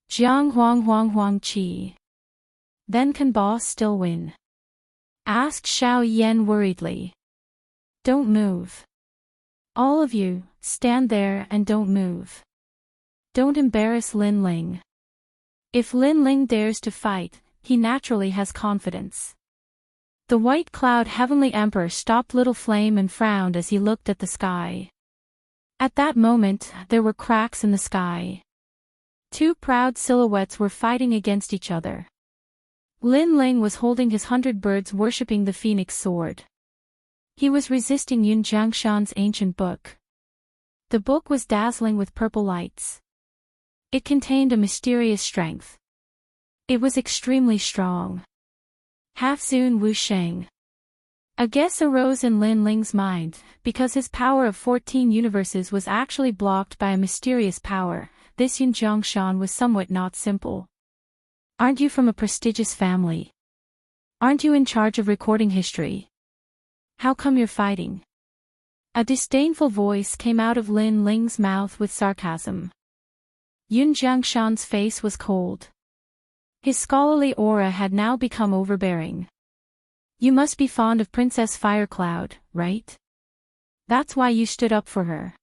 Jiang Huang Qi. Then can boss still win? Asked Xiao Yan worriedly. Don't move. All of you, stand there and don't move. Don't embarrass Lin Ling. If Lin Ling dares to fight, he naturally has confidence. The white cloud heavenly emperor stopped Little Flame and frowned as he looked at the sky. At that moment, there were cracks in the sky. Two proud silhouettes were fighting against each other. Lin Ling was holding his 100 birds worshipping the phoenix sword. He was resisting Yun Jiangshan's ancient book. The book was dazzling with purple lights. It contained a mysterious strength. It was extremely strong. Half-Zun Wusheng. A guess arose in Lin Ling's mind, because his power of 14 universes was actually blocked by a mysterious power. This Yun Jiangshan was somewhat not simple. Aren't you from a prestigious family? Aren't you in charge of recording history? How come you're fighting? A disdainful voice came out of Lin Ling's mouth with sarcasm. Yun Jiangshan's face was cold. His scholarly aura had now become overbearing. You must be fond of Princess Firecloud, right? That's why you stood up for her.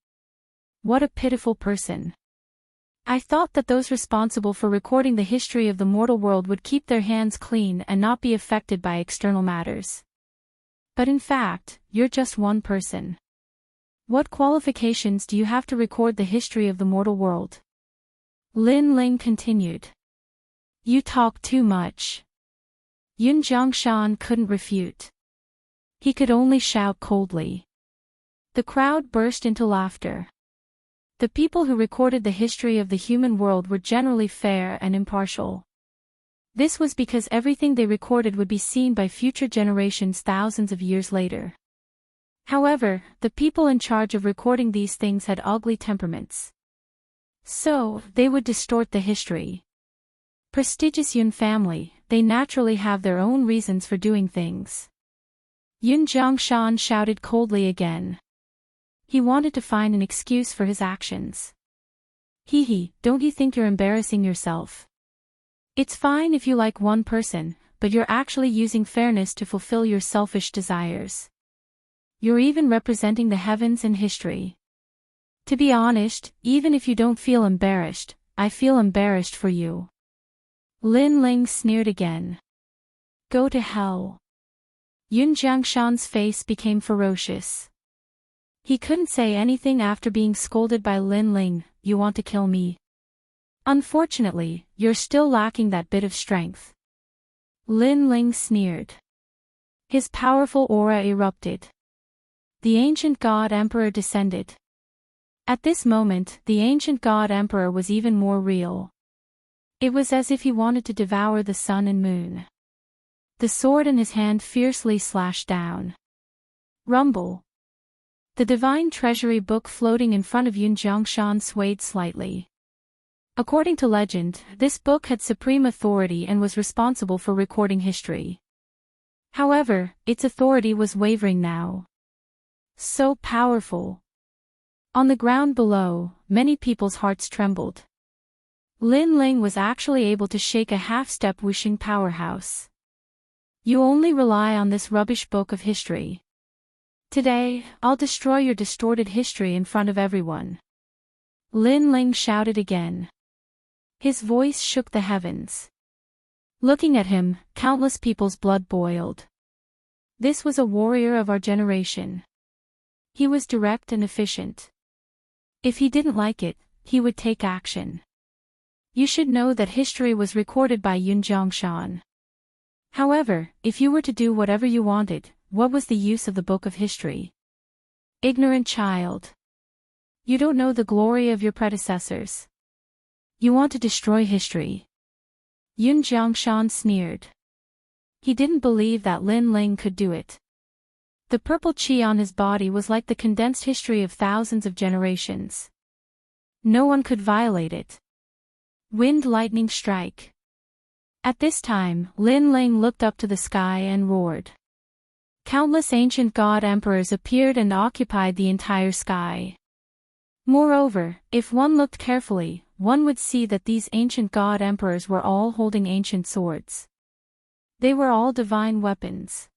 What a pitiful person. I thought that those responsible for recording the history of the mortal world would keep their hands clean and not be affected by external matters. But in fact, you're just one person. What qualifications do you have to record the history of the mortal world? Lin Ling continued. You talk too much. Yun Jiangshan couldn't refute. He could only shout coldly. The crowd burst into laughter. The people who recorded the history of the human world were generally fair and impartial. This was because everything they recorded would be seen by future generations thousands of years later. However, the people in charge of recording these things had ugly temperaments. So, they would distort the history. Prestigious Yun family, they naturally have their own reasons for doing things. Yun Jiangshan shouted coldly again. He wanted to find an excuse for his actions. Hee, don't you think you're embarrassing yourself? It's fine if you like one person, but you're actually using fairness to fulfill your selfish desires. You're even representing the heavens in history. To be honest, even if you don't feel embarrassed, I feel embarrassed for you. Lin Ling sneered again. Go to hell. Yun Jiangshan's face became ferocious. He couldn't say anything after being scolded by Lin Ling. You want to kill me? Unfortunately, you're still lacking that bit of strength. Lin Ling sneered. His powerful aura erupted. The ancient god emperor descended. At this moment, the ancient god emperor was even more real. It was as if he wanted to devour the sun and moon. The sword in his hand fiercely slashed down. Rumble. The divine treasury book floating in front of Yun Jiangshan swayed slightly. According to legend, this book had supreme authority and was responsible for recording history. However, its authority was wavering now. So powerful. On the ground below, many people's hearts trembled. Lin Ling was actually able to shake a half-step Wuxing powerhouse. You only rely on this rubbish book of history. Today, I'll destroy your distorted history in front of everyone. Lin Ling shouted again. His voice shook the heavens. Looking at him, countless people's blood boiled. This was a warrior of our generation. He was direct and efficient. If he didn't like it, he would take action. You should know that history was recorded by Yun Jiangshan. However, if you were to do whatever you wanted, what was the use of the book of history? Ignorant child. You don't know the glory of your predecessors. You want to destroy history. Yun Jiangshan sneered. He didn't believe that Lin Ling could do it. The purple chi on his body was like the condensed history of thousands of generations. No one could violate it. Wind lightning strike. At this time, Lin Ling looked up to the sky and roared. Countless ancient god emperors appeared and occupied the entire sky. Moreover, if one looked carefully, one would see that these ancient god emperors were all holding ancient swords. They were all divine weapons.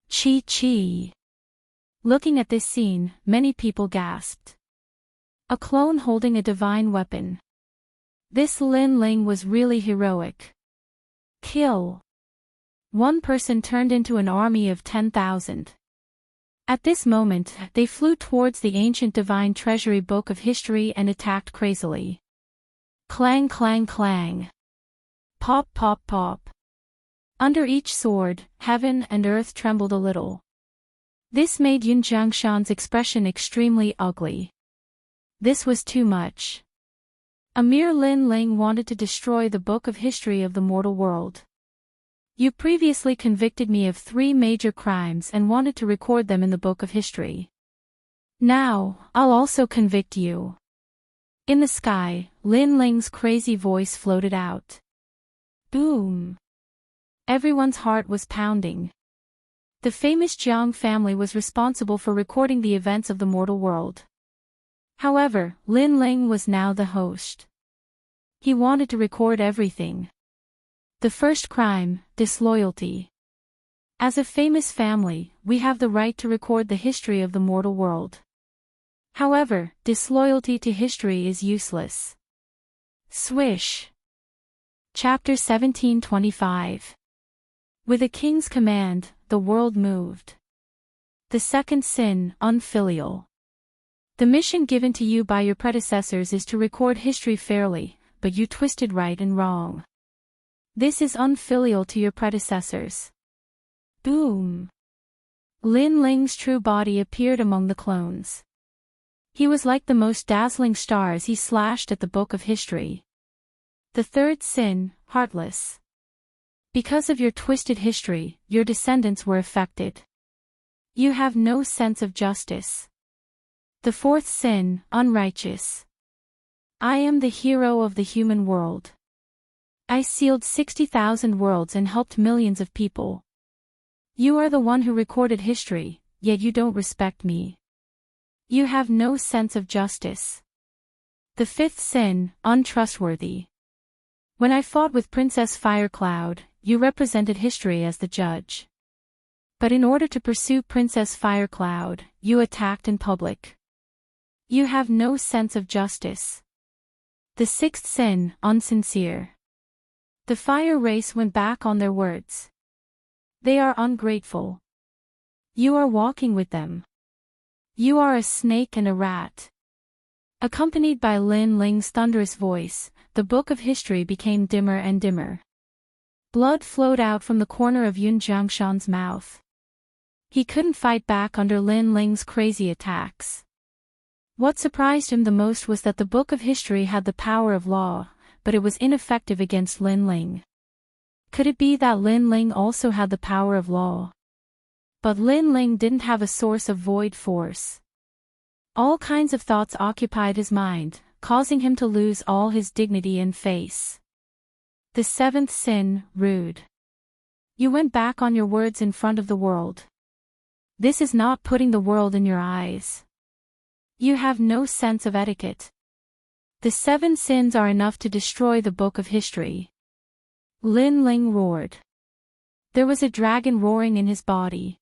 Chi. Looking at this scene, many people gasped. A clone holding a divine weapon. This Lin Ling was really heroic. Kill. One person turned into an army of 10,000. At this moment, they flew towards the ancient divine treasury book of history and attacked crazily. Clang clang clang. Pop pop pop. Under each sword, heaven and earth trembled a little. This made Yun Jiangshan's expression extremely ugly. This was too much. Amir Lin Ling wanted to destroy the book of history of the mortal world. You previously convicted me of 3 major crimes and wanted to record them in the book of history. Now, I'll also convict you. In the sky, Lin Ling's crazy voice floated out. Boom. Everyone's heart was pounding. The famous Jiang family was responsible for recording the events of the mortal world. However, Lin Ling was now the host. He wanted to record everything. The first crime, disloyalty. As a famous family, we have the right to record the history of the mortal world. However, disloyalty to history is useless. Swish. Chapter 1725. With a king's command, the world moved. The second sin, unfilial. The mission given to you by your predecessors is to record history fairly, but you twisted right and wrong. This is unfilial to your predecessors. Boom. Lin Ling's true body appeared among the clones. He was like the most dazzling star as he slashed at the book of history. The third sin, heartless. Because of your twisted history, your descendants were affected. You have no sense of justice. The fourth sin, unrighteous. I am the hero of the human world. I sealed 60,000 worlds and helped millions of people. You are the one who recorded history, yet you don't respect me. You have no sense of justice. The fifth sin, untrustworthy. When I fought with Princess Firecloud, you represented history as the judge. But in order to pursue Princess Firecloud, you attacked in public. You have no sense of justice. The sixth sin, unsincere. The fire race went back on their words. They are ungrateful. You are walking with them. You are a snake and a rat. Accompanied by Lin Ling's thunderous voice, the book of history became dimmer and dimmer. Blood flowed out from the corner of Yun Jiangshan's mouth. He couldn't fight back under Lin Ling's crazy attacks. What surprised him the most was that the book of history had the power of law, but it was ineffective against Lin Ling. Could it be that Lin Ling also had the power of law? But Lin Ling didn't have a source of void force. All kinds of thoughts occupied his mind, causing him to lose all his dignity and face. The seventh sin, rude. You went back on your words in front of the world. This is not putting the world in your eyes. You have no sense of etiquette. The 7 sins are enough to destroy the book of history. Lin Ling roared. There was a dragon roaring in his body.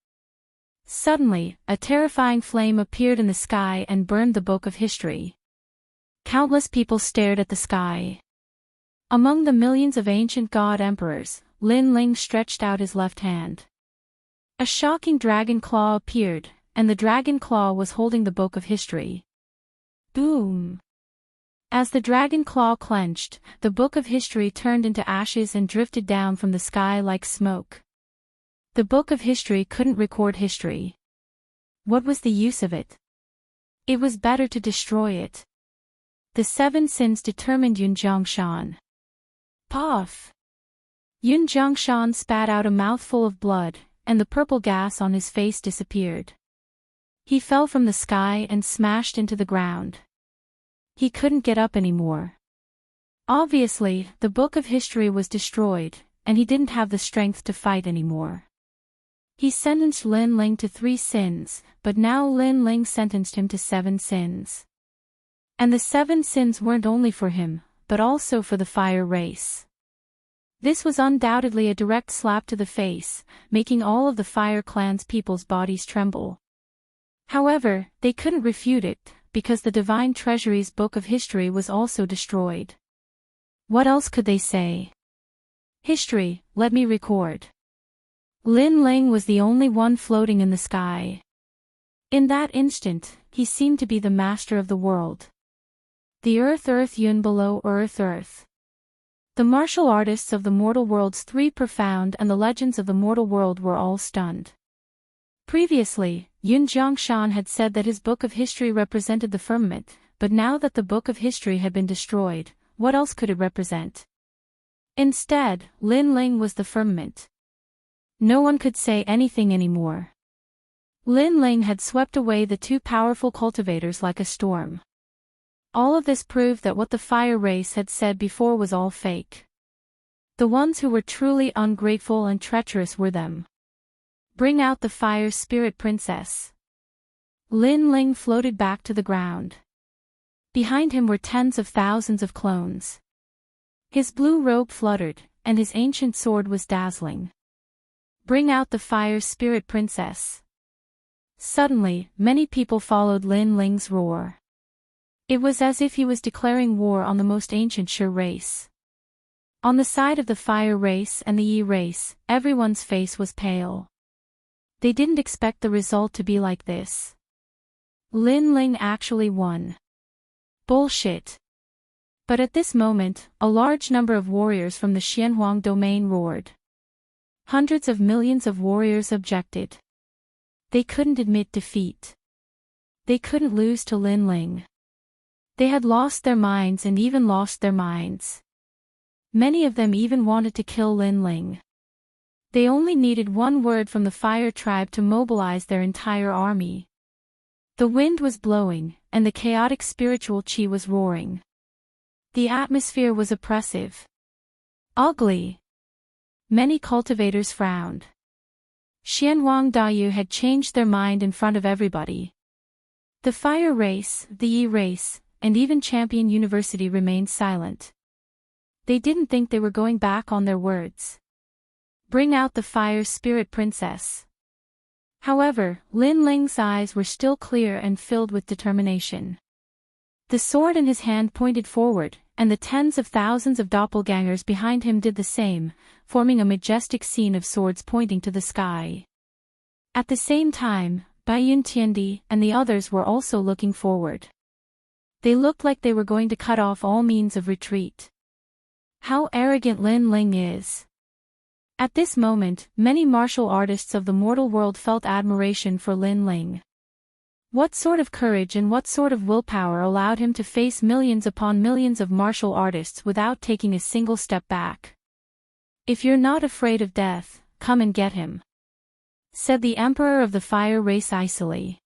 Suddenly, a terrifying flame appeared in the sky and burned the book of history. Countless people stared at the sky. Among the millions of ancient god emperors, Lin Ling stretched out his left hand. A shocking dragon claw appeared, and the dragon claw was holding the book of history. Boom! As the dragon claw clenched, the book of history turned into ashes and drifted down from the sky like smoke. The book of history couldn't record history. What was the use of it? It was better to destroy it. The 7 sins determined Yun Jiangshan. Puff! Yun Jiangshan spat out a mouthful of blood, and the purple gas on his face disappeared. He fell from the sky and smashed into the ground. He couldn't get up anymore. Obviously, the book of history was destroyed, and he didn't have the strength to fight anymore. He sentenced Lin Ling to 3 sins, but now Lin Ling sentenced him to 7 sins. And the 7 sins weren't only for him, but also for the fire race. This was undoubtedly a direct slap to the face, making all of the Fire Clan's people's bodies tremble. However, they couldn't refute it, because the Divine Treasury's book of history was also destroyed. What else could they say? History, let me record. Lin Ling was the only one floating in the sky. In that instant, he seemed to be the master of the world. The earth Yun below earth. The martial artists of the mortal worlds 3 profound and the legends of the mortal world were all stunned. Previously, Yun Jiangshan had said that his book of history represented the firmament, but now that the book of history had been destroyed, what else could it represent? Instead, Lin Ling was the firmament. No one could say anything anymore. Lin Ling had swept away the 2 powerful cultivators like a storm. All of this proved that what the fire race had said before was all fake. The ones who were truly ungrateful and treacherous were them. Bring out the fire spirit princess. Lin Ling floated back to the ground. Behind him were tens of thousands of clones. His blue robe fluttered, and his ancient sword was dazzling. Bring out the fire spirit princess. Suddenly, many people followed Lin Ling's roar. It was as if he was declaring war on the most ancient Shi race. On the side of the fire race and the Yi race, everyone's face was pale. They didn't expect the result to be like this. Lin Ling actually won. Bullshit. But at this moment, a large number of warriors from the Xianhuang domain roared. Hundreds of millions of warriors objected. They couldn't admit defeat. They couldn't lose to Lin Ling. They had lost their minds and even lost their minds. Many of them even wanted to kill Lin Ling. They only needed one word from the fire tribe to mobilize their entire army. The wind was blowing, and the chaotic spiritual qi was roaring. The atmosphere was oppressive. Ugly. Many cultivators frowned. Xianhuang Dayu had changed their mind in front of everybody. The fire race, the Yi race, and even Champion University remained silent. They didn't think they were going back on their words. Bring out the fire spirit princess. However, Lin Ling's eyes were still clear and filled with determination. The sword in his hand pointed forward, and the tens of thousands of doppelgangers behind him did the same, forming a majestic scene of swords pointing to the sky. At the same time, Baiyun Tiandi and the others were also looking forward. They looked like they were going to cut off all means of retreat. How arrogant Lin Ling is! At this moment, many martial artists of the mortal world felt admiration for Lin Ling. What sort of courage and what sort of willpower allowed him to face millions upon millions of martial artists without taking a single step back? If you're not afraid of death, come and get him, said the Emperor of the Fire Race icily.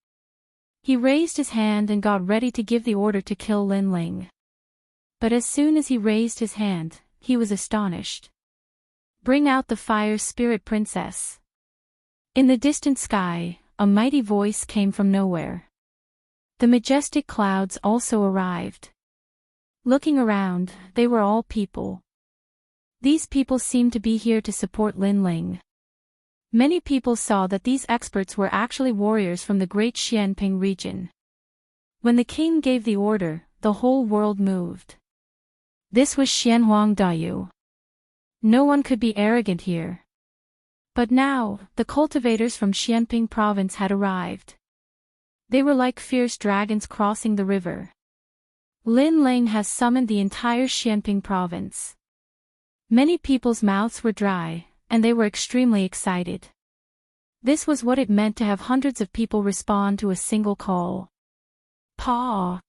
He raised his hand and got ready to give the order to kill Lin Ling. But as soon as he raised his hand, he was astonished. Bring out the fire spirit princess. In the distant sky, a mighty voice came from nowhere. The majestic clouds also arrived. Looking around, they were all people. These people seemed to be here to support Lin Ling. Many people saw that these experts were actually warriors from the great Xianping region. When the king gave the order, the whole world moved. This was Xianhuang Dayu. No one could be arrogant here. But now, the cultivators from Xianping province had arrived. They were like fierce dragons crossing the river. Lin Ling has summoned the entire Xianping province. Many people's mouths were dry, and they were extremely excited. This was what it meant to have hundreds of people respond to a single call. Paw!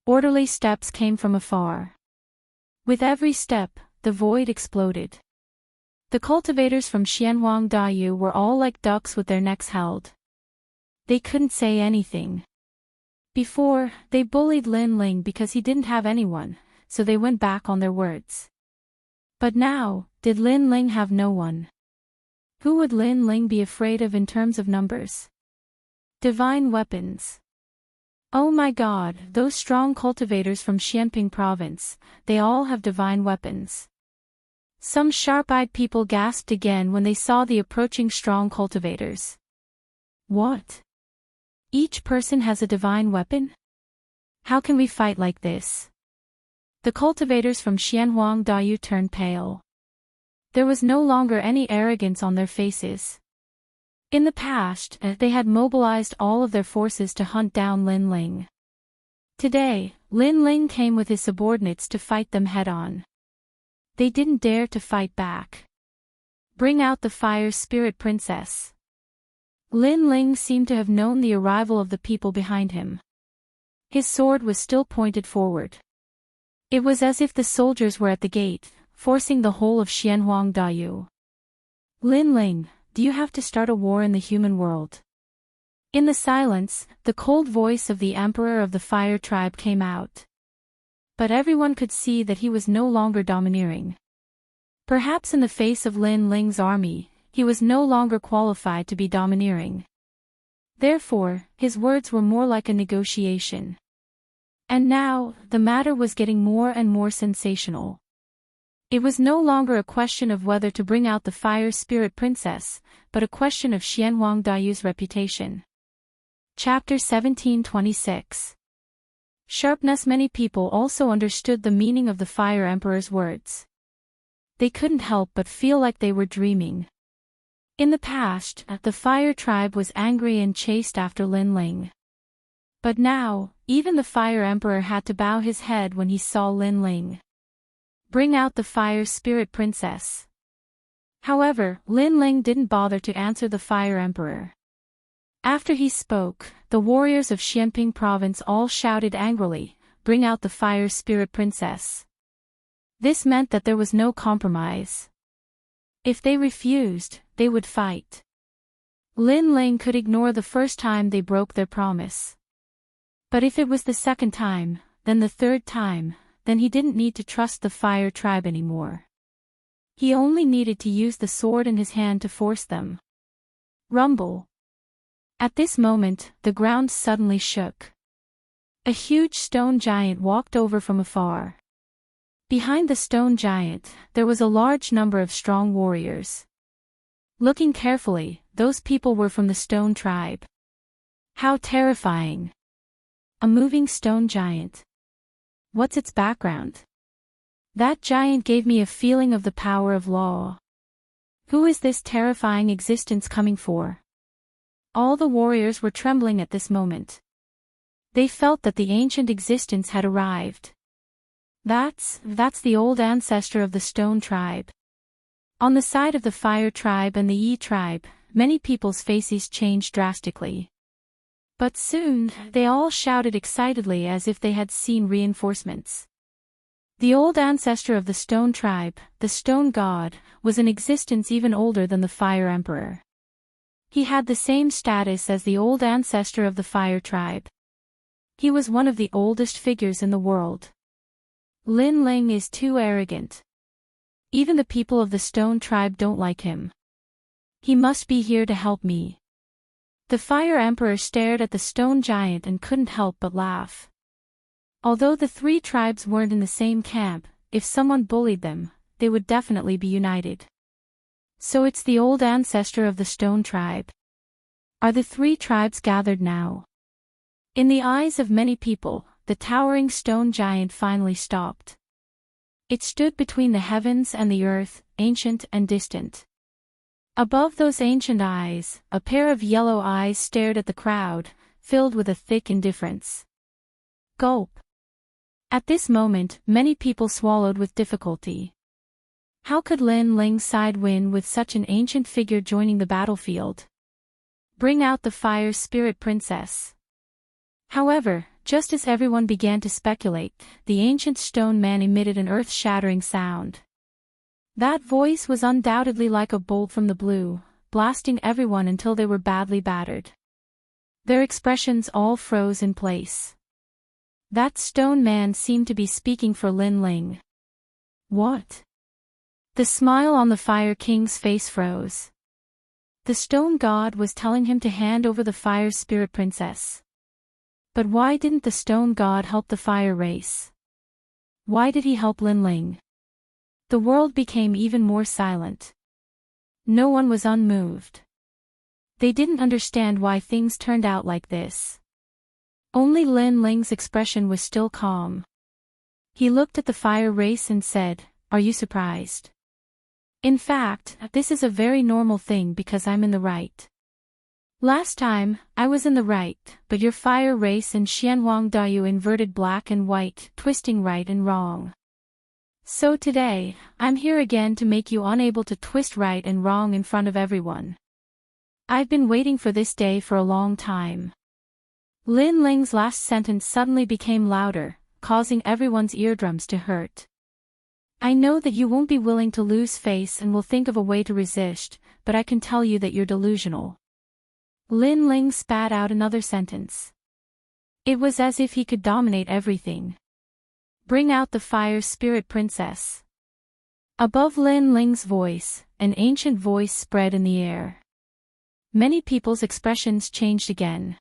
Orderly steps came from afar. With every step, the void exploded. The cultivators from Xianhuang Dayu were all like ducks with their necks held. They couldn't say anything. Before, they bullied Lin Ling because he didn't have anyone, so they went back on their words. But now, did Lin Ling have no one? Who would Lin Ling be afraid of in terms of numbers? Divine weapons. Oh my god, those strong cultivators from Xianping province, they all have divine weapons. Some sharp-eyed people gasped again when they saw the approaching strong cultivators. What? Each person has a divine weapon? How can we fight like this? The cultivators from Xianhuang Dayu turned pale. There was no longer any arrogance on their faces. In the past, they had mobilized all of their forces to hunt down Lin Ling. Today, Lin Ling came with his subordinates to fight them head-on. They didn't dare to fight back. Bring out the fire spirit princess. Lin Ling seemed to have known the arrival of the people behind him. His sword was still pointed forward. It was as if the soldiers were at the gate, forcing the whole of Xianhuang Dayu. Lin Ling, do you have to start a war in the human world? In the silence, the cold voice of the Emperor of the Fire Tribe came out. But everyone could see that he was no longer domineering. Perhaps in the face of Lin Ling's army, he was no longer qualified to be domineering. Therefore, his words were more like a negotiation. And now, the matter was getting more and more sensational. It was no longer a question of whether to bring out the fire spirit princess, but a question of Xianhuang Dayu's reputation. Chapter 1726. Sharpness. Many people also understood the meaning of the Fire Emperor's words. They couldn't help but feel like they were dreaming. In the past, the Fire Tribe was angry and chased after Lin Ling. But now, even the Fire Emperor had to bow his head when he saw Lin Ling. Bring out the Fire Spirit Princess. However, Lin Ling didn't bother to answer the Fire Emperor. After he spoke, the warriors of Xianping province all shouted angrily, "Bring out the Fire Spirit Princess." This meant that there was no compromise. If they refused, they would fight. Lin Ling could ignore the first time they broke their promise. But if it was the second time, then the third time, then he didn't need to trust the Fire Tribe anymore. He only needed to use the sword in his hand to force them. Rumble. At this moment, the ground suddenly shook. A huge stone giant walked over from afar. Behind the stone giant, there was a large number of strong warriors. Looking carefully, those people were from the stone tribe. How terrifying! A moving stone giant. What's its background? That giant gave me a feeling of the power of law. Who is this terrifying existence coming for? All the warriors were trembling at this moment. They felt that the ancient existence had arrived. That's the old ancestor of the Stone Tribe. On the side of the Fire Tribe and the Yi Tribe, many people's faces changed drastically. But soon, they all shouted excitedly as if they had seen reinforcements. The old ancestor of the Stone Tribe, the Stone God, was in existence even older than the Fire Emperor. He had the same status as the old ancestor of the Fire Tribe. He was one of the oldest figures in the world. Lin Ling is too arrogant. Even the people of the Stone Tribe don't like him. He must be here to help me. The Fire Emperor stared at the stone giant and couldn't help but laugh. Although the three tribes weren't in the same camp, if someone bullied them, they would definitely be united. So it's the old ancestor of the Stone Tribe. Are the three tribes gathered now? In the eyes of many people, the towering stone giant finally stopped. It stood between the heavens and the earth, ancient and distant. Above those ancient eyes, a pair of yellow eyes stared at the crowd, filled with a thick indifference. Gulp. At this moment, many people swallowed with difficulty. How could Lin Ling's side win with such an ancient figure joining the battlefield? Bring out the Fire Spirit Princess. However, just as everyone began to speculate, the ancient stone man emitted an earth-shattering sound. That voice was undoubtedly like a bolt from the blue, blasting everyone until they were badly battered. Their expressions all froze in place. That stone man seemed to be speaking for Lin Ling. What? The smile on the Fire King's face froze. The stone god was telling him to hand over the Fire Spirit Princess. But why didn't the stone god help the fire race? Why did he help Lin Ling? The world became even more silent. No one was unmoved. They didn't understand why things turned out like this. Only Lin Ling's expression was still calm. He looked at the fire race and said, "Are you surprised? In fact, this is a very normal thing because I'm in the right. Last time, I was in the right, but your fire race and Xianhuang Dayu inverted black and white, twisting right and wrong. So today, I'm here again to make you unable to twist right and wrong in front of everyone. I've been waiting for this day for a long time." Lin Ling's last sentence suddenly became louder, causing everyone's eardrums to hurt. "I know that you won't be willing to lose face and will think of a way to resist, but I can tell you that you're delusional." Lin Ling spat out another sentence. It was as if he could dominate everything. "Bring out the Fire Spirit Princess." Above Lin Ling's voice, an ancient voice spread in the air. Many people's expressions changed again.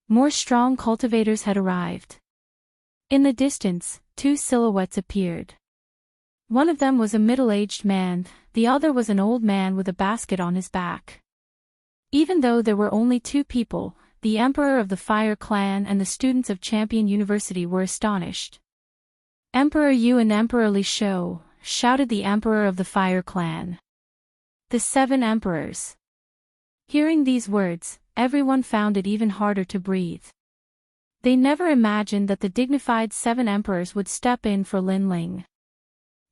More strong cultivators had arrived. In the distance, two silhouettes appeared. One of them was a middle-aged man, the other was an old man with a basket on his back. Even though there were only two people, the Emperor of the Fire Clan and the students of Champion University were astonished. "Emperor Yu and Emperor Li Shou," shouted the Emperor of the Fire Clan. "The Seven Emperors." Hearing these words, everyone found it even harder to breathe. They never imagined that the dignified 7 emperors would step in for Lin Ling.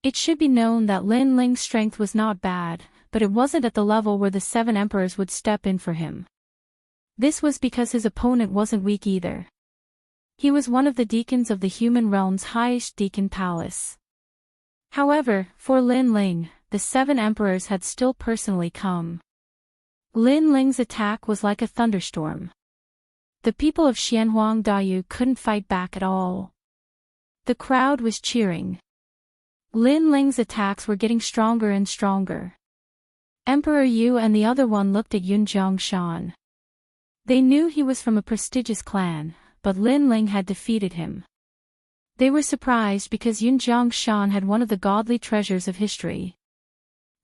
It should be known that Lin Ling's strength was not bad, but it wasn't at the level where the 7 emperors would step in for him. This was because his opponent wasn't weak either. He was one of the deacons of the human realm's highest deacon palace. However, for Lin Ling, the 7 emperors had still personally come. Lin Ling's attack was like a thunderstorm. The people of Xianhuang Dayu couldn't fight back at all. The crowd was cheering. Lin Ling's attacks were getting stronger and stronger. Emperor Yu and the other one looked at Yun Jiangshan. They knew he was from a prestigious clan, but Lin Ling had defeated him. They were surprised because Yun Jiangshan had one of the godly treasures of history.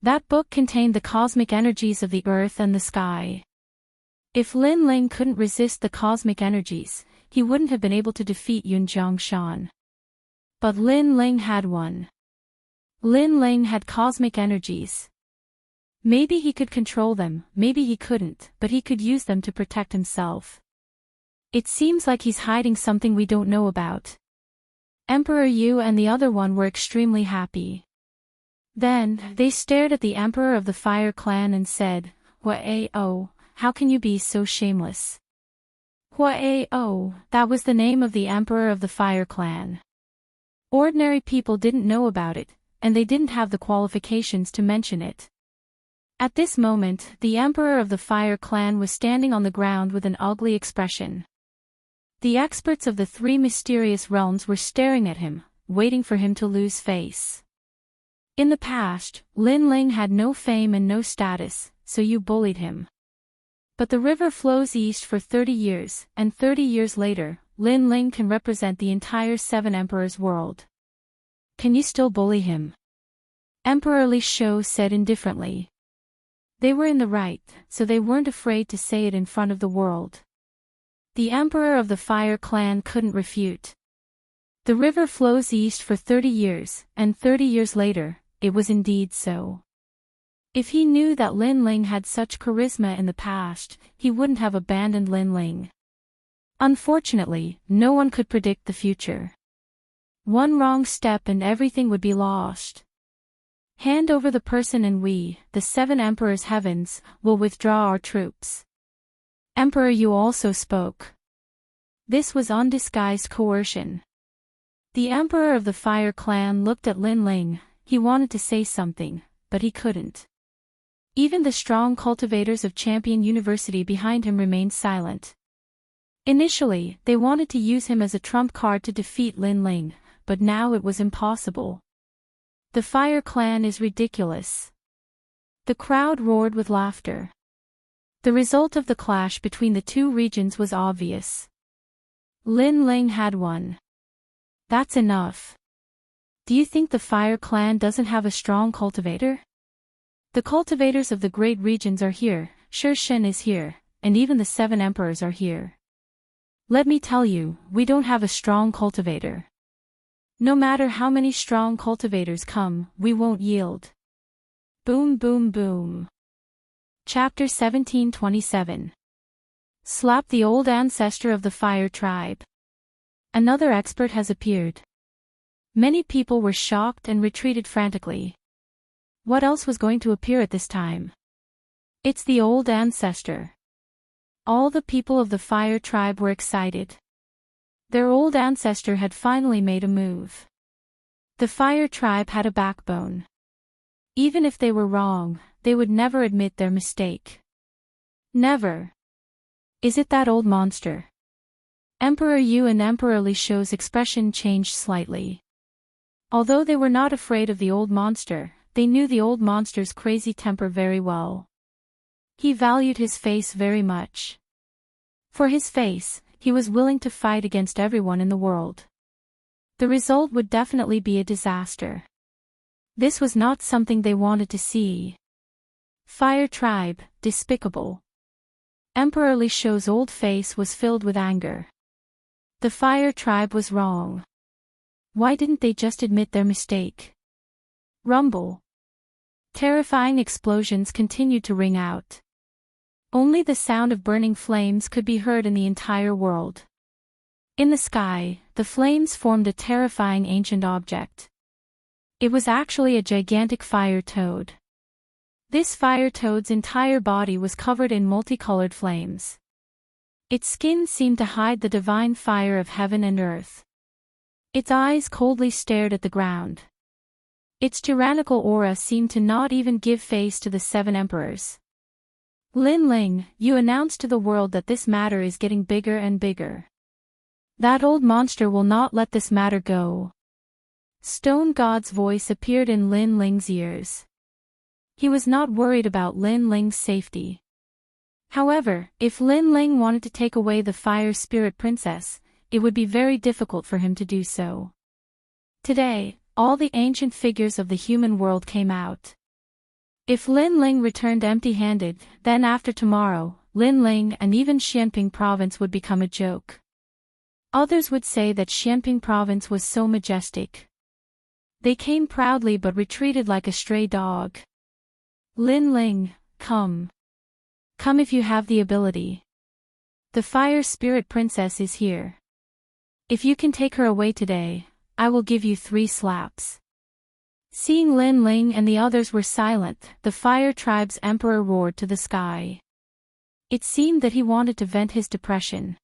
That book contained the cosmic energies of the earth and the sky. If Lin Ling couldn't resist the cosmic energies, he wouldn't have been able to defeat Yun Jiangshan. But Lin Ling had one. Lin Ling had cosmic energies. Maybe he could control them, maybe he couldn't, but he could use them to protect himself. It seems like he's hiding something we don't know about. Emperor Yu and the other one were extremely happy. Then, they stared at the Emperor of the Fire Clan and said, "Hua-A-O, how can you be so shameless?" Hua-A-O, that was the name of the Emperor of the Fire Clan. Ordinary people didn't know about it, and they didn't have the qualifications to mention it. At this moment, the Emperor of the Fire Clan was standing on the ground with an ugly expression. The experts of the 3 mysterious realms were staring at him, waiting for him to lose face. In the past, Lin Ling had no fame and no status, so you bullied him. But the river flows east for 30 years, and 30 years later, Lin Ling can represent the entire 7 Emperors' world. Can you still bully him? Emperor Li Shou said indifferently. They were in the right, so they weren't afraid to say it in front of the world. The Emperor of the Fire Clan couldn't refute. The river flows east for 30 years, and 30 years later, it was indeed so. If he knew that Lin Ling had such charisma in the past, he wouldn't have abandoned Lin Ling. Unfortunately, no one could predict the future. One wrong step and everything would be lost. Hand over the person and we, the 7 Emperors' heavens, will withdraw our troops. Emperor Yu also spoke. This was undisguised coercion. The Emperor of the Fire Clan looked at Lin Ling. He wanted to say something, but he couldn't. Even the strong cultivators of Champion University behind him remained silent. Initially, they wanted to use him as a trump card to defeat Lin Ling, but now it was impossible. The Fire Clan is ridiculous. The crowd roared with laughter. The result of the clash between the 2 regions was obvious. Lin Ling had won. That's enough. Do you think the Fire Clan doesn't have a strong cultivator? The cultivators of the great regions are here, Shi Shen is here, and even the 7 Emperors are here. Let me tell you, we don't have a strong cultivator. No matter how many strong cultivators come, we won't yield. Boom boom boom. Chapter 1727. Slap the old ancestor of the Fire Tribe. Another expert has appeared. Many people were shocked and retreated frantically. What else was going to appear at this time? It's the old ancestor. All the people of the Fire Tribe were excited. Their old ancestor had finally made a move. The Fire Tribe had a backbone. Even if they were wrong, they would never admit their mistake. Never. Is it that old monster? Emperor Yu and Emperor Li Shou's expression changed slightly. Although they were not afraid of the old monster, they knew the old monster's crazy temper very well. He valued his face very much. For his face, he was willing to fight against everyone in the world. The result would definitely be a disaster. This was not something they wanted to see. Fire Tribe, despicable. Emperor Li Shou's old face was filled with anger. The Fire Tribe was wrong. Why didn't they just admit their mistake? Rumble. Terrifying explosions continued to ring out. Only the sound of burning flames could be heard in the entire world. In the sky, the flames formed a terrifying ancient object. It was actually a gigantic fire toad. This fire toad's entire body was covered in multicolored flames. Its skin seemed to hide the divine fire of heaven and earth. Its eyes coldly stared at the ground. Its tyrannical aura seemed to not even give face to the 7 emperors. Lin Ling, you announced to the world that this matter is getting bigger and bigger. That old monster will not let this matter go. Stone God's voice appeared in Lin Ling's ears. He was not worried about Lin Ling's safety. However, if Lin Ling wanted to take away the Fire Spirit Princess, it would be very difficult for him to do so. Today, all the ancient figures of the human world came out. If Lin Ling returned empty-handed, then after tomorrow, Lin Ling and even Xianping Province would become a joke. Others would say that Xianping Province was so majestic. They came proudly but retreated like a stray dog. Lin Ling, come. Come if you have the ability. The Fire Spirit Princess is here. If you can take her away today, I will give you 3 slaps. Seeing Lin Ling and the others were silent, the Fire Tribe's emperor roared to the sky. It seemed that he wanted to vent his depression.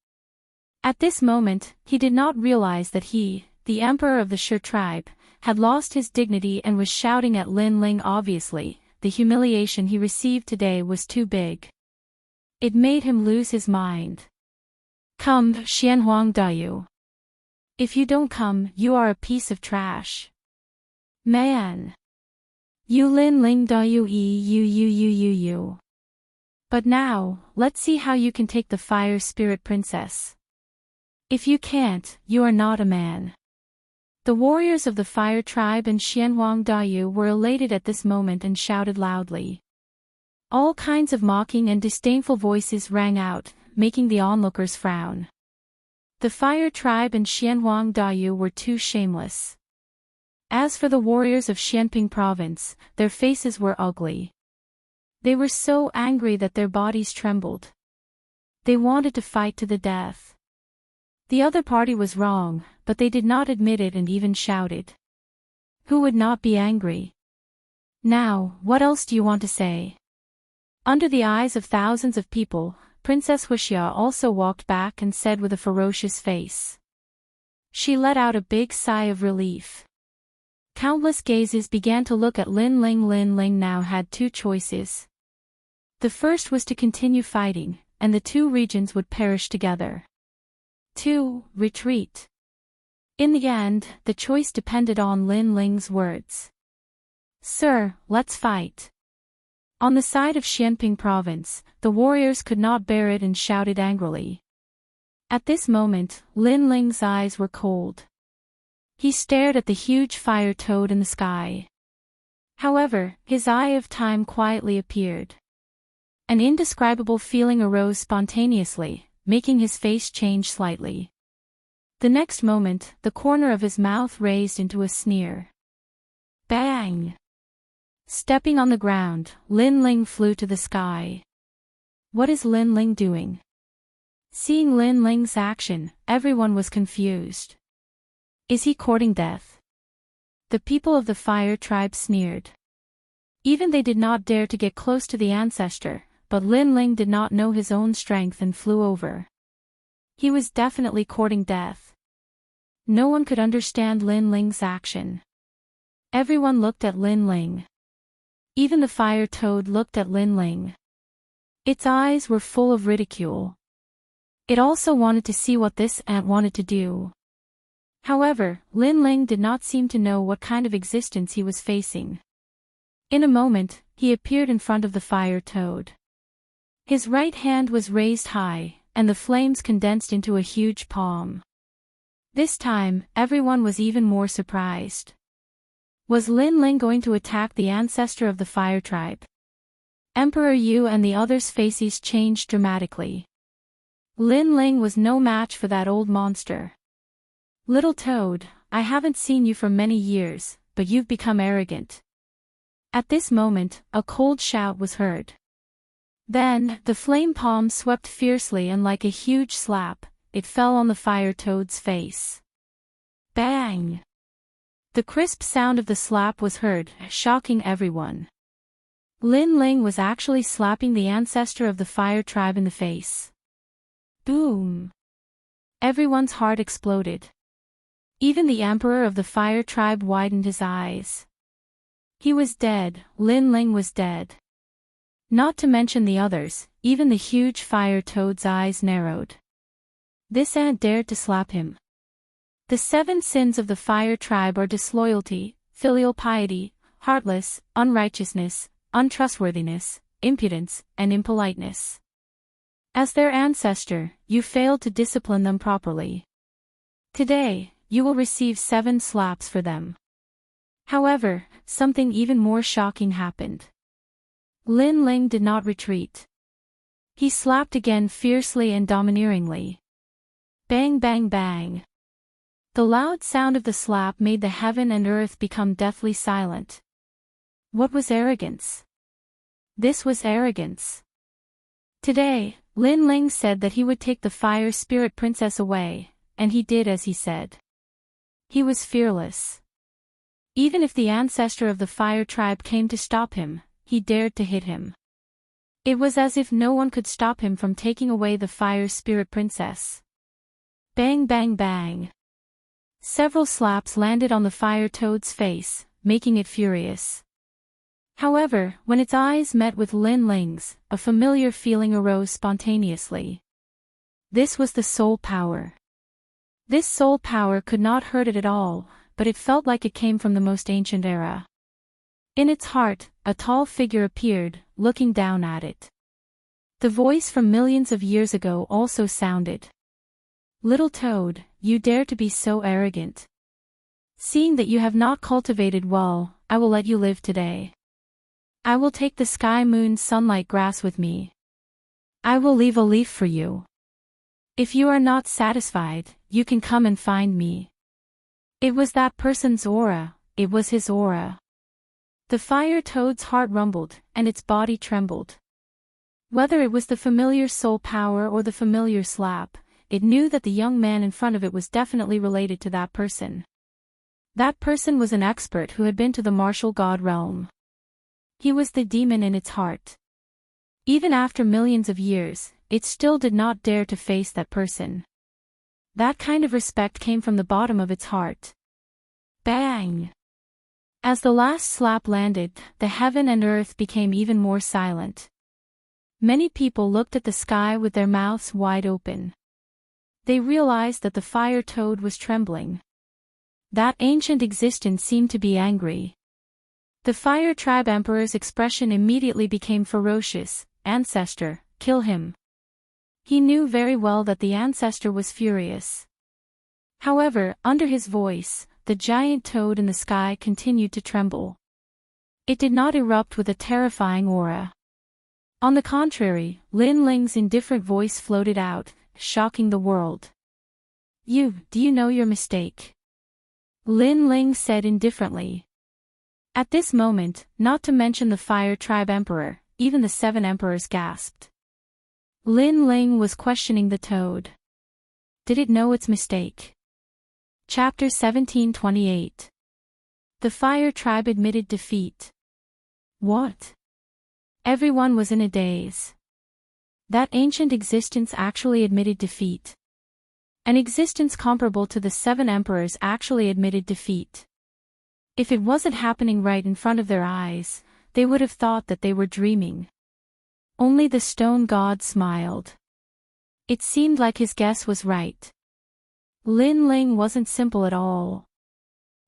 At this moment, he did not realize that he, the emperor of the Shi tribe, had lost his dignity and was shouting at Lin Ling. Obviously, the humiliation he received today was too big. It made him lose his mind. Come, Xianhuang Dayu. If you don't come, you are a piece of trash. Man. You Lin Ling Dayu you. But now, let's see how you can take the Fire Spirit Princess. If you can't, you are not a man. The warriors of the Fire Tribe and Xianhuang Dayu were elated at this moment and shouted loudly. All kinds of mocking and disdainful voices rang out, making the onlookers frown. The Fire Tribe and Xianhuang Dayu were too shameless. As for the warriors of Xianping Province, their faces were ugly. They were so angry that their bodies trembled. They wanted to fight to the death. The other party was wrong, but they did not admit it and even shouted. Who would not be angry? Now, what else do you want to say? Under the eyes of thousands of people, Princess Huixia also walked back and said with a ferocious face. She let out a big sigh of relief. Countless gazes began to look at Lin Ling. Lin Ling now had 2 choices. The first was to continue fighting, and the 2 regions would perish together. 2. Retreat. In the end, the choice depended on Lin Ling's words. Sir, let's fight. On the side of Xianping Province, the warriors could not bear it and shouted angrily. At this moment, Lin Ling's eyes were cold. He stared at the huge fire toad in the sky. However, his eye of time quietly appeared. An indescribable feeling arose spontaneously, making his face change slightly. The next moment, the corner of his mouth raised into a sneer. Bang! Stepping on the ground, Lin Ling flew to the sky. What is Lin Ling doing? Seeing Lin Ling's action, everyone was confused. Is he courting death? The people of the Fire Tribe sneered. Even they did not dare to get close to the ancestor, but Lin Ling did not know his own strength and flew over. He was definitely courting death. No one could understand Lin Ling's action. Everyone looked at Lin Ling. Even the fire toad looked at Lin Ling. Its eyes were full of ridicule. It also wanted to see what this ant wanted to do. However, Lin Ling did not seem to know what kind of existence he was facing. In a moment, he appeared in front of the fire toad. His right hand was raised high, and the flames condensed into a huge palm. This time, everyone was even more surprised. Was Lin Ling going to attack the ancestor of the Fire Tribe? Emperor Yu and the others' faces changed dramatically. Lin Ling was no match for that old monster. Little toad, I haven't seen you for many years, but you've become arrogant. At this moment, a cold shout was heard. Then, the flame palm swept fiercely and like a huge slap, it fell on the fire toad's face. Bang! The crisp sound of the slap was heard, shocking everyone. Lin Ling was actually slapping the ancestor of the fire tribe in the face. Boom! Everyone's heart exploded. Even the emperor of the fire tribe widened his eyes. He was dead, Lin Ling was dead. Not to mention the others, even the huge fire toad's eyes narrowed. This ant dared to slap him. The 7 sins of the fire tribe are disloyalty, filial piety, heartless, unrighteousness, untrustworthiness, impudence, and impoliteness. As their ancestor, you failed to discipline them properly. Today, you will receive 7 slaps for them. However, something even more shocking happened. Lin Ling did not retreat. He slapped again fiercely and domineeringly. Bang bang bang. The loud sound of the slap made the heaven and earth become deathly silent. What was arrogance? This was arrogance. Today, Lin Ling said that he would take the fire spirit princess away, and he did as he said. He was fearless. Even if the ancestor of the fire tribe came to stop him, he dared to hit him. It was as if no one could stop him from taking away the fire spirit princess. Bang bang bang. Several slaps landed on the fire toad's face, making it furious. However, when its eyes met with Lin Ling's, a familiar feeling arose spontaneously. This was the soul power. This soul power could not hurt it at all, but it felt like it came from the most ancient era. In its heart, a tall figure appeared, looking down at it. The voice from millions of years ago also sounded. Little toad, you dare to be so arrogant. Seeing that you have not cultivated well, I will let you live today. I will take the sky moon sunlight grass with me. I will leave a leaf for you. If you are not satisfied, you can come and find me. It was that person's aura, it was his aura. The fire toad's heart rumbled, and its body trembled. Whether it was the familiar soul power or the familiar slap, it knew that the young man in front of it was definitely related to that person. That person was an expert who had been to the martial god realm. He was the demon in its heart. Even after millions of years, it still did not dare to face that person. That kind of respect came from the bottom of its heart. Bang! As the last slap landed, the heaven and earth became even more silent. Many people looked at the sky with their mouths wide open. They realized that the fire toad was trembling. That ancient existence seemed to be angry. The fire tribe emperor's expression immediately became ferocious. Ancestor, kill him. He knew very well that the ancestor was furious. However, under his voice, the giant toad in the sky continued to tremble. It did not erupt with a terrifying aura. On the contrary, Lin Ling's indifferent voice floated out, shocking the world. Do you know your mistake? Lin Ling said indifferently. At this moment, not to mention the fire tribe emperor, even the 7 emperors gasped. Lin Ling was questioning the toad. Did it know its mistake? Chapter 1728. The fire tribe admitted defeat. What? Everyone was in a daze. That ancient existence actually admitted defeat. An existence comparable to the 7 emperors actually admitted defeat. If it wasn't happening right in front of their eyes, they would have thought that they were dreaming. Only the stone god smiled. It seemed like his guess was right. Lin Ling wasn't simple at all.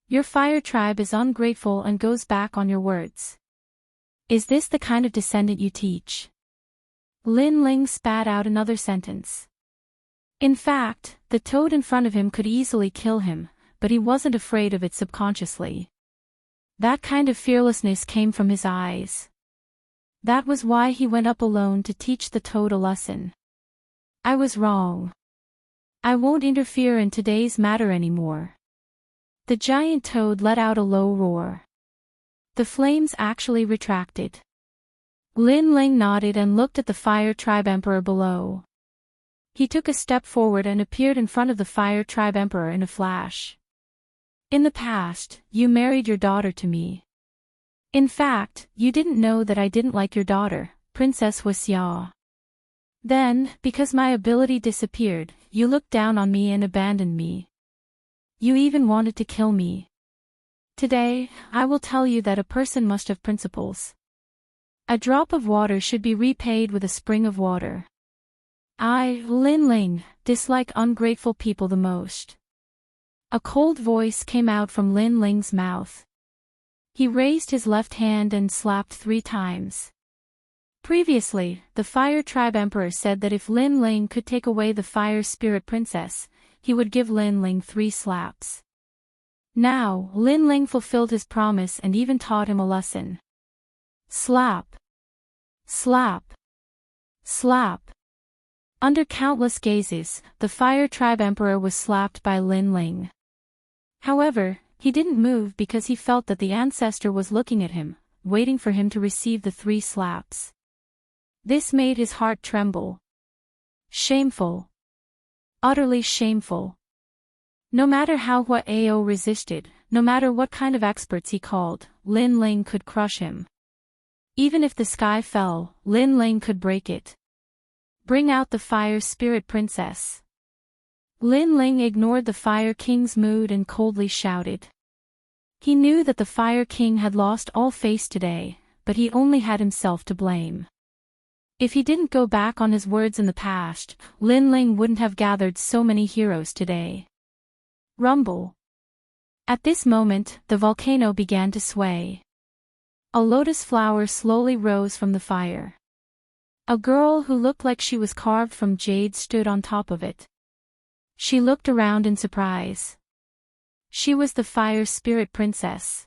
Your fire tribe is ungrateful and goes back on your words. Is this the kind of descendant you teach? Lin Ling spat out another sentence. In fact, the toad in front of him could easily kill him, but he wasn't afraid of it subconsciously. That kind of fearlessness came from his eyes. That was why he went up alone to teach the toad a lesson. I was wrong. I won't interfere in today's matter anymore. The giant toad let out a low roar. The flames actually retracted. Lin Ling nodded and looked at the fire tribe emperor below. He took a step forward and appeared in front of the Fire Tribe Emperor in a flash. In the past, you married your daughter to me. In fact, you didn't know that I didn't like your daughter, Princess Wuxia. Then, because my ability disappeared, you looked down on me and abandoned me. You even wanted to kill me. Today, I will tell you that a person must have principles. A drop of water should be repaid with a spring of water. I, Lin Ling, dislike ungrateful people the most. A cold voice came out from Lin Ling's mouth. He raised his left hand and slapped 3 times. Previously, the Fire Tribe Emperor said that if Lin Ling could take away the Fire Spirit Princess, he would give Lin Ling 3 slaps. Now, Lin Ling fulfilled his promise and even taught him a lesson. Slap. Slap. Slap. Under countless gazes, the Fire Tribe Emperor was slapped by Lin Ling. However, he didn't move because he felt that the ancestor was looking at him, waiting for him to receive the 3 slaps. This made his heart tremble. Shameful. Utterly shameful. No matter how Ao resisted, no matter what kind of experts he called, Lin Ling could crush him. Even if the sky fell, Lin Ling could break it. Bring out the Fire Spirit Princess. Lin Ling ignored the Fire King's mood and coldly shouted. He knew that the Fire King had lost all face today, but he only had himself to blame. If he didn't go back on his words in the past, Lin Ling wouldn't have gathered so many heroes today. Rumble. At this moment, the volcano began to sway. A lotus flower slowly rose from the fire. A girl who looked like she was carved from jade stood on top of it. She looked around in surprise. She was the Fire Spirit Princess.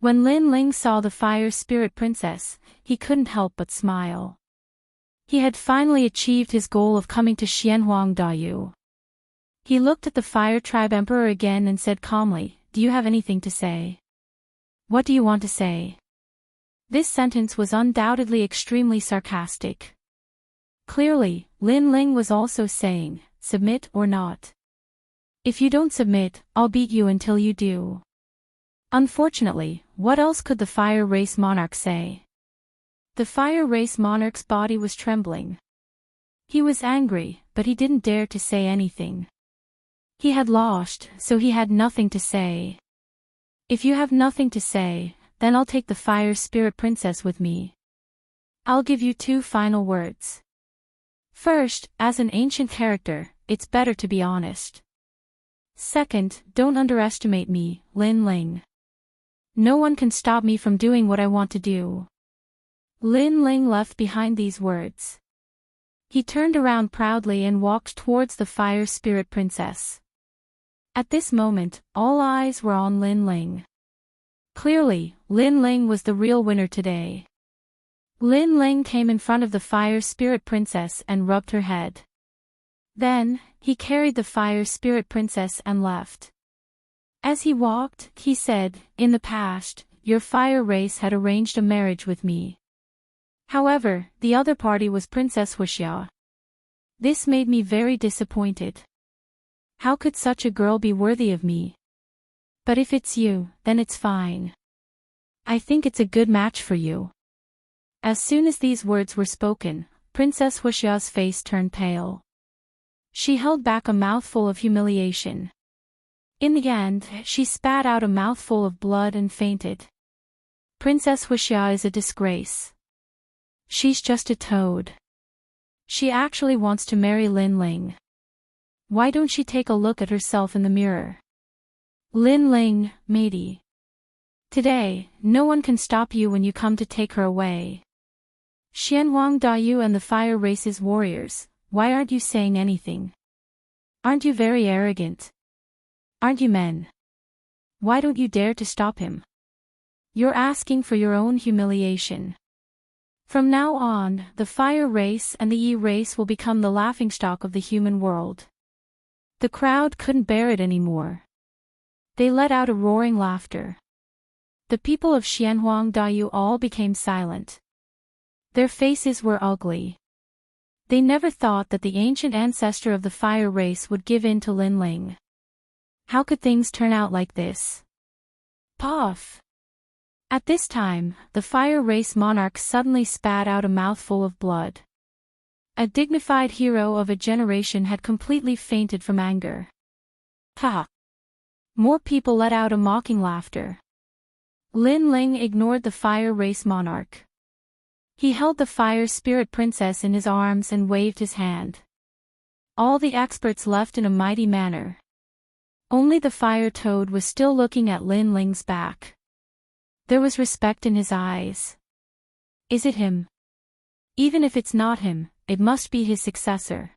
When Lin Ling saw the Fire Spirit Princess, he couldn't help but smile. He had finally achieved his goal of coming to Xianhuang Dayu. He looked at the Fire Tribe Emperor again and said calmly, "Do you have anything to say? What do you want to say?" This sentence was undoubtedly extremely sarcastic. Clearly, Lin Ling was also saying, "Submit or not. If you don't submit, I'll beat you until you do." Unfortunately, what else could the Fire Race Monarch say? The Fire Race Monarch's body was trembling. He was angry, but he didn't dare to say anything. He had lost, so he had nothing to say. If you have nothing to say, then I'll take the Fire Spirit Princess with me. I'll give you 2 final words. First, as an ancient character, it's better to be honest. Second, don't underestimate me, Lin Ling. No one can stop me from doing what I want to do. Lin Ling left behind these words. He turned around proudly and walked towards the Fire Spirit Princess. At this moment, all eyes were on Lin Ling. Clearly, Lin Ling was the real winner today. Lin Ling came in front of the Fire Spirit Princess and rubbed her head. Then, he carried the Fire Spirit Princess and left. As he walked, he said, "In the past, your fire race had arranged a marriage with me. However, the other party was Princess Wuxia. This made me very disappointed. How could such a girl be worthy of me? But if it's you, then it's fine. I think it's a good match for you." As soon as these words were spoken, Princess Wuxia's face turned pale. She held back a mouthful of humiliation. In the end, she spat out a mouthful of blood and fainted. Princess Wuxia is a disgrace. She's just a toad. She actually wants to marry Lin Ling. Why don't she take a look at herself in the mirror? Lin Ling, matey. Today, no one can stop you when you come to take her away. Xianhuang Dayu and the Fire Race's warriors, why aren't you saying anything? Aren't you very arrogant? Aren't you men? Why don't you dare to stop him? You're asking for your own humiliation. From now on, the Fire Race and the Yi Race will become the laughingstock of the human world. The crowd couldn't bear it anymore. They let out a roaring laughter. The people of Xianhuang Dayu all became silent. Their faces were ugly. They never thought that the ancient ancestor of the fire race would give in to Lin Ling. How could things turn out like this? Puff! At this time, the fire race monarch suddenly spat out a mouthful of blood. A dignified hero of a generation had completely fainted from anger. Ha! More people let out a mocking laughter. Lin Ling ignored the fire race monarch. He held the fire spirit princess in his arms and waved his hand. All the experts left in a mighty manner. Only the fire toad was still looking at Lin Ling's back. There was respect in his eyes. Is it him? Even if it's not him, it must be his successor.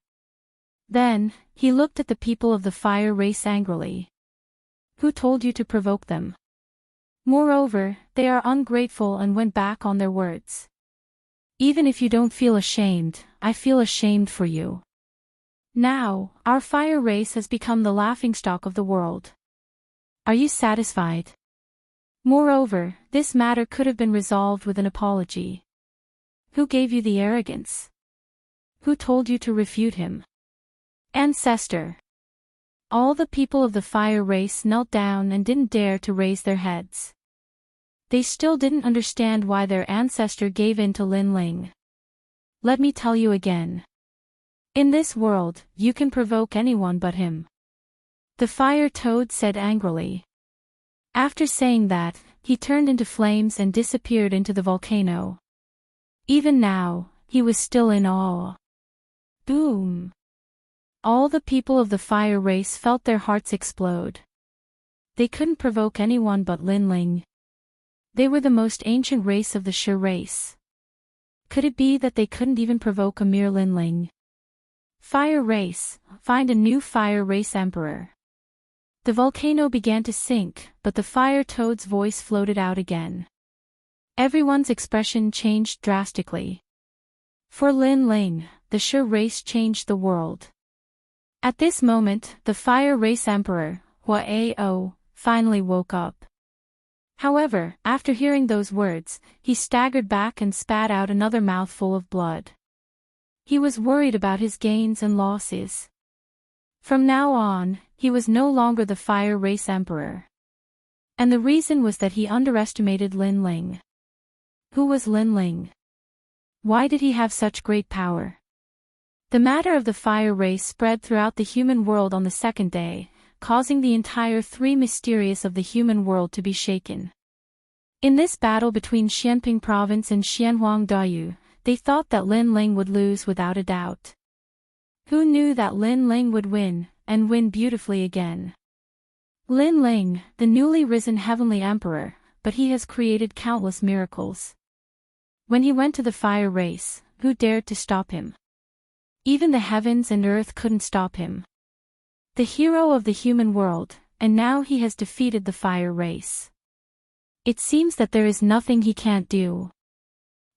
Then, he looked at the people of the fire race angrily. Who told you to provoke them? Moreover, they are ungrateful and went back on their words. Even if you don't feel ashamed, I feel ashamed for you. Now, our fire race has become the laughingstock of the world. Are you satisfied? Moreover, this matter could have been resolved with an apology. Who gave you the arrogance? Who told you to refute him? Ancestor. All the people of the fire race knelt down and didn't dare to raise their heads. They still didn't understand why their ancestor gave in to Lin Ling. Let me tell you again. In this world, you can provoke anyone but him. The fire toad said angrily. After saying that, he turned into flames and disappeared into the volcano. Even now, he was still in awe. Boom! All the people of the fire race felt their hearts explode. They couldn't provoke anyone but Lin Ling. They were the most ancient race of the Shi race. Could it be that they couldn't even provoke a mere Lin Ling? Fire race, find a new fire race emperor. The volcano began to sink, but the fire toad's voice floated out again. Everyone's expression changed drastically. For Lin Ling, the Shi race changed the world. At this moment, the fire race emperor, Hua-ao, finally woke up. However, after hearing those words, he staggered back and spat out another mouthful of blood. He was worried about his gains and losses. From now on, he was no longer the fire race emperor. And the reason was that he underestimated Lin Ling. Who was Lin Ling? Why did he have such great power? The matter of the fire race spread throughout the human world on the second day, causing the entire three mysterious of the human world to be shaken. In this battle between Xianping Province and Xianhuangdao, they thought that Lin Ling would lose without a doubt. Who knew that Lin Ling would win, and win beautifully again? Lin Ling, the newly risen heavenly emperor, but he has created countless miracles. When he went to the fire race, who dared to stop him? Even the heavens and earth couldn't stop him. The hero of the human world, and now he has defeated the fire race. It seems that there is nothing he can't do.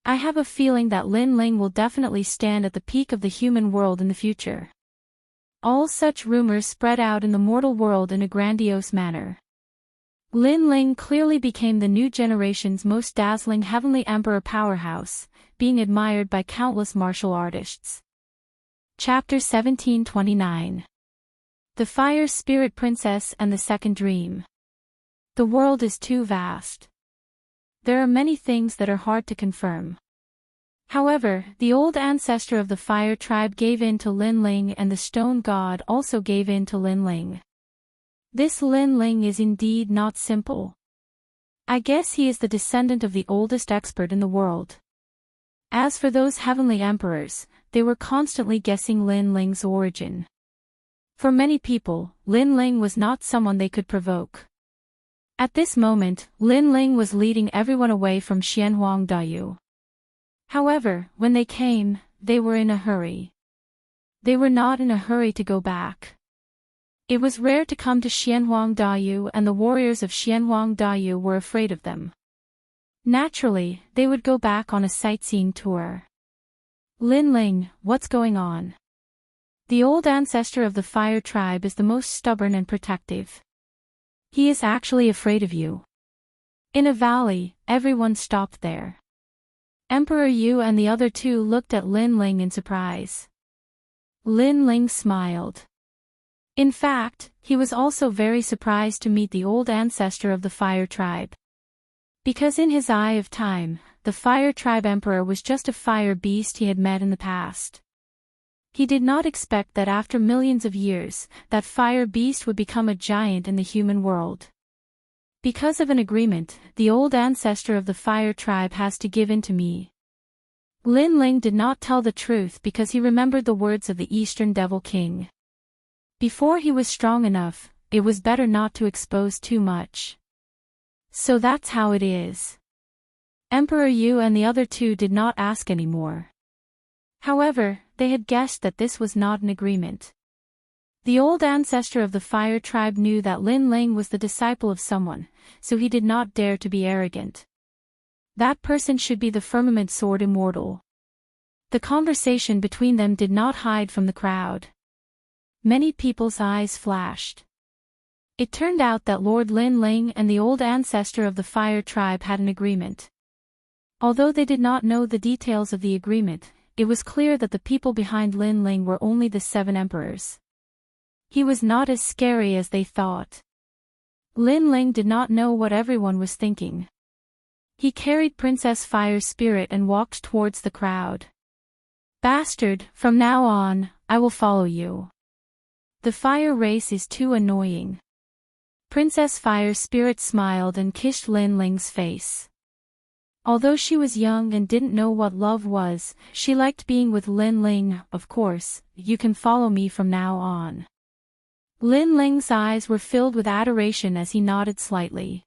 I have a feeling that Lin Ling will definitely stand at the peak of the human world in the future. All such rumors spread out in the mortal world in a grandiose manner. Lin Ling clearly became the new generation's most dazzling heavenly emperor powerhouse, being admired by countless martial artists. Chapter 1729. The Fire Spirit Princess and the Second Dream. The world is too vast. There are many things that are hard to confirm. However, the old ancestor of the fire tribe gave in to Lin Ling, and the stone god also gave in to Lin Ling. This Lin Ling is indeed not simple. I guess he is the descendant of the oldest expert in the world. As for those heavenly emperors, they were constantly guessing Lin Ling's origin. For many people, Lin Ling was not someone they could provoke. At this moment, Lin Ling was leading everyone away from Xianhuangdao. However, when they came, they were in a hurry. They were not in a hurry to go back. It was rare to come to Xianhuangdao, and the warriors of Xianhuangdao were afraid of them. Naturally, they would go back on a sightseeing tour. Lin Ling, what's going on? The old ancestor of the fire tribe is the most stubborn and protective. He is actually afraid of you. In a valley, everyone stopped there. Emperor Yu and the other two looked at Lin Ling in surprise. Lin Ling smiled. In fact, he was also very surprised to meet the old ancestor of the Fire Tribe. Because in his eye of time, the Fire Tribe Emperor was just a fire beast he had met in the past. He did not expect that after millions of years, that fire beast would become a giant in the human world. Because of an agreement, the old ancestor of the Fire Tribe has to give in to me. Lin Ling did not tell the truth because he remembered the words of the Eastern Devil King. Before he was strong enough, it was better not to expose too much. So that's how it is. Emperor Yu and the other two did not ask anymore. However, they had guessed that this was not an agreement. The old ancestor of the Fire Tribe knew that Lin Ling was the disciple of someone, so he did not dare to be arrogant. That person should be the firmament sword Immortal. The conversation between them did not hide from the crowd. Many people's eyes flashed. It turned out that Lord Lin Ling and the old ancestor of the Fire Tribe had an agreement. Although they did not know the details of the agreement, it was clear that the people behind Lin Ling were only the 7 emperors. He was not as scary as they thought. Lin Ling did not know what everyone was thinking. He carried Princess Fire Spirit and walked towards the crowd. Bastard, from now on, I will follow you. The fire race is too annoying. Princess Fire Spirit smiled and kissed Lin Ling's face. Although she was young and didn't know what love was, she liked being with Lin Ling. Of course, you can follow me from now on. Lin Ling's eyes were filled with adoration as he nodded slightly.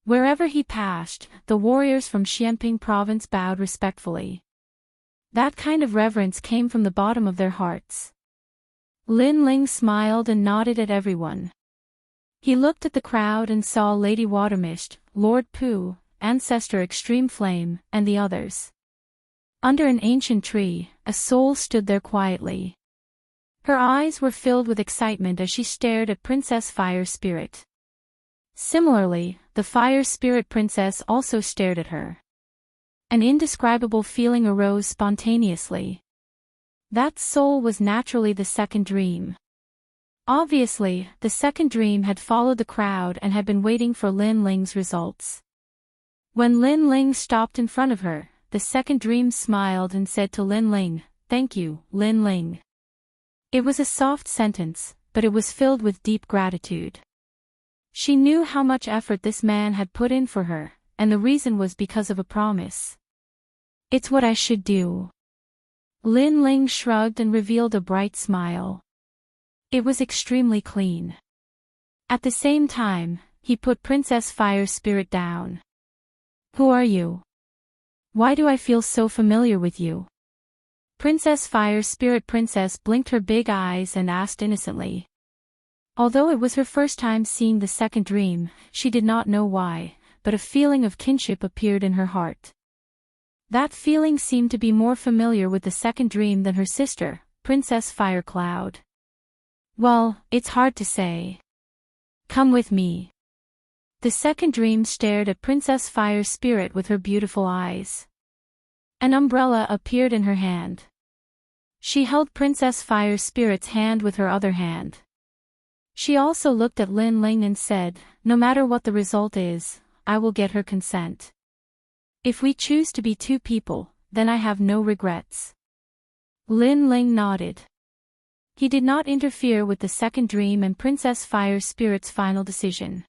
Wherever he passed, the warriors from Xianping province bowed respectfully. That kind of reverence came from the bottom of their hearts. Lin Ling smiled and nodded at everyone. He looked at the crowd and saw Lady Watermist, Lord Pu, Ancestor Extreme Flame, and the others. Under an ancient tree, a soul stood there quietly. Her eyes were filled with excitement as she stared at Princess Fire Spirit. Similarly, the Fire Spirit Princess also stared at her. An indescribable feeling arose spontaneously. That soul was naturally the second dream. Obviously, the second dream had followed the crowd and had been waiting for Lin Ling's results. When Lin Ling stopped in front of her, the second dream smiled and said to Lin Ling, "Thank you, Lin Ling." It was a soft sentence, but it was filled with deep gratitude. She knew how much effort this man had put in for her, and the reason was because of a promise. It's what I should do. Lin Ling shrugged and revealed a bright smile. It was extremely clean. At the same time, he put Princess Fire Spirit down. Who are you? Why do I feel so familiar with you? Princess Fire Spirit Princess blinked her big eyes and asked innocently. Although it was her first time seeing the second dream, she did not know why, but a feeling of kinship appeared in her heart. That feeling seemed to be more familiar with the second dream than her sister, Princess Fire Cloud. Well, it's hard to say. Come with me. The second dream stared at Princess Fire Spirit with her beautiful eyes. An umbrella appeared in her hand. She held Princess Fire Spirit's hand with her other hand. She also looked at Lin Ling and said, "No matter what the result is, I will get her consent. If we choose to be 2 people, then I have no regrets." Lin Ling nodded. He did not interfere with the second dream and Princess Fire Spirit's final decision.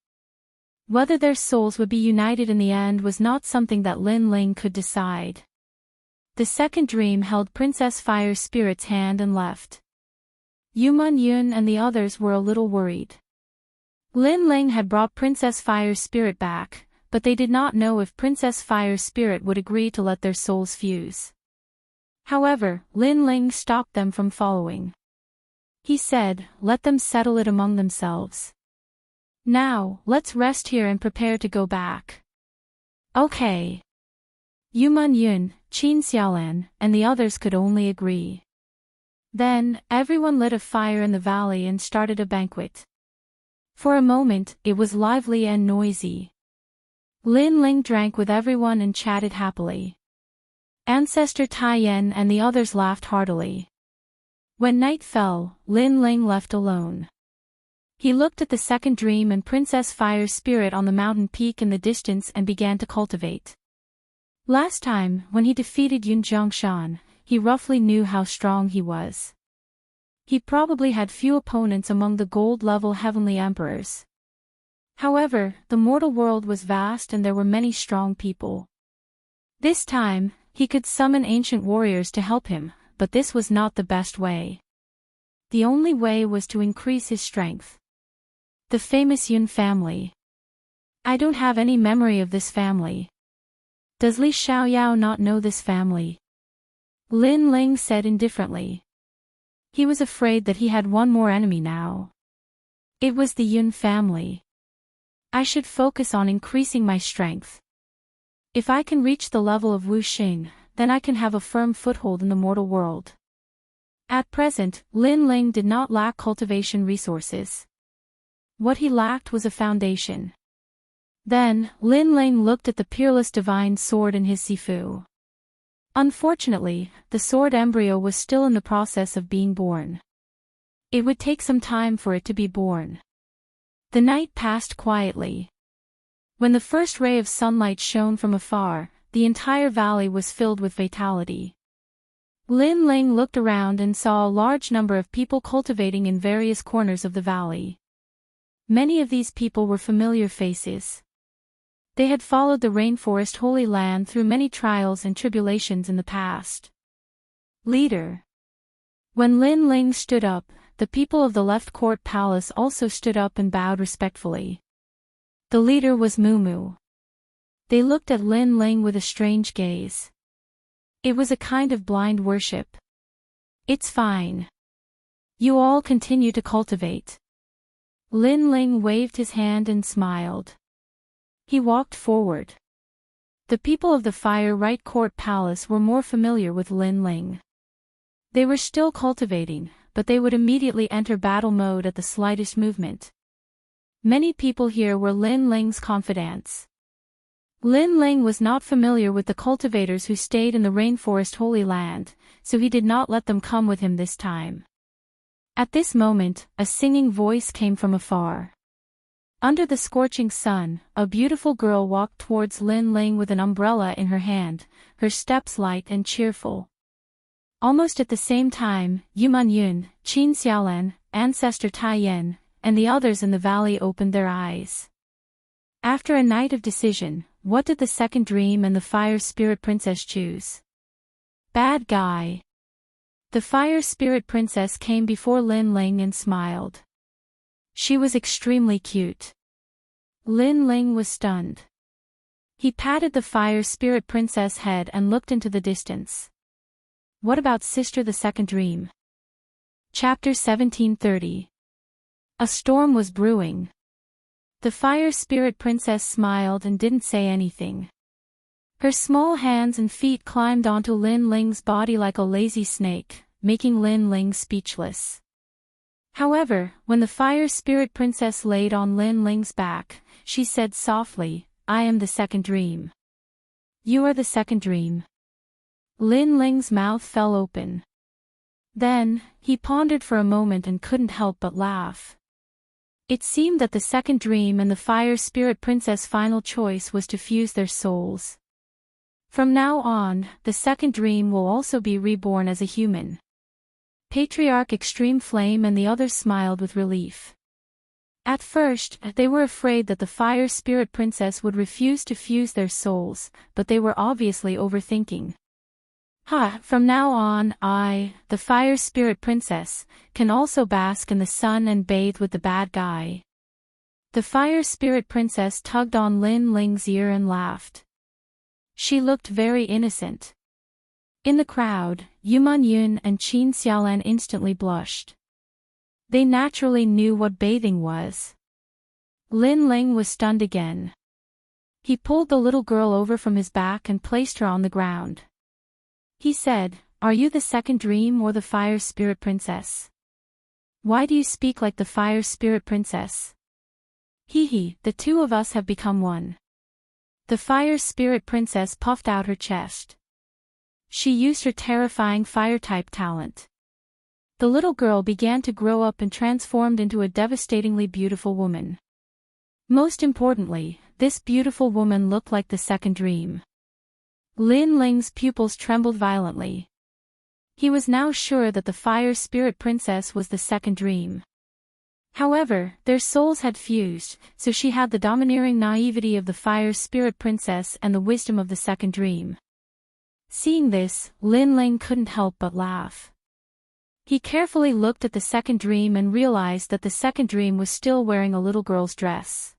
Whether their souls would be united in the end was not something that Lin Ling could decide. The second dream held Princess Fire Spirit's hand and left. Yuman Yun and the others were a little worried. Lin Ling had brought Princess Fire Spirit back, but they did not know if Princess Fire Spirit would agree to let their souls fuse. However, Lin Ling stopped them from following. He said, "Let them settle it among themselves. Now, let's rest here and prepare to go back." Okay. Yuman Yun, Qin Xiaolan, and the others could only agree. Then, everyone lit a fire in the valley and started a banquet. For a moment, it was lively and noisy. Lin Ling drank with everyone and chatted happily. Ancestor Taiyan and the others laughed heartily. When night fell, Lin Ling left alone. He looked at the second dream and Princess Fire Spirit on the mountain peak in the distance and began to cultivate. Last time, when he defeated Yun Zhongshan, he roughly knew how strong he was. He probably had few opponents among the gold-level heavenly emperors. However, the mortal world was vast and there were many strong people. This time, he could summon ancient warriors to help him, but this was not the best way. The only way was to increase his strength. The famous Yun family. I don't have any memory of this family. Does Li Xiaoyao not know this family? Lin Ling said indifferently. He was afraid that he had one more enemy now. It was the Yun family. I should focus on increasing my strength. If I can reach the level of Wu Xing, then I can have a firm foothold in the mortal world. At present, Lin Ling did not lack cultivation resources. What he lacked was a foundation. Then, Lin Ling looked at the peerless divine sword in his sifu. Unfortunately, the sword embryo was still in the process of being born. It would take some time for it to be born. The night passed quietly. When the first ray of sunlight shone from afar, the entire valley was filled with vitality. Lin Ling looked around and saw a large number of people cultivating in various corners of the valley. Many of these people were familiar faces. They had followed the rainforest holy land through many trials and tribulations in the past. Leader. When Lin Ling stood up, the people of the left court palace also stood up and bowed respectfully. The leader was Mumu. They looked at Lin Ling with a strange gaze. It was a kind of blind worship. It's fine. You all continue to cultivate. Lin Ling waved his hand and smiled. He walked forward. The people of the Fire Right Court Palace were more familiar with Lin Ling. They were still cultivating, but they would immediately enter battle mode at the slightest movement. Many people here were Lin Ling's confidants. Lin Ling was not familiar with the cultivators who stayed in the rainforest holy land, so he did not let them come with him this time. At this moment, a singing voice came from afar. Under the scorching sun, a beautiful girl walked towards Lin Ling with an umbrella in her hand, her steps light and cheerful. Almost at the same time, Yuman Yun, Qin Xiaolan, Ancestor Taiyan, and the others in the valley opened their eyes. After a night of decision, what did the second dream and the Fire Spirit Princess choose? Bad guy. The Fire Spirit Princess came before Lin Ling and smiled. She was extremely cute. Lin Ling was stunned. He patted the Fire Spirit Princess' head and looked into the distance. What about Sister the Second Dream? Chapter 1730. A storm was brewing. The Fire Spirit Princess smiled and didn't say anything. Her small hands and feet climbed onto Lin Ling's body like a lazy snake, making Lin Ling speechless. However, when the Fire Spirit Princess laid on Lin Ling's back, she said softly, "I am the second dream." "You are the second dream." Lin Ling's mouth fell open. Then, he pondered for a moment and couldn't help but laugh. It seemed that the second dream and the Fire Spirit Princess' final choice was to fuse their souls. From now on, the second dream will also be reborn as a human. Patriarch Extreme Flame and the others smiled with relief. At first, they were afraid that the Fire Spirit Princess would refuse to fuse their souls, but they were obviously overthinking. From now on, I, the Fire Spirit Princess, can also bask in the sun and bathe with the bad guy. The Fire Spirit Princess tugged on Lin Ling's ear and laughed. She looked very innocent. In the crowd, Yuman Yun and Qin Xiaolan instantly blushed. They naturally knew what bathing was. Lin Ling was stunned again. He pulled the little girl over from his back and placed her on the ground. He said, "Are you the second dream or the Fire Spirit Princess? Why do you speak like the Fire Spirit Princess?" The two of us have become one." The Fire Spirit Princess puffed out her chest. She used her terrifying fire-type talent. The little girl began to grow up and transformed into a devastatingly beautiful woman. Most importantly, this beautiful woman looked like the second dream. Lin Ling's pupils trembled violently. He was now sure that the fire spirit princess was the second dream. However, their souls had fused, so she had the domineering naivety of the fire spirit princess and the wisdom of the second dream. Seeing this, Lin Ling couldn't help but laugh. He carefully looked at the second dream and realized that the second dream was still wearing a little girl's dress.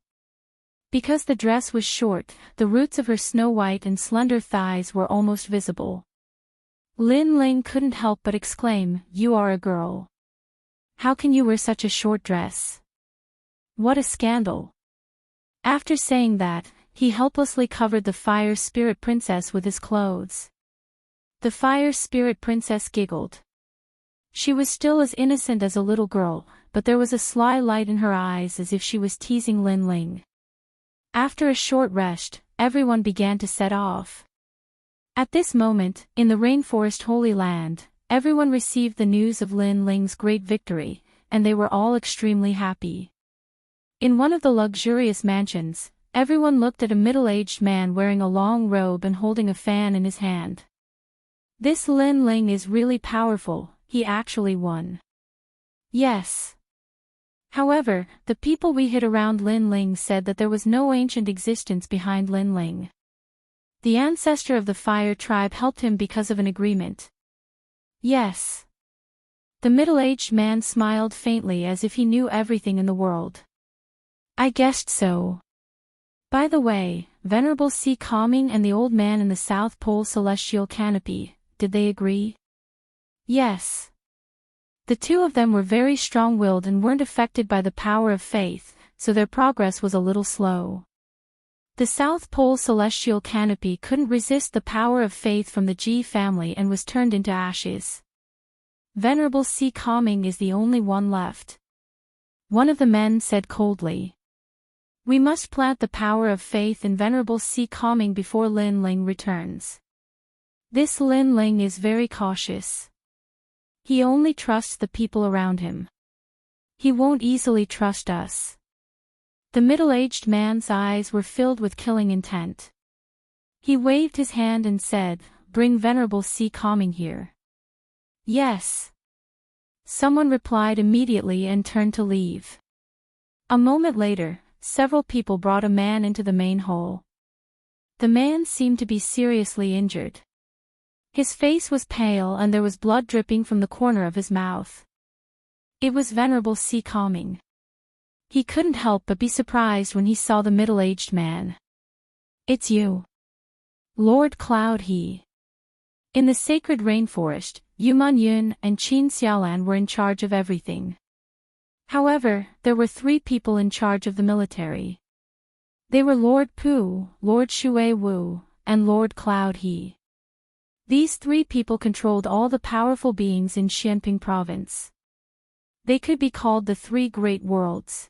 Because the dress was short, the roots of her snow-white and slender thighs were almost visible. Lin Ling couldn't help but exclaim, "You are a girl. How can you wear such a short dress? What a scandal." After saying that, he helplessly covered the fire spirit princess with his clothes. The fire spirit princess giggled. She was still as innocent as a little girl, but there was a sly light in her eyes as if she was teasing Lin Ling. After a short rest, everyone began to set off. At this moment, in the rainforest Holy Land, everyone received the news of Lin Ling's great victory, and they were all extremely happy. In one of the luxurious mansions, everyone looked at a middle-aged man wearing a long robe and holding a fan in his hand. "This Lin Ling is really powerful, he actually won." "Yes." However, the people we hid around Lin Ling said that there was no ancient existence behind Lin Ling. The ancestor of the fire tribe helped him because of an agreement. "Yes." The middle-aged man smiled faintly as if he knew everything in the world. "I guessed so. By the way, Venerable Sea Calming and the old man in the South Pole celestial canopy, did they agree?" "Yes." The two of them were very strong-willed and weren't affected by the power of faith, so their progress was a little slow. The South Pole celestial canopy couldn't resist the power of faith from the G family and was turned into ashes. Venerable Sea Calming is the only one left. One of the men said coldly. "We must plant the power of faith in Venerable Sea Calming before Lin Ling returns. This Lin Ling is very cautious. He only trusts the people around him. He won't easily trust us." The middle-aged man's eyes were filled with killing intent. He waved his hand and said, "Bring Venerable Sea Calming here." "Yes." Someone replied immediately and turned to leave. A moment later, several people brought a man into the main hall. The man seemed to be seriously injured. His face was pale and there was blood dripping from the corner of his mouth. It was Venerable Sea Calming. He couldn't help but be surprised when he saw the middle-aged man. "It's you, Lord Cloud He." In the sacred rainforest, Yuman Yun and Qin Xiaolan were in charge of everything. However, there were 3 people in charge of the military. They were Lord Pu, Lord Shui Wu, and Lord Cloud He. These 3 people controlled all the powerful beings in Xianping province. They could be called the 3 great worlds.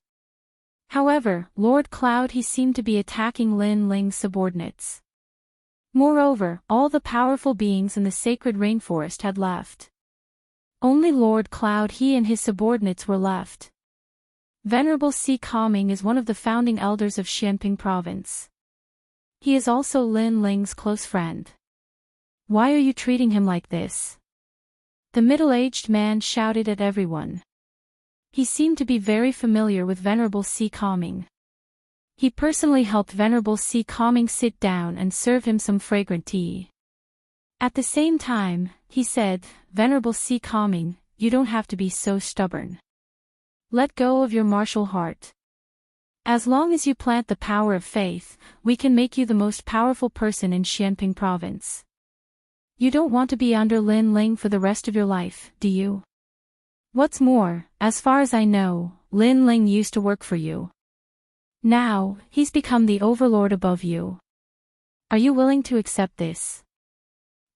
However, Lord Cloud He seemed to be attacking Lin Ling's subordinates. Moreover, all the powerful beings in the sacred rainforest had left. Only Lord Cloud He and his subordinates were left. Venerable Sea Calming is one of the founding elders of Xianping province. He is also Lin Ling's close friend. "Why are you treating him like this?" The middle-aged man shouted at everyone. He seemed to be very familiar with Venerable Sea Calming. He personally helped Venerable Sea Calming sit down and serve him some fragrant tea. At the same time, he said, "Venerable Sea Calming, you don't have to be so stubborn. Let go of your martial heart. As long as you plant the power of faith, we can make you the most powerful person in Xianping province. You don't want to be under Lin Ling for the rest of your life, do you? What's more, as far as I know, Lin Ling used to work for you. Now, he's become the overlord above you. Are you willing to accept this?"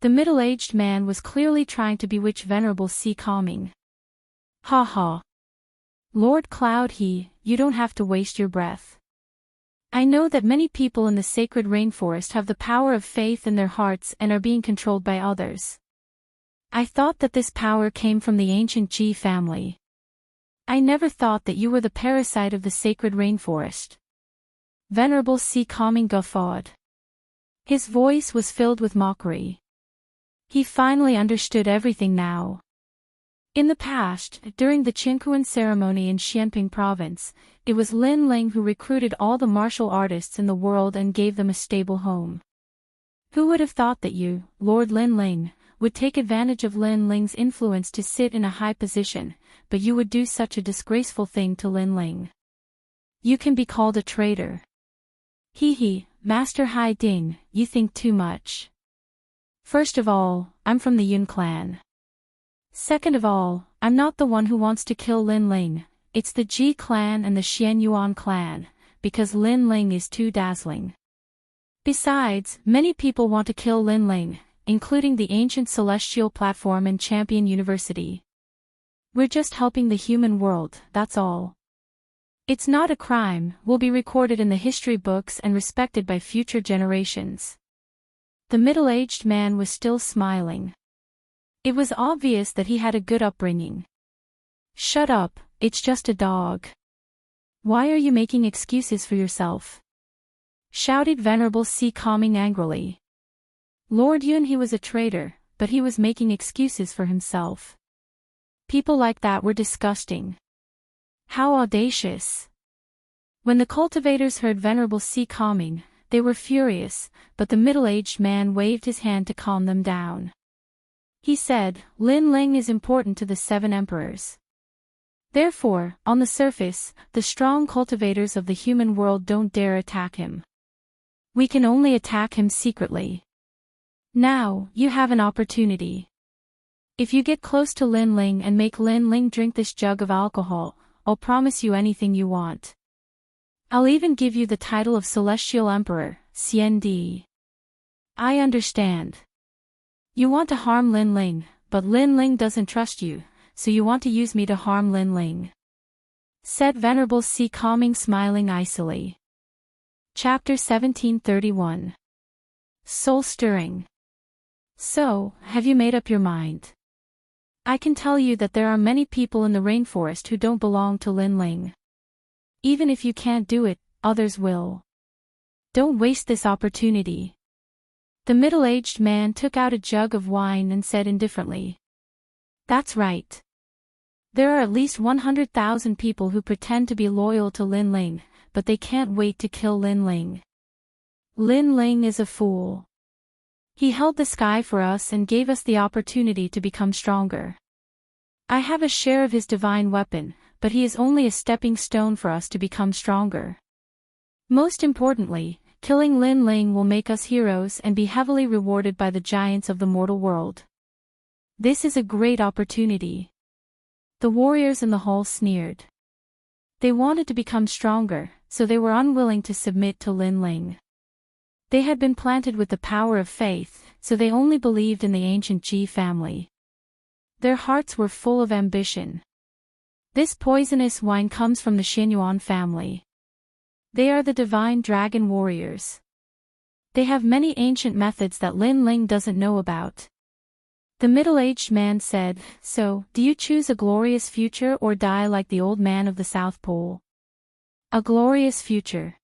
The middle-aged man was clearly trying to bewitch Venerable Sea Calming. "Ha ha. Lord Cloud He, you don't have to waste your breath. I know that many people in the sacred rainforest have the power of faith in their hearts and are being controlled by others. I thought that this power came from the ancient G family. I never thought that you were the parasite of the sacred rainforest. Venerable C. Calming guffawed. His voice was filled with mockery. He finally understood everything now. In the past, during the Qinkuan ceremony in Xianping province, it was Lin Ling who recruited all the martial artists in the world and gave them a stable home. Who would have thought that you, Lord Lin Ling, would take advantage of Lin Ling's influence to sit in a high position, but you would do such a disgraceful thing to Lin Ling. You can be called a traitor. He, Master Hai Ding, you think too much. First of all, I'm from the Yun clan. Second of all, I'm not the one who wants to kill Lin Ling, it's the Ji clan and the Xian Yuan clan, because Lin Ling is too dazzling. Besides, many people want to kill Lin Ling, including the ancient celestial platform and Champion University. We're just helping the human world, that's all. It's not a crime, will be recorded in the history books and respected by future generations. The middle-aged man was still smiling. It was obvious that he had a good upbringing. Shut up, it's just a dog. Why are you making excuses for yourself? Shouted Venerable C. Calming angrily. Lord Yun, he was a traitor, but he was making excuses for himself. People like that were disgusting. How audacious. When the cultivators heard Venerable C. Calming, they were furious, but the middle-aged man waved his hand to calm them down. He said, Lin Ling is important to the 7 emperors. Therefore, on the surface, the strong cultivators of the human world don't dare attack him. We can only attack him secretly. Now, you have an opportunity. If you get close to Lin Ling and make Lin Ling drink this jug of alcohol, I'll promise you anything you want. I'll even give you the title of Celestial Emperor, CND. I understand. You want to harm Lin Ling, but Lin Ling doesn't trust you, so you want to use me to harm Lin Ling. Said Venerable C. Calming, smiling icily. Chapter 1731. Soul Stirring. So, have you made up your mind? I can tell you that there are many people in the rainforest who don't belong to Lin Ling. Even if you can't do it, others will. Don't waste this opportunity. The middle-aged man took out a jug of wine and said indifferently. That's right. There are at least 100,000 people who pretend to be loyal to Lin Ling, but they can't wait to kill Lin Ling. Lin Ling is a fool. He held the sky for us and gave us the opportunity to become stronger. I have a share of his divine weapon, but he is only a stepping stone for us to become stronger. Most importantly, killing Lin Ling will make us heroes and be heavily rewarded by the giants of the mortal world. This is a great opportunity. The warriors in the hall sneered. They wanted to become stronger, so they were unwilling to submit to Lin Ling. They had been planted with the power of faith, so they only believed in the ancient Ji family. Their hearts were full of ambition. This poisonous wine comes from the Xinyuan family. They are the divine dragon warriors. They have many ancient methods that Lin Ling doesn't know about. The middle-aged man said, So, do you choose a glorious future or die like the old man of the South Pole? A glorious future.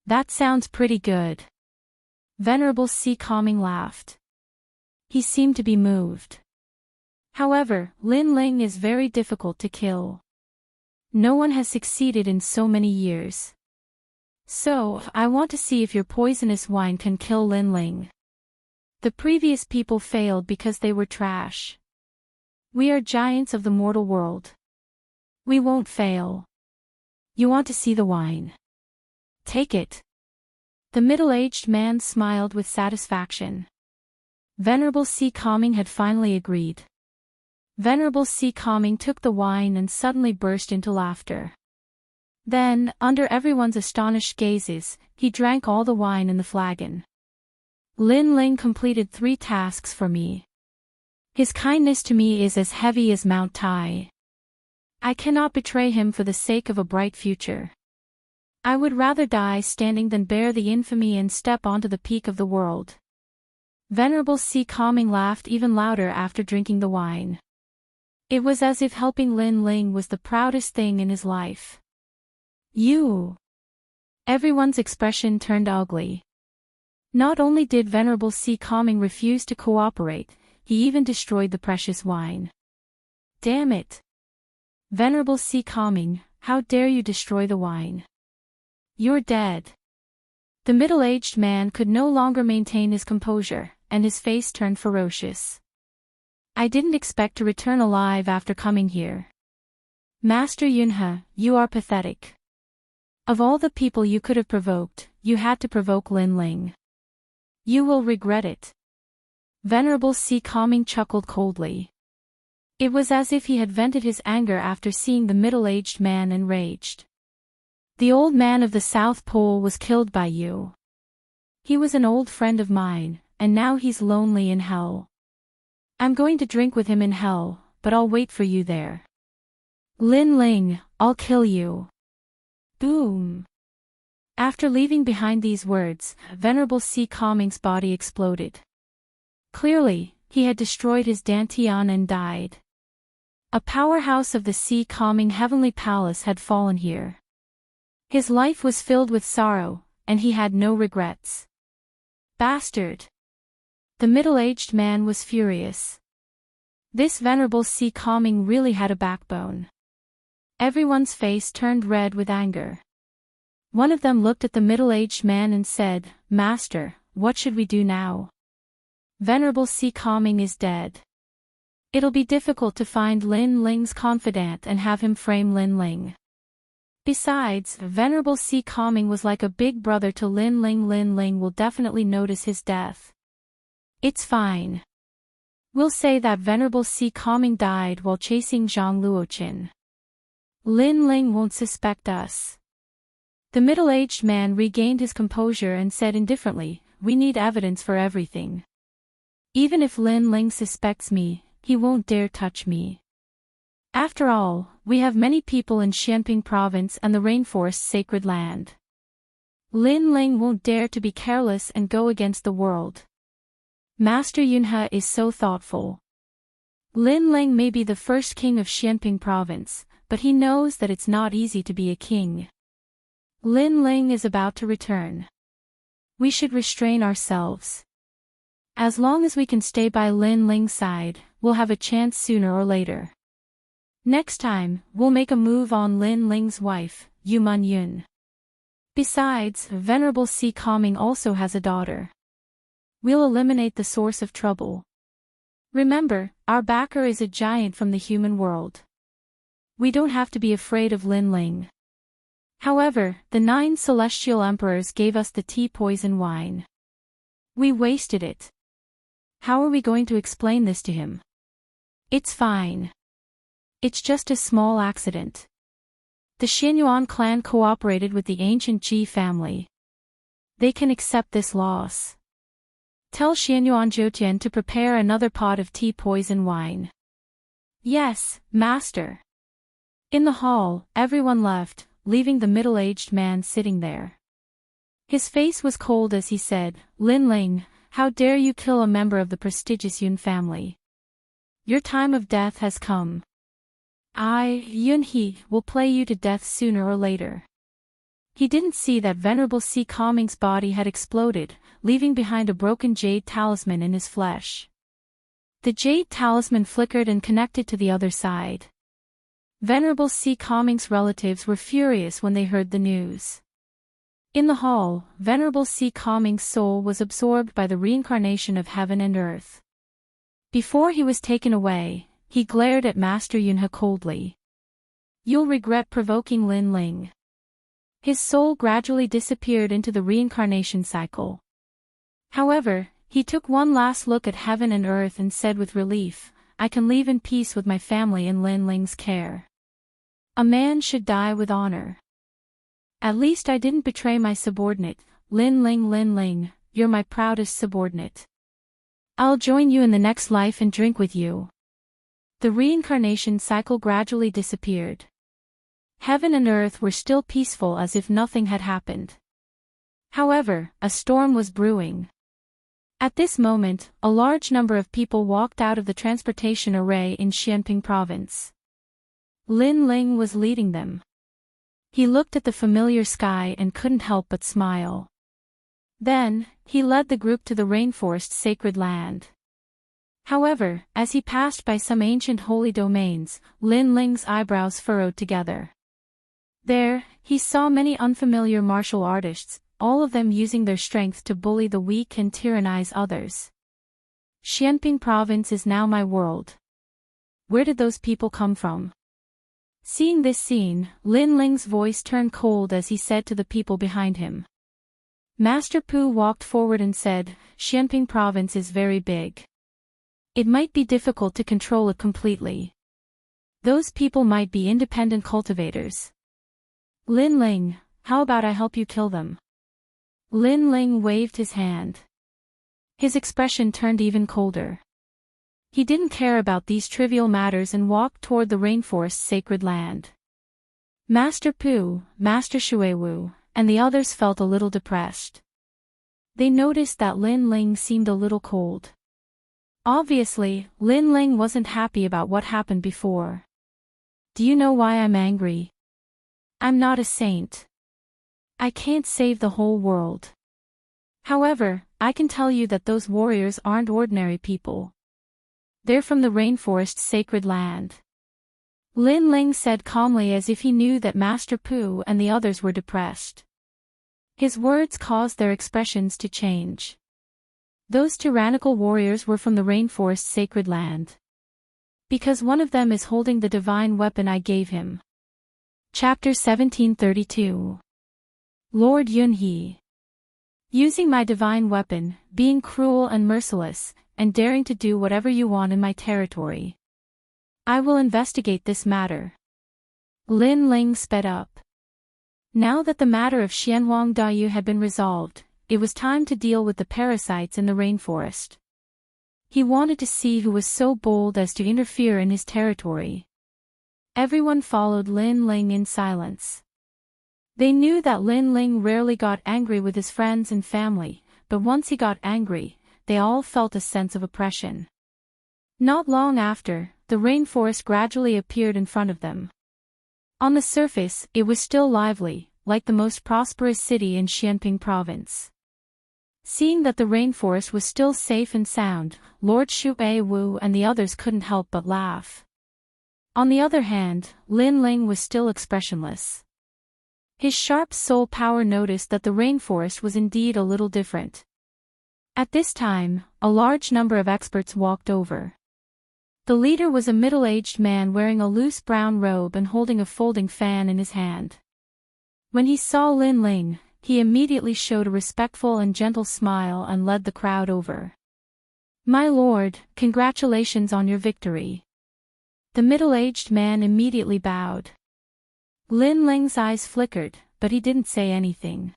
That sounds pretty good. Venerable C. Calming laughed. He seemed to be moved. However, Lin Ling is very difficult to kill. No one has succeeded in so many years. So, I want to see if your poisonous wine can kill Lin Ling. The previous people failed because they were trash. We are giants of the mortal world. We won't fail. You want to see the wine? Take it. The middle-aged man smiled with satisfaction. Venerable C. Calming had finally agreed. Venerable C. Calming took the wine and suddenly burst into laughter. Then, under everyone's astonished gazes, he drank all the wine in the flagon. Lin Ling completed 3 tasks for me. His kindness to me is as heavy as Mount Tai. I cannot betray him for the sake of a bright future. I would rather die standing than bear the infamy and step onto the peak of the world. Venerable Si Calming laughed even louder after drinking the wine. It was as if helping Lin Ling was the proudest thing in his life. You! Everyone's expression turned ugly. Not only did Venerable Si Calming refuse to cooperate, he even destroyed the precious wine. Damn it! Venerable Si Calming, how dare you destroy the wine? You're dead. The middle-aged man could no longer maintain his composure, and his face turned ferocious. I didn't expect to return alive after coming here. Master Yunhe, you are pathetic. Of all the people you could have provoked, you had to provoke Lin Ling. You will regret it. Venerable Si Calming chuckled coldly. It was as if he had vented his anger after seeing the middle-aged man enraged. The old man of the South Pole was killed by you. He was an old friend of mine, and now he's lonely in hell. I'm going to drink with him in hell, but I'll wait for you there. Lin Ling, I'll kill you. Boom. After leaving behind these words, Venerable Si Calming's body exploded. Clearly, he had destroyed his dantian and died. A powerhouse of the Si Calming heavenly palace had fallen here. His life was filled with sorrow, and he had no regrets. Bastard! The middle-aged man was furious. This Venerable Si Calming really had a backbone. Everyone's face turned red with anger. One of them looked at the middle-aged man and said, Master, what should we do now? Venerable Si Calming is dead. It'll be difficult to find Lin Ling's confidant and have him frame Lin Ling. Besides, Venerable Si Calming was like a big brother to Lin Ling. Lin Ling will definitely notice his death. It's fine. We'll say that Venerable Si Calming died while chasing Zhang Luoqin. Lin Ling won't suspect us. The middle-aged man regained his composure and said indifferently, we need evidence for everything. Even if Lin Ling suspects me, he won't dare touch me. After all, we have many people in Xianping province and the rainforest's sacred land. Lin Ling won't dare to be careless and go against the world. Master Yunhe is so thoughtful. Lin Ling may be the first king of Xianping province, but he knows that it's not easy to be a king. Lin Ling is about to return. We should restrain ourselves. As long as we can stay by Lin Ling's side, we'll have a chance sooner or later. Next time, we'll make a move on Lin Ling's wife, Yuman Yun. Besides, Venerable Si Calming also has a daughter. We'll eliminate the source of trouble. Remember, our backer is a giant from the human world. We don't have to be afraid of Lin Ling. However, the 9 celestial emperors gave us the tea poison wine. We wasted it. How are we going to explain this to him? It's fine. It's just a small accident. The Xianyuan clan cooperated with the ancient Ji family. They can accept this loss. Tell Xianyuan Zhoutian to prepare another pot of tea poison wine. Yes, master. In the hall, everyone left, leaving the middle-aged man sitting there. His face was cold as he said, Lin Ling, how dare you kill a member of the prestigious Yun family? Your time of death has come. I, Yun He, will play you to death sooner or later. He didn't see that Venerable Si Calming's body had exploded, leaving behind a broken jade talisman in his flesh. The jade talisman flickered and connected to the other side. Venerable Si Calming's relatives were furious when they heard the news. In the hall, Venerable Si Calming's soul was absorbed by the reincarnation of heaven and earth. Before he was taken away, he glared at Master Yunhe coldly. You'll regret provoking Lin Ling. His soul gradually disappeared into the reincarnation cycle. However, he took one last look at heaven and earth and said with relief, I can leave in peace with my family in Lin Ling's care. A man should die with honor. At least I didn't betray my subordinate, Lin Ling. Lin Ling, you're my proudest subordinate. I'll join you in the next life and drink with you. The reincarnation cycle gradually disappeared. Heaven and earth were still peaceful as if nothing had happened. However, a storm was brewing. At this moment, a large number of people walked out of the transportation array in Xianping province. Lin Ling was leading them. He looked at the familiar sky and couldn't help but smile. Then, he led the group to the rainforest sacred land. However, as he passed by some ancient holy domains, Lin Ling's eyebrows furrowed together. There, he saw many unfamiliar martial artists, all of them using their strength to bully the weak and tyrannize others. Xianping province is now my world. Where did those people come from? Seeing this scene, Lin Ling's voice turned cold as he said to the people behind him. Master Pu walked forward and said, Xianping province is very big. It might be difficult to control it completely. Those people might be independent cultivators. Lin Ling, how about I help you kill them? Lin Ling waved his hand. His expression turned even colder. He didn't care about these trivial matters and walked toward the rainforest's sacred land. Master Pu, Master Shuiwu, and the others felt a little depressed. They noticed that Lin Ling seemed a little cold. Obviously, Lin Ling wasn't happy about what happened before. Do you know why I'm angry? I'm not a saint. I can't save the whole world. However, I can tell you that those warriors aren't ordinary people. They're from the rainforest's sacred land. Lin Ling said calmly as if he knew that Master Pu and the others were depressed. His words caused their expressions to change. Those tyrannical warriors were from the rainforest's sacred land. Because one of them is holding the divine weapon I gave him. Chapter 1732. Lord Yunhe. Using my divine weapon, being cruel and merciless, and daring to do whatever you want in my territory. I will investigate this matter. Lin Ling sped up. Now that the matter of Xianhuang Dayu had been resolved, it was time to deal with the parasites in the rainforest. He wanted to see who was so bold as to interfere in his territory. Everyone followed Lin Ling in silence. They knew that Lin Ling rarely got angry with his friends and family, but once he got angry, they all felt a sense of oppression. Not long after, the rainforest gradually appeared in front of them. On the surface, it was still lively, like the most prosperous city in Xianping province. Seeing that the rainforest was still safe and sound, Lord Shu Wu and the others couldn't help but laugh. On the other hand, Lin Ling was still expressionless. His sharp soul power noticed that the rainforest was indeed a little different. At this time, a large number of experts walked over. The leader was a middle-aged man wearing a loose brown robe and holding a folding fan in his hand. When he saw Lin Ling, he immediately showed a respectful and gentle smile and led the crowd over. My lord, congratulations on your victory. The middle-aged man immediately bowed. Lin Ling's eyes flickered, but he didn't say anything.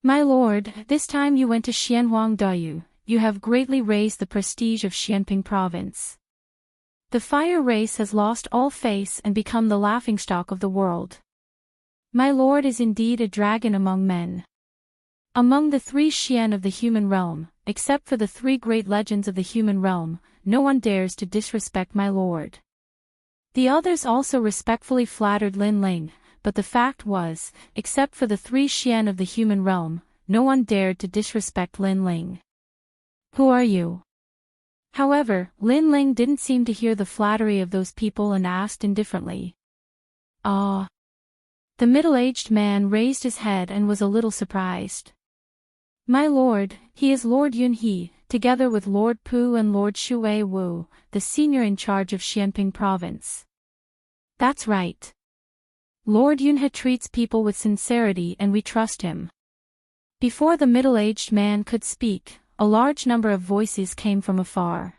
My lord, this time you went to Xianhuang Dayu, you have greatly raised the prestige of Xianping province. The fire race has lost all face and become the laughingstock of the world. My lord is indeed a dragon among men. Among the 3 Xian of the human realm, except for the 3 great legends of the human realm, no one dares to disrespect my lord. The others also respectfully flattered Lin Ling, but the fact was, except for the 3 Xian of the human realm, no one dared to disrespect Lin Ling. Who are you? However, Lin Ling didn't seem to hear the flattery of those people and asked indifferently. Ah. The middle-aged man raised his head and was a little surprised. My lord, he is Lord Yunhe, together with Lord Pu and Lord Shu Wu, the senior in charge of Xianping province. That's right. Lord Yunhe treats people with sincerity and we trust him. Before the middle-aged man could speak, a large number of voices came from afar.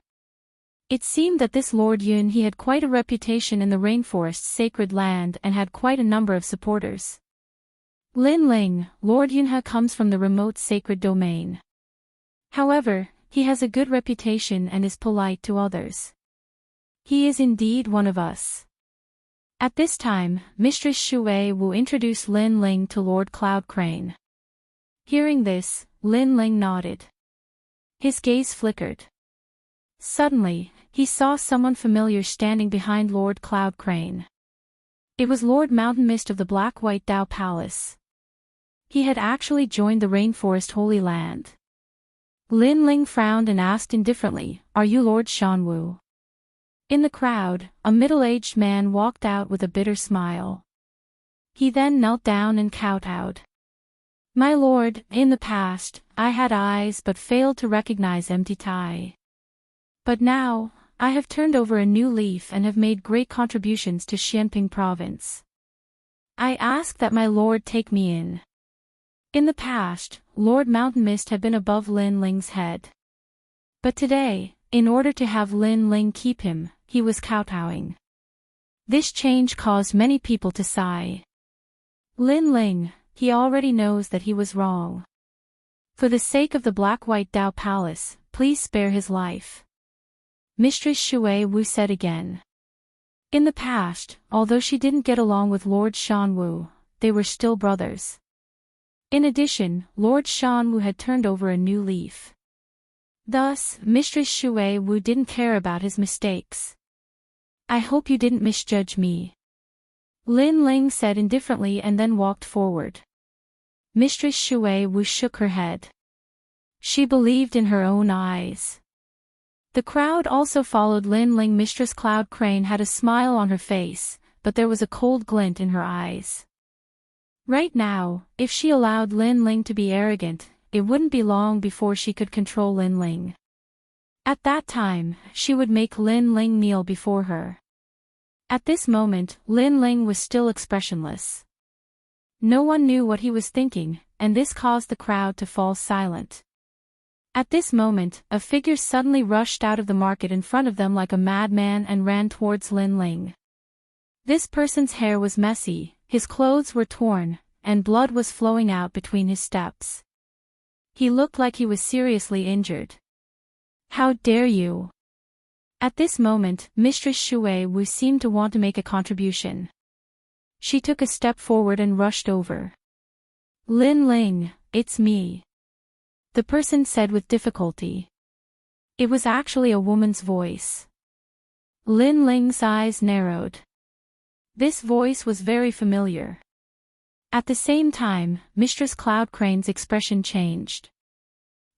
It seemed that this Lord Yunhe had quite a reputation in the rainforest's sacred land and had quite a number of supporters. Lin Ling, Lord Yunhe comes from the remote sacred domain. However, he has a good reputation and is polite to others. He is indeed one of us. At this time, Mistress Shui Wu introduced Lin Ling to Lord Cloud Crane. Hearing this, Lin Ling nodded. His gaze flickered. Suddenly, he saw someone familiar standing behind Lord Cloud Crane. It was Lord Mountain Mist of the Black-White Dao Palace. He had actually joined the Rainforest Holy Land. Lin Ling frowned and asked indifferently, "Are you Lord Shanwu?" In the crowd, a middle-aged man walked out with a bitter smile. He then knelt down and kowtowed. "My lord, in the past, I had eyes but failed to recognize empty Tai. But now, I have turned over a new leaf and have made great contributions to Xianping province. I ask that my lord take me in." In the past, Lord Mountain Mist had been above Lin Ling's head. But today, in order to have Lin Ling keep him, he was kowtowing. This change caused many people to sigh. Lin Ling, he already knows that he was wrong. For the sake of the Black-White Dao Palace, please spare his life. Mistress Shui Wu said again. In the past, although she didn't get along with Lord Shanwu, they were still brothers. In addition, Lord Shanwu had turned over a new leaf. Thus, Mistress Shui Wu didn't care about his mistakes. "I hope you didn't misjudge me," Lin Ling said indifferently and then walked forward. Mistress Shui Wu shook her head. She believed in her own eyes. The crowd also followed Lin Ling. Mistress Cloud Crane had a smile on her face, but there was a cold glint in her eyes. Right now, if she allowed Lin Ling to be arrogant, it wouldn't be long before she could control Lin Ling. At that time, she would make Lin Ling kneel before her. At this moment, Lin Ling was still expressionless. No one knew what he was thinking, and this caused the crowd to fall silent. At this moment, a figure suddenly rushed out of the market in front of them like a madman and ran towards Lin Ling. This person's hair was messy, his clothes were torn, and blood was flowing out between his steps. He looked like he was seriously injured. "How dare you!" At this moment, Mistress Shui Wu seemed to want to make a contribution. She took a step forward and rushed over. "Lin Ling, it's me," the person said with difficulty. It was actually a woman's voice. Lin Ling's eyes narrowed. This voice was very familiar. At the same time, Mistress Cloud Crane's expression changed.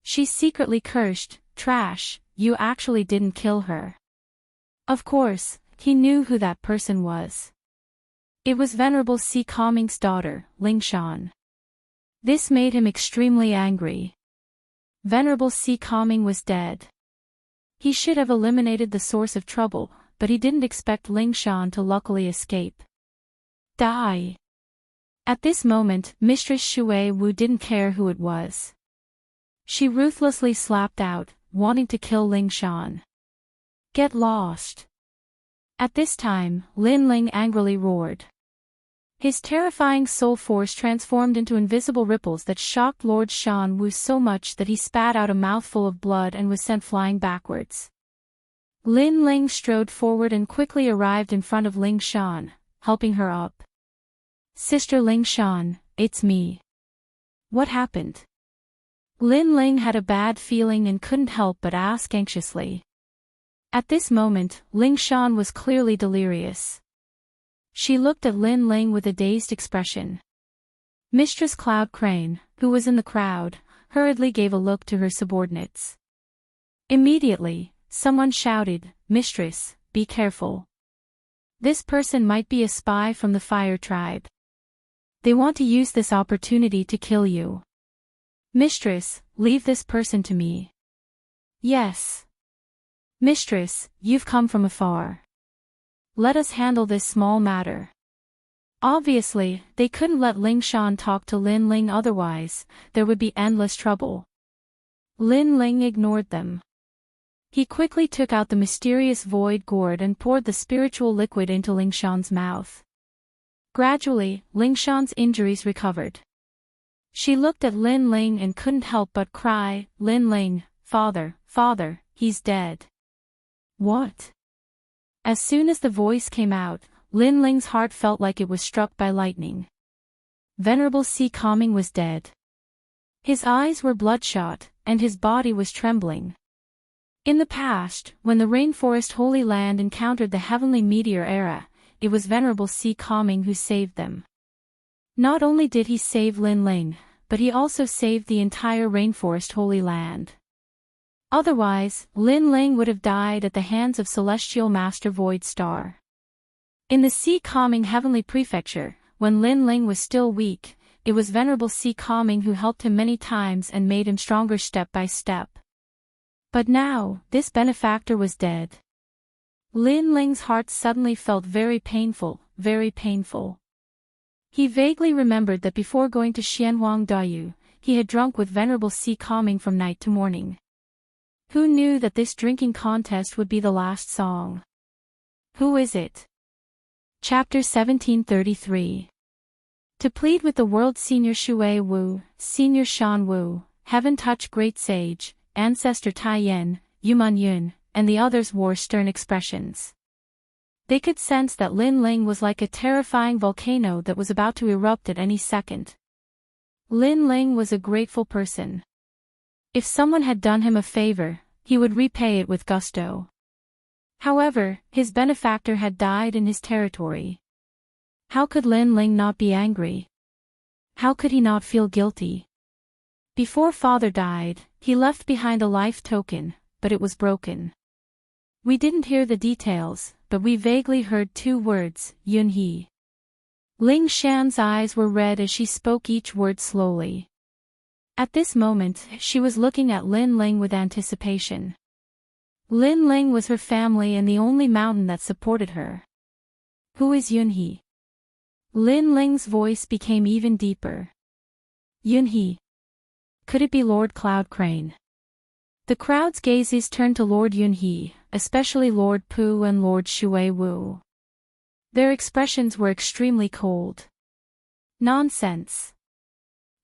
She secretly cursed, "Trash, you actually didn't kill her." Of course, he knew who that person was. It was Venerable Si Kaming's daughter, Lingshan. This made him extremely angry. Venerable Si Kaming was dead. He should have eliminated the source of trouble, but he didn't expect Lingshan to luckily escape. Die! At this moment, Mistress Shui Wu didn't care who it was. She ruthlessly slapped out, wanting to kill Lingshan. "Get lost!" At this time, Lin Ling angrily roared. His terrifying soul force transformed into invisible ripples that shocked Lord Shanwu so much that he spat out a mouthful of blood and was sent flying backwards. Lin Ling strode forward and quickly arrived in front of Lingshan, helping her up. "Sister Lingshan, it's me. What happened?" Lin Ling had a bad feeling and couldn't help but ask anxiously. At this moment, Lingshan was clearly delirious. She looked at Lin Ling with a dazed expression. Mistress Cloud Crane, who was in the crowd, hurriedly gave a look to her subordinates. Immediately, someone shouted, "Mistress, be careful. This person might be a spy from the Fire Tribe. They want to use this opportunity to kill you. Mistress, leave this person to me." "Yes. Mistress, you've come from afar. Let us handle this small matter." Obviously, they couldn't let Lingshan talk to Lin Ling, otherwise, there would be endless trouble. Lin Ling ignored them. He quickly took out the mysterious void gourd and poured the spiritual liquid into Lingshan's mouth. Gradually, Lingshan's injuries recovered. She looked at Lin Ling and couldn't help but cry, "Lin Ling, father, father, he's dead." "What?" As soon as the voice came out, Lin Ling's heart felt like it was struck by lightning. Venerable Si Kongming was dead. His eyes were bloodshot, and his body was trembling. In the past, when the Rainforest Holy Land encountered the heavenly meteor era, it was Venerable Si Kongming who saved them. Not only did he save Lin Ling, but he also saved the entire Rainforest Holy Land. Otherwise, Lin Ling would have died at the hands of Celestial Master Void Star. In the Si Kongming Heavenly Prefecture, when Lin Ling was still weak, it was Venerable Si Kongming who helped him many times and made him stronger step by step. But now, this benefactor was dead. Lin Ling's heart suddenly felt very painful, very painful. He vaguely remembered that before going to Xianhuang Dayu, he had drunk with Venerable Si Kongming from night to morning. Who knew that this drinking contest would be the last song? Who is it? Chapter 1733. To plead with the world Senior Shui Wu, Senior Shan Wu, Heaven Touch Great Sage, Ancestor Tai Yen, Yuman Yun, and the others wore stern expressions. They could sense that Lin Ling was like a terrifying volcano that was about to erupt at any second. Lin Ling was a grateful person. If someone had done him a favor, he would repay it with gusto. However, his benefactor had died in his territory. How could Lin Ling not be angry? How could he not feel guilty? Before father died, he left behind a life token, but it was broken. We didn't hear the details, but we vaguely heard two words, Yun He. Ling Shan's eyes were red as she spoke each word slowly. At this moment, she was looking at Lin Ling with anticipation. Lin Ling was her family and the only mountain that supported her. Who is Yun He? Lin Ling's voice became even deeper. Yun He. Could it be Lord Cloud Crane? The crowd's gazes turned to Lord Yun He, especially Lord Pu and Lord Shui Wu. Their expressions were extremely cold. Nonsense.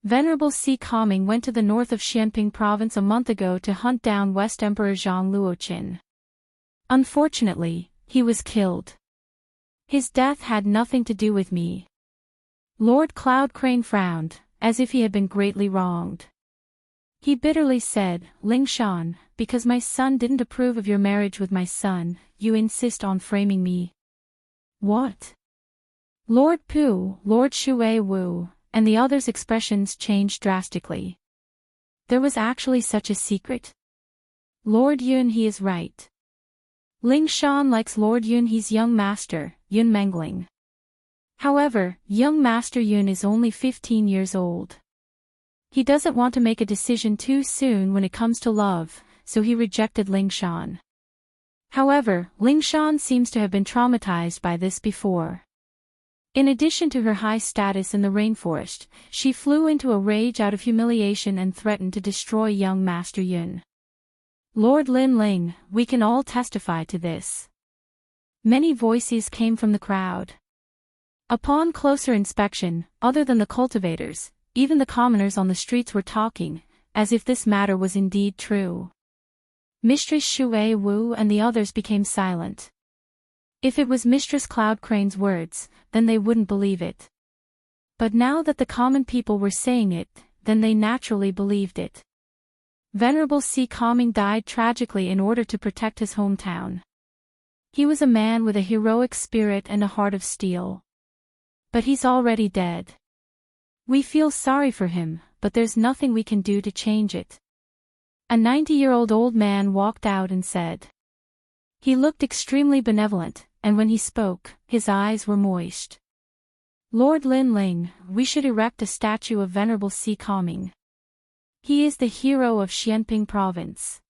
Venerable Si Kongming went to the north of Xianping province a month ago to hunt down West Emperor Zhang Luoqin. Unfortunately, he was killed. His death had nothing to do with me. Lord Cloud Crane frowned, as if he had been greatly wronged. He bitterly said, Ling Shan, because my son didn't approve of your marriage with my son, you insist on framing me. What? Lord Pu, Lord Shui Wu, and the others' expressions changed drastically. There was actually such a secret? Lord Yun He is right. Ling Shan likes Lord Yun He's young master, Yun Mengling. However, young master Yun is only 15 years old. He doesn't want to make a decision too soon when it comes to love, so he rejected Ling Shan. However, Ling Shan seems to have been traumatized by this before. In addition to her high status in the rainforest, she flew into a rage out of humiliation and threatened to destroy young Master Yun. Lord Lin Ling, we can all testify to this. Many voices came from the crowd. Upon closer inspection, other than the cultivators, even the commoners on the streets were talking, as if this matter was indeed true. Mistress Shui Wu and the others became silent. If it was Mistress Cloud Crane's words, then they wouldn't believe it. But now that the common people were saying it, then they naturally believed it. Venerable Si Kongming died tragically in order to protect his hometown. He was a man with a heroic spirit and a heart of steel. But he's already dead. We feel sorry for him, but there's nothing we can do to change it. A 90-year-old old man walked out and said. He looked extremely benevolent, and when he spoke, his eyes were moist. Lord Lin Ling, we should erect a statue of Venerable Si Kongming. He is the hero of Xianping province.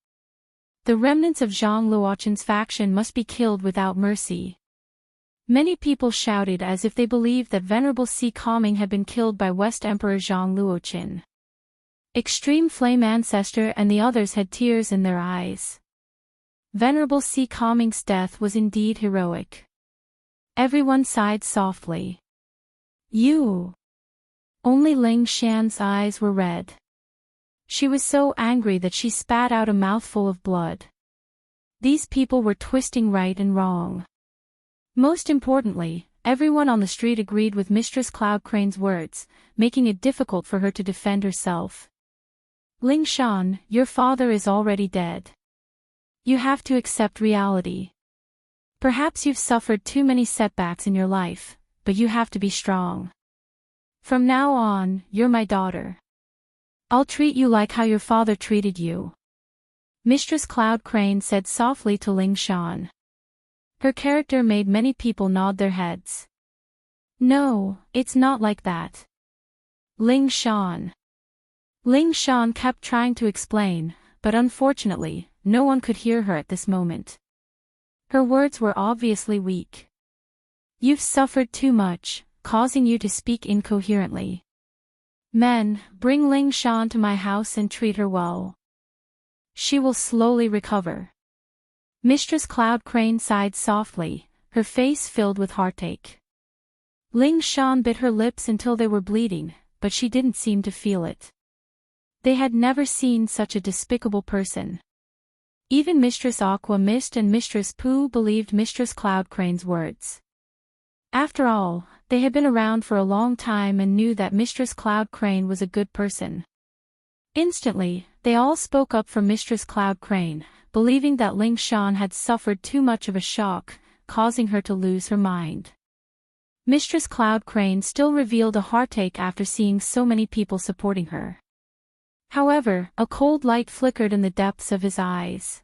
The remnants of Zhang Luoqin's faction must be killed without mercy. Many people shouted as if they believed that Venerable Si Kongming had been killed by West Emperor Zhang Luoqin. Extreme Flame Ancestor and the others had tears in their eyes. Venerable Si Kongming's death was indeed heroic. Everyone sighed softly. You! Only Ling Shan's eyes were red. She was so angry that she spat out a mouthful of blood. These people were twisting right and wrong. Most importantly, everyone on the street agreed with Mistress Cloud Crane's words, making it difficult for her to defend herself. Ling Shan, your father is already dead. You have to accept reality. Perhaps you've suffered too many setbacks in your life, but you have to be strong. From now on, you're my daughter. I'll treat you like how your father treated you. Mistress Cloud Crane said softly to Ling Shan. Her character made many people nod their heads. No, it's not like that. Ling Shan. Ling Shan kept trying to explain, but unfortunately, no one could hear her at this moment. Her words were obviously weak. You've suffered too much, causing you to speak incoherently. Men, bring Ling Shan to my house and treat her well. She will slowly recover. Mistress Cloud Crane sighed softly, her face filled with heartache. Ling Shan bit her lips until they were bleeding, but she didn't seem to feel it. They had never seen such a despicable person. Even Mistress Aqua Mist and Mistress Pooh believed Mistress Cloud Crane's words. After all, they had been around for a long time and knew that Mistress Cloud Crane was a good person. Instantly, they all spoke up for Mistress Cloud Crane, believing that Ling Shan had suffered too much of a shock, causing her to lose her mind. Mistress Cloud Crane still revealed a heartache after seeing so many people supporting her. However, a cold light flickered in the depths of his eyes.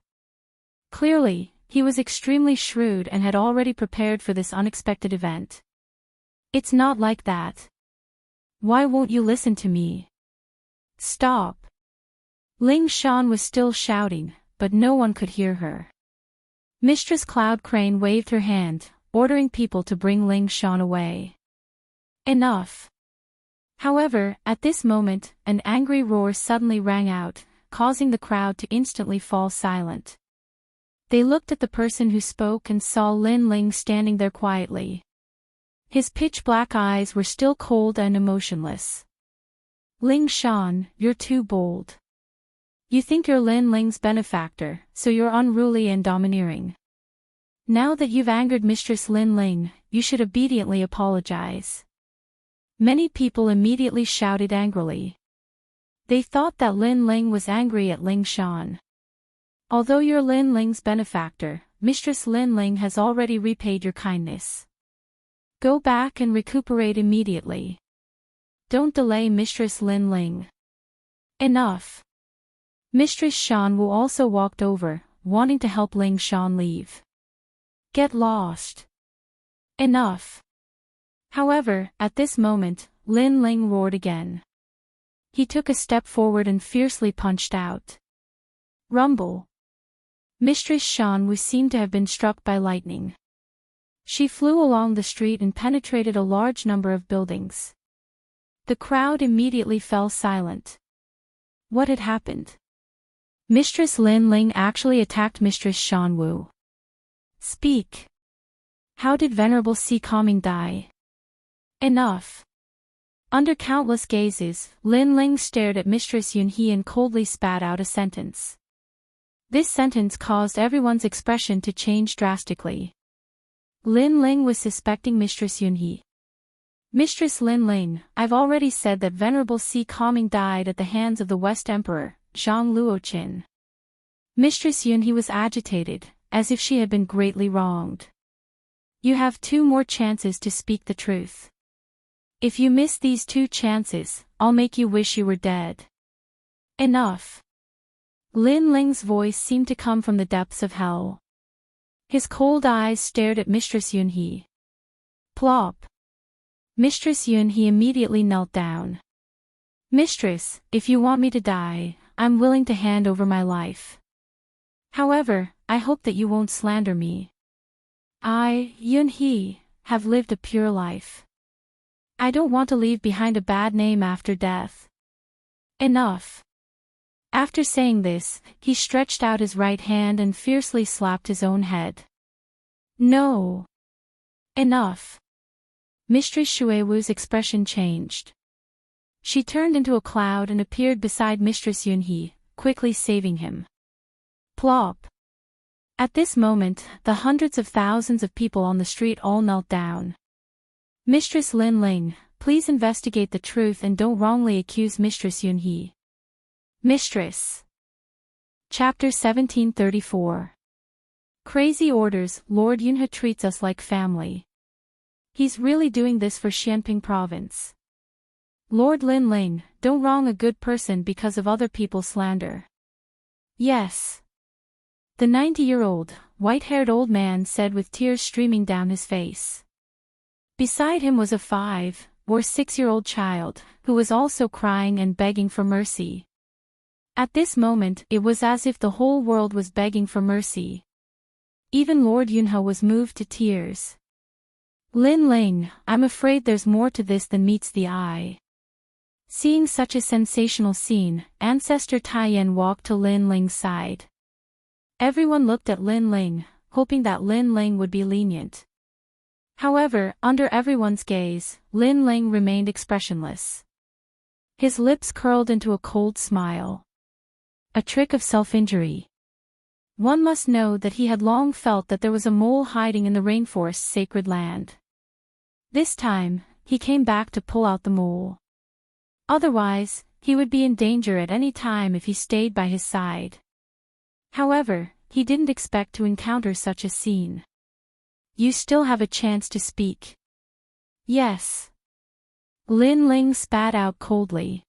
Clearly, he was extremely shrewd and had already prepared for this unexpected event. It's not like that. Why won't you listen to me? Stop. Ling Shan was still shouting, but no one could hear her. Mistress Cloud Crane waved her hand, ordering people to bring Ling Shan away. Enough. However, at this moment, an angry roar suddenly rang out, causing the crowd to instantly fall silent. They looked at the person who spoke and saw Lin Ling standing there quietly. His pitch-black eyes were still cold and emotionless. Ling Shan, you're too bold. You think you're Lin Ling's benefactor, so you're unruly and domineering. Now that you've angered Mistress Lin Ling, you should obediently apologize. Many people immediately shouted angrily. They thought that Lin Ling was angry at Ling Shan. Although you're Lin Ling's benefactor, Mistress Lin Ling has already repaid your kindness. Go back and recuperate immediately. Don't delay Mistress Lin Ling. Enough. Mistress Shan Wu also walked over, wanting to help Ling Shan leave. Get lost. Enough. However, at this moment, Lin Ling roared again. He took a step forward and fiercely punched out. Rumble. Mistress Shan Wu seemed to have been struck by lightning. She flew along the street and penetrated a large number of buildings. The crowd immediately fell silent. What had happened? Mistress Lin Ling actually attacked Mistress Shan Wu. Speak. How did Venerable Si Calming die? Enough. Under countless gazes, Lin Ling stared at Mistress Yun He and coldly spat out a sentence. This sentence caused everyone's expression to change drastically. Lin Ling was suspecting Mistress Yun He. Mistress Lin Ling, I've already said that Venerable Si Calming died at the hands of the West Emperor, Zhang Luoqin. Mistress Yun He was agitated, as if she had been greatly wronged. You have 2 more chances to speak the truth. If you miss these 2 chances, I'll make you wish you were dead. Enough. Lin Ling's voice seemed to come from the depths of hell. His cold eyes stared at Mistress Yun He. Plop. Mistress Yun He immediately knelt down. Mistress, if you want me to die, I'm willing to hand over my life. However, I hope that you won't slander me. I, Yun He, have lived a pure life. I don't want to leave behind a bad name after death. Enough. After saying this, he stretched out his right hand and fiercely slapped his own head. No. Enough. Mistress Shui Wu's expression changed. She turned into a cloud and appeared beside Mistress Yun He, quickly saving him. Plop. At this moment, the hundreds of thousands of people on the street all knelt down. Mistress Lin Ling, please investigate the truth and don't wrongly accuse Mistress Yun He. Mistress. Chapter 1734. Crazy orders. Lord Yunhe treats us like family. He's really doing this for Xianping province. Lord Lin Ling, don't wrong a good person because of other people's slander. Yes. The 90-year-old, white-haired old man said with tears streaming down his face. Beside him was a 5 or 6-year-old child, who was also crying and begging for mercy. At this moment, it was as if the whole world was begging for mercy. Even Lord Yunhe was moved to tears. Lin Ling, I'm afraid there's more to this than meets the eye. Seeing such a sensational scene, Ancestor Taiyan walked to Lin Ling's side. Everyone looked at Lin Ling, hoping that Lin Ling would be lenient. However, under everyone's gaze, Lin Ling remained expressionless. His lips curled into a cold smile. A trick of self-injury. One must know that he had long felt that there was a mole hiding in the rainforest's sacred land. This time, he came back to pull out the mole. Otherwise, he would be in danger at any time if he stayed by his side. However, he didn't expect to encounter such a scene. You still have a chance to speak. Yes. Lin Ling spat out coldly.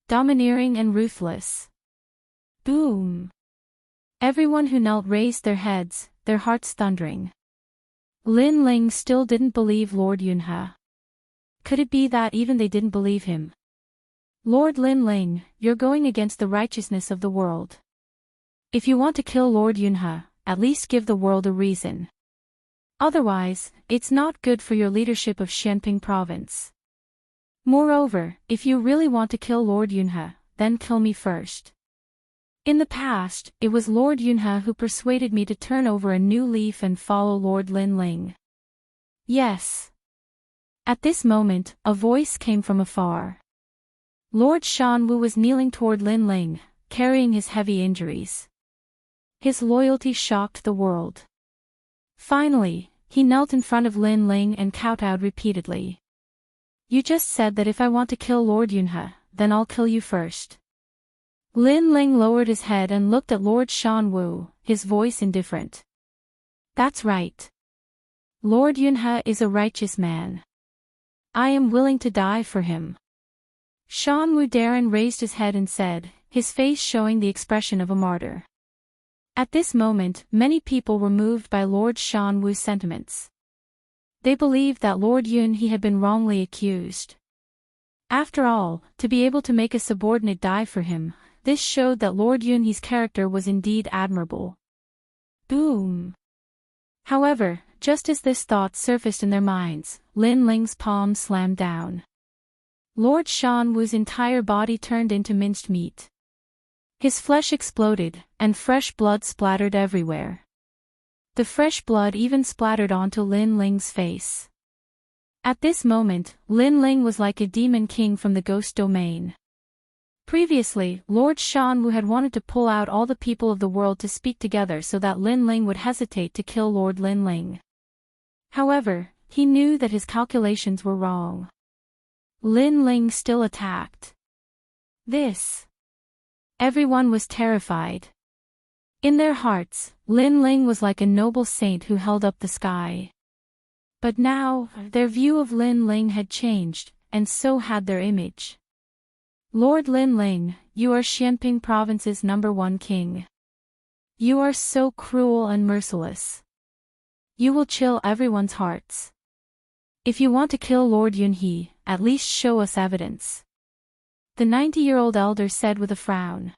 Domineering and ruthless. Boom. Everyone who knelt raised their heads, their hearts thundering. Lin Ling still didn't believe Lord Yunhe. Could it be that even they didn't believe him? Lord Lin Ling, you're going against the righteousness of the world. If you want to kill Lord Yunhe, at least give the world a reason. Otherwise, it's not good for your leadership of Xianping province. Moreover, if you really want to kill Lord Yunhe, then kill me first. In the past, it was Lord Yunhe who persuaded me to turn over a new leaf and follow Lord Lin Ling. Yes. At this moment, a voice came from afar. Lord Shanwu was kneeling toward Lin Ling, carrying his heavy injuries. His loyalty shocked the world. Finally, he knelt in front of Lin Ling and kowtowed repeatedly. You just said that if I want to kill Lord Yunhe, then I'll kill you first. Lin Ling lowered his head and looked at Lord Shanwu, his voice indifferent. That's right. Lord Yunhe is a righteous man. I am willing to die for him. Shanwu Darren raised his head and said, his face showing the expression of a martyr. At this moment, many people were moved by Lord Shanwu's sentiments. They believed that Lord Yunhe had been wrongly accused. After all, to be able to make a subordinate die for him, this showed that Lord Yunhe's character was indeed admirable. Boom. However, just as this thought surfaced in their minds, Lin Ling's palm slammed down. Lord Shanwu's entire body turned into minced meat. His flesh exploded, and fresh blood splattered everywhere. The fresh blood even splattered onto Lin Ling's face. At this moment, Lin Ling was like a demon king from the ghost domain. Previously, Lord Shanwu had wanted to pull out all the people of the world to speak together so that Lin Ling would hesitate to kill Lord Lin Ling. However, he knew that his calculations were wrong. Lin Ling still attacked. Everyone was terrified. In their hearts, Lin Ling was like a noble saint who held up the sky. But now, their view of Lin Ling had changed, and so had their image. Lord Lin Ling, you are Xianping province's #1 king. You are so cruel and merciless. You will chill everyone's hearts. If you want to kill Lord Yunhe, at least show us evidence. The 90-year-old elder said with a frown.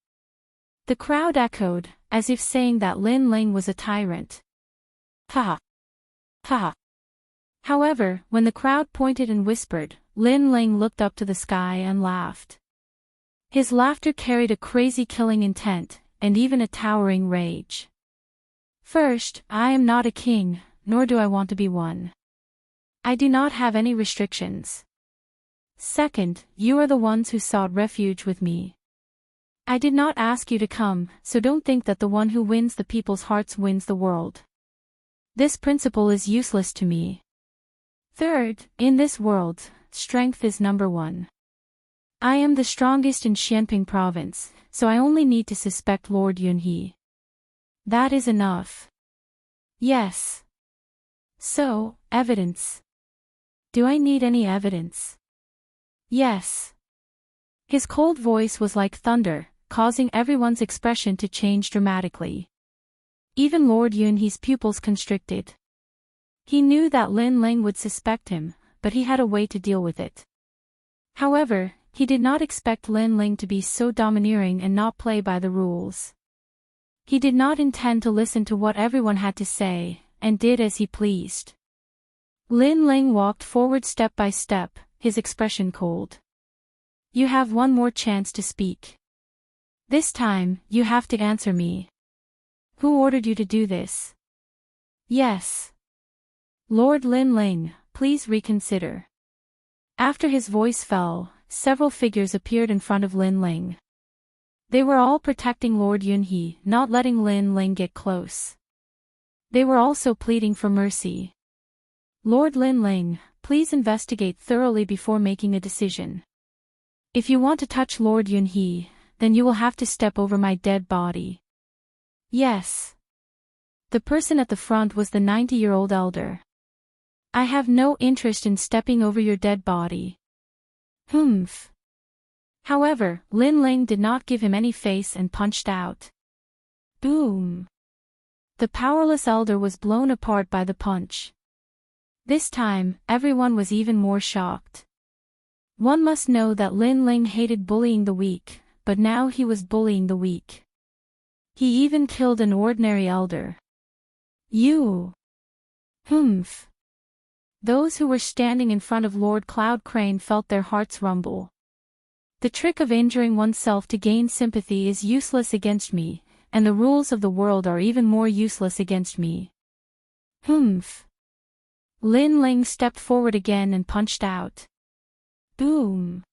The crowd echoed, as if saying that Lin Ling was a tyrant. Ha! Ha! However, when the crowd pointed and whispered, Lin Ling looked up to the sky and laughed. His laughter carried a crazy killing intent, and even a towering rage. First, I am not a king, nor do I want to be one. I do not have any restrictions. Second, you are the ones who sought refuge with me. I did not ask you to come, so don't think that the one who wins the people's hearts wins the world. This principle is useless to me. Third, in this world, strength is number one. I am the strongest in Xianping province, so I only need to suspect Lord Yunhe. That is enough. Yes. So, evidence. Do I need any evidence? Yes. His cold voice was like thunder, causing everyone's expression to change dramatically. Even Lord Yunhe's pupils constricted. He knew that Lin Ling would suspect him, but he had a way to deal with it. However, he did not expect Lin Ling to be so domineering and not play by the rules. He did not intend to listen to what everyone had to say, and did as he pleased. Lin Ling walked forward step by step, his expression cold. You have one more chance to speak. This time, you have to answer me. Who ordered you to do this? Yes. Lord Lin Ling, please reconsider. After his voice fell, several figures appeared in front of Lin Ling. They were all protecting Lord Yunhe, not letting Lin Ling get close. They were also pleading for mercy. Lord Lin Ling, please investigate thoroughly before making a decision. If you want to touch Lord Yunhe, then you will have to step over my dead body. Yes. The person at the front was the 90-year-old elder. I have no interest in stepping over your dead body. Humph. However, Lin Ling did not give him any face and punched out. Boom. The powerless elder was blown apart by the punch. This time, everyone was even more shocked. One must know that Lin Ling hated bullying the weak, but now he was bullying the weak. He even killed an ordinary elder. You. Humph. Those who were standing in front of Lord Cloud Crane felt their hearts rumble. The trick of injuring oneself to gain sympathy is useless against me, and the rules of the world are even more useless against me. Humph. Lin Ling stepped forward again and punched out. Boom.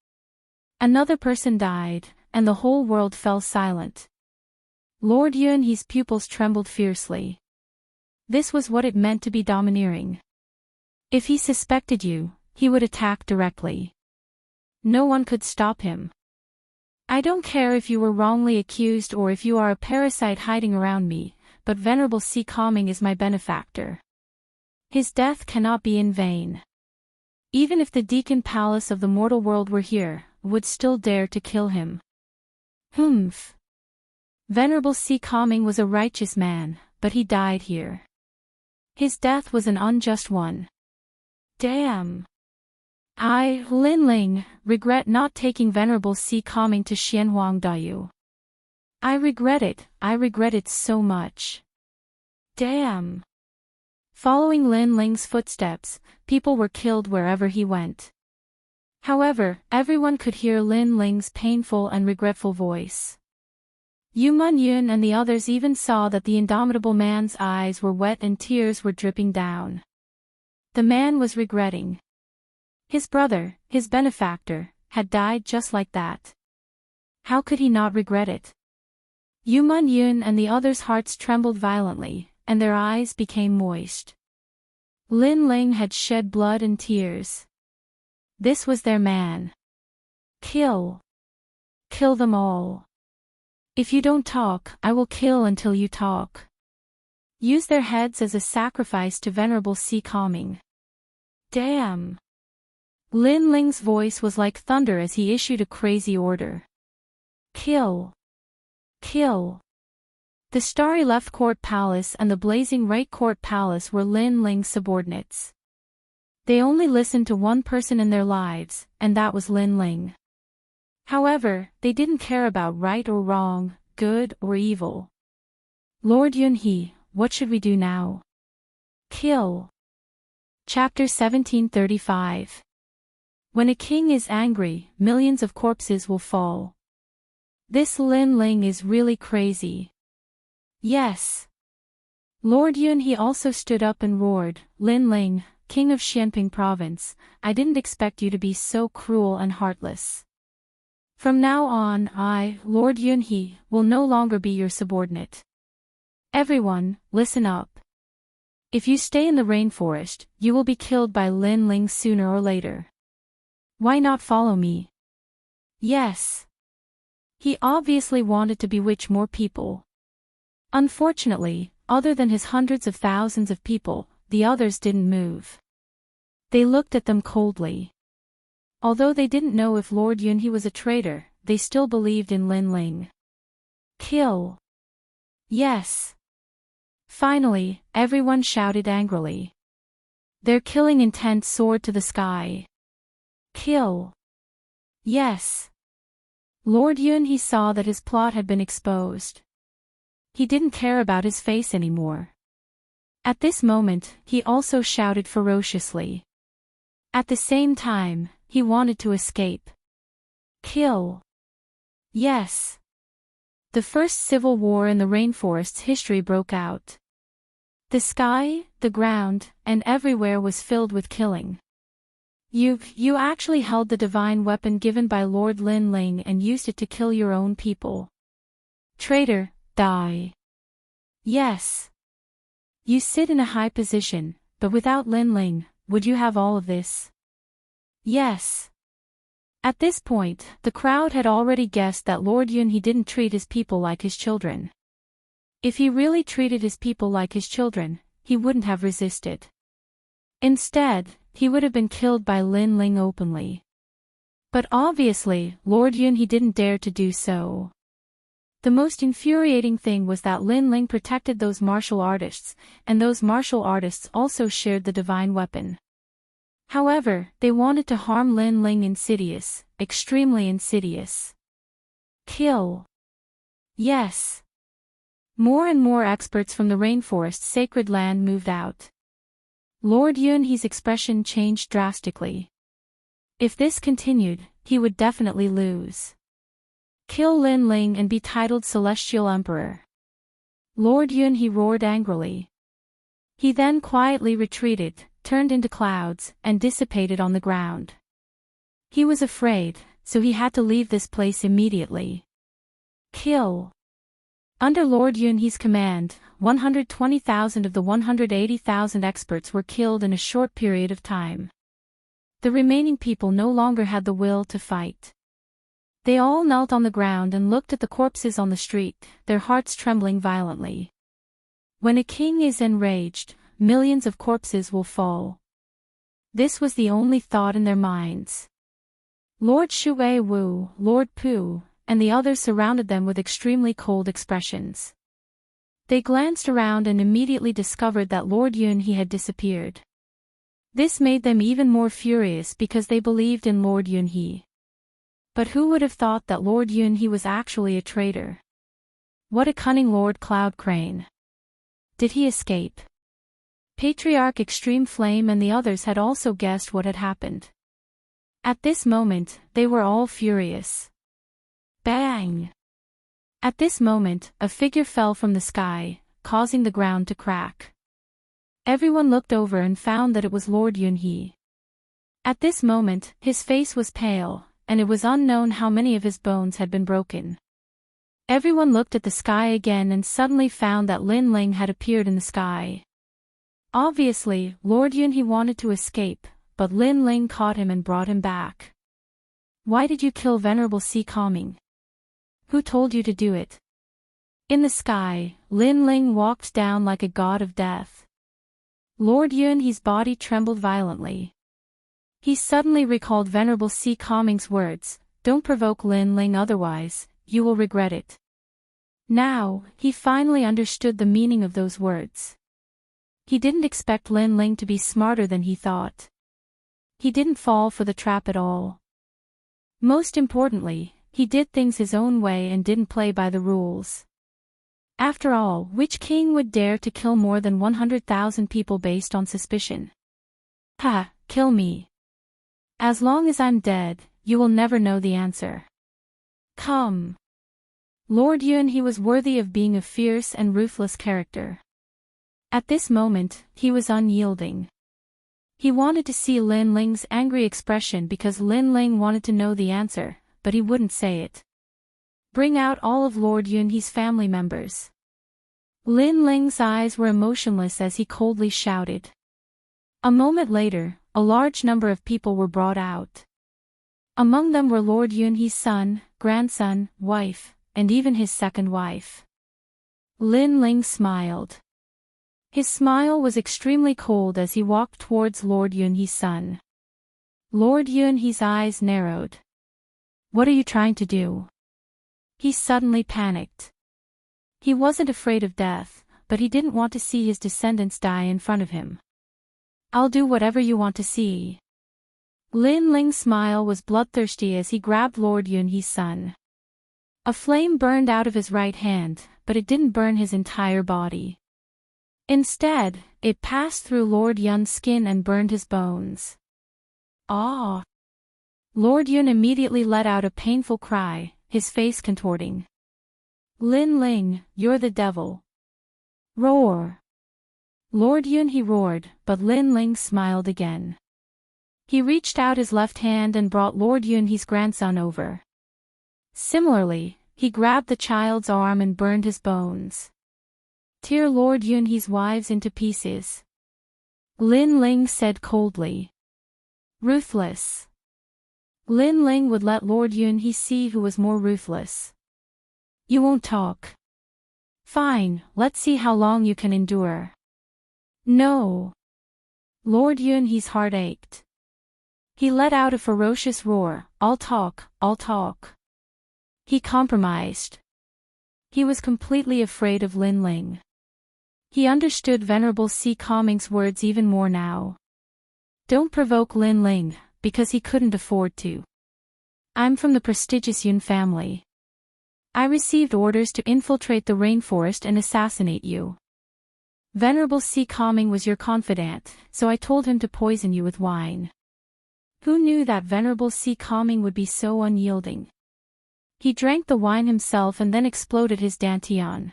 Another person died, and the whole world fell silent. Lord Yunhe's pupils trembled fiercely. This was what it meant to be domineering. If he suspected you, he would attack directly. No one could stop him. I don't care if you were wrongly accused or if you are a parasite hiding around me, but Venerable Sea Calming is my benefactor. His death cannot be in vain. Even if the Deacon Palace of the mortal world were here, would still dare to kill him. Humph. Venerable Sea Calming was a righteous man, but he died here. His death was an unjust one. Damn. I, Lin Ling, regret not taking Venerable Sea Calming to Xianhuangdayu. I regret it so much. Damn. Following Lin Ling's footsteps, people were killed wherever he went. However, everyone could hear Lin Ling's painful and regretful voice. Yu Munyun and the others even saw that the indomitable man's eyes were wet and tears were dripping down. The man was regretting. His brother, his benefactor, had died just like that. How could he not regret it? Yu Munyun and the others' hearts trembled violently, and their eyes became moist. Lin Ling had shed blood and tears. This was their man. Kill. Kill them all. If you don't talk, I will kill until you talk. Use their heads as a sacrifice to Venerable Sea Calming. Damn. Lin Ling's voice was like thunder as he issued a crazy order. Kill. Kill. The starry left court palace and the blazing right court palace were Lin Ling's subordinates. They only listened to one person in their lives, and that was Lin Ling. However, they didn't care about right or wrong, good or evil. Lord Yunhe, what should we do now? Kill. Chapter 1735. When a king is angry, millions of corpses will fall. This Lin Ling is really crazy. Yes. Lord Yunhe also stood up and roared, Lin Ling, king of Xianping province, I didn't expect you to be so cruel and heartless. From now on I, Lord Yunhe, will no longer be your subordinate. Everyone, listen up. If you stay in the rainforest, you will be killed by Lin Ling sooner or later. Why not follow me? Yes. He obviously wanted to bewitch more people. Unfortunately, other than his hundreds of thousands of people, the others didn't move. They looked at them coldly. Although they didn't know if Lord Yunhe was a traitor, they still believed in Lin Ling. Kill. Yes. Finally, everyone shouted angrily. Their killing intent soared to the sky. Kill. Yes. Lord Yunhe saw that his plot had been exposed. He didn't care about his face anymore. At this moment, he also shouted ferociously. At the same time, he wanted to escape. Kill. Yes. The first civil war in the rainforest's history broke out. The sky, the ground, and everywhere was filled with killing. You actually held the divine weapon given by Lord Lin Ling and used it to kill your own people. Traitor, die. Yes. You sit in a high position, but without Lin Ling, would you have all of this? Yes. At this point, the crowd had already guessed that Lord Yunhe didn't treat his people like his children. If he really treated his people like his children, he wouldn't have resisted. Instead, he would have been killed by Lin Ling openly. But obviously, Lord Yunhe didn't dare to do so. The most infuriating thing was that Lin Ling protected those martial artists, and those martial artists also shared the divine weapon. However, they wanted to harm Lin Ling insidious, extremely insidious. Kill. Yes. More and more experts from the rainforest's sacred land moved out. Lord Yunhe's expression changed drastically. If this continued, he would definitely lose. Kill Lin Ling and be titled Celestial Emperor. Lord Yunhe roared angrily. He then quietly retreated, turned into clouds, and dissipated on the ground. He was afraid, so he had to leave this place immediately. Kill. Under Lord Yunhe's command, 120,000 of the 180,000 experts were killed in a short period of time. The remaining people no longer had the will to fight. They all knelt on the ground and looked at the corpses on the street, their hearts trembling violently. When a king is enraged, millions of corpses will fall. This was the only thought in their minds. Lord Shui Wu, Lord Pu, and the others surrounded them with extremely cold expressions. They glanced around and immediately discovered that Lord Yunhe had disappeared. This made them even more furious because they believed in Lord Yunhe. But who would have thought that Lord Yunhe was actually a traitor? What a cunning Lord Cloud Crane. Did he escape? Patriarch Extreme Flame and the others had also guessed what had happened. At this moment, they were all furious. Bang! At this moment, a figure fell from the sky, causing the ground to crack. Everyone looked over and found that it was Lord Yunhe. At this moment, his face was pale, and it was unknown how many of his bones had been broken. Everyone looked at the sky again and suddenly found that Lin Ling had appeared in the sky. Obviously, Lord Yunhe wanted to escape, but Lin Ling caught him and brought him back. Why did you kill Venerable Sea Calming? Who told you to do it? In the sky, Lin Ling walked down like a god of death. Lord Yunhe's body trembled violently. He suddenly recalled Venerable Sea Calming's words, "Don't provoke Lin Ling, otherwise, you will regret it." Now, he finally understood the meaning of those words. He didn't expect Lin Ling to be smarter than he thought. He didn't fall for the trap at all. Most importantly, he did things his own way and didn't play by the rules. After all, which king would dare to kill more than 100,000 people based on suspicion? Ha, kill me. As long as I'm dead, you will never know the answer. Come. Lord Yunhe was worthy of being a fierce and ruthless character. At this moment, he was unyielding. He wanted to see Lin Ling's angry expression because Lin Ling wanted to know the answer, but he wouldn't say it. Bring out all of Lord Yunhe's family members. Lin Ling's eyes were emotionless as he coldly shouted. A moment later, a large number of people were brought out. Among them were Lord Yunhe's son, grandson, wife, and even his second wife. Lin Ling smiled. His smile was extremely cold as he walked towards Lord Yunhe's son. Lord Yunhe's eyes narrowed. What are you trying to do? He suddenly panicked. He wasn't afraid of death, but he didn't want to see his descendants die in front of him. I'll do whatever you want to see. Lin Ling's smile was bloodthirsty as he grabbed Lord Yunhe's son. A flame burned out of his right hand, but it didn't burn his entire body. Instead, it passed through Lord Yun's skin and burned his bones. Ah! Lord Yun immediately let out a painful cry, his face contorting. Lin Ling, you're the devil. Roar! Lord Yunhe roared, but Lin Ling smiled again. He reached out his left hand and brought Lord Yunhe's grandson over. Similarly, he grabbed the child's arm and burned his bones. Tear Lord Yunhe's wives into pieces. Lin Ling said coldly. Ruthless. Lin Ling would let Lord Yunhe see who was more ruthless. You won't talk. Fine, let's see how long you can endure. No. Lord Yunhe's heart ached. He let out a ferocious roar, I'll talk, I'll talk. He compromised. He was completely afraid of Lin Ling. He understood Venerable Si Kongming's words even more now. Don't provoke Lin Ling, because he couldn't afford to. I'm from the prestigious Yun family. I received orders to infiltrate the rainforest and assassinate you. Venerable Si Kongming was your confidant, so I told him to poison you with wine. Who knew that Venerable Si Kongming would be so unyielding? He drank the wine himself and then exploded his dantian.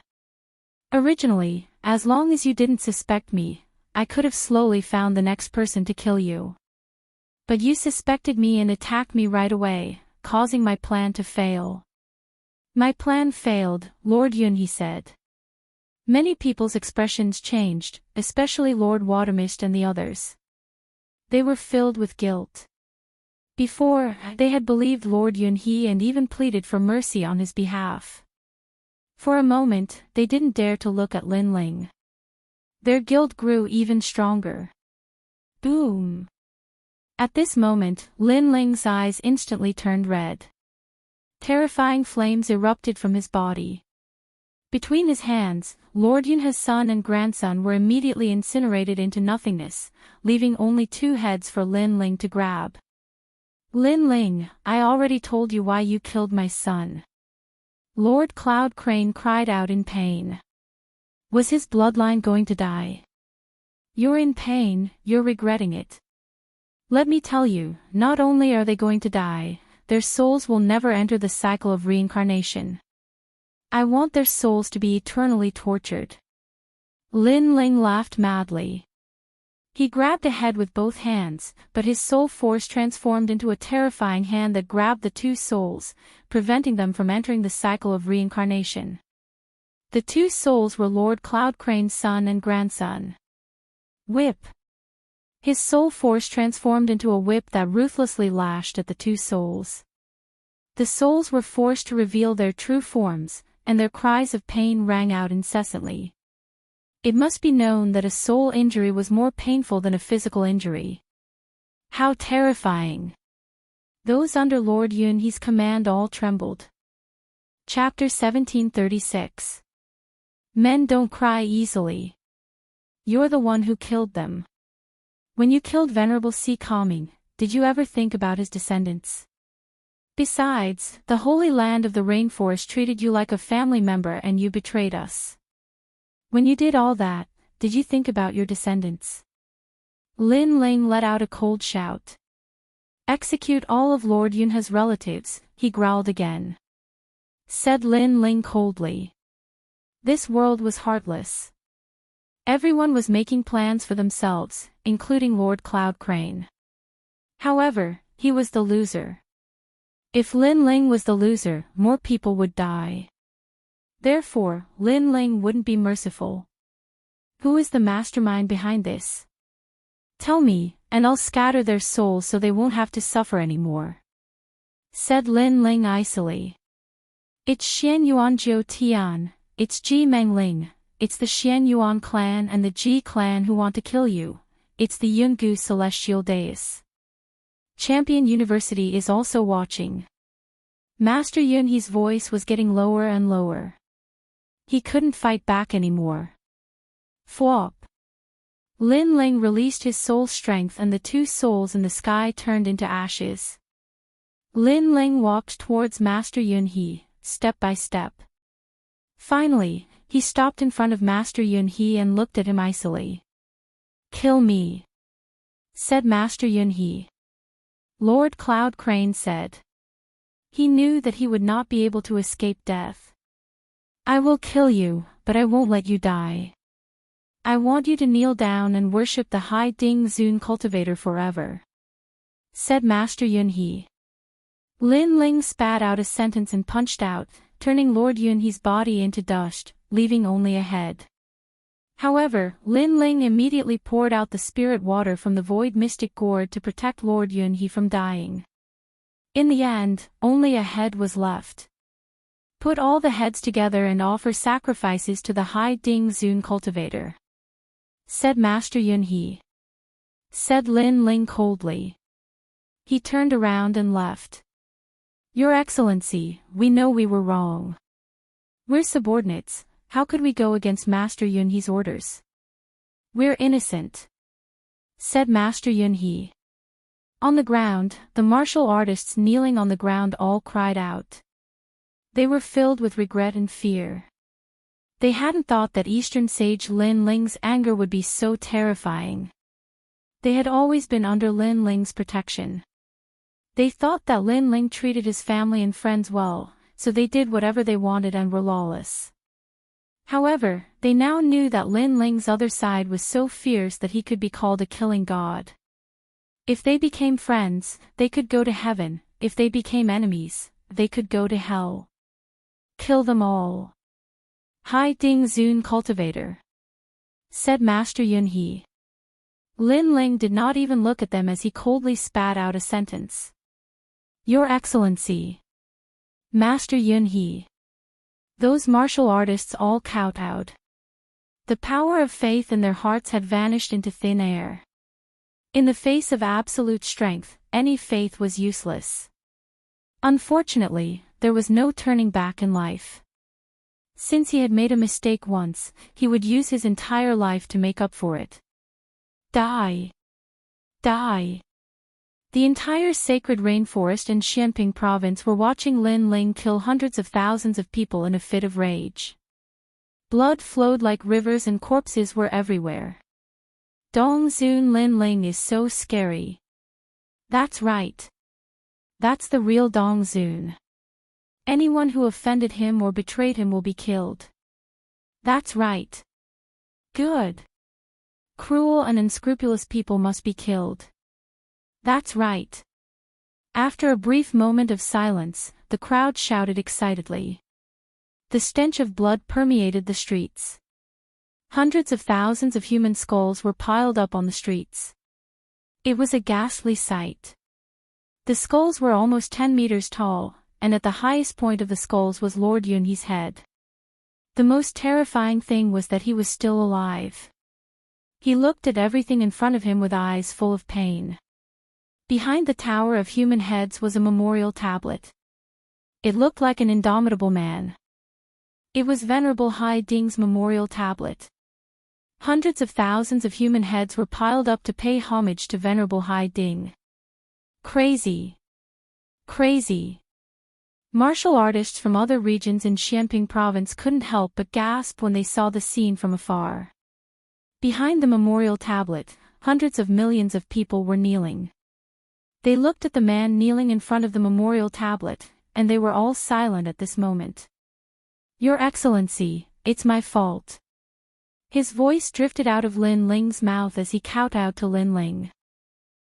Originally, as long as you didn't suspect me, I could have slowly found the next person to kill you. But you suspected me and attacked me right away, causing my plan to fail. My plan failed, Lord Yunhe said. Many people's expressions changed, especially Lord Watermist and the others. They were filled with guilt. Before, they had believed Lord Yunhe and even pleaded for mercy on his behalf. For a moment, they didn't dare to look at Lin Ling. Their guilt grew even stronger. Boom! At this moment, Lin Ling's eyes instantly turned red. Terrifying flames erupted from his body. Between his hands, Lord Yunhe's son and grandson were immediately incinerated into nothingness, leaving only two heads for Lin Ling to grab. Lin Ling, I already told you why you killed my son. Lord Cloud Crane cried out in pain. Was his bloodline going to die? You're in pain, you're regretting it. Let me tell you, not only are they going to die, their souls will never enter the cycle of reincarnation. I want their souls to be eternally tortured. Lin Ling laughed madly. He grabbed a head with both hands, but his soul force transformed into a terrifying hand that grabbed the two souls, preventing them from entering the cycle of reincarnation. The two souls were Lord Cloud Crane's son and grandson. Whip. His soul force transformed into a whip that ruthlessly lashed at the two souls. The souls were forced to reveal their true forms, and their cries of pain rang out incessantly. It must be known that a soul injury was more painful than a physical injury. How terrifying! Those under Lord Yunhe's command all trembled. Chapter 1736. Men don't cry easily. You're the one who killed them. When you killed Venerable Si Kongming, did you ever think about his descendants? Besides, the Holy Land of the Rainforest treated you like a family member and you betrayed us. When you did all that, did you think about your descendants? Lin Ling let out a cold shout. Execute all of Lord Yunhe's relatives, he growled again. Said Lin Ling coldly. This world was heartless. Everyone was making plans for themselves, including Lord Cloud Crane. However, he was the loser. If Lin Ling was the loser, more people would die. Therefore, Lin Ling wouldn't be merciful. Who is the mastermind behind this? Tell me, and I'll scatter their souls so they won't have to suffer anymore. Said Lin Ling icily. It's Xian Yuan Jiu Tian, it's Ji Meng Ling, it's the Xian Yuan clan and the Ji clan who want to kill you, it's the Yungu Celestial Deus. Champion University is also watching. Master Yunhe's voice was getting lower and lower. He couldn't fight back anymore. Fwop. Lin Ling released his soul strength and the two souls in the sky turned into ashes. Lin Ling walked towards Master Yunhe, step by step. Finally, he stopped in front of Master Yunhe and looked at him icily. Kill me, said Master Yunhe. Lord Cloud Crane said. He knew that he would not be able to escape death. I will kill you, but I won't let you die. I want you to kneel down and worship the Hai Ding Zun cultivator forever, said Master Yunhe. Lin Ling spat out a sentence and punched out, turning Lord Yunhe's body into dust, leaving only a head. However, Lin Ling immediately poured out the spirit water from the void mystic gourd to protect Lord Yunhe from dying. In the end, only a head was left. Put all the heads together and offer sacrifices to the Hai Ding Zun cultivator, said Master Yunhe. Said Lin Ling coldly. He turned around and left. Your Excellency, we know we were wrong. We're subordinates, how could we go against Master Yunhe's orders? We're innocent, said Master Yunhe. On the ground, the martial artists kneeling on the ground all cried out. They were filled with regret and fear. They hadn't thought that Eastern Sage Lin Ling's anger would be so terrifying. They had always been under Lin Ling's protection. They thought that Lin Ling treated his family and friends well, so they did whatever they wanted and were lawless. However, they now knew that Lin Ling's other side was so fierce that he could be called a killing god. If they became friends, they could go to heaven, if they became enemies, they could go to hell. Kill them all. Hai Ding Zun cultivator, said Master Yunhe. Lin Ling did not even look at them as he coldly spat out a sentence. Your Excellency. Master Yunhe. Those martial artists all kowtowed. The power of faith in their hearts had vanished into thin air. In the face of absolute strength, any faith was useless. Unfortunately, there was no turning back in life. Since he had made a mistake once, he would use his entire life to make up for it. Die. Die. The entire sacred rainforest in Xianping province were watching Lin Ling kill hundreds of thousands of people in a fit of rage. Blood flowed like rivers and corpses were everywhere. Dong Zun Lin Ling is so scary. That's right. That's the real Dong Zun. Anyone who offended him or betrayed him will be killed. That's right. Good. Cruel and unscrupulous people must be killed. That's right. After a brief moment of silence, the crowd shouted excitedly. The stench of blood permeated the streets. Hundreds of thousands of human skulls were piled up on the streets. It was a ghastly sight. The skulls were almost 10 meters tall, and at the highest point of the skulls was Lord Yunhe's head. The most terrifying thing was that he was still alive. He looked at everything in front of him with eyes full of pain. Behind the tower of human heads was a memorial tablet. It looked like an indomitable man. It was Venerable Hai Ding's memorial tablet. Hundreds of thousands of human heads were piled up to pay homage to Venerable Hai Ding. Crazy. Crazy. Martial artists from other regions in Xianping province couldn't help but gasp when they saw the scene from afar. Behind the memorial tablet, hundreds of millions of people were kneeling. They looked at the man kneeling in front of the memorial tablet, and they were all silent at this moment. Your Excellency, it's my fault. His voice drifted out of Lin Ling's mouth as he kowtowed to Lin Ling.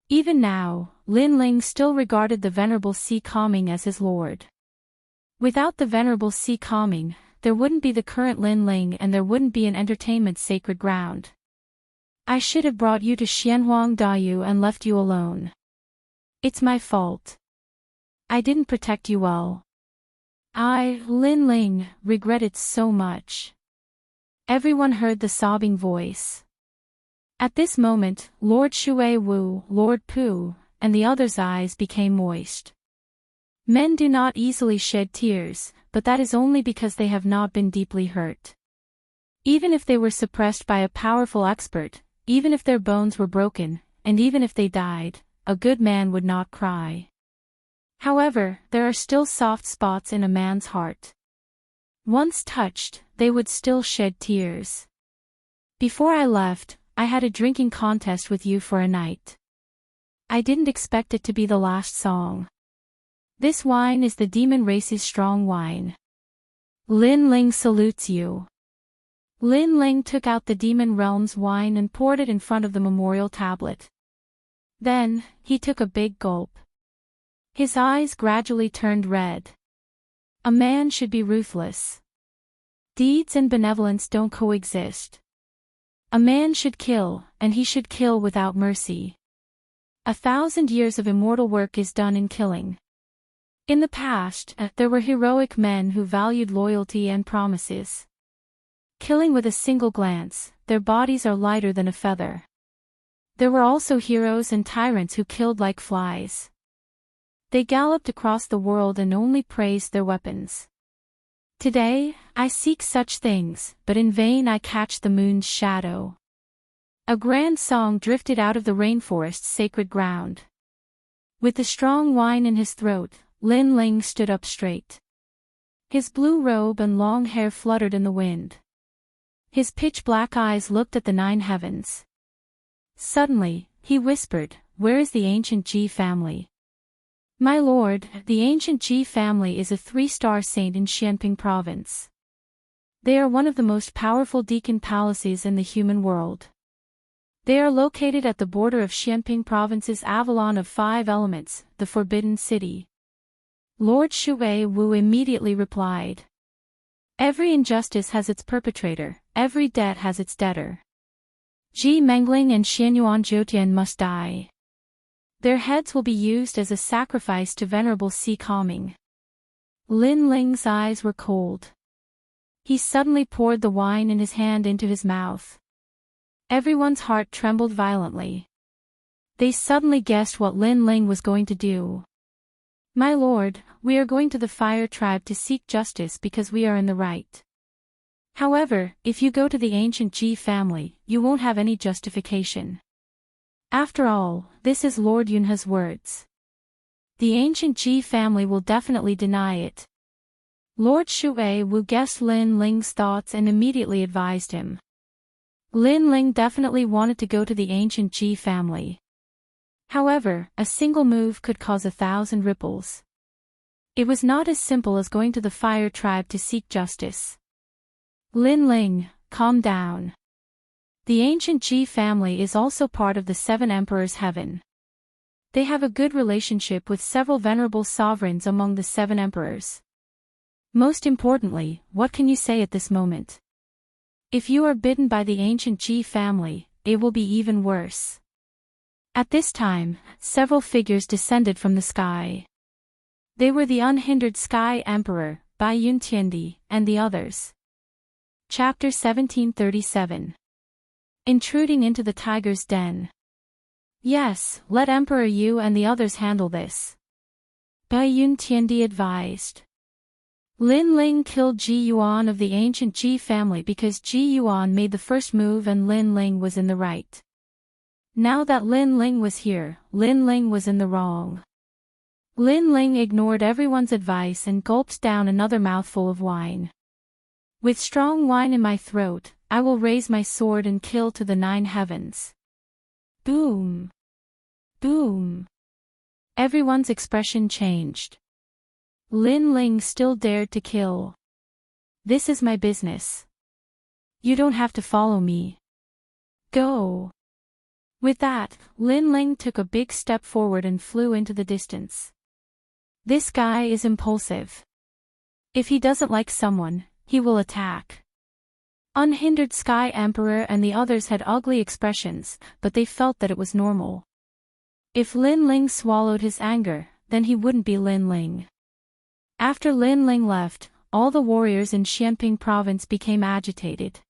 Even now, Lin Ling still regarded the Venerable Sea Calming as his lord. Without the Venerable Sea Calming, there wouldn't be the current Lin Ling and there wouldn't be an entertainment sacred ground. I should have brought you to Xianhuang Dayu and left you alone. It's my fault. I didn't protect you well. I, Lin Ling, regret it so much. Everyone heard the sobbing voice. At this moment, Lord Shui Wu, Lord Pu, and the others' eyes became moist. Men do not easily shed tears, but that is only because they have not been deeply hurt. Even if they were suppressed by a powerful expert, even if their bones were broken, and even if they died, a good man would not cry. However, there are still soft spots in a man's heart. Once touched, they would still shed tears. Before I left, I had a drinking contest with you for a night. I didn't expect it to be the last song. This wine is the demon race's strong wine. Lin Ling salutes you. Lin Ling took out the demon realm's wine and poured it in front of the memorial tablet. Then, he took a big gulp. His eyes gradually turned red. A man should be ruthless. Deeds and benevolence don't coexist. A man should kill, and he should kill without mercy. 1,000 years of immortal work is done in killing. In the past, there were heroic men who valued loyalty and promises. Killing with a single glance, their bodies are lighter than a feather. There were also heroes and tyrants who killed like flies. They galloped across the world and only praised their weapons. Today, I seek such things, but in vain I catch the moon's shadow. A grand song drifted out of the rainforest's sacred ground. With the strong wine in his throat, Lin Ling stood up straight. His blue robe and long hair fluttered in the wind. His pitch-black eyes looked at the 9 heavens. Suddenly, he whispered, "Where is the ancient Ji family?" "My lord, the ancient Ji family is a 3-star saint in Xianping province. They are one of the most powerful deacon palaces in the human world. They are located at the border of Xianping province's Avalon of 5 elements, the Forbidden City." Lord Shui Wu immediately replied. "Every injustice has its perpetrator, every debt has its debtor. Ji Mengling and Xianyuan Jiutian must die. Their heads will be used as a sacrifice to Venerable Sea Calming." Lin Ling's eyes were cold. He suddenly poured the wine in his hand into his mouth. Everyone's heart trembled violently. They suddenly guessed what Lin Ling was going to do. "My lord, we are going to the Fire Tribe to seek justice because we are in the right. However, if you go to the ancient Ji family, you won't have any justification. After all, this is Lord Yunhe's words. The ancient Ji family will definitely deny it." Lord Shui Wu guessed Lin Ling's thoughts and immediately advised him. Lin Ling definitely wanted to go to the ancient Ji family. However, a single move could cause 1,000 ripples. It was not as simple as going to the Fire Tribe to seek justice. "Lin Ling, calm down. The ancient Ji family is also part of the 7 Emperors' Heaven. They have a good relationship with several venerable sovereigns among the 7 Emperors. Most importantly, what can you say at this moment? If you are bitten by the ancient Ji family, it will be even worse." At this time, several figures descended from the sky. They were the unhindered Sky Emperor, Bai Yun Tiandi, and the others. Chapter 1737. Intruding into the tiger's den. "Yes, let Emperor Yu and the others handle this," Bai Yun Tiandi advised. Lin Ling killed Ji Yuan of the ancient Ji family because Ji Yuan made the first move and Lin Ling was in the right. Now that Lin Ling was here, Lin Ling was in the wrong. Lin Ling ignored everyone's advice and gulped down another mouthful of wine. "With strong wine in my throat, I will raise my sword and kill to the 9 heavens." Boom! Boom! Everyone's expression changed. Lin Ling still dared to kill. "This is my business. You don't have to follow me. Go." With that, Lin Ling took a big step forward and flew into the distance. This guy is impulsive. If he doesn't like someone, he will attack. Unhindered Sky Emperor and the others had ugly expressions, but they felt that it was normal. If Lin Ling swallowed his anger, then he wouldn't be Lin Ling. After Lin Ling left, all the warriors in Xianping province became agitated.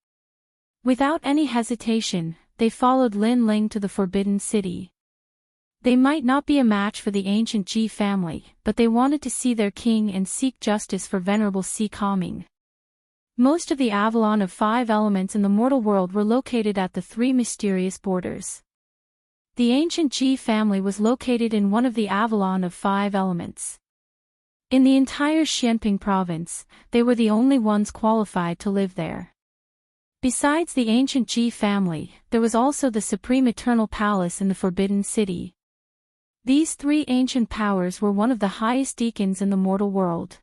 Without any hesitation, they followed Lin Ling to the Forbidden City. They might not be a match for the ancient Ji family, but they wanted to see their king and seek justice for Venerable Si Kangming. Most of the Avalon of 5 elements in the mortal world were located at the 3 mysterious borders. The ancient Ji family was located in one of the Avalon of 5 elements. In the entire Xianping province, they were the only ones qualified to live there. Besides the ancient Ji family, there was also the Supreme Eternal Palace in the Forbidden City. These 3 ancient powers were one of the highest deacons in the mortal world.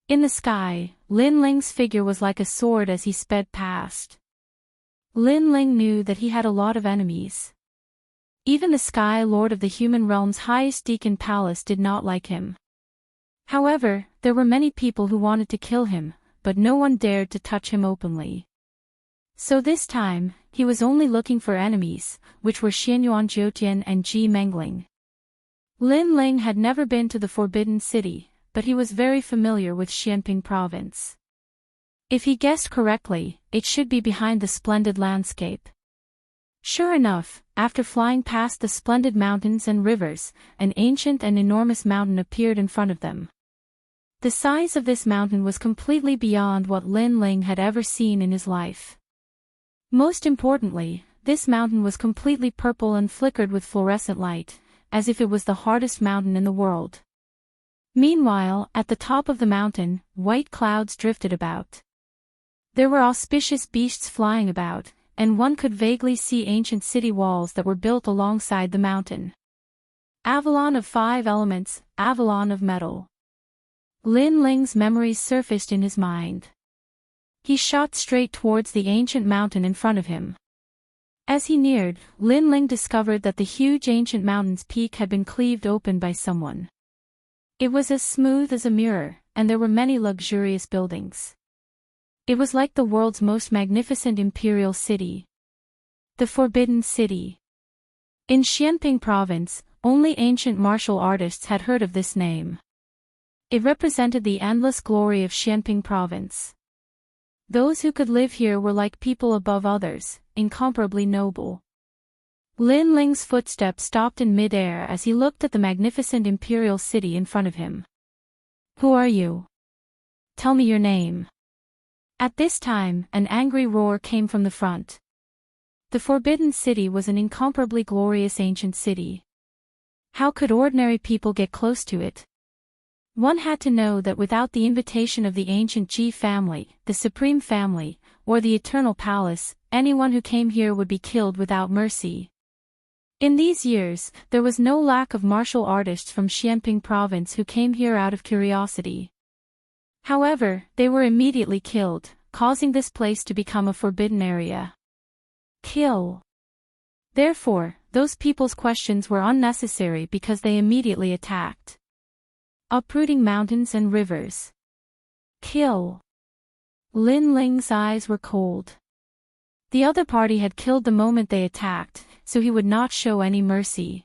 In the sky, Lin Ling's figure was like a sword as he sped past. Lin Ling knew that he had a lot of enemies. Even the Sky Lord of the human realm's highest deacon palace did not like him. However, there were many people who wanted to kill him, but no one dared to touch him openly. So this time, he was only looking for enemies, which were Xianyuan Jiutian and Ji Mengling. Lin Ling had never been to the Forbidden City, but he was very familiar with Xianping province. If he guessed correctly, it should be behind the splendid landscape. Sure enough, after flying past the splendid mountains and rivers, an ancient and enormous mountain appeared in front of them. The size of this mountain was completely beyond what Lin Ling had ever seen in his life. Most importantly, this mountain was completely purple and flickered with fluorescent light, as if it was the hardest mountain in the world. Meanwhile, at the top of the mountain, white clouds drifted about. There were auspicious beasts flying about, and one could vaguely see ancient city walls that were built alongside the mountain. Avalon of 5 elements, Avalon of metal. Lin Ling's memories surfaced in his mind. He shot straight towards the ancient mountain in front of him. As he neared, Lin Ling discovered that the huge ancient mountain's peak had been cleaved open by someone. It was as smooth as a mirror, and there were many luxurious buildings. It was like the world's most magnificent imperial city. The Forbidden City. In Xianping province, only ancient martial artists had heard of this name. It represented the endless glory of Xianping province. Those who could live here were like people above others, incomparably noble. Lin Ling's footsteps stopped in mid-air as he looked at the magnificent imperial city in front of him. Who are you? Tell me your name. At this time, an angry roar came from the front. The Forbidden City was an incomparably glorious ancient city. How could ordinary people get close to it? One had to know that without the invitation of the ancient Ji family, the Supreme Family, or the Eternal Palace, anyone who came here would be killed without mercy. In these years, there was no lack of martial artists from Xianping province who came here out of curiosity. However, they were immediately killed, causing this place to become a forbidden area. Kill. Therefore, those people's questions were unnecessary because they immediately attacked. Uprooting mountains and rivers. Kill. Lin Ling's eyes were cold. The other party had killed the moment they attacked, so he would not show any mercy.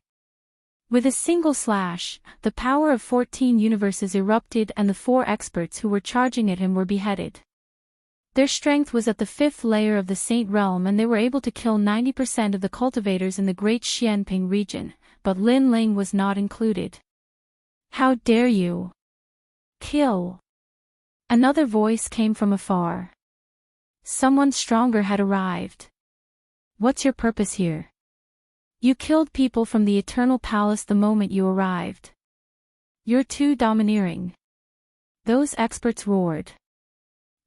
With a single slash, the power of 14 universes erupted and the 4 experts who were charging at him were beheaded. Their strength was at the 5th layer of the Saint Realm and they were able to kill 90% of the cultivators in the Great Xianping region, but Lin Ling was not included. How dare you? Kill. Another voice came from afar. Someone stronger had arrived. What's your purpose here? You killed people from the Eternal Palace the moment you arrived. You're too domineering. Those experts roared.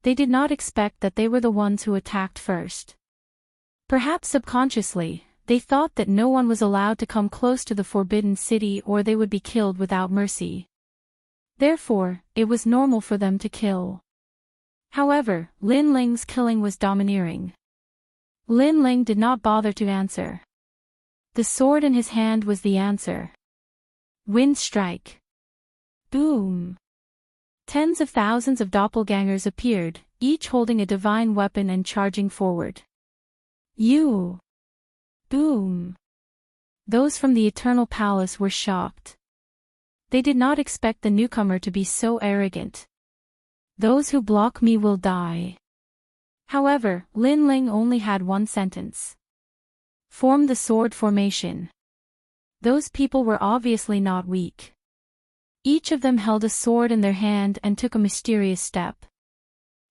They did not expect that they were the ones who attacked first. Perhaps subconsciously, they thought that no one was allowed to come close to the Forbidden City or they would be killed without mercy. Therefore, it was normal for them to kill. However, Lin Ling's killing was domineering. Lin Ling did not bother to answer. The sword in his hand was the answer. Wind strike. Boom. Tens of thousands of doppelgangers appeared, each holding a divine weapon and charging forward. You. Boom. Those from the Eternal Palace were shocked. They did not expect the newcomer to be so arrogant. Those who block me will die. However, Lin Ling only had one sentence. Form the sword formation. Those people were obviously not weak. Each of them held a sword in their hand and took a mysterious step.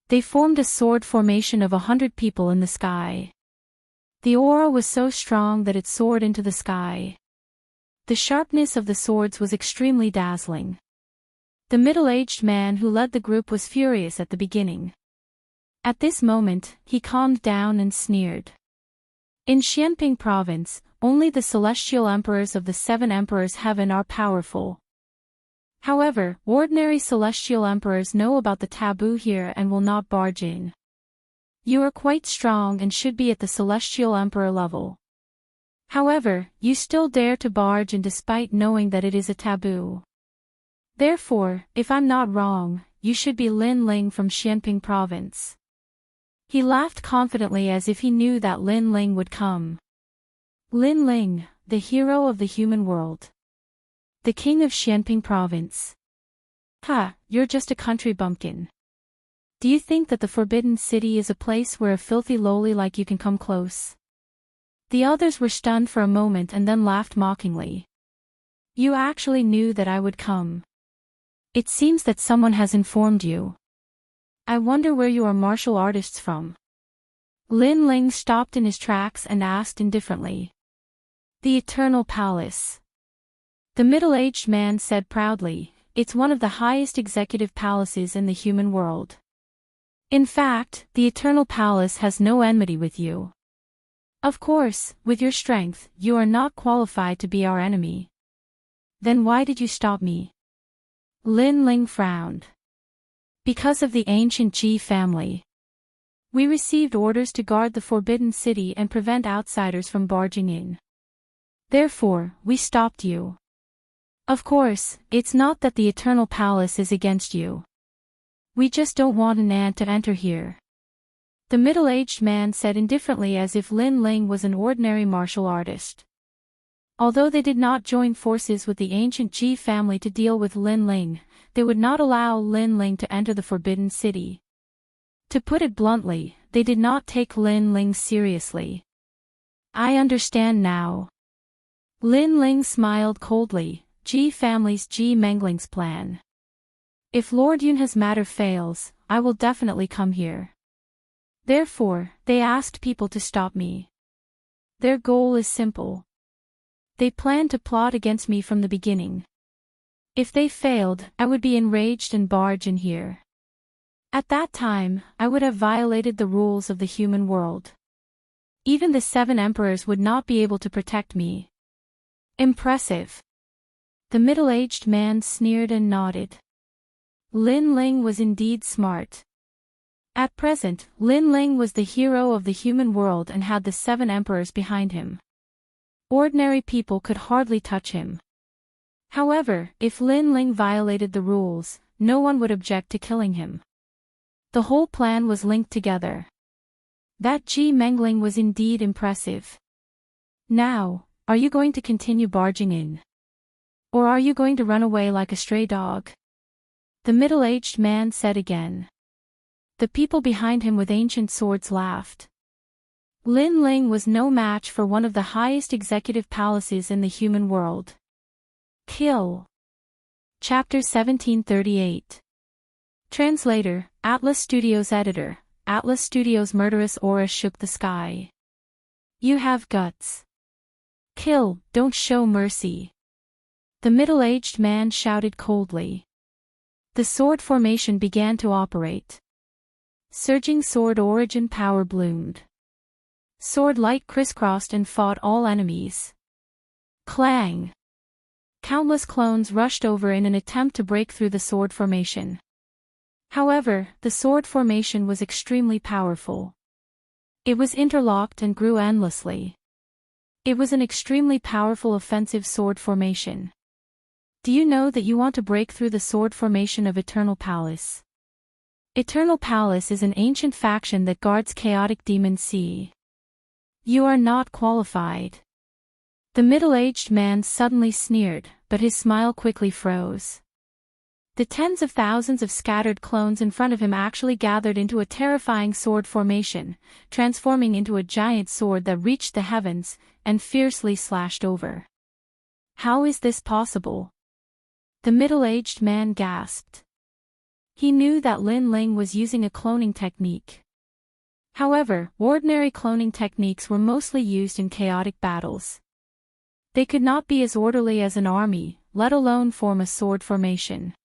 They formed a sword formation of 100 people in the sky. The aura was so strong that it soared into the sky. The sharpness of the swords was extremely dazzling. The middle-aged man who led the group was furious at the beginning. At this moment, he calmed down and sneered. In Xianping province, only the celestial emperors of the 7 emperors heaven are powerful. However, ordinary celestial emperors know about the taboo here and will not barge in. You are quite strong and should be at the celestial emperor level. However, you still dare to barge in despite knowing that it is a taboo. Therefore, if I'm not wrong, you should be Lin Ling from Xianping province. He laughed confidently as if he knew that Lin Ling would come. Lin Ling, the hero of the human world. The king of Xianping province. Ha, you're just a country bumpkin. Do you think that the Forbidden City is a place where a filthy lowly like you can come close? The others were stunned for a moment and then laughed mockingly. You actually knew that I would come. It seems that someone has informed you. I wonder where you are martial artists from. Lin Ling stopped in his tracks and asked indifferently. The Eternal Palace. The middle-aged man said proudly, it's one of the highest executive palaces in the human world. In fact, the Eternal Palace has no enmity with you. Of course, with your strength, you are not qualified to be our enemy. Then why did you stop me? Lin Ling frowned. Because of the ancient Ji family. We received orders to guard the Forbidden City and prevent outsiders from barging in. Therefore, we stopped you. Of course, it's not that the Eternal Palace is against you. We just don't want an ant to enter here. The middle-aged man said indifferently as if Lin Ling was an ordinary martial artist. Although they did not join forces with the ancient Ji family to deal with Lin Ling, they would not allow Lin Ling to enter the Forbidden City. To put it bluntly, they did not take Lin Ling seriously. I understand now. Lin Ling smiled coldly, Ji family's Ji Mengling's plan. If Lord Yunha's matter fails, I will definitely come here. Therefore, they asked people to stop me. Their goal is simple. They planned to plot against me from the beginning. If they failed, I would be enraged and barge in here. At that time, I would have violated the rules of the human world. Even the 7 emperors would not be able to protect me. Impressive. The middle-aged man sneered and nodded. Lin Ling was indeed smart. At present, Lin Ling was the hero of the human world and had the 7 emperors behind him. Ordinary people could hardly touch him. However, if Lin Ling violated the rules, no one would object to killing him. The whole plan was linked together. That Ji Mengling was indeed impressive. Now, are you going to continue barging in? Or are you going to run away like a stray dog? The middle-aged man said again. The people behind him with ancient swords laughed. Lin Ling was no match for one of the highest executive palaces in the human world. Kill. Chapter 1738. Translator, Atlas Studios Editor. Atlas Studios' murderous aura shook the sky. You have guts. Kill, don't show mercy. The middle-aged man shouted coldly. The sword formation began to operate. Surging sword origin power bloomed. Sword light crisscrossed and fought all enemies. Clang! Countless clones rushed over in an attempt to break through the sword formation. However, the sword formation was extremely powerful. It was interlocked and grew endlessly. It was an extremely powerful offensive sword formation. Do you know that you want to break through the sword formation of Eternal Palace? Eternal Palace is an ancient faction that guards chaotic demon sea. You are not qualified. The middle-aged man suddenly sneered, but his smile quickly froze. The tens of thousands of scattered clones in front of him actually gathered into a terrifying sword formation, transforming into a giant sword that reached the heavens and fiercely slashed over. How is this possible? The middle-aged man gasped. He knew that Lin Ling was using a cloning technique. However, ordinary cloning techniques were mostly used in chaotic battles. They could not be as orderly as an army, let alone form a sword formation.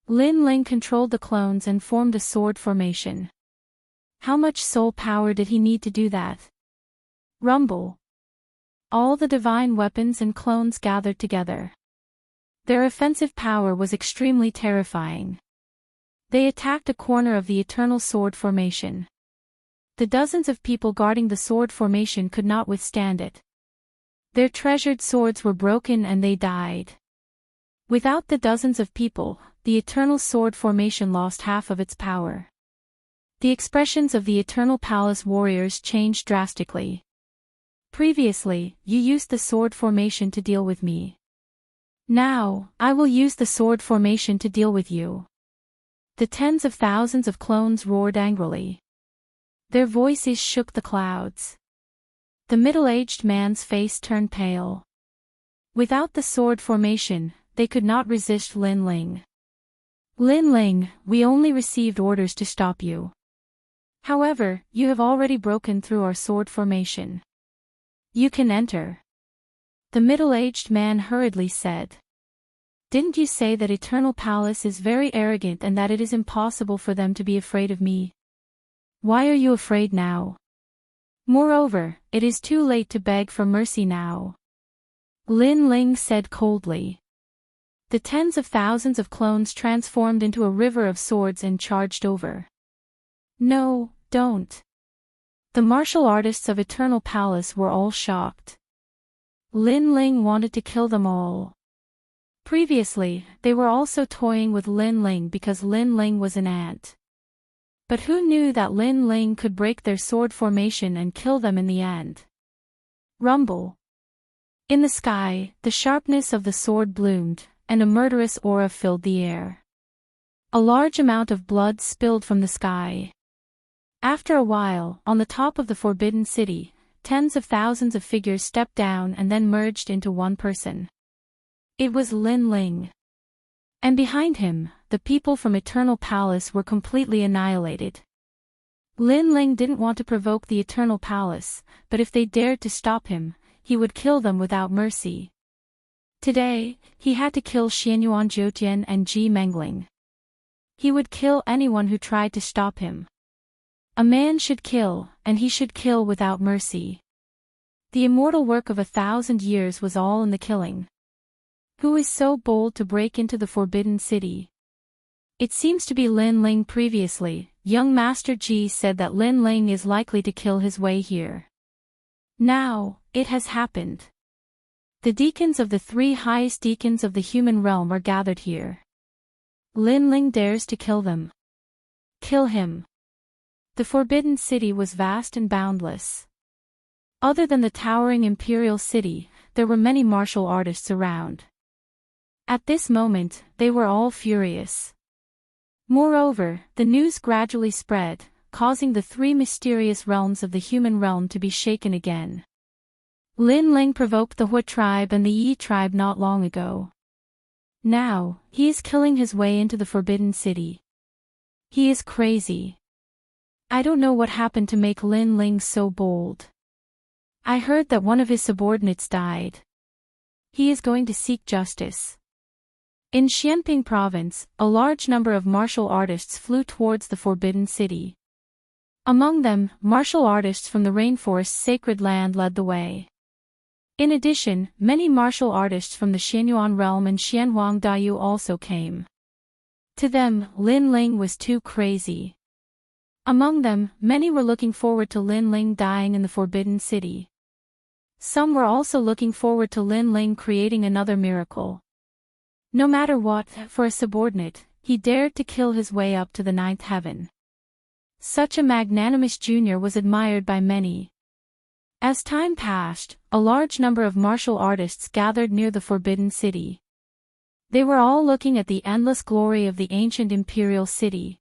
Lin Ling controlled the clones and formed a sword formation. How much soul power did he need to do that? Rumble. All the divine weapons and clones gathered together. Their offensive power was extremely terrifying. They attacked a corner of the eternal sword formation. The dozens of people guarding the sword formation could not withstand it. Their treasured swords were broken and they died. Without the dozens of people, the eternal sword formation lost half of its power. The expressions of the Eternal Palace warriors changed drastically. Previously, you used the sword formation to deal with me. Now, I will use the sword formation to deal with you. The tens of thousands of clones roared angrily. Their voices shook the clouds. The middle-aged man's face turned pale. Without the sword formation, they could not resist Lin Ling. Lin Ling, we only received orders to stop you. However, you have already broken through our sword formation. You can enter. The middle-aged man hurriedly said. Didn't you say that Eternal Palace is very arrogant and that it is impossible for them to be afraid of me? Why are you afraid now? Moreover, it is too late to beg for mercy now. Lin Ling said coldly. The tens of thousands of clones transformed into a river of swords and charged over. No, don't. The martial artists of Eternal Palace were all shocked. Lin Ling wanted to kill them all. Previously, they were also toying with Lin Ling because Lin Ling was an ant. But who knew that Lin Ling could break their sword formation and kill them in the end? Rumble. In the sky, the sharpness of the sword bloomed, and a murderous aura filled the air. A large amount of blood spilled from the sky. After a while, on the top of the Forbidden City, tens of thousands of figures stepped down and then merged into one person. It was Lin Ling. And behind him, the people from Eternal Palace were completely annihilated. Lin Ling didn't want to provoke the Eternal Palace, but if they dared to stop him, he would kill them without mercy. Today, he had to kill Xianyuan Jiutian and Ji Mengling. He would kill anyone who tried to stop him. A man should kill, and he should kill without mercy. The immortal work of 1,000 years was all in the killing. Who is so bold to break into the Forbidden City? It seems to be Lin Ling. Previously, young Master Ji said that Lin Ling is likely to kill his way here. Now, it has happened. The deacons of the 3 highest deacons of the human realm are gathered here. Lin Ling dares to kill them. Kill him. The Forbidden City was vast and boundless. Other than the towering imperial city, there were many martial artists around. At this moment, they were all furious. Moreover, the news gradually spread, causing the 3 mysterious realms of the human realm to be shaken again. Lin Ling provoked the Hui tribe and the Yi tribe not long ago. Now, he is killing his way into the Forbidden City. He is crazy. I don't know what happened to make Lin Ling so bold. I heard that one of his subordinates died. He is going to seek justice. In Xianping province, a large number of martial artists flew towards the Forbidden City. Among them, martial artists from the rainforest's sacred land led the way. In addition, many martial artists from the Xianyuan realm and Xianhuang Dayu also came. To them, Lin Ling was too crazy. Among them, many were looking forward to Lin Ling dying in the Forbidden City. Some were also looking forward to Lin Ling creating another miracle. No matter what, for a subordinate, he dared to kill his way up to the ninth heaven. Such a magnanimous junior was admired by many. As time passed, a large number of martial artists gathered near the Forbidden City. They were all looking at the endless glory of the ancient imperial city.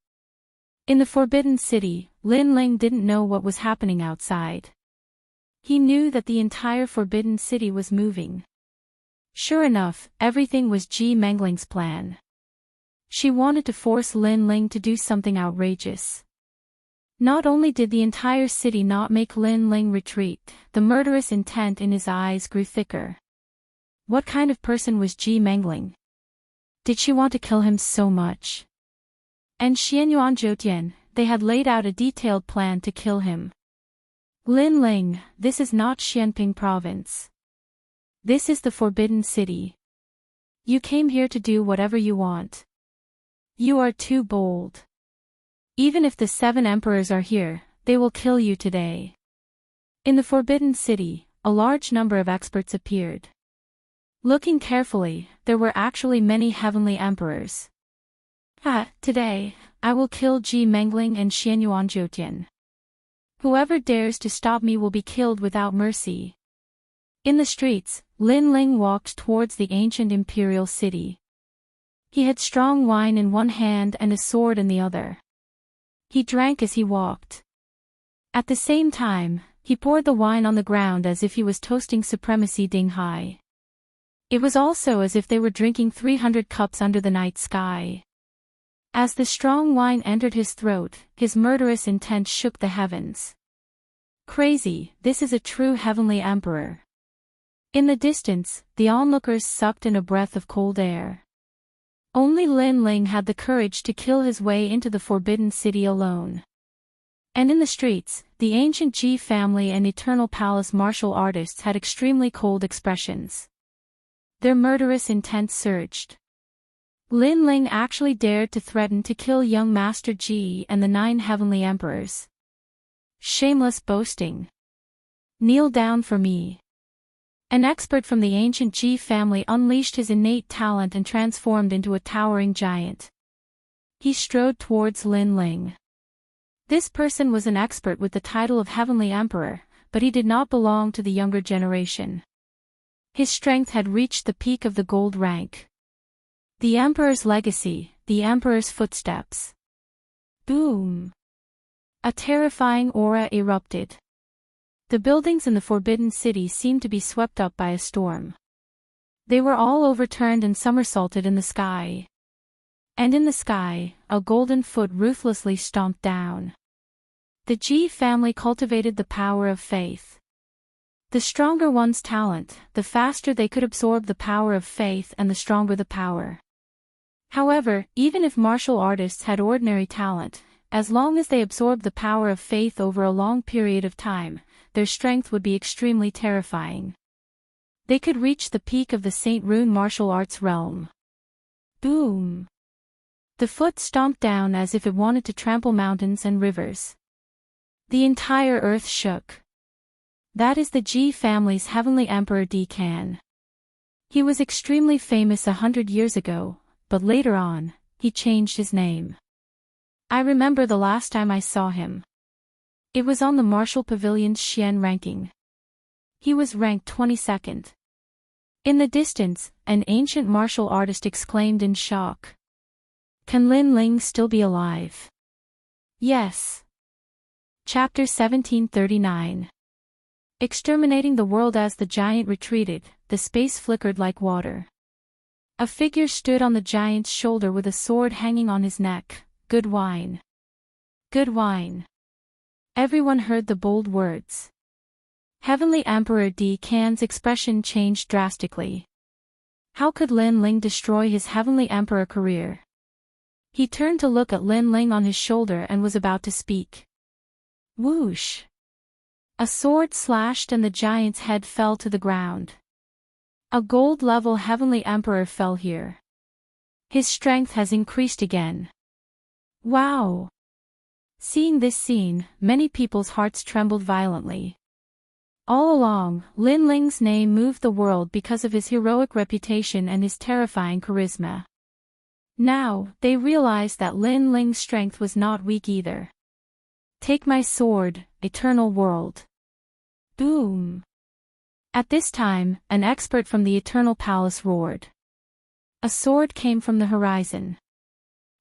In the Forbidden City, Lin Ling didn't know what was happening outside. He knew that the entire Forbidden City was moving. Sure enough, everything was Ji Mengling's plan. She wanted to force Lin Ling to do something outrageous. Not only did the entire city not make Lin Ling retreat, the murderous intent in his eyes grew thicker. What kind of person was Ji Mengling? Did she want to kill him so much? And Xianyuan Zhoutian, they had laid out a detailed plan to kill him. Lin Ling, this is not Xianping province. This is the Forbidden City. You came here to do whatever you want. You are too bold. Even if the 7 emperors are here, they will kill you today. In the Forbidden City, a large number of experts appeared. Looking carefully, there were actually many heavenly emperors. Today, I will kill Ji Mengling and Xianyuan Zhoutian. Whoever dares to stop me will be killed without mercy. In the streets, Lin Ling walked towards the ancient imperial city. He had strong wine in one hand and a sword in the other. He drank as he walked. At the same time, he poured the wine on the ground as if he was toasting supremacy Ding Hai. It was also as if they were drinking 300 cups under the night sky. As the strong wine entered his throat, his murderous intent shook the heavens. Crazy, this is a true heavenly emperor. In the distance, the onlookers sucked in a breath of cold air. Only Lin Ling had the courage to kill his way into the Forbidden City alone. And in the streets, the ancient Ji family and Eternal Palace martial artists had extremely cold expressions. Their murderous intent surged. Lin Ling actually dared to threaten to kill young Master Ji and the 9 heavenly emperors. Shameless boasting. Kneel down for me. An expert from the ancient Ji family unleashed his innate talent and transformed into a towering giant. He strode towards Lin Ling. This person was an expert with the title of Heavenly Emperor, but he did not belong to the younger generation. His strength had reached the peak of the gold rank. The Emperor's legacy, the Emperor's footsteps. Boom! A terrifying aura erupted. The buildings in the Forbidden City seemed to be swept up by a storm. They were all overturned and somersaulted in the sky. And in the sky, a golden foot ruthlessly stomped down. The Ji family cultivated the power of faith. The stronger one's talent, the faster they could absorb the power of faith and the stronger the power. However, even if martial artists had ordinary talent, as long as they absorbed the power of faith over a long period of time, their strength would be extremely terrifying. They could reach the peak of the Saint Rune martial arts realm. Boom! The foot stomped down as if it wanted to trample mountains and rivers. The entire earth shook. That is the Ji family's heavenly emperor Di Kan. He was extremely famous 100 years ago, but later on, he changed his name. I remember the last time I saw him. It was on the Martial Pavilion's Xian ranking. He was ranked 22nd. In the distance, an ancient martial artist exclaimed in shock. Can Lin Ling still be alive? Yes. Chapter 1739. Exterminating the world. As the giant retreated, the space flickered like water. A figure stood on the giant's shoulder with a sword hanging on his neck. Good wine. Good wine. Everyone heard the bold words. Heavenly Emperor Di Kan's expression changed drastically. How could Lin Ling destroy his Heavenly Emperor career? He turned to look at Lin Ling on his shoulder and was about to speak. Whoosh! A sword slashed and the giant's head fell to the ground. A gold-level Heavenly Emperor fell here. His strength has increased again. Wow! Seeing this scene, many people's hearts trembled violently. All along, Lin Ling's name moved the world because of his heroic reputation and his terrifying charisma. Now, they realized that Lin Ling's strength was not weak either. Take my sword, eternal world. Boom. At this time, an expert from the Eternal Palace roared. A sword came from the horizon.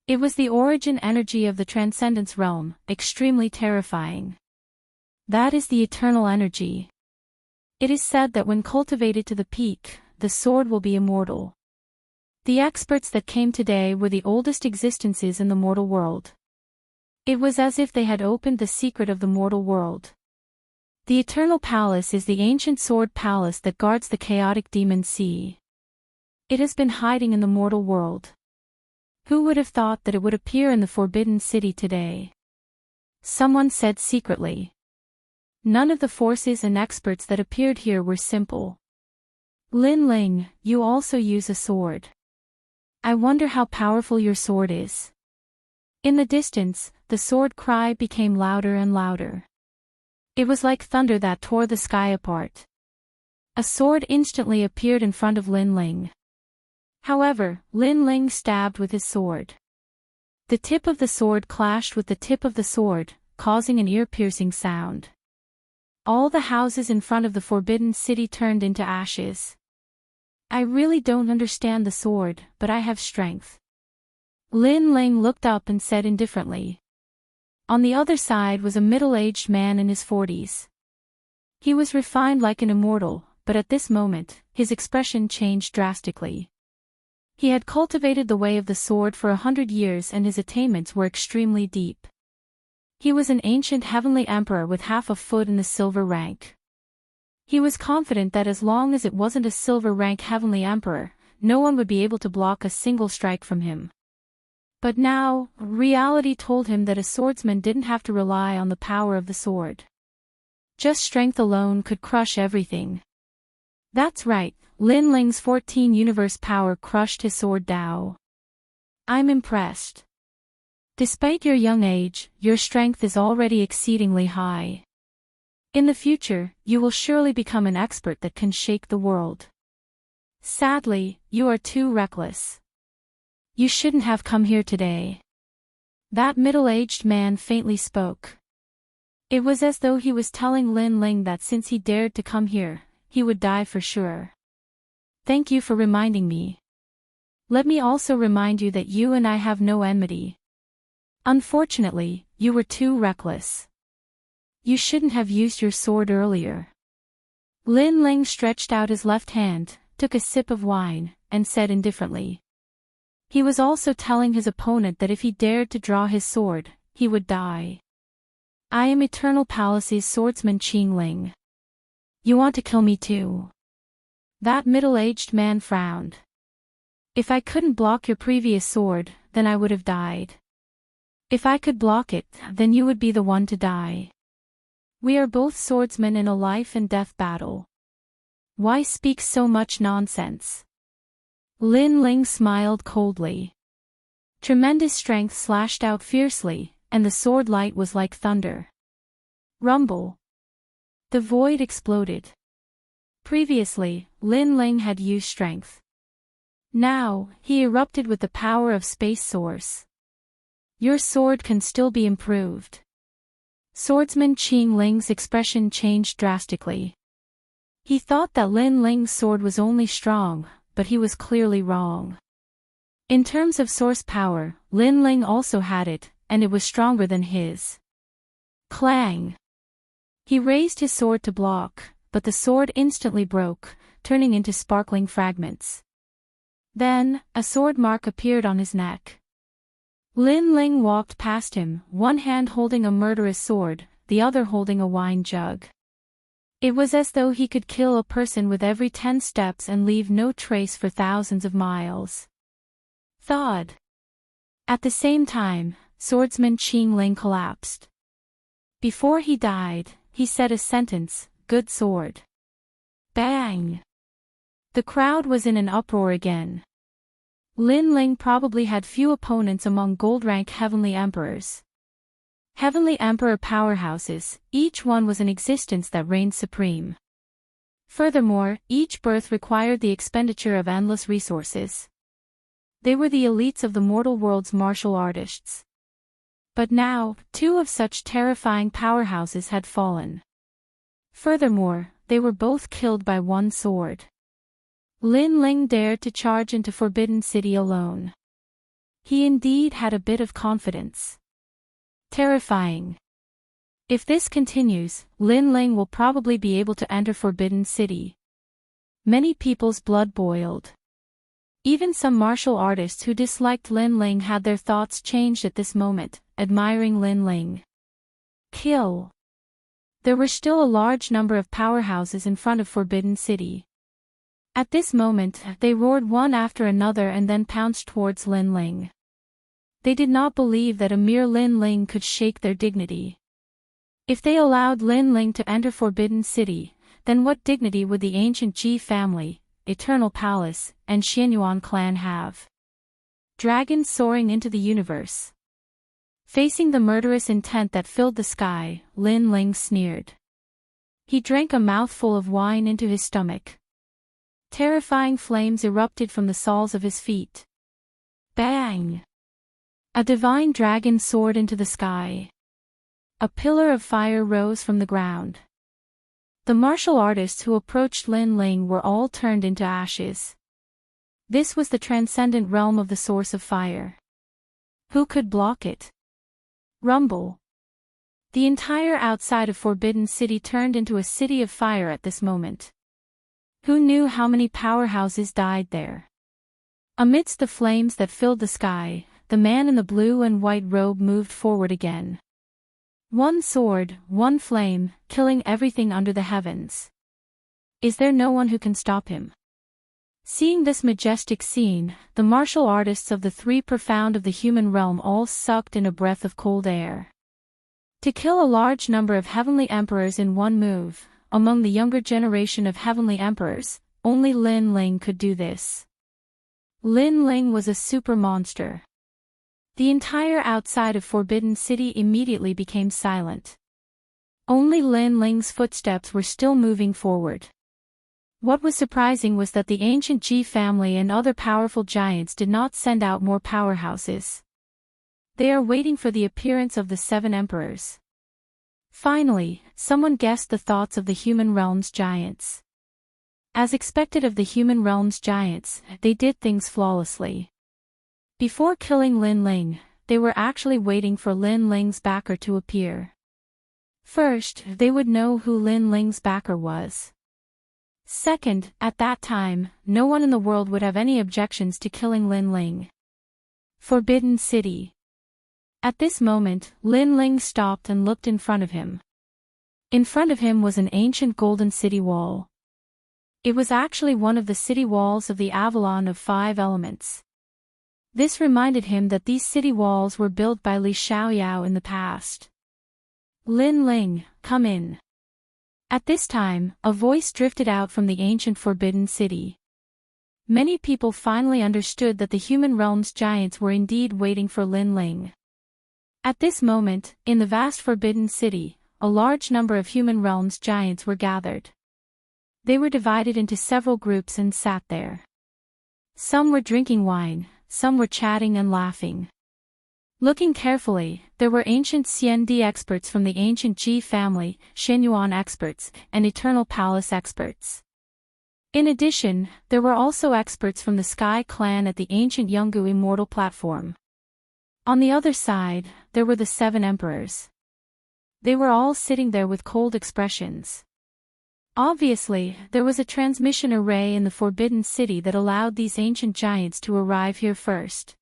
It was the origin energy of the Transcendence realm, extremely terrifying. That is the eternal energy. It is said that when cultivated to the peak, the sword will be immortal. The experts that came today were the oldest existences in the mortal world. It was as if they had opened the secret of the mortal world. The Eternal Palace is the ancient sword palace that guards the chaotic demon sea. It has been hiding in the mortal world. Who would have thought that it would appear in the Forbidden City today? Someone said secretly. None of the forces and experts that appeared here were simple. Lin Ling, you also use a sword. I wonder how powerful your sword is. In the distance, the sword cry became louder and louder. It was like thunder that tore the sky apart. A sword instantly appeared in front of Lin Ling. However, Lin Ling stabbed with his sword. The tip of the sword clashed with the tip of the sword, causing an ear-piercing sound. All the houses in front of the Forbidden City turned into ashes. I really don't understand the sword, but I have strength. Lin Ling looked up and said indifferently. On the other side was a middle-aged man in his 40s. He was refined like an immortal, but at this moment, his expression changed drastically. He had cultivated the way of the sword for 100 years and his attainments were extremely deep. He was an ancient heavenly emperor with half a foot in the silver rank. He was confident that as long as it wasn't a silver rank heavenly emperor, no one would be able to block a single strike from him. But now, reality told him that a swordsman didn't have to rely on the power of the sword. Just strength alone could crush everything. That's right, Lin Ling's 14 universe power crushed his sword Dao. I'm impressed. Despite your young age, your strength is already exceedingly high. In the future, you will surely become an expert that can shake the world. Sadly, you are too reckless. You shouldn't have come here today. That middle-aged man faintly spoke. It was as though he was telling Lin Ling that since he dared to come here, he would die for sure. Thank you for reminding me. Let me also remind you that you and I have no enmity. Unfortunately, you were too reckless. You shouldn't have used your sword earlier. Lin Ling stretched out his left hand, took a sip of wine, and said indifferently. He was also telling his opponent that if he dared to draw his sword, he would die. I am Eternal Palace's swordsman Qing Ling. You want to kill me too? That middle-aged man frowned. If I couldn't block your previous sword, then I would have died. If I could block it, then you would be the one to die. We are both swordsmen in a life and death battle. Why speak so much nonsense? Lin Ling smiled coldly. Tremendous strength slashed out fiercely, and the sword light was like thunder. Rumble. The void exploded. Previously, Lin Ling had used strength. Now, he erupted with the power of space source. Your sword can still be improved. Swordsman Qing Ling's expression changed drastically. He thought that Lin Ling's sword was only strong, but he was clearly wrong. In terms of source power, Lin Ling also had it, and it was stronger than his. Clang! He raised his sword to block, but the sword instantly broke, turning into sparkling fragments. Then, a sword mark appeared on his neck. Lin Ling walked past him, one hand holding a murderous sword, the other holding a wine jug. It was as though he could kill a person with every 10 steps and leave no trace for thousands of miles. Thud. At the same time, swordsman Qing Ling collapsed. Before he died, he said a sentence, "Good sword." Bang! The crowd was in an uproar again. Lin Ling probably had few opponents among gold-rank heavenly emperors. Heavenly Emperor powerhouses, each one was an existence that reigned supreme. Furthermore, each birth required the expenditure of endless resources. They were the elites of the mortal world's martial artists. But now, two of such terrifying powerhouses had fallen. Furthermore, they were both killed by one sword. Lin Ling dared to charge into Forbidden City alone. He indeed had a bit of confidence. Terrifying. If this continues, Lin Ling will probably be able to enter Forbidden City. Many people's blood boiled. Even some martial artists who disliked Lin Ling had their thoughts changed at this moment, admiring Lin Ling. Kill. There were still a large number of powerhouses in front of Forbidden City. At this moment, they roared one after another and then pounced towards Lin Ling. They did not believe that a mere Lin Ling could shake their dignity. If they allowed Lin Ling to enter Forbidden City, then what dignity would the ancient Ji family, Eternal Palace, and Xianyuan clan have? Dragons soaring into the universe. Facing the murderous intent that filled the sky, Lin Ling sneered. He drank a mouthful of wine into his stomach. Terrifying flames erupted from the soles of his feet. Bang! A divine dragon soared into the sky. A pillar of fire rose from the ground. The martial artists who approached Lin Ling were all turned into ashes. This was the transcendent realm of the source of fire. Who could block it? Rumble. The entire outside of Forbidden City turned into a city of fire at this moment. Who knew how many powerhouses died there? Amidst the flames that filled the sky, the man in the blue and white robe moved forward again. One sword, one flame, killing everything under the heavens. Is there no one who can stop him? Seeing this majestic scene, the martial artists of the three profound of the human realm all sucked in a breath of cold air. To kill a large number of heavenly emperors in one move, among the younger generation of heavenly emperors, only Lin Ling could do this. Lin Ling was a super monster. The entire outside of Forbidden City immediately became silent. Only Lin Ling's footsteps were still moving forward. What was surprising was that the ancient Ji family and other powerful giants did not send out more powerhouses. They are waiting for the appearance of the seven emperors. Finally, someone guessed the thoughts of the human realm's giants. As expected of the human realm's giants, they did things flawlessly. Before killing Lin Ling, they were actually waiting for Lin Ling's backer to appear. First, they would know who Lin Ling's backer was. Second, at that time, no one in the world would have any objections to killing Lin Ling. Forbidden City. At this moment, Lin Ling stopped and looked in front of him. In front of him was an ancient golden city wall. It was actually one of the city walls of the Avalon of 5 elements. This reminded him that these city walls were built by Li Xiaoyao in the past. Lin Ling, come in. At this time, a voice drifted out from the ancient Forbidden City. Many people finally understood that the human realm's giants were indeed waiting for Lin Ling. At this moment, in the vast Forbidden City, a large number of human realm's giants were gathered. They were divided into several groups and sat there. Some were drinking wine, some were chatting and laughing. Looking carefully, there were ancient Xiandi experts from the ancient Ji family, Xianyuan experts, and Eternal Palace experts. In addition, there were also experts from the Sky clan at the ancient Yungu Immortal platform. On the other side, there were the 7 emperors. They were all sitting there with cold expressions. Obviously, there was a transmission array in the Forbidden City that allowed these ancient giants to arrive here first.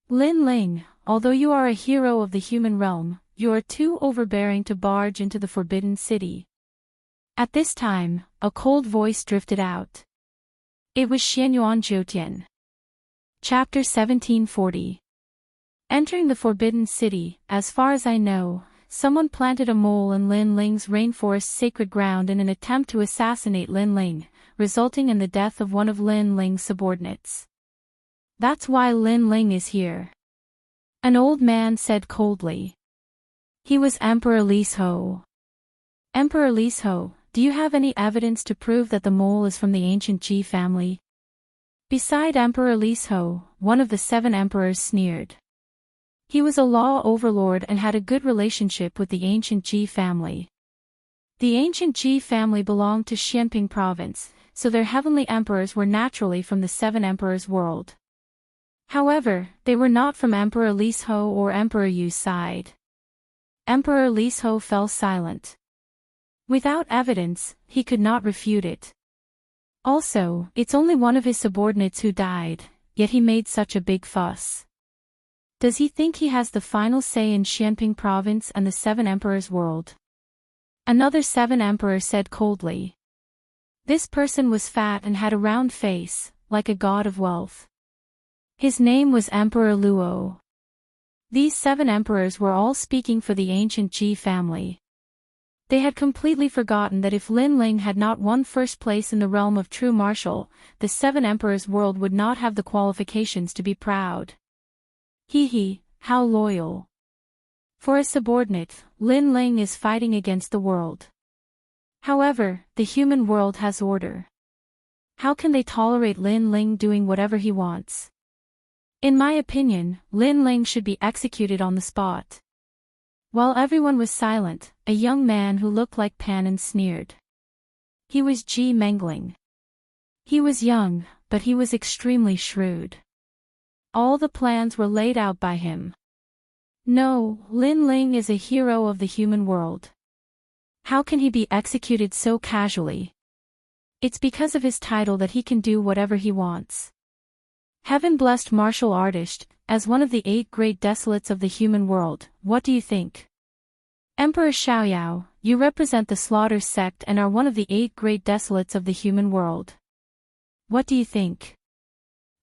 Lin Ling, although you are a hero of the human realm, you are too overbearing to barge into the Forbidden City. At this time, a cold voice drifted out. It was Xianyuan Jiutian. Chapter 1740. Entering the Forbidden City, as far as I know, someone planted a mole in Lin Ling's rainforest sacred ground in an attempt to assassinate Lin Ling, resulting in the death of one of Lin Ling's subordinates. That's why Lin Ling is here. An old man said coldly. He was Emperor Lis Ho. Emperor Lis Ho, do you have any evidence to prove that the mole is from the ancient Ji family? Beside Emperor Lis Ho, one of the 7 emperors sneered. He was a law overlord and had a good relationship with the ancient Ji family. The ancient Ji family belonged to Xianping province, so their heavenly emperors were naturally from the 7 emperors' world. However, they were not from Emperor Lis Ho or Emperor Yu's side. Emperor Lis Ho fell silent. Without evidence, he could not refute it. Also, it's only one of his subordinates who died, yet he made such a big fuss. Does he think he has the final say in Xianping province and the 7 emperors' world? Another 7 emperor said coldly. This person was fat and had a round face, like a god of wealth. His name was Emperor Luo. These 7 emperors were all speaking for the ancient Ji family. They had completely forgotten that if Lin Ling had not won first place in the realm of true martial, the 7 emperors' world would not have the qualifications to be proud. How loyal. For a subordinate, Lin Ling is fighting against the world. However, the human world has order. How can they tolerate Lin Ling doing whatever he wants? In my opinion, Lin Ling should be executed on the spot. While everyone was silent, a young man who looked like Pan sneered. He was Ji Mengling. He was young, but he was extremely shrewd. All the plans were laid out by him. No, Lin Ling is a hero of the human world. How can he be executed so casually? It's because of his title that he can do whatever he wants. Heaven-blessed martial artist, as one of the 8 great desolates of the human world, what do you think? Emperor Xiaoyao, you represent the Slaughter sect and are one of the 8 great desolates of the human world. What do you think?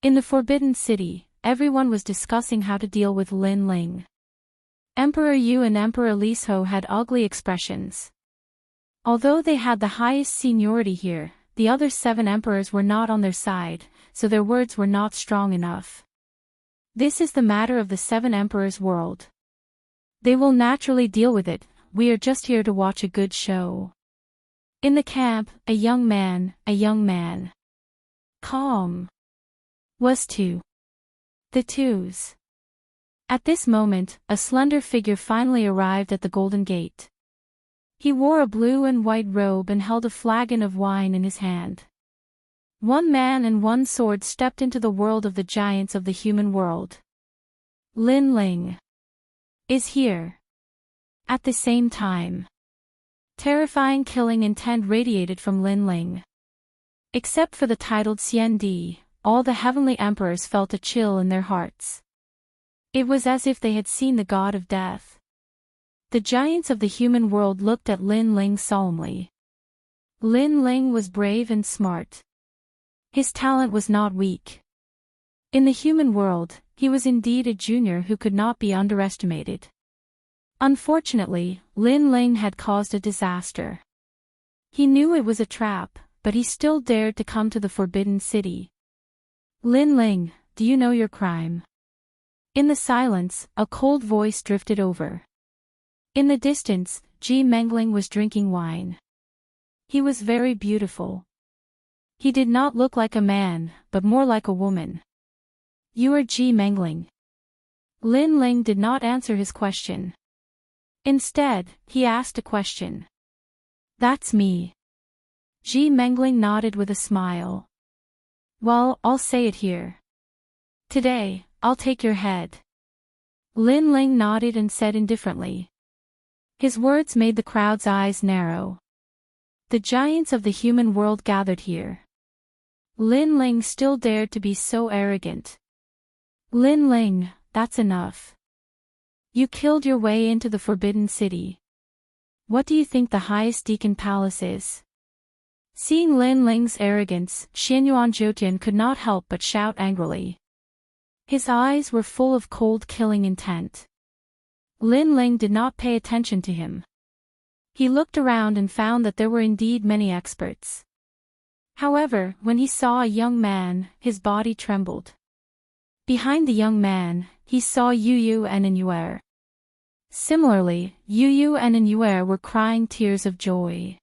In the Forbidden City, everyone was discussing how to deal with Lin Ling. Emperor Yu and Emperor Lis Ho had ugly expressions. Although they had the highest seniority here, the other 7 emperors were not on their side, so their words were not strong enough. This is the matter of the 7 emperors' world. They will naturally deal with it, we are just here to watch a good show. In the camp, a young man. Calm. Was 2. The 2s. At this moment, a slender figure finally arrived at the Golden Gate. He wore a blue and white robe and held a flagon of wine in his hand. 1 man and 1 sword stepped into the world of the giants of the human world. Lin Ling is here. At the same time, terrifying killing intent radiated from Lin Ling. Except for the titled Xian Di, all the heavenly emperors felt a chill in their hearts. It was as if they had seen the god of death. The giants of the human world looked at Lin Ling solemnly. Lin Ling was brave and smart. His talent was not weak. In the human world, he was indeed a junior who could not be underestimated. Unfortunately, Lin Ling had caused a disaster. He knew it was a trap, but he still dared to come to the Forbidden City. Lin Ling, do you know your crime? In the silence, a cold voice drifted over. In the distance, Ji Mengling was drinking wine. He was very beautiful. He did not look like a man, but more like a woman. You are Ji Mengling. Lin Ling did not answer his question. Instead, he asked a question. That's me. Ji Mengling nodded with a smile. Well, I'll say it here. Today, I'll take your head. Lin Ling nodded and said indifferently. His words made the crowd's eyes narrow. The giants of the human world gathered here. Lin Ling still dared to be so arrogant. Lin Ling, that's enough. You killed your way into the Forbidden City. What do you think the highest deacon palace is? Seeing Lin Ling's arrogance, Xianyuan Zhoutian could not help but shout angrily. His eyes were full of cold killing intent. Lin Ling did not pay attention to him. He looked around and found that there were indeed many experts. However, when he saw a young man, his body trembled. Behind the young man, he saw Yu Yu and An Yuer. Similarly, Yu and Enlightenment were crying tears of joy.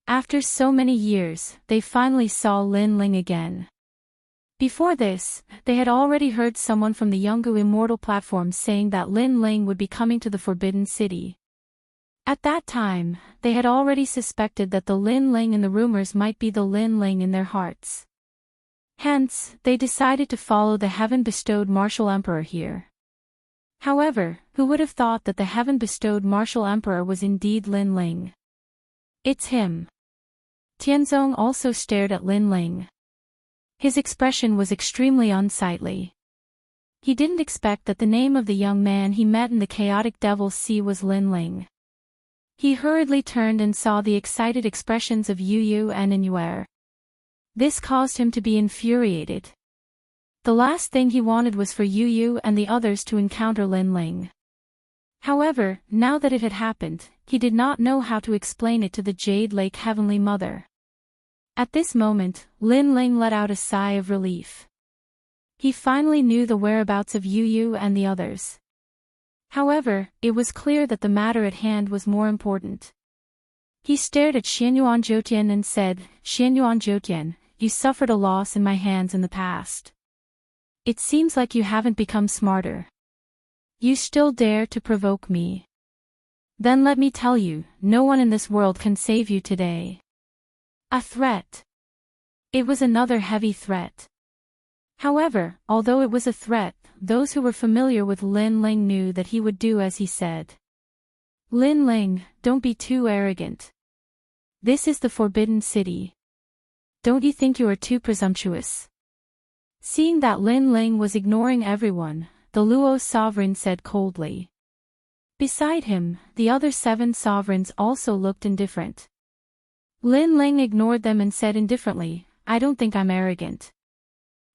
After so many years, they finally saw Lin Ling again. Before this, they had already heard someone from the Yungu Immortal platform saying that Lin Ling would be coming to the Forbidden City. At that time, they had already suspected that the Lin Ling in the rumors might be the Lin Ling in their hearts. Hence, they decided to follow the heaven-bestowed martial emperor here. However, who would have thought that the heaven-bestowed martial emperor was indeed Lin Ling? It's him. Tianzong also stared at Lin Ling. His expression was extremely unsightly. He didn't expect that the name of the young man he met in the chaotic Devil's Sea was Lin Ling. He hurriedly turned and saw the excited expressions of Yu and Enlightenment. This caused him to be infuriated. The last thing he wanted was for Yu and the others to encounter Lin Ling. However, now that it had happened, he did not know how to explain it to the Jade Lake Heavenly Mother. At this moment, Lin Ling let out a sigh of relief. He finally knew the whereabouts of Yu and the others. However, it was clear that the matter at hand was more important. He stared at Xianyuan Zhoutian and said, "Xianyuan Zhoutian, you suffered a loss in my hands in the past. It seems like you haven't become smarter. You still dare to provoke me. Then let me tell you, no one in this world can save you today." A threat. It was another heavy threat. However, although it was a threat, those who were familiar with Lin Ling knew that he would do as he said. "Lin Ling, don't be too arrogant. This is the Forbidden City. Don't you think you are too presumptuous?" Seeing that Lin Ling was ignoring everyone, the Luo sovereign said coldly. Beside him, the other 7 sovereigns also looked indifferent. Lin Ling ignored them and said indifferently, "I don't think I'm arrogant.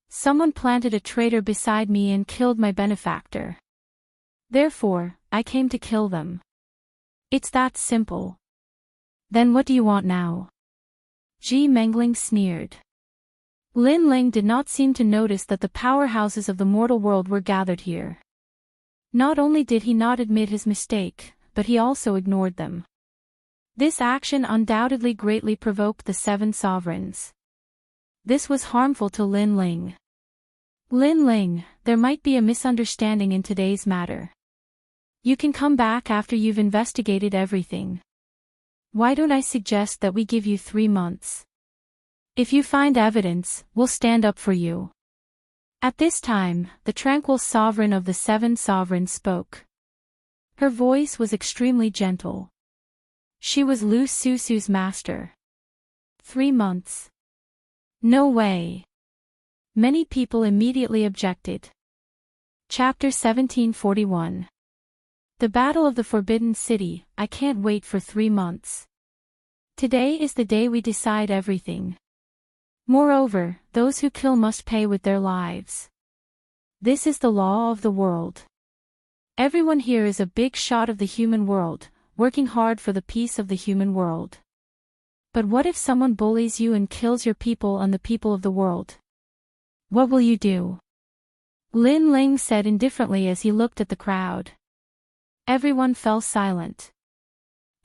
Someone planted a traitor beside me and killed my benefactor. Therefore, I came to kill them. It's that simple." "Then what do you want now?" Ji Mengling sneered. Lin Ling did not seem to notice that the powerhouses of the mortal world were gathered here. Not only did he not admit his mistake, but he also ignored them. This action undoubtedly greatly provoked the 7 sovereigns. This was harmful to Lin Ling. "Lin Ling, there might be a misunderstanding in today's matter. You can come back after you've investigated everything. Why don't I suggest that we give you 3 months? If you find evidence, we'll stand up for you." At this time, the tranquil sovereign of the 7 sovereigns spoke. Her voice was extremely gentle. She was Lu Susu's master. 3 months. No way. Many people immediately objected. Chapter 1741. The Battle of the Forbidden City. I can't wait for 3 months. Today is the day we decide everything. Moreover, those who kill must pay with their lives. This is the law of the world. Everyone here is a big shot of the human world, working hard for the peace of the human world. But what if someone bullies you and kills your people and the people of the world? What will you do? Lin Ling said indifferently as he looked at the crowd. Everyone fell silent.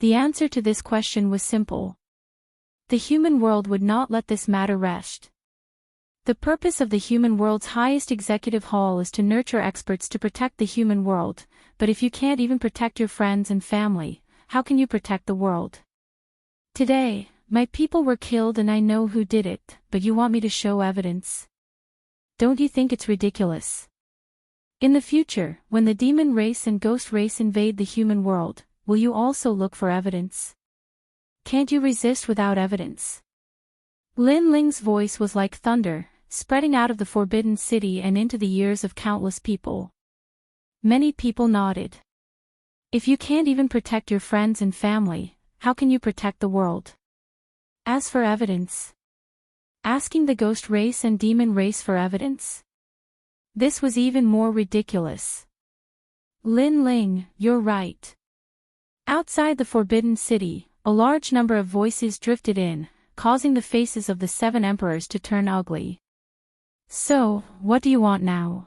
The answer to this question was simple. The human world would not let this matter rest. The purpose of the human world's highest executive hall is to nurture experts to protect the human world, but if you can't even protect your friends and family, how can you protect the world? Today, my people were killed and I know who did it, but you want me to show evidence? Don't you think it's ridiculous? In the future, when the demon race and ghost race invade the human world, will you also look for evidence? Can't you resist without evidence? Lin Ling's voice was like thunder, spreading out of the Forbidden City and into the ears of countless people. Many people nodded. If you can't even protect your friends and family, how can you protect the world? As for evidence, asking the ghost race and demon race for evidence? This was even more ridiculous. Lin Ling, you're right. Outside the Forbidden City, a large number of voices drifted in, causing the faces of the 7 emperors to turn ugly. So, what do you want now?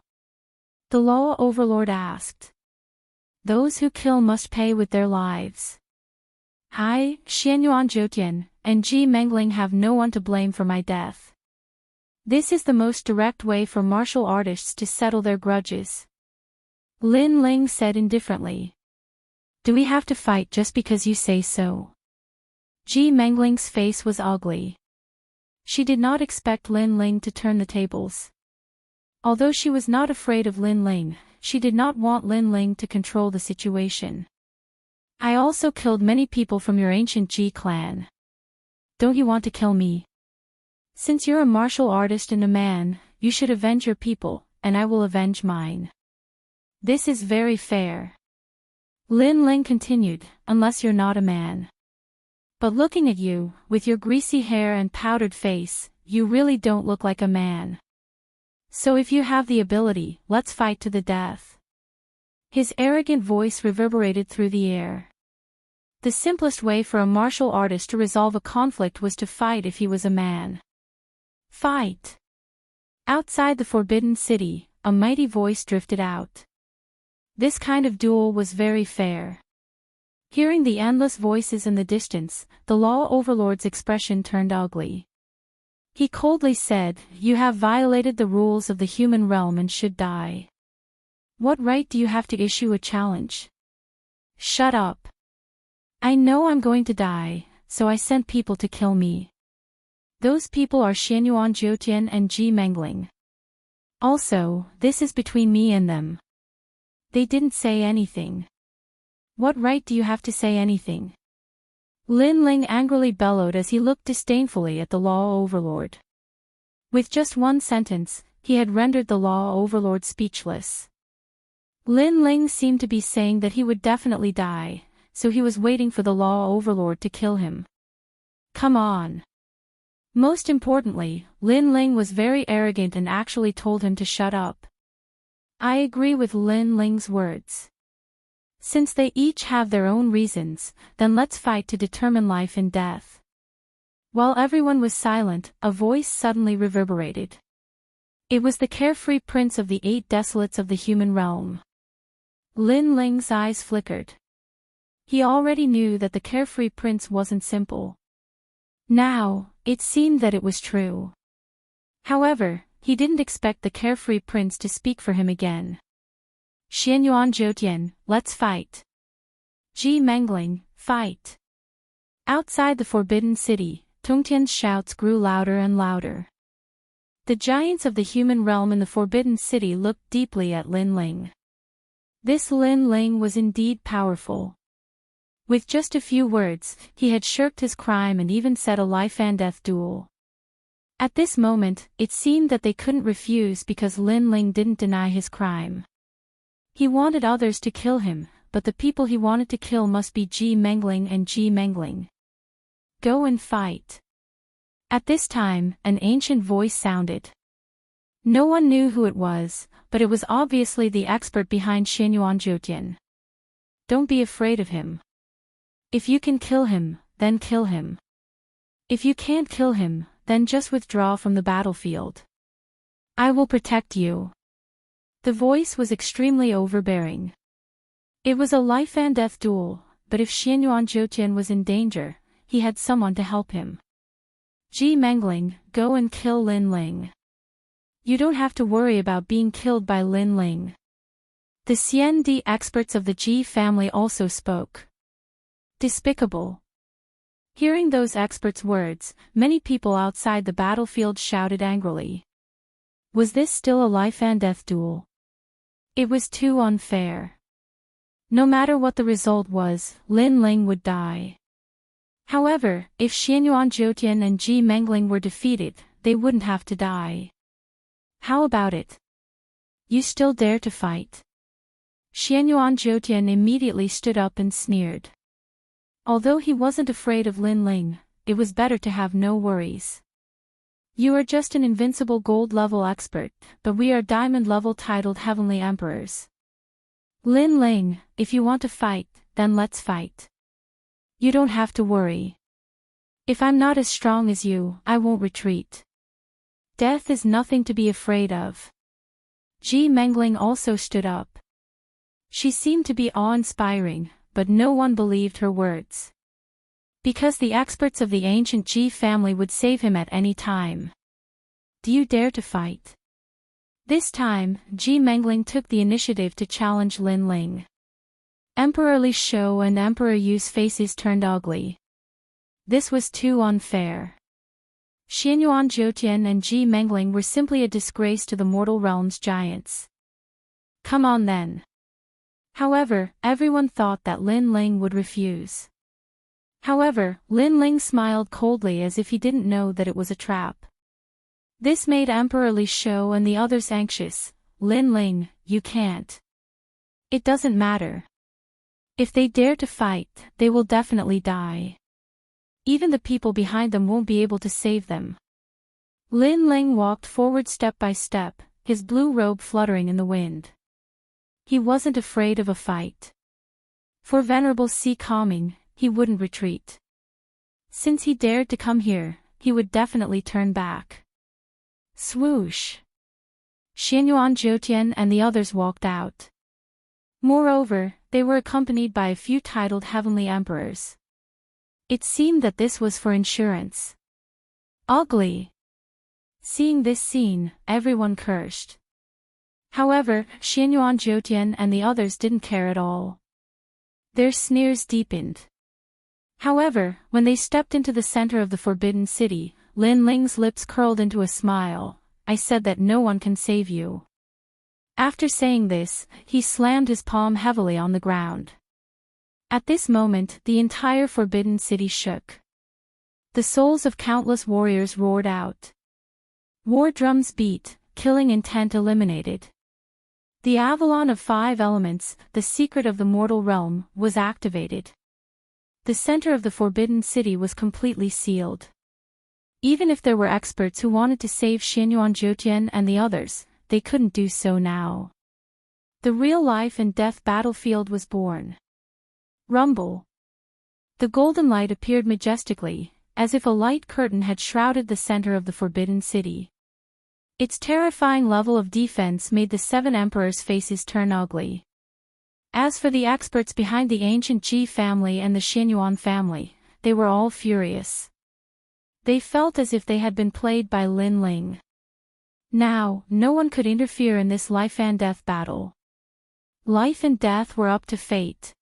The Law Overlord asked. Those who kill must pay with their lives. I, Xianyuan Zhoutian, and Ji Mengling have no one to blame for my death. This is the most direct way for martial artists to settle their grudges. Lin Ling said indifferently. Do we have to fight just because you say so? Ji Mengling's face was ugly. She did not expect Lin Ling to turn the tables. Although she was not afraid of Lin Ling, she did not want Lin Ling to control the situation. I also killed many people from your ancient Ji clan. Don't you want to kill me? Since you're a martial artist and a man, you should avenge your people, and I will avenge mine. This is very fair. Lin Ling continued, unless you're not a man. But looking at you, with your greasy hair and powdered face, you really don't look like a man. So if you have the ability, let's fight to the death. His arrogant voice reverberated through the air. The simplest way for a martial artist to resolve a conflict was to fight if he was a man. Fight! Outside the Forbidden City, a mighty voice drifted out. This kind of duel was very fair. Hearing the endless voices in the distance, the law overlord's expression turned ugly. He coldly said, "You have violated the rules of the human realm and should die. What right do you have to issue a challenge? Shut up. I know I'm going to die, so I sent people to kill me. Those people are Xianyuan Zhoutian and Ji Mengling. Also, this is between me and them. They didn't say anything. What right do you have to say anything?" Lin Ling angrily bellowed as he looked disdainfully at the law overlord. With just one sentence, he had rendered the law overlord speechless. Lin Ling seemed to be saying that he would definitely die, so he was waiting for the law overlord to kill him. Come on. Most importantly, Lin Ling was very arrogant and actually told him to shut up. I agree with Lin Ling's words. Since they each have their own reasons, then let's fight to determine life and death. While everyone was silent, a voice suddenly reverberated. It was the carefree prince of the 8 desolates of the human realm. Lin Ling's eyes flickered. He already knew that the carefree prince wasn't simple. Now, it seemed that it was true. However, he didn't expect the carefree prince to speak for him again. Xianyuan Zhoutian, let's fight. Ji Mengling, fight. Outside the Forbidden City, Tongtian's shouts grew louder and louder. The giants of the human realm in the Forbidden City looked deeply at Lin Ling. This Lin Ling was indeed powerful. With just a few words, he had shirked his crime and even said a life-and-death duel. At this moment, it seemed that they couldn't refuse because Lin Ling didn't deny his crime. He wanted others to kill him, but the people he wanted to kill must be Ji Mengling and Ji Mengling. Go and fight. At this time, an ancient voice sounded. No one knew who it was, but it was obviously the expert behind Xianyuan Zhoutian. Don't be afraid of him. If you can kill him, then kill him. If you can't kill him, then just withdraw from the battlefield. I will protect you. The voice was extremely overbearing. It was a life-and-death duel, but if Xianyuan Zhoutian was in danger, he had someone to help him. Ji Mengling, go and kill Lin Ling. You don't have to worry about being killed by Lin Ling. The CND experts of the Ji family also spoke. Despicable. Hearing those experts' words, many people outside the battlefield shouted angrily. Was this still a life-and-death duel? It was too unfair. No matter what the result was, Lin Ling would die. However, if Xianyuan Zhoutian and Ji Mengling were defeated, they wouldn't have to die. How about it? You still dare to fight? Xianyuan Zhoutian immediately stood up and sneered. Although he wasn't afraid of Lin Ling, it was better to have no worries. You are just an invincible gold-level expert, but we are diamond-level titled Heavenly Emperors. Lin Ling, if you want to fight, then let's fight. You don't have to worry. If I'm not as strong as you, I won't retreat. Death is nothing to be afraid of. Ji Mengling also stood up. She seemed to be awe-inspiring, but no one believed her words. Because the experts of the ancient Ji family would save him at any time. Do you dare to fight? This time, Ji Mengling took the initiative to challenge Lin Ling. Emperor Li Shou and Emperor Yu's faces turned ugly. This was too unfair. Xianyuan Jiutian and Ji Mengling were simply a disgrace to the mortal realm's giants. Come on then. However, everyone thought that Lin Ling would refuse. However, Lin Ling smiled coldly as if he didn't know that it was a trap. This made Emperor Li Shou and the others anxious. Lin Ling, you can't. It doesn't matter. If they dare to fight, they will definitely die. Even the people behind them won't be able to save them. Lin Ling walked forward step by step, his blue robe fluttering in the wind. He wasn't afraid of a fight. For Venerable Si Calming, he wouldn't retreat. Since he dared to come here, he would definitely turn back. Swoosh! Xianyuan Jiutian and the others walked out. Moreover, they were accompanied by a few titled heavenly emperors. It seemed that this was for insurance. Ugly! Seeing this scene, everyone cursed. However, Xianyuan Jiutian and the others didn't care at all. Their sneers deepened. However, when they stepped into the center of the Forbidden City, Lin Ling's lips curled into a smile. I said that no one can save you. After saying this, he slammed his palm heavily on the ground. At this moment, the entire Forbidden City shook. The souls of countless warriors roared out. War drums beat, killing intent eliminated. The Avalon of 5 elements, the secret of the mortal realm, was activated. The center of the Forbidden City was completely sealed. Even if there were experts who wanted to save Xianyuan Jiutian and the others, they couldn't do so now. The real life and death battlefield was born. Rumble. The golden light appeared majestically, as if a light curtain had shrouded the center of the Forbidden City. Its terrifying level of defense made the 7 emperors' faces turn ugly. As for the experts behind the ancient Ji family and the Xianyuan family, they were all furious. They felt as if they had been played by Lin Ling. Now, no one could interfere in this life and death battle. Life and death were up to fate.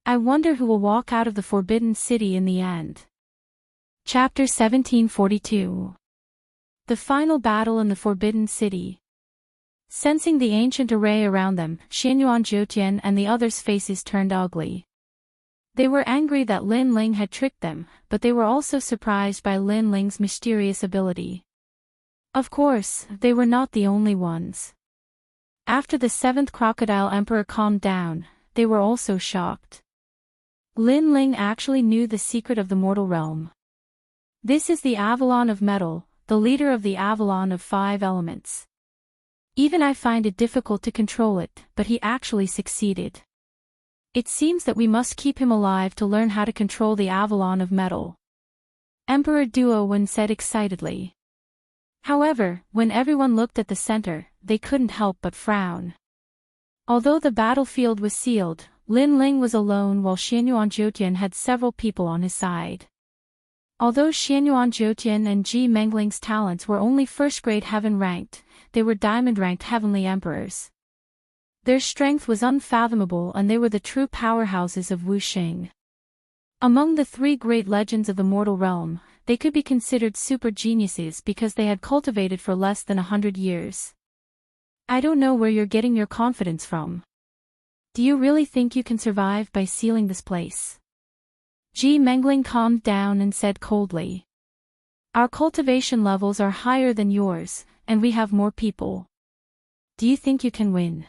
I wonder who will walk out of the Forbidden City in the end. Chapter 1742. The final battle in the Forbidden City. Sensing the ancient array around them, Xianyuan Jiutian and the others' faces turned ugly. They were angry that Lin Ling had tricked them, but they were also surprised by Lin Ling's mysterious ability. Of course, they were not the only ones. After the 7th Crocodile Emperor calmed down, they were also shocked. Lin Ling actually knew the secret of the mortal realm. This is the Avalon of Metal, the leader of the Avalon of 5 elements. Even I find it difficult to control it, but he actually succeeded. It seems that we must keep him alive to learn how to control the Avalon of Metal. Emperor Duowen said excitedly. However, when everyone looked at the center, they couldn't help but frown. Although the battlefield was sealed, Lin Ling was alone while Xianyuan Jiutian had several people on his side. Although Xianyuan Jiutian and Ji Mengling's talents were only first-grade heaven ranked, they were diamond-ranked heavenly emperors. Their strength was unfathomable and they were the true powerhouses of Wuxing. Among the 3 great legends of the mortal realm, they could be considered super geniuses because they had cultivated for less than 100 years. I don't know where you're getting your confidence from. Do you really think you can survive by sealing this place? Ji Mengling calmed down and said coldly. Our cultivation levels are higher than yours, and we have more people. Do you think you can win?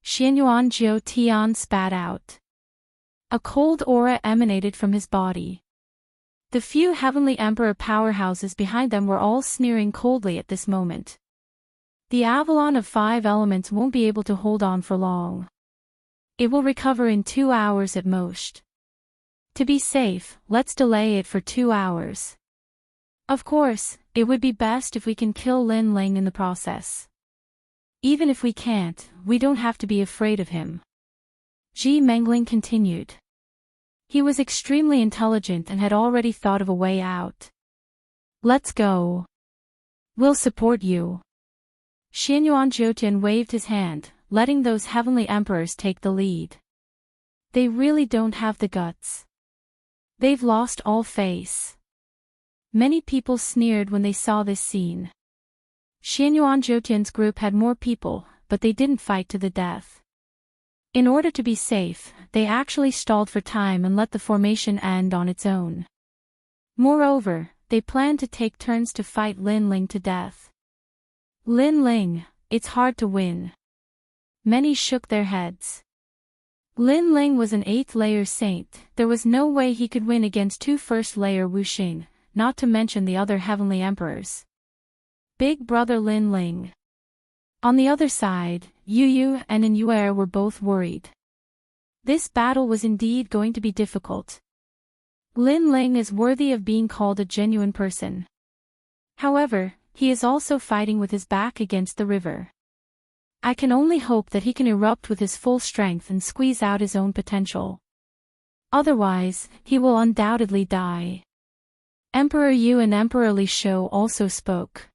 Xianyuan Jiutian spat out. A cold aura emanated from his body. The few heavenly emperor powerhouses behind them were all sneering coldly at this moment. The Avalon of 5 elements won't be able to hold on for long. It will recover in 2 hours at most. To be safe, let's delay it for 2 hours. Of course, it would be best if we can kill Lin Ling in the process. Even if we can't, we don't have to be afraid of him. Ji Mengling continued. He was extremely intelligent and had already thought of a way out. Let's go. We'll support you. Xianyuan Jiutian waved his hand, letting those heavenly emperors take the lead. They really don't have the guts. They've lost all face. Many people sneered when they saw this scene. Xianyuan Jiutian's group had more people, but they didn't fight to the death. In order to be safe, they actually stalled for time and let the formation end on its own. Moreover, they planned to take turns to fight Lin Ling to death. Lin Ling, it's hard to win. Many shook their heads. Lin Ling was an 8th-layer saint. There was no way he could win against 2 first-layer Wuxing, not to mention the other heavenly emperors. Big brother Lin Ling. On the other side, Yu Yu and Yuer were both worried. This battle was indeed going to be difficult. Lin Ling is worthy of being called a genuine person. However, he is also fighting with his back against the river. I can only hope that he can erupt with his full strength and squeeze out his own potential. Otherwise, he will undoubtedly die. Emperor Yu and Emperor Li Shou also spoke.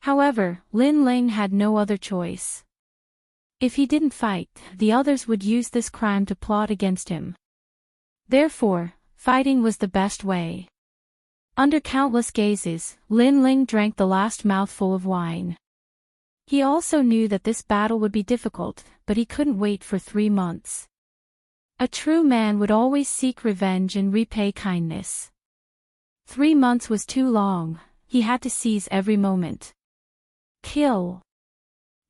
However, Lin Ling had no other choice. If he didn't fight, the others would use this crime to plot against him. Therefore, fighting was the best way. Under countless gazes, Lin Ling drank the last mouthful of wine. He also knew that this battle would be difficult, but he couldn't wait for 3 months. A true man would always seek revenge and repay kindness. 3 months was too long, he had to seize every moment. Kill.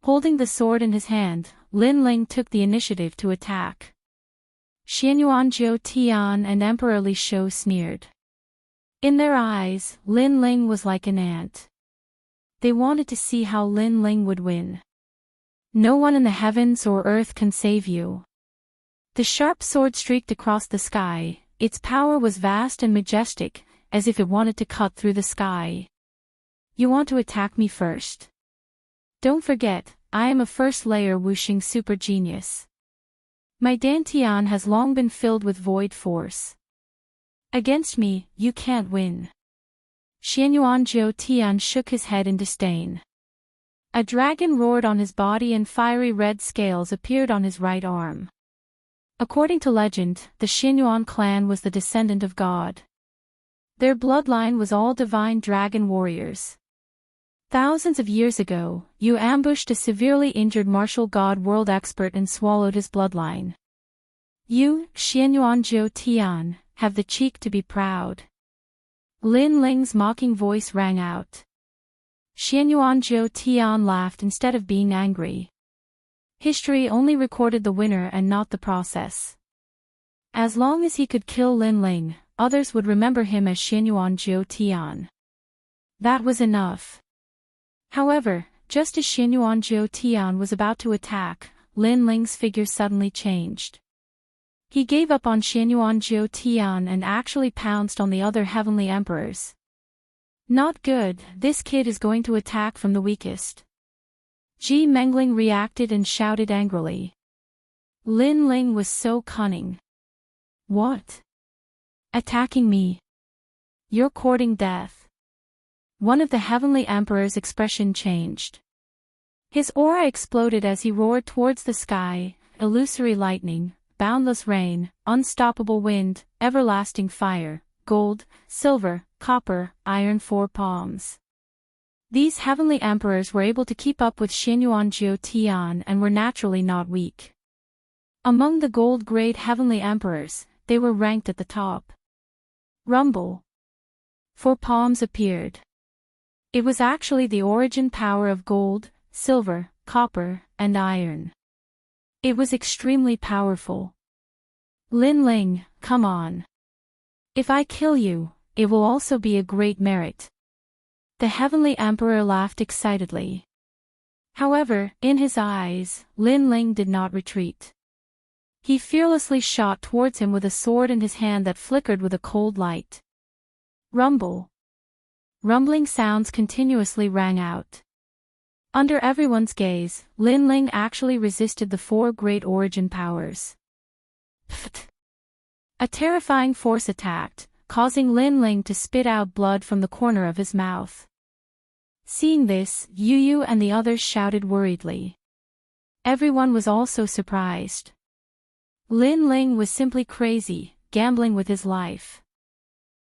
Holding the sword in his hand, Lin Ling took the initiative to attack. Xianyuan Jiutian and Emperor Li Shou sneered. In their eyes, Lin Ling was like an ant. They wanted to see how Lin Ling would win. No one in the heavens or earth can save you. The sharp sword streaked across the sky, its power was vast and majestic, as if it wanted to cut through the sky. You want to attack me first? Don't forget, I am a first-layer Wuxing super genius. My dantian has long been filled with void force. Against me, you can't win. Xianyuan Jiutian shook his head in disdain. A dragon roared on his body and fiery red scales appeared on his right arm. According to legend, the Xianyuan clan was the descendant of God. Their bloodline was all divine dragon warriors. Thousands of years ago, you ambushed a severely injured martial god world expert and swallowed his bloodline. You, Xianyuan Jiutian, have the cheek to be proud. Lin Ling's mocking voice rang out. Xianyuan Jiutian laughed instead of being angry. History only recorded the winner and not the process. As long as he could kill Lin Ling, others would remember him as Xianyuan Jiutian. That was enough. However, just as Xianyuan Jiutian was about to attack, Lin Ling's figure suddenly changed. He gave up on Xianyuan Jiutian and actually pounced on the other heavenly emperors. Not good, this kid is going to attack from the weakest. Ji Mengling reacted and shouted angrily. Lin Ling was so cunning. What? Attacking me? You're courting death. One of the heavenly emperor's expression changed. His aura exploded as he roared towards the sky, illusory lightning, boundless rain, unstoppable wind, everlasting fire, gold, silver, copper, iron 4 palms. These heavenly emperors were able to keep up with Xianyuan Jiutian and were naturally not weak. Among the gold-grade heavenly emperors, they were ranked at the top. Rumble. 4 palms appeared. It was actually the origin power of gold, silver, copper, and iron. It was extremely powerful. Lin Ling, come on. If I kill you, it will also be a great merit. The heavenly emperor laughed excitedly. However, in his eyes, Lin Ling did not retreat. He fearlessly shot towards him with a sword in his hand that flickered with a cold light. Rumble. Rumbling sounds continuously rang out. Under everyone's gaze, Lin Ling actually resisted the four great origin powers. Pfft. A terrifying force attacked, causing Lin Ling to spit out blood from the corner of his mouth. Seeing this, Yu Yu and the others shouted worriedly. Everyone was also surprised. Lin Ling was simply crazy, gambling with his life.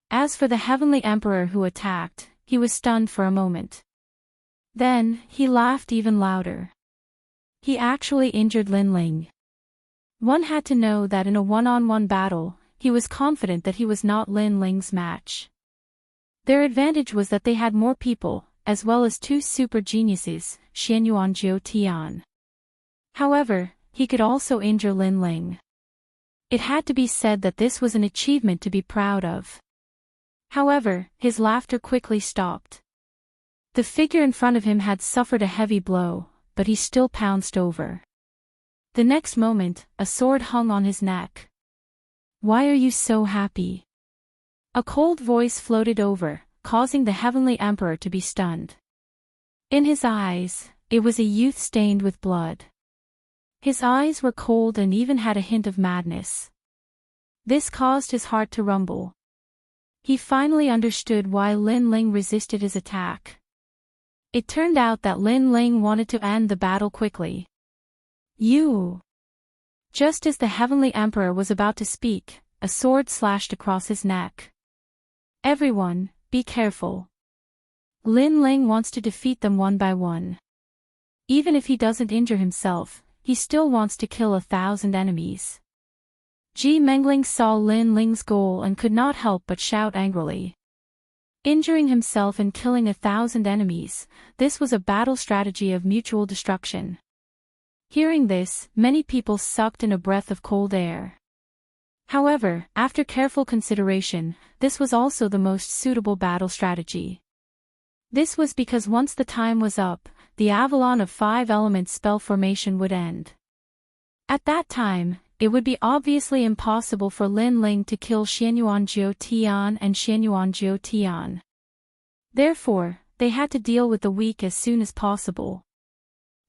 As for the Heavenly Emperor who attacked, he was stunned for a moment. Then, he laughed even louder. He actually injured Lin Ling. One had to know that in a one-on-one battle, he was confident that he was not Lin Ling's match. Their advantage was that they had more people, as well as two super geniuses, Xianyuan Jiu Tian. However, he could also injure Lin Ling. It had to be said that this was an achievement to be proud of. However, his laughter quickly stopped. The figure in front of him had suffered a heavy blow, but he still pounced over. The next moment, a sword hung on his neck. "Why are you so happy?" A cold voice floated over, causing the Heavenly Emperor to be stunned. In his eyes, it was a youth stained with blood. His eyes were cold and even had a hint of madness. This caused his heart to rumble. He finally understood why Lin Ling resisted his attack. It turned out that Lin Ling wanted to end the battle quickly. "You!" Just as the Heavenly Emperor was about to speak, a sword slashed across his neck. "Everyone, be careful. Lin Ling wants to defeat them one by one. Even if he doesn't injure himself, he still wants to kill 1,000 enemies." Ji Mengling saw Lin Ling's goal and could not help but shout angrily. Injuring himself and killing 1,000 enemies, this was a battle strategy of mutual destruction. Hearing this, many people sucked in a breath of cold air. However, after careful consideration, this was also the most suitable battle strategy. This was because once the time was up, the Avalon of 5 elements spell formation would end. At that time, it would be obviously impossible for Lin Ling to kill Xianyuan Jiu Tian and Xianyuan Jiu Tian. Therefore, they had to deal with the weak as soon as possible.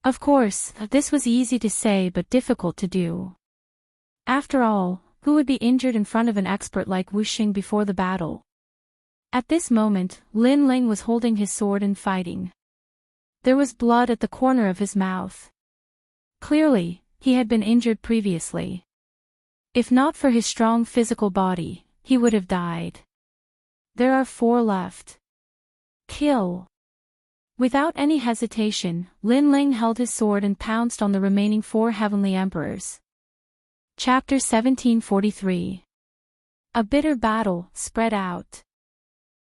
Of course, this was easy to say but difficult to do. After all, who would be injured in front of an expert like Wu Xing before the battle? At this moment, Lin Ling was holding his sword and fighting. There was blood at the corner of his mouth. Clearly, he had been injured previously. If not for his strong physical body, he would have died. There are 4 left. Kill. Without any hesitation, Lin Ling held his sword and pounced on the remaining 4 Heavenly Emperors. Chapter 1743. A bitter battle, spread out.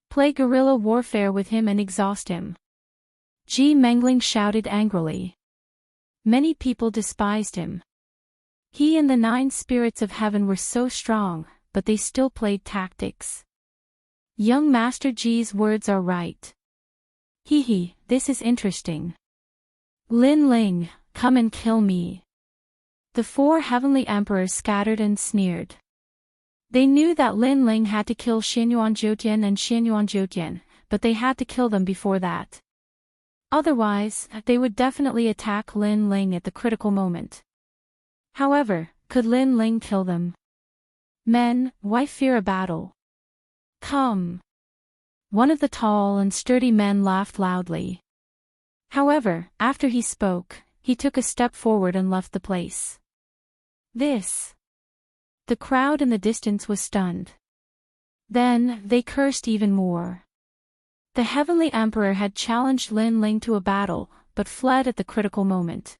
Play guerrilla warfare with him and exhaust him. Ji Mengling shouted angrily. Many people despised him. He and the 9 spirits of heaven were so strong, but they still played tactics. Young Master Ji's words are right. Hee, this is interesting. Lin Ling, come and kill me. The 4 Heavenly Emperors scattered and sneered. They knew that Lin Ling had to kill Xianyuan Jiutian and Xianyuan Jiutian, but they had to kill them before that. Otherwise, they would definitely attack Lin Ling at the critical moment. However, could Lin Ling kill them? Men, why fear a battle? Come. One of the tall and sturdy men laughed loudly. However, after he spoke, he took a step forward and left the place. The crowd in the distance was stunned. Then, they cursed even more. The Heavenly Emperor had challenged Lin Ling to a battle, but fled at the critical moment.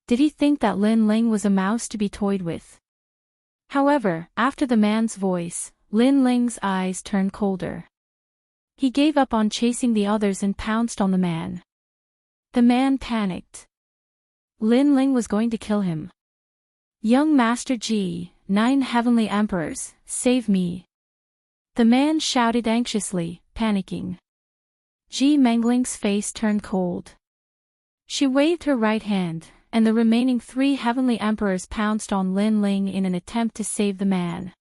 Did he think that Lin Ling was a mouse to be toyed with? However, after the man's voice, Lin Ling's eyes turned colder. He gave up on chasing the others and pounced on the man. The man panicked. Lin Ling was going to kill him. Young Master Ji, 9 Heavenly Emperors, save me. The man shouted anxiously, panicking. Ji Mengling's face turned cold. She waved her right hand, and the remaining 3 Heavenly Emperors pounced on Lin Ling in an attempt to save the man.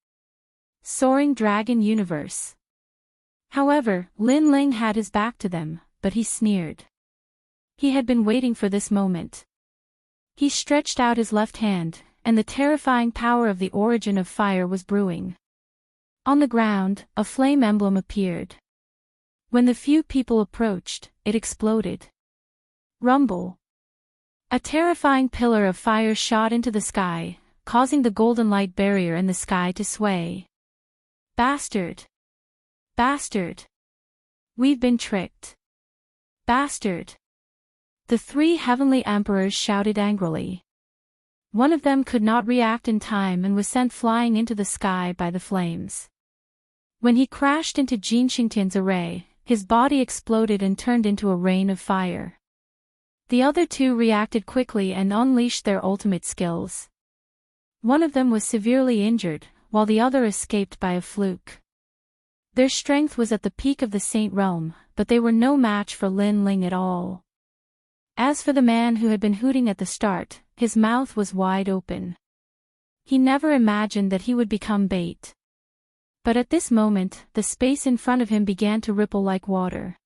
Soaring Dragon Universe. However, Lin Ling had his back to them, but he sneered. He had been waiting for this moment. He stretched out his left hand, and the terrifying power of the origin of fire was brewing. On the ground, a flame emblem appeared. When the few people approached, it exploded. Rumble. A terrifying pillar of fire shot into the sky, causing the golden light barrier in the sky to sway. Bastard! Bastard! We've been tricked. Bastard! The three heavenly emperors shouted angrily. One of them could not react in time and was sent flying into the sky by the flames. When he crashed into Jin Xingtian's array, his body exploded and turned into a rain of fire. The other two reacted quickly and unleashed their ultimate skills. One of them was severely injured, while the other escaped by a fluke. Their strength was at the peak of the Saint Realm, but they were no match for Lin Ling at all. As for the man who had been hooting at the start, his mouth was wide open. He never imagined that he would become bait. But at this moment, the space in front of him began to ripple like water.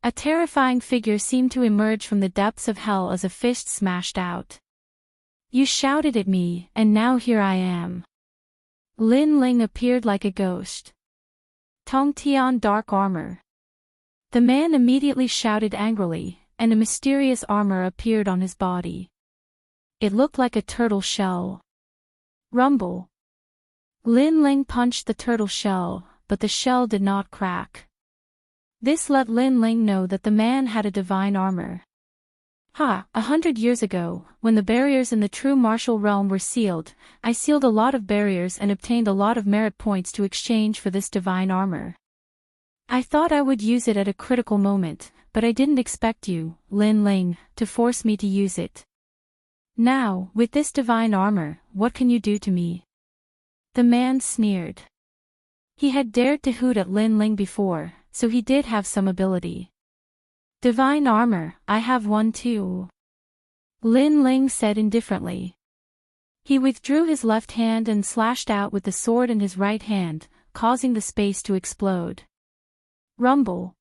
A terrifying figure seemed to emerge from the depths of hell as a fist smashed out. You shouted at me, and now here I am. Lin Ling appeared like a ghost. Tong Tian dark armor. The man immediately shouted angrily, and a mysterious armor appeared on his body. It looked like a turtle shell. Rumble. Lin Ling punched the turtle shell, but the shell did not crack. This let Lin Ling know that the man had a divine armor. 100 years ago, when the barriers in the true martial realm were sealed, I sealed a lot of barriers and obtained a lot of merit points to exchange for this divine armor. I thought I would use it at a critical moment, but I didn't expect you, Lin Ling, to force me to use it. Now, with this divine armor, what can you do to me? The man sneered. He had dared to hoot at Lin Ling before, so he did have some ability. Divine armor, I have one too. Lin Ling said indifferently. He withdrew his left hand and slashed out with the sword in his right hand, causing the space to explode. Rumble.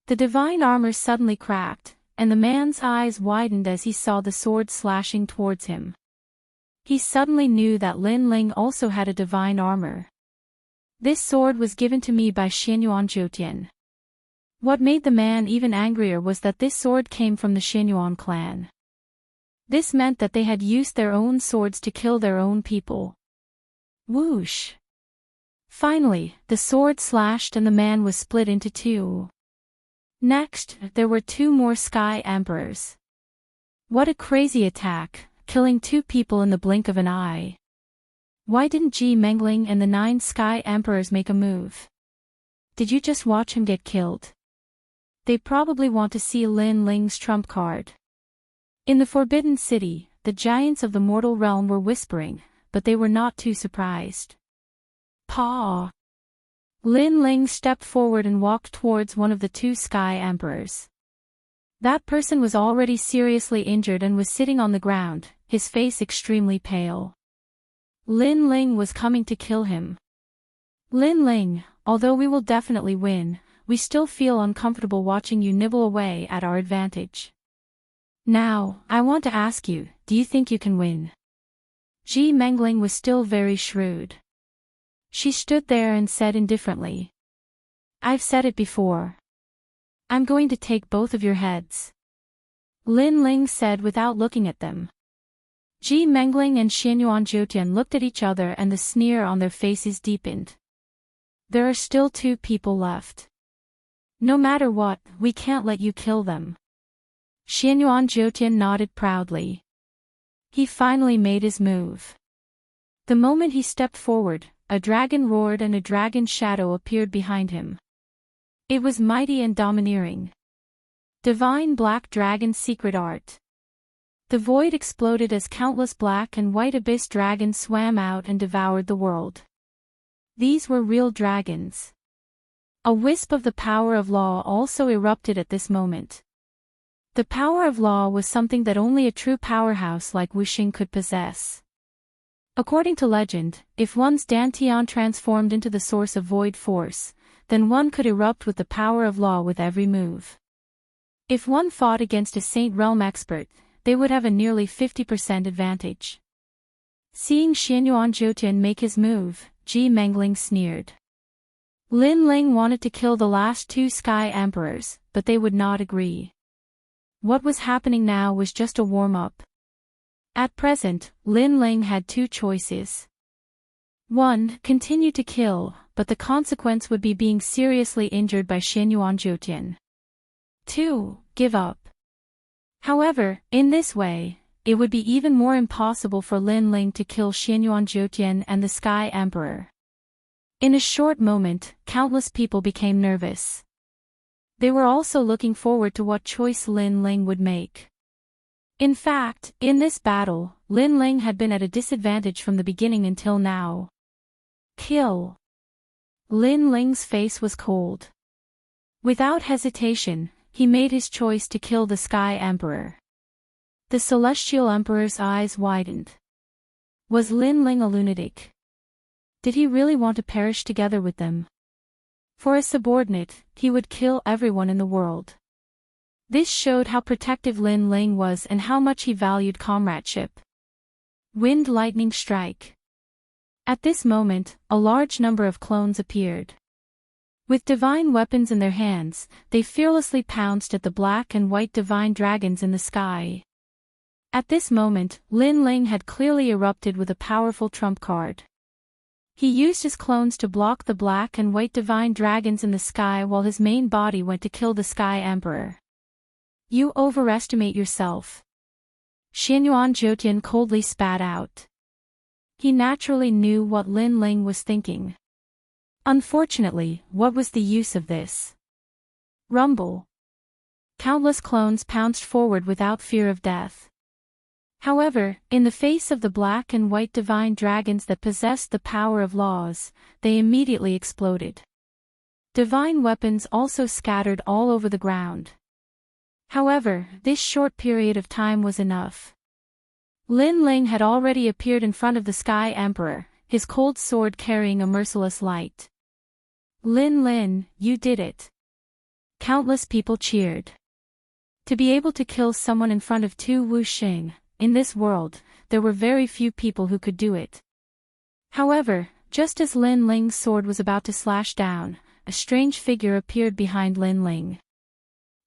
The divine armor suddenly cracked, and the man's eyes widened as he saw the sword slashing towards him. He suddenly knew that Lin Ling also had a divine armor. This sword was given to me by Xianyuan Zhoutian. What made the man even angrier was that this sword came from the Xianyuan clan. This meant that they had used their own swords to kill their own people. Whoosh! Finally, the sword slashed and the man was split into two. Next, there were two more Sky Emperors. What a crazy attack, killing two people in the blink of an eye. Why didn't Ji Mengling and the 9 Sky Emperors make a move? Did you just watch him get killed? They probably want to see Lin Ling's trump card. In the Forbidden City, the giants of the mortal realm were whispering, but they were not too surprised. Paw! Lin Ling stepped forward and walked towards one of the 2 Sky Emperors. That person was already seriously injured and was sitting on the ground, his face extremely pale. Lin Ling was coming to kill him. Lin Ling, although we will definitely win, we still feel uncomfortable watching you nibble away at our advantage. Now, I want to ask you, do you think you can win? Ji Mengling was still very shrewd. She stood there and said indifferently. I've said it before. I'm going to take both of your heads. Lin Ling said without looking at them. Ji Mengling and Xianyuan Zhoutian looked at each other and the sneer on their faces deepened. There are still 2 people left. No matter what, we can't let you kill them. Xianyuan Zhoutian nodded proudly. He finally made his move. The moment he stepped forward, a dragon roared and a dragon shadow appeared behind him. It was mighty and domineering. Divine Black Dragon Secret Art. The void exploded as countless black and white abyss dragons swam out and devoured the world. These were real dragons. A wisp of the power of law also erupted at this moment. The power of law was something that only a true powerhouse like Wuxing could possess. According to legend, if one's dantian transformed into the source of void force, then one could erupt with the power of law with every move. If one fought against a Saint Realm expert, they would have a nearly 50% advantage. Seeing Xianyuan Zhoutian make his move, Ji Mengling sneered. Lin Ling wanted to kill the last two Sky Emperors, but they would not agree. What was happening now was just a warm-up. At present, Lin Ling had two choices. 1. Continue to kill, but the consequence would be being seriously injured by Xianyuan Zhoutian. 2. Give up. However, in this way, it would be even more impossible for Lin Ling to kill Xianyuan Zhoutian and the Sky Emperor. In a short moment, countless people became nervous. They were also looking forward to what choice Lin Ling would make. In fact, in this battle, Lin Ling had been at a disadvantage from the beginning until now. Kill. Lin Ling's face was cold. Without hesitation, he made his choice to kill the Sky Emperor. The Celestial Emperor's eyes widened. Was Lin Ling a lunatic? Did he really want to perish together with them? For a subordinate, he would kill everyone in the world. This showed how protective Lin Ling was and how much he valued comradeship. Wind lightning strike. At this moment, a large number of clones appeared. With divine weapons in their hands, they fearlessly pounced at the black and white divine dragons in the sky. At this moment, Lin Ling had clearly erupted with a powerful trump card. He used his clones to block the black and white divine dragons in the sky while his main body went to kill the Sky Emperor. You overestimate yourself. Xianyuan Zhoutian coldly spat out. He naturally knew what Lin Ling was thinking. Unfortunately, what was the use of this? Rumble. Countless clones pounced forward without fear of death. However, in the face of the black and white divine dragons that possessed the power of laws, they immediately exploded. Divine weapons also scattered all over the ground. However, this short period of time was enough. Lin Ling had already appeared in front of the Sky Emperor, his cold sword carrying a merciless light. Lin Lin, you did it. Countless people cheered. To be able to kill someone in front of Tu Wuxing, in this world, there were very few people who could do it. However, just as Lin Ling's sword was about to slash down, a strange figure appeared behind Lin Ling.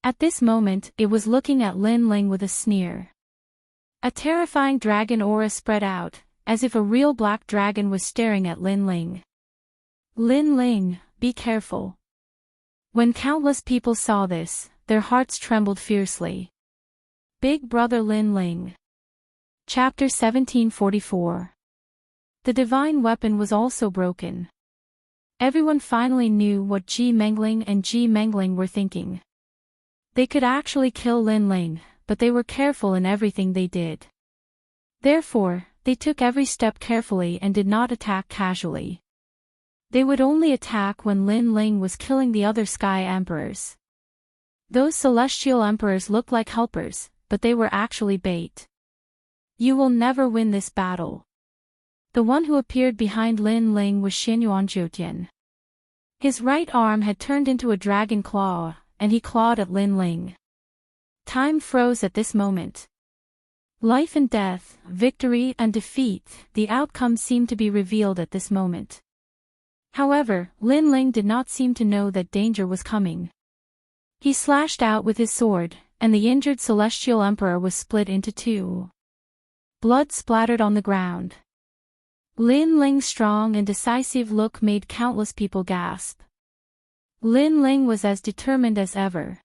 At this moment, it was looking at Lin Ling with a sneer. A terrifying dragon aura spread out, as if a real black dragon was staring at Lin Ling. Lin Ling, be careful. When countless people saw this, their hearts trembled fiercely. Big Brother Lin Ling. Chapter 1744. The divine weapon was also broken. Everyone finally knew what Ji Mengling and Ji Mengling were thinking. They could actually kill Lin Ling, but they were careful in everything they did. Therefore, they took every step carefully and did not attack casually. They would only attack when Lin Ling was killing the other Sky Emperors. Those Celestial Emperors looked like helpers, but they were actually bait. You will never win this battle. The one who appeared behind Lin Ling was Xianyuan Zhoutian. His right arm had turned into a dragon claw, and he clawed at Lin Ling. Time froze at this moment. Life and death, victory and defeat, the outcome seemed to be revealed at this moment. However, Lin Ling did not seem to know that danger was coming. He slashed out with his sword, and the injured Celestial Emperor was split into two. Blood splattered on the ground. Lin Ling's strong and decisive look made countless people gasp. Lin Ling was as determined as ever.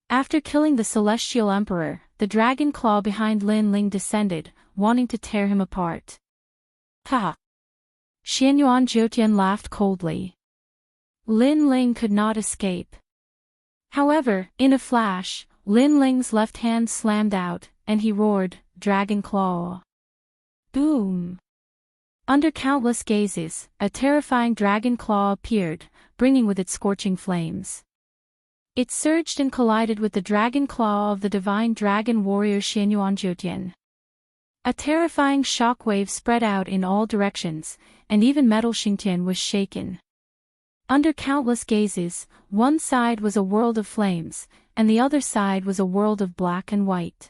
After killing the Celestial Emperor, the dragon claw behind Lin Ling descended, wanting to tear him apart. Ha! Xianyuan Zhoutian laughed coldly. Lin Ling could not escape. However, in a flash, Lin Ling's left hand slammed out, and he roared, "Dragon Claw!" Boom! Under countless gazes, a terrifying dragon claw appeared, bringing with it scorching flames. It surged and collided with the dragon claw of the divine dragon warrior Xianyuan Zhoutian. A terrifying shockwave spread out in all directions, and even metal Xingtian was shaken. Under countless gazes, one side was a world of flames, and the other side was a world of black and white.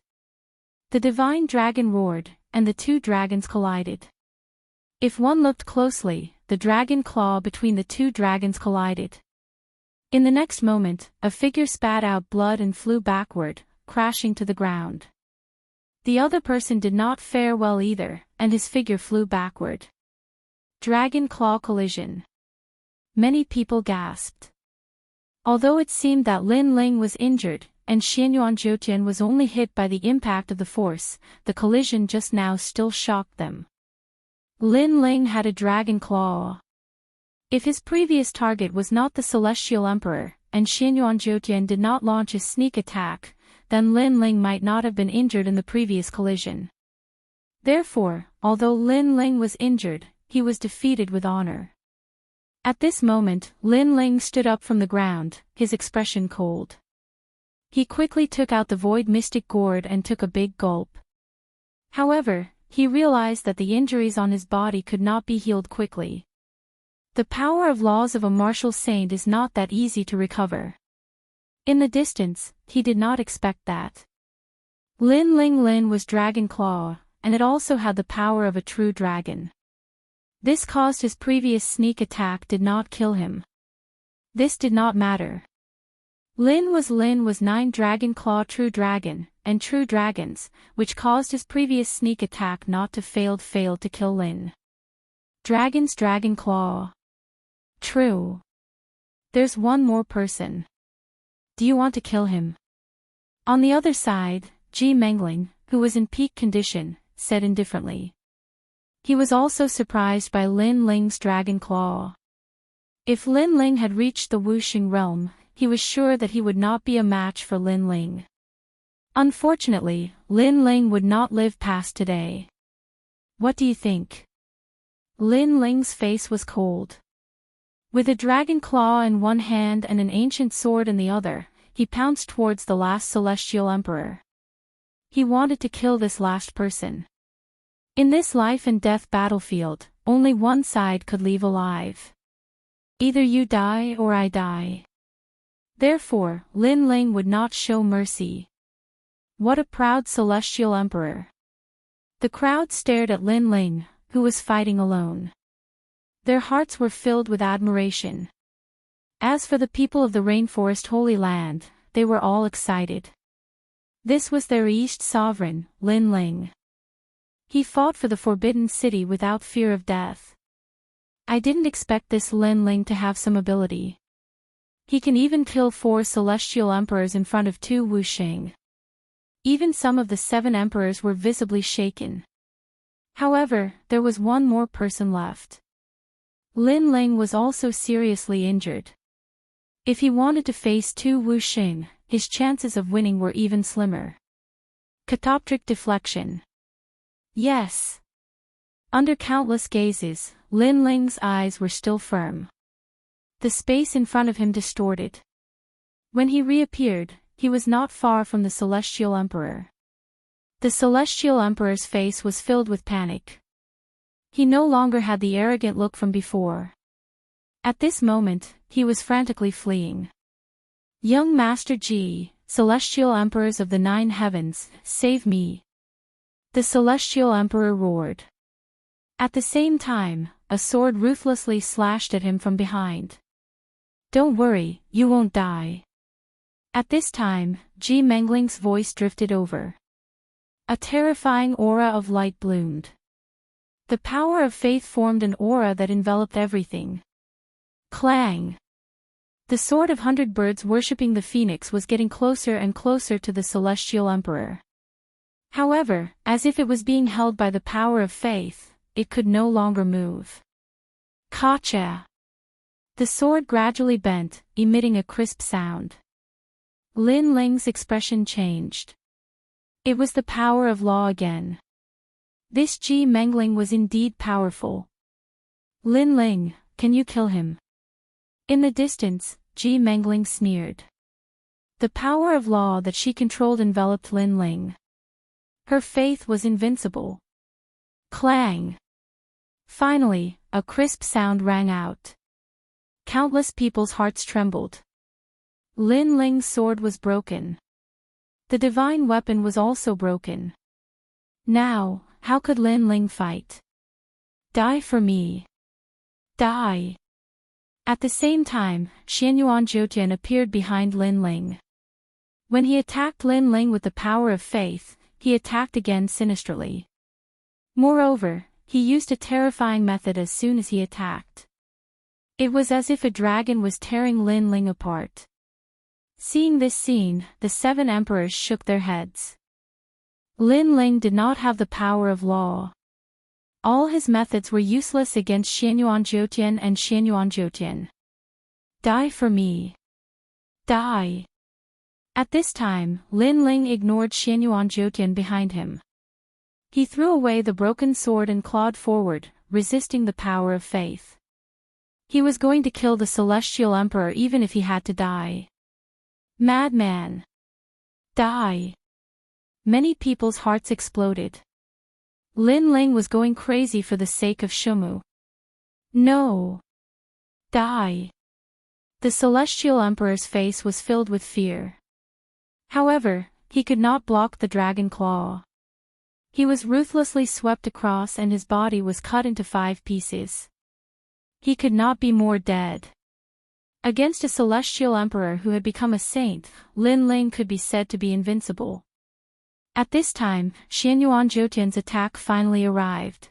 The divine dragon roared, and the two dragons collided. If one looked closely, the dragon claw between the two dragons collided. In the next moment, a figure spat out blood and flew backward, crashing to the ground. The other person did not fare well either, and his figure flew backward. Dragon claw collision. Many people gasped. Although it seemed that Lin Ling was injured, and Xianyuan Jiutian was only hit by the impact of the force, the collision just now still shocked them. Lin Ling had a dragon claw. If his previous target was not the Celestial Emperor, and Xianyuan Jiutian did not launch a sneak attack, then Lin Ling might not have been injured in the previous collision. Therefore, although Lin Ling was injured, he was defeated with honor. At this moment, Lin Ling stood up from the ground, his expression cold. He quickly took out the void mystic gourd and took a big gulp. However, he realized that the injuries on his body could not be healed quickly. The power of laws of a martial saint is not that easy to recover. In the distance, he did not expect that. Lin Ling was Dragon Claw, and it also had the power of a true dragon. This caused his previous sneak attack did not kill him. This did not matter. Lin was 9 Dragon Claw True Dragon, and True Dragons, which caused his previous sneak attack not to failed to kill Lin. Dragon's Dragon Claw. True. There's one more person. Do you want to kill him? On the other side, Ji Mengling, who was in peak condition, said indifferently. He was also surprised by Lin Ling's Dragon Claw. If Lin Ling had reached the Wuxing realm, he was sure that he would not be a match for Lin Ling. Unfortunately, Lin Ling would not live past today. What do you think? Lin Ling's face was cold. With a dragon claw in one hand and an ancient sword in the other, he pounced towards the last Celestial Emperor. He wanted to kill this last person. In this life and death battlefield, only one side could leave alive. Either you die or I die. Therefore, Lin Ling would not show mercy. What a proud Celestial Emperor. The crowd stared at Lin Ling, who was fighting alone. Their hearts were filled with admiration. As for the people of the Rainforest Holy Land, they were all excited. This was their East Sovereign, Lin Ling. He fought for the Forbidden City without fear of death. I didn't expect this Lin Ling to have some ability. He can even kill 4 Celestial Emperors in front of 2 Wuxing. Even some of the 7 Emperors were visibly shaken. However, there was one more person left. Lin Ling was also seriously injured. If he wanted to face 2 Wuxing, his chances of winning were even slimmer. Catoptric deflection. Yes. Under countless gazes, Lin Ling's eyes were still firm. The space in front of him distorted. When he reappeared, he was not far from the Celestial Emperor. The Celestial Emperor's face was filled with panic. He no longer had the arrogant look from before. At this moment, he was frantically fleeing. Young Master Ji, Celestial Emperors of the 9 heavens, save me! The Celestial Emperor roared. At the same time, a sword ruthlessly slashed at him from behind. Don't worry, you won't die. At this time, Ji Mengling's voice drifted over. A terrifying aura of light bloomed. The power of faith formed an aura that enveloped everything. Clang! The sword of 100 birds worshipping the phoenix was getting closer and closer to the Celestial Emperor. However, as if it was being held by the power of faith, it could no longer move. Kacha! The sword gradually bent, emitting a crisp sound. Lin Ling's expression changed. It was the power of law again. This Ji Mengling was indeed powerful. Lin Ling, can you kill him? In the distance, Ji Mengling sneered. The power of law that she controlled enveloped Lin Ling. Her faith was invincible. Clang! Finally, a crisp sound rang out. Countless people's hearts trembled. Lin Ling's sword was broken. The divine weapon was also broken. Now, how could Lin Ling fight? Die for me. Die. At the same time, Xianyuan Jiutian appeared behind Lin Ling. When he attacked Lin Ling with the power of faith, he attacked again sinisterly. Moreover, he used a terrifying method as soon as he attacked. It was as if a dragon was tearing Lin Ling apart. Seeing this scene, the 7 emperors shook their heads. Lin Ling did not have the power of law. All his methods were useless against Xianyuan Jiutian and Xianyuan Jiutian. Die for me. Die. At this time, Lin Ling ignored Xianyuan Jiutian behind him. He threw away the broken sword and clawed forward, resisting the power of faith. He was going to kill the celestial emperor even if he had to die. Madman. Die. Many people's hearts exploded. Lin Ling was going crazy for the sake of Shumu. No. Die. The celestial emperor's face was filled with fear. However, he could not block the dragon claw. He was ruthlessly swept across and his body was cut into 5 pieces. He could not be more dead. Against a celestial emperor who had become a saint, Lin Ling could be said to be invincible. At this time, Xianyuan Jiutian's attack finally arrived.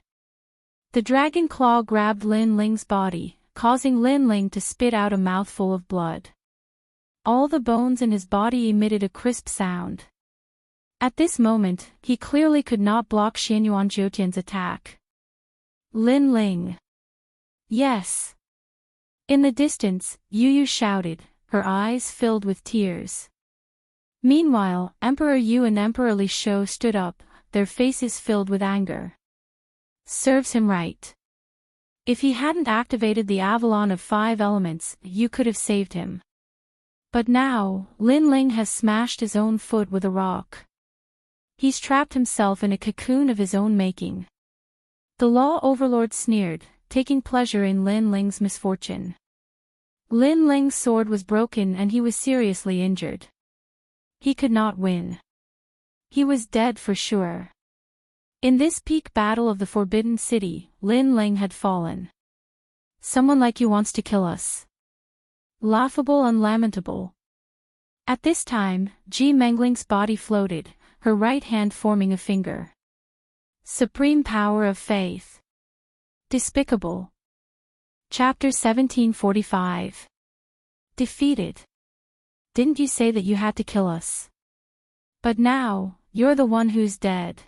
The dragon claw grabbed Lin Ling's body, causing Lin Ling to spit out a mouthful of blood. All the bones in his body emitted a crisp sound. At this moment, he clearly could not block Xianyuan Jiutian's attack. Lin Ling. Yes. In the distance, Yu Yu shouted, her eyes filled with tears. Meanwhile, Emperor Yu and Emperor Li Shou stood up, their faces filled with anger. Serves him right. If he hadn't activated the Avalon of 5 elements, Yu could have saved him. But now, Lin Ling has smashed his own foot with a rock. He's trapped himself in a cocoon of his own making. The law overlord sneered, taking pleasure in Lin Ling's misfortune. Lin Ling's sword was broken and he was seriously injured. He could not win. He was dead for sure. In this peak battle of the Forbidden City, Lin Ling had fallen. Someone like you wants to kill us. Laughable and lamentable. At this time, Ji Mengling's body floated, her right hand forming a finger. Supreme power of faith. Despicable. Chapter 1745. Defeated. Didn't you say that you had to kill us? But now, you're the one who's dead.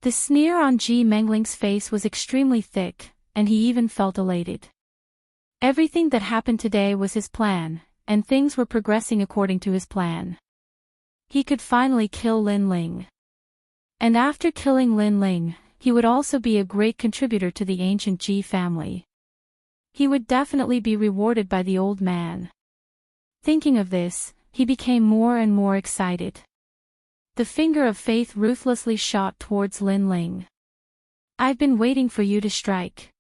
The sneer on Ji Mengling's face was extremely thick, and he even felt elated. Everything that happened today was his plan, and things were progressing according to his plan. He could finally kill Lin Ling. And after killing Lin Ling, he would also be a great contributor to the ancient Ji family. He would definitely be rewarded by the old man. Thinking of this, he became more and more excited. The finger of faith ruthlessly shot towards Lin Ling. I've been waiting for you to strike.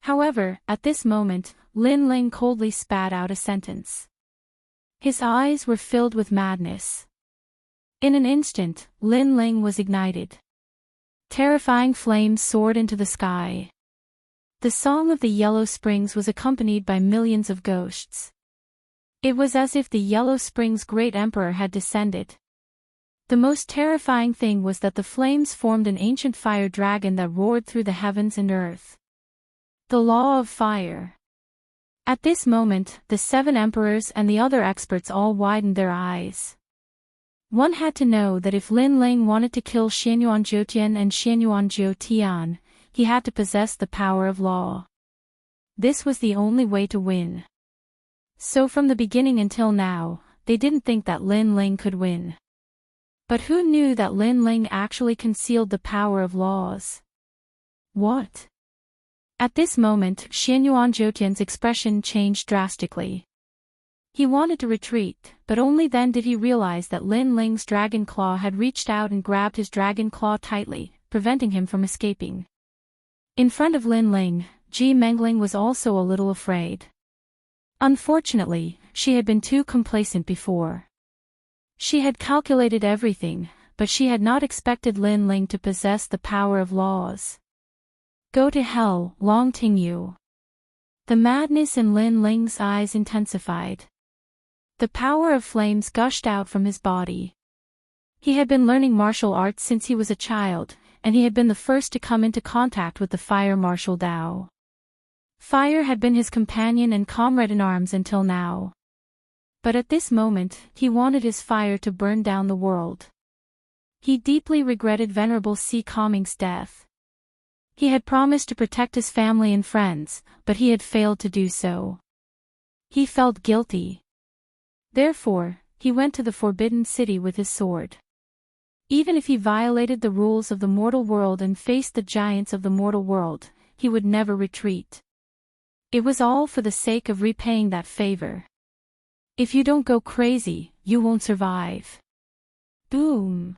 However, at this moment, Lin Ling coldly spat out a sentence. His eyes were filled with madness. In an instant, Lin Ling was ignited. Terrifying flames soared into the sky. The song of the Yellow Springs was accompanied by millions of ghosts. It was as if the Yellow Springs' great emperor had descended. The most terrifying thing was that the flames formed an ancient fire dragon that roared through the heavens and earth. The law of fire. At this moment, the 7 emperors and the other experts all widened their eyes. One had to know that if Lin Ling wanted to kill Xianyuan Jiutian and Xianyuan Jiutian, he had to possess the power of law. This was the only way to win. So from the beginning until now, they didn't think that Lin Ling could win. But who knew that Lin Ling actually concealed the power of laws? What? At this moment, Xianyuan Jiutian's expression changed drastically. He wanted to retreat, but only then did he realize that Lin Ling's dragon claw had reached out and grabbed his dragon claw tightly, preventing him from escaping. In front of Lin Ling, Ji Mengling was also a little afraid. Unfortunately, she had been too complacent before. She had calculated everything, but she had not expected Lin Ling to possess the power of laws. Go to hell, Long Tingyu. The madness in Lin Ling's eyes intensified. The power of flames gushed out from his body. He had been learning martial arts since he was a child, and he had been the first to come into contact with the fire martial Dao. Fire had been his companion and comrade in arms until now. But at this moment, he wanted his fire to burn down the world. He deeply regretted Venerable Si Kongming's death. He had promised to protect his family and friends, but he had failed to do so. He felt guilty. Therefore, he went to the Forbidden City with his sword. Even if he violated the rules of the mortal world and faced the giants of the mortal world, he would never retreat. It was all for the sake of repaying that favor. If you don't go crazy, you won't survive. Boom.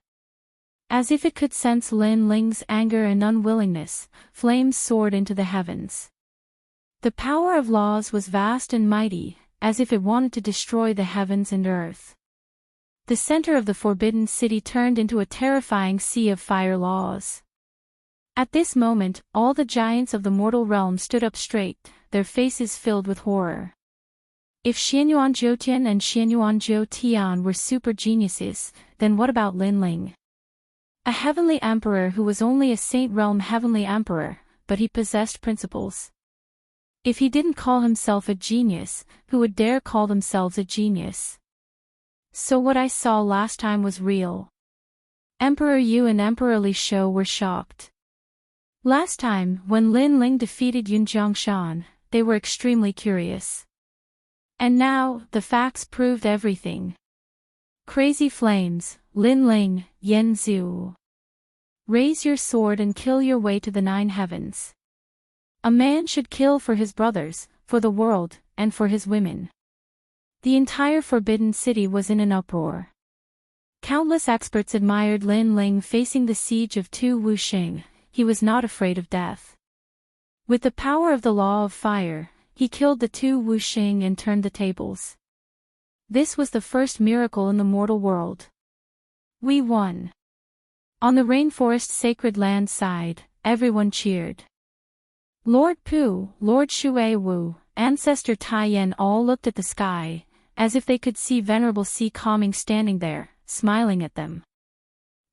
As if it could sense Lin Ling's anger and unwillingness, flames soared into the heavens. The power of laws was vast and mighty, as if it wanted to destroy the heavens and earth. The center of the Forbidden City turned into a terrifying sea of fire laws. At this moment, all the giants of the mortal realm stood up straight, their faces filled with horror. If Xianyuan Zhoutian and Xianyuan Zhou were super geniuses, then what about Lin Ling? A heavenly emperor who was only a Saint Realm heavenly emperor, but he possessed principles. If he didn't call himself a genius, who would dare call themselves a genius? So what I saw last time was real. Emperor Yu and Emperor Li Shou were shocked. Last time, when Lin Ling defeated Yun Zhongshan, they were extremely curious. And now, the facts proved everything. Crazy flames, Lin Ling, Yen Zhu. Raise your sword and kill your way to the 9 heavens. A man should kill for his brothers, for the world, and for his women. The entire Forbidden City was in an uproar. Countless experts admired Lin Ling facing the siege of Tu Wuxing. He was not afraid of death. With the power of the law of fire, he killed the Tu Wuxing and turned the tables. This was the first miracle in the mortal world. We won. On the rainforest sacred land side, everyone cheered. Lord Pu, Lord Shui Wu, Ancestor Tai Yan all looked at the sky, as if they could see Venerable Si Kongming standing there, smiling at them.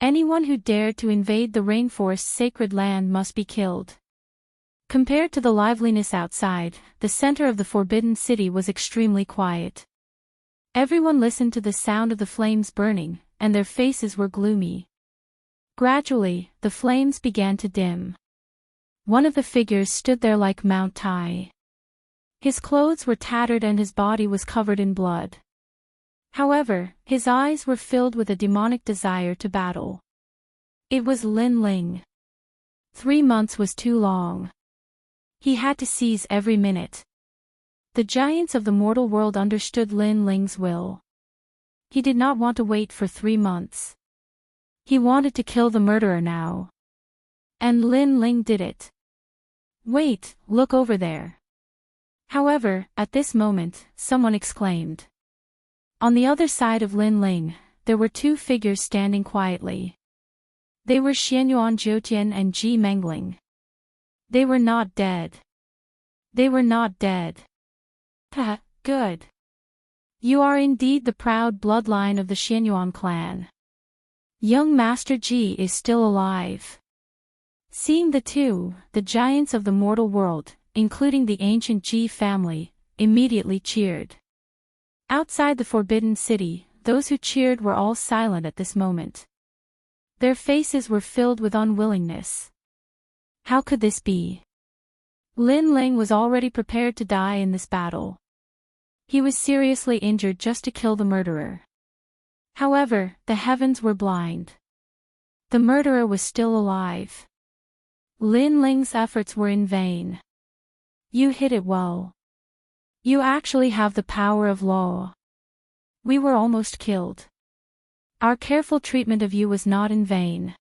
Anyone who dared to invade the rainforest's sacred land must be killed. Compared to the liveliness outside, the center of the Forbidden City was extremely quiet. Everyone listened to the sound of the flames burning, and their faces were gloomy. Gradually, the flames began to dim. One of the figures stood there like Mount Tai. His clothes were tattered and his body was covered in blood. However, his eyes were filled with a demonic desire to battle. It was Lin Ling. 3 months was too long. He had to seize every minute. The giants of the mortal world understood Lin Ling's will. He did not want to wait for 3 months. He wanted to kill the murderer now. And Lin Ling did it. Wait, look over there. However, at this moment, someone exclaimed. On the other side of Lin Ling, there were 2 figures standing quietly. They were Xianyuan Zhoutian and Ji Mengling. They were not dead. They were not dead. Ha, good. You are indeed the proud bloodline of the Xianyuan clan. Young Master Ji is still alive. Seeing the 2, the giants of the mortal world, including the ancient Ji family, immediately cheered. Outside the Forbidden City, those who cheered were all silent at this moment. Their faces were filled with unwillingness. How could this be? Lin Ling was already prepared to die in this battle. He was seriously injured just to kill the murderer. However, the heavens were blind. The murderer was still alive. Lin Ling's efforts were in vain. You hit it well. You actually have the power of law. We were almost killed. Our careful treatment of you was not in vain.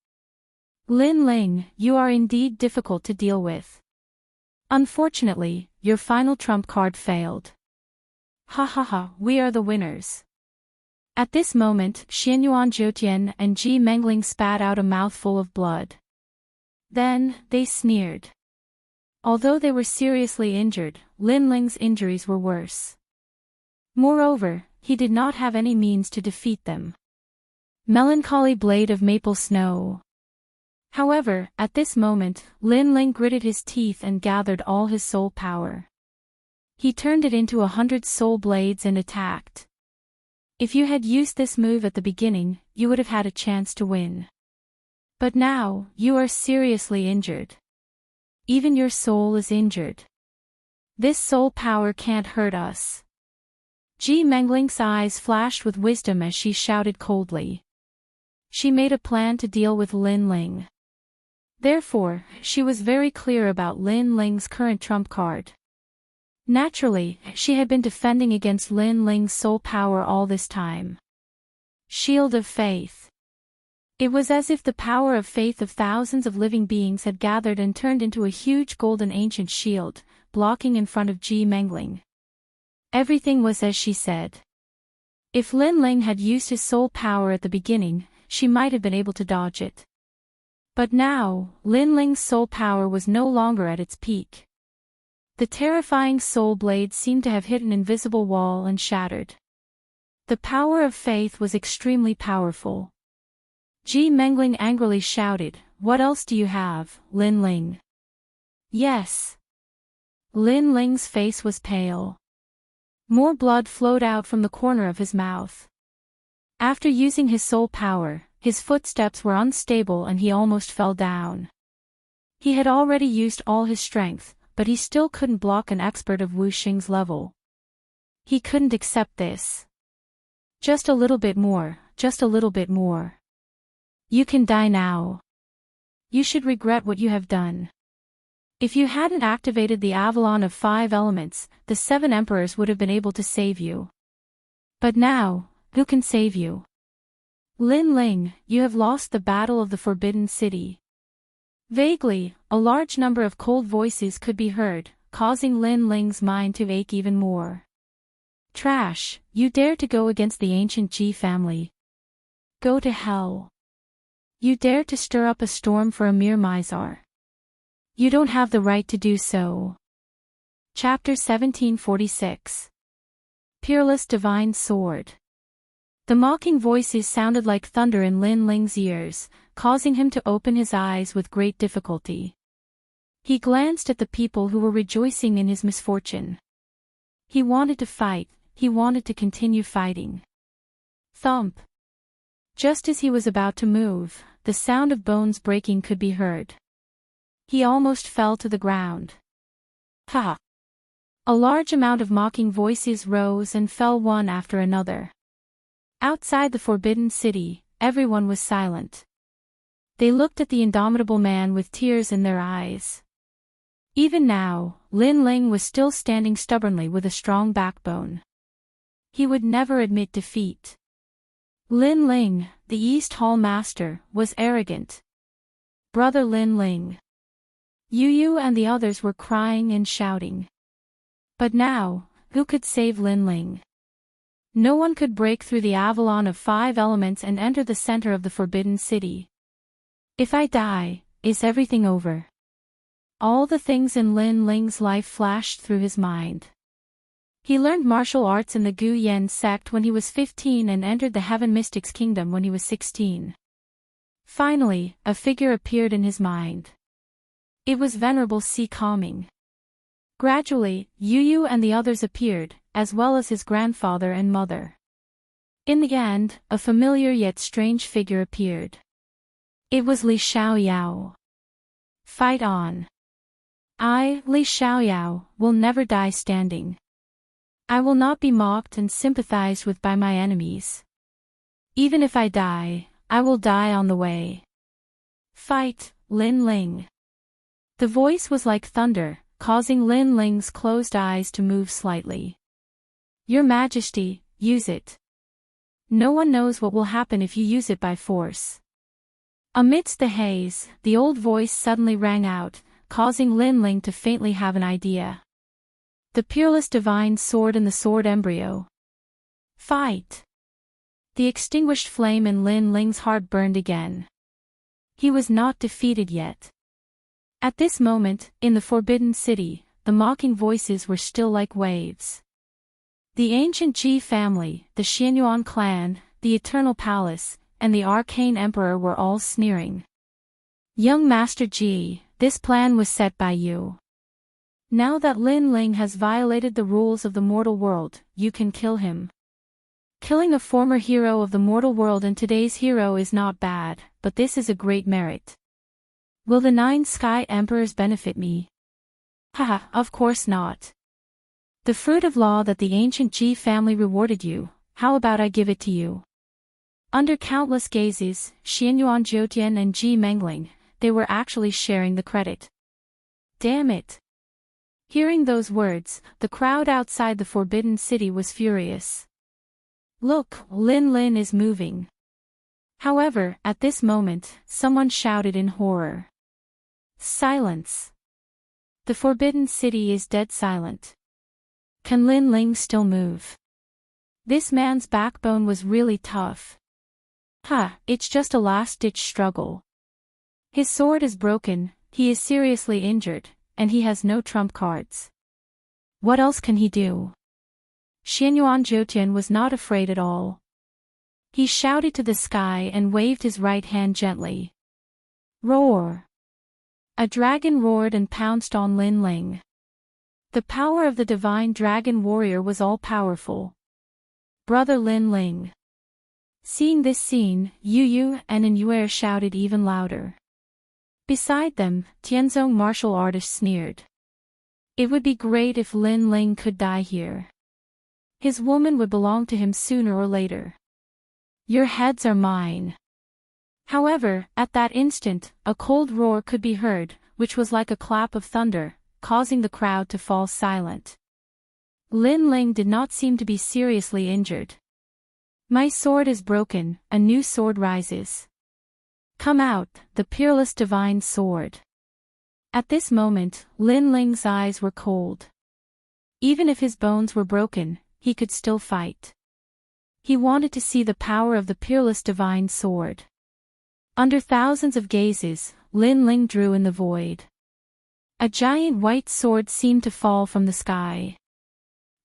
Lin Ling, you are indeed difficult to deal with. Unfortunately, your final trump card failed. Ha ha ha, we are the winners. At this moment, Xianyuan Jiutian and Ji Mengling spat out a mouthful of blood. Then, they sneered. Although they were seriously injured, Lin Ling's injuries were worse. Moreover, he did not have any means to defeat them. Melancholy blade of maple snow. However, at this moment, Lin Ling gritted his teeth and gathered all his soul power. He turned it into 100 soul blades and attacked. If you had used this move at the beginning, you would have had a chance to win. But now, you are seriously injured. Even your soul is injured. This soul power can't hurt us. Ji Mengling's eyes flashed with wisdom as she shouted coldly. She made a plan to deal with Lin Ling. Therefore, she was very clear about Lin Ling's current trump card. Naturally, she had been defending against Lin Ling's soul power all this time. Shield of Faith. It was as if the power of faith of thousands of living beings had gathered and turned into a huge golden ancient shield, blocking in front of Ji Mengling. Everything was as she said. If Lin Ling had used his soul power at the beginning, she might have been able to dodge it. But now, Lin Ling's soul power was no longer at its peak. The terrifying soul blade seemed to have hit an invisible wall and shattered. The power of faith was extremely powerful. Ji Mengling angrily shouted, "What else do you have, Lin Ling?" Yes. Lin Ling's face was pale. More blood flowed out from the corner of his mouth. After using his soul power, his footsteps were unstable and he almost fell down. He had already used all his strength, but he still couldn't block an expert of Wu Xing's level. He couldn't accept this. Just a little bit more, just a little bit more. You can die now. You should regret what you have done. If you hadn't activated the Avalon of 5 elements, the 7 emperors would have been able to save you. But now, who can save you? Lin Ling, you have lost the battle of the Forbidden City. Vaguely, a large number of cold voices could be heard, causing Lin Ling's mind to ache even more. Trash, you dare to go against the ancient Ji family. Go to hell. You dare to stir up a storm for a mere Mizar. You don't have the right to do so. Chapter 1746. Peerless Divine Sword. The mocking voices sounded like thunder in Lin Ling's ears, causing him to open his eyes with great difficulty. He glanced at the people who were rejoicing in his misfortune. He wanted to fight, he wanted to continue fighting. Thump. Just as he was about to move, the sound of bones breaking could be heard. He almost fell to the ground. Ha! A large amount of mocking voices rose and fell one after another. Outside the Forbidden City, everyone was silent. They looked at the indomitable man with tears in their eyes. Even now, Lin Ling was still standing stubbornly with a strong backbone. He would never admit defeat. Lin Ling, the East Hall Master, was arrogant. Brother Lin Ling. Yu and the others were crying and shouting. But now, who could save Lin Ling? No one could break through the Avalon of 5 elements and enter the center of the Forbidden City. If I die, is everything over? All the things in Lin Ling's life flashed through his mind. He learned martial arts in the Gu Yen sect when he was 15 and entered the Heaven Mystics Kingdom when he was 16. Finally, a figure appeared in his mind. It was Venerable Si Calming. Gradually, Yu and the others appeared, as well as his grandfather and mother. In the end, a familiar yet strange figure appeared. It was Li Xiaoyao. Fight on. I, Li Xiaoyao, will never die standing. I will not be mocked and sympathized with by my enemies. Even if I die, I will die on the way. Fight, Lin Ling. The voice was like thunder, causing Lin Ling's closed eyes to move slightly. Your Majesty, use it. No one knows what will happen if you use it by force. Amidst the haze, the old voice suddenly rang out, causing Lin Ling to faintly have an idea. The peerless divine sword and the sword embryo. Fight! The extinguished flame in Lin Ling's heart burned again. He was not defeated yet. At this moment, in the Forbidden City, the mocking voices were still like waves. The ancient Ji family, the Xianyuan clan, the Eternal Palace, and the Arcane Emperor were all sneering. Young Master Ji, this plan was set by you. Now that Lin Ling has violated the rules of the mortal world, you can kill him. Killing a former hero of the mortal world and today's hero is not bad, but this is a great merit. Will the 9 Sky Emperors benefit me? Haha, of course not. The fruit of law that the ancient Ji family rewarded you, how about I give it to you? Under countless gazes, Xianyuan Jiutian and Ji Mengling, they were actually sharing the credit. Damn it! Hearing those words, the crowd outside the Forbidden City was furious. Look, Lin Lin is moving. However, at this moment, someone shouted in horror. Silence! The Forbidden City is dead silent. Can Lin Ling still move? This man's backbone was really tough. It's just a last-ditch struggle. His sword is broken, he is seriously injured, and he has no trump cards. What else can he do? Xianyuan Jiutian was not afraid at all. He shouted to the sky and waved his right hand gently. Roar! A dragon roared and pounced on Lin Ling. The power of the divine dragon warrior was all-powerful. Brother Lin Ling. Seeing this scene, Yu Yu and An Yuer shouted even louder. Beside them, Tianzong martial artist sneered. It would be great if Lin Ling could die here. His woman would belong to him sooner or later. Your heads are mine. However, at that instant, a cold roar could be heard, which was like a clap of thunder, causing the crowd to fall silent. Lin Ling did not seem to be seriously injured. My sword is broken, a new sword rises. Come out, the peerless divine sword. At this moment, Lin Ling's eyes were cold. Even if his bones were broken, he could still fight. He wanted to see the power of the peerless divine sword. Under thousands of gazes, Lin Ling drew in the void. A giant white sword seemed to fall from the sky.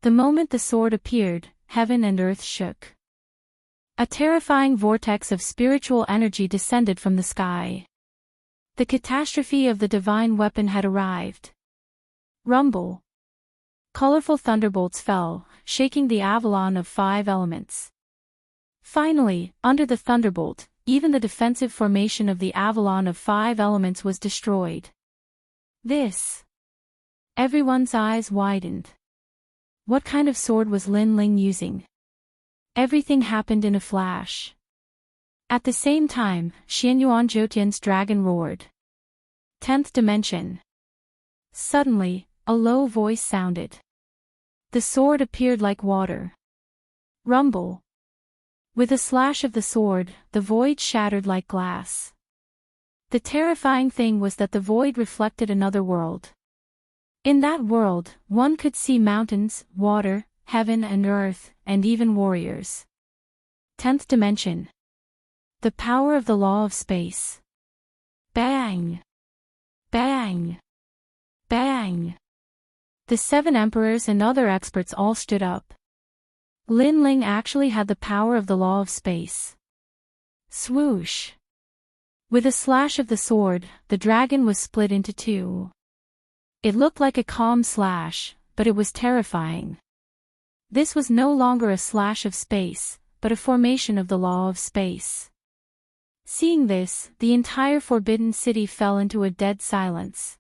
The moment the sword appeared, heaven and earth shook. A terrifying vortex of spiritual energy descended from the sky. The catastrophe of the divine weapon had arrived. Rumble. Colorful thunderbolts fell, shaking the Avalon of 5 elements. Finally, under the thunderbolt, even the defensive formation of the Avalon of 5 elements was destroyed. This. Everyone's eyes widened. What kind of sword was Lin Ling using? Everything happened in a flash. At the same time, Xianyuan Jiutian's dragon roared. 10th dimension. Suddenly, a low voice sounded. The sword appeared like water. Rumble. With a slash of the sword, the void shattered like glass. The terrifying thing was that the void reflected another world. In that world, one could see mountains, water, heaven and earth, and even warriors. 10th dimension. The power of the law of space. Bang! Bang! Bang! The 7 emperors and other experts all stood up. Lin Ling actually had the power of the law of space. Swoosh! With a slash of the sword, the dragon was split into 2. It looked like a calm slash, but it was terrifying. This was no longer a slash of space, but a formation of the law of space. Seeing this, the entire Forbidden City fell into a dead silence.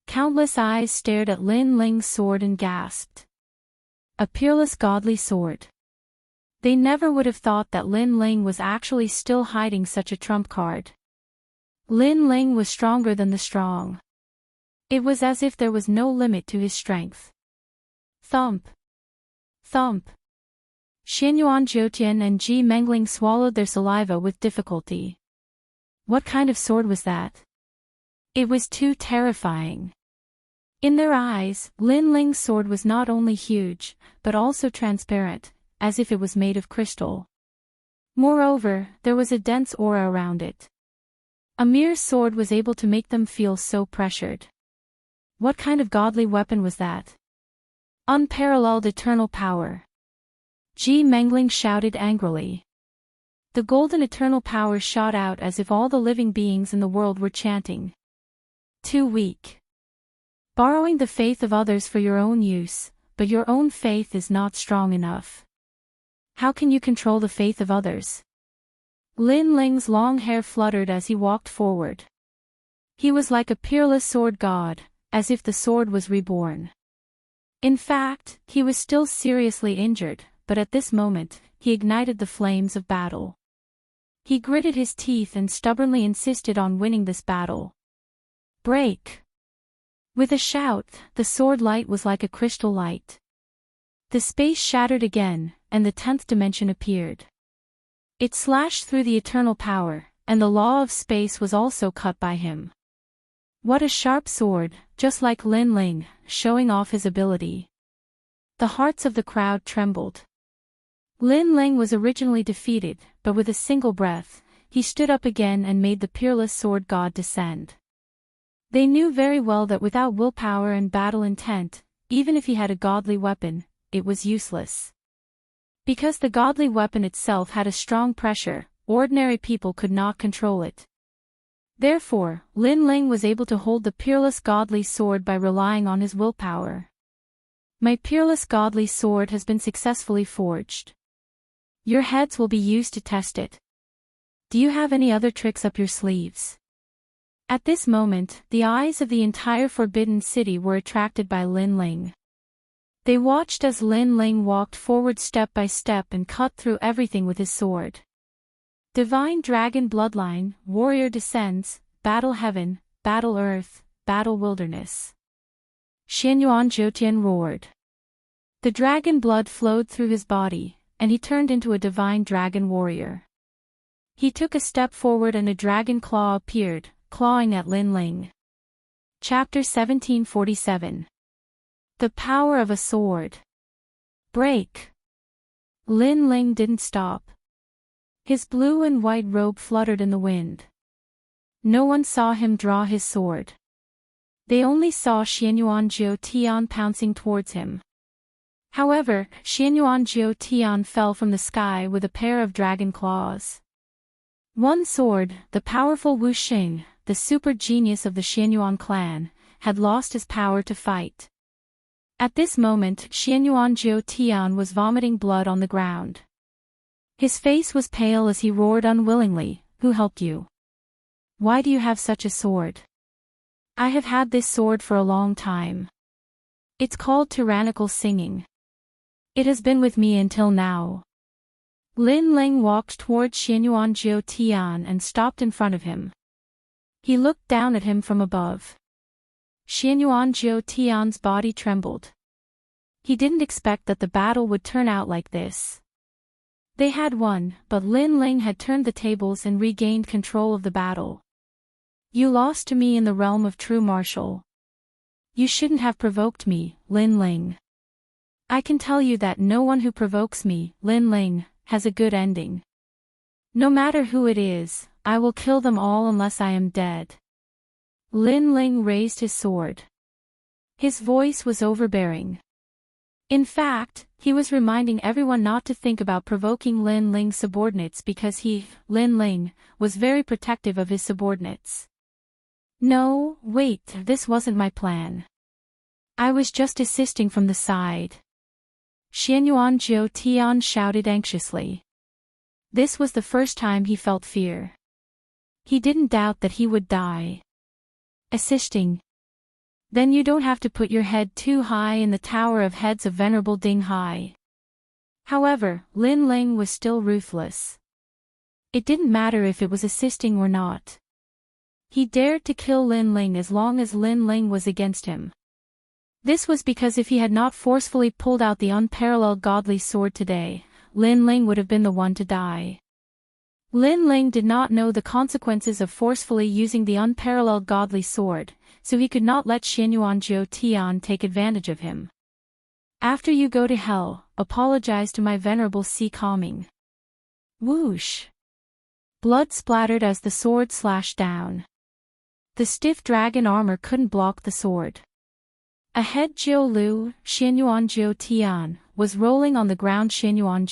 Countless eyes stared at Lin Ling's sword and gasped. A peerless godly sword. They never would have thought that Lin Ling was actually still hiding such a trump card. Lin Ling was stronger than the strong. It was as if there was no limit to his strength. Thump. Thump. Xianyuan Jiutian and Ji Mengling swallowed their saliva with difficulty. What kind of sword was that? It was too terrifying. In their eyes, Lin Ling's sword was not only huge, but also transparent, as if it was made of crystal. Moreover, there was a dense aura around it. A mere sword was able to make them feel so pressured. What kind of godly weapon was that? Unparalleled eternal power. Ji Mengling shouted angrily. The golden eternal power shot out as if all the living beings in the world were chanting. Too weak. Borrowing the faith of others for your own use, but your own faith is not strong enough. How can you control the faith of others? Lin Ling's long hair fluttered as he walked forward. He was like a peerless sword god, as if the sword was reborn. In fact, he was still seriously injured, but at this moment, he ignited the flames of battle. He gritted his teeth and stubbornly insisted on winning this battle. Break! With a shout, the sword light was like a crystal light. The space shattered again, and the 10th dimension appeared. It slashed through the eternal power, and the law of space was also cut by him. What a sharp sword, just like Lin Ling, showing off his ability. The hearts of the crowd trembled. Lin Ling was originally defeated, but with a single breath, he stood up again and made the peerless sword god descend. They knew very well that without willpower and battle intent, even if he had a godly weapon, it was useless. Because the godly weapon itself had a strong pressure, ordinary people could not control it. Therefore, Lin Ling was able to hold the peerless godly sword by relying on his willpower. My peerless godly sword has been successfully forged. Your heads will be used to test it. Do you have any other tricks up your sleeves? At this moment, the eyes of the entire Forbidden City were attracted by Lin Ling. They watched as Lin Ling walked forward step by step and cut through everything with his sword. Divine Dragon Bloodline, Warrior descends, Battle Heaven, Battle Earth, Battle Wilderness. Xianyuan Jiutian roared. The dragon blood flowed through his body, and he turned into a divine dragon warrior. He took a step forward and a dragon claw appeared, clawing at Lin Ling. Chapter 1747. The Power of a Sword. Break! Lin Ling didn't stop. His blue and white robe fluttered in the wind. No one saw him draw his sword. They only saw Xianyuan Jiu Tian pouncing towards him. However, Xianyuan Jiu Tian fell from the sky with a pair of dragon claws. One sword, the powerful Wu Xing, the super genius of the Xianyuan clan, had lost his power to fight. At this moment, Xianyuan Jiu Tian was vomiting blood on the ground. His face was pale as he roared unwillingly, "Who helped you? Why do you have such a sword?" "I have had this sword for a long time. It's called tyrannical singing. It has been with me until now." Lin Ling walked towards Xianyuan Jiu Tian and stopped in front of him. He looked down at him from above. Xianyuan Jiu Tian's body trembled. He didn't expect that the battle would turn out like this. They had won, but Lin Ling had turned the tables and regained control of the battle. "You lost to me in the realm of true martial. You shouldn't have provoked me, Lin Ling. I can tell you that no one who provokes me, Lin Ling, has a good ending. No matter who it is, I will kill them all unless I am dead." Lin Ling raised his sword. His voice was overbearing. In fact, he was reminding everyone not to think about provoking Lin Ling's subordinates because he, Lin Ling, was very protective of his subordinates. "No, wait, this wasn't my plan. I was just assisting from the side." Xianyuan Jiu Tian shouted anxiously. This was the first time he felt fear. He didn't doubt that he would die. "Assisting? Then you don't have to put your head too high in the Tower of Heads of Venerable Ding Hai." However, Lin Ling was still ruthless. It didn't matter if it was assisting or not. He dared to kill Lin Ling as long as Lin Ling was against him. This was because if he had not forcefully pulled out the unparalleled godly sword today, Lin Ling would have been the one to die. Lin Ling did not know the consequences of forcefully using the unparalleled godly sword, so he could not let Xianyuan Jiu Tian take advantage of him. After you go to hell, apologize to my venerable sea calming. Whoosh! Blood splattered as the sword slashed down. The stiff dragon armor couldn't block the sword. Ahead Jiu Lu, Xianyuan Jiu Tian, was rolling on the ground. Xianyuan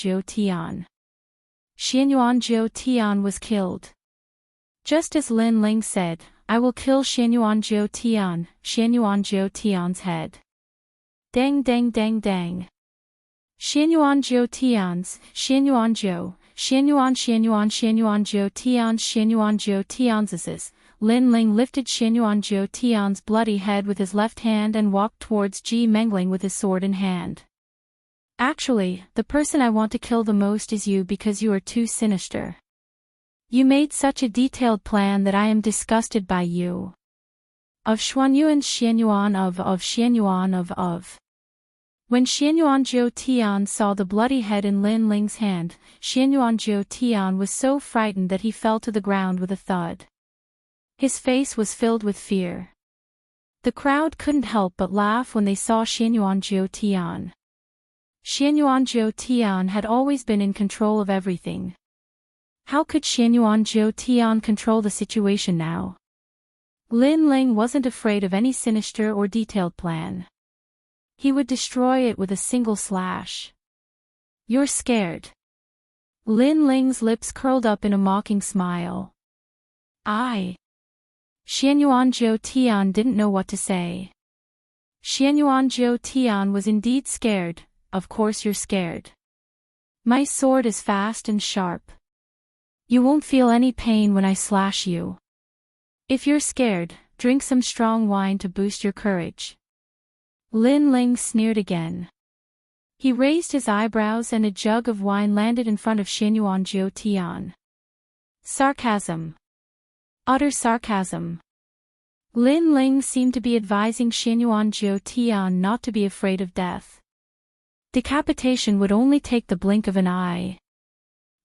Jiu Tian was killed. Just as Lin Ling said, I will kill Xianyuan Jiu Tian's head. Dang dang dang dang. Xianyuan Jiu Tian's, Xianyuan Jiu Tian's. Lin Ling lifted Xianyuan Jiu Tian's bloody head with his left hand and walked towards Ji Mengling with his sword in hand. Actually, the person I want to kill the most is you because you are too sinister. You made such a detailed plan that I am disgusted by you. Of Xuanyuan's Xianyuan of. When Xianyuan Jiu Tian saw the bloody head in Lin Ling's hand, Xianyuan Jiu Tian was so frightened that he fell to the ground with a thud. His face was filled with fear. The crowd couldn't help but laugh when they saw Xianyuan Jiu Tian. Xianyuan Jiu Tian had always been in control of everything. How could Xianyuan Jiu Tian control the situation now? Lin Ling wasn't afraid of any sinister or detailed plan. He would destroy it with a single slash. You're scared. Lin Ling's lips curled up in a mocking smile. Xianyuan Jiu Tian didn't know what to say. Xianyuan Jiu Tian was indeed scared. Of course you're scared. My sword is fast and sharp. You won't feel any pain when I slash you. If you're scared, drink some strong wine to boost your courage. Lin Ling sneered again. He raised his eyebrows and a jug of wine landed in front of Xianyuan Jiu Tian. Sarcasm. Utter sarcasm. Lin Ling seemed to be advising Xianyuan Jiu Tian not to be afraid of death. Decapitation would only take the blink of an eye.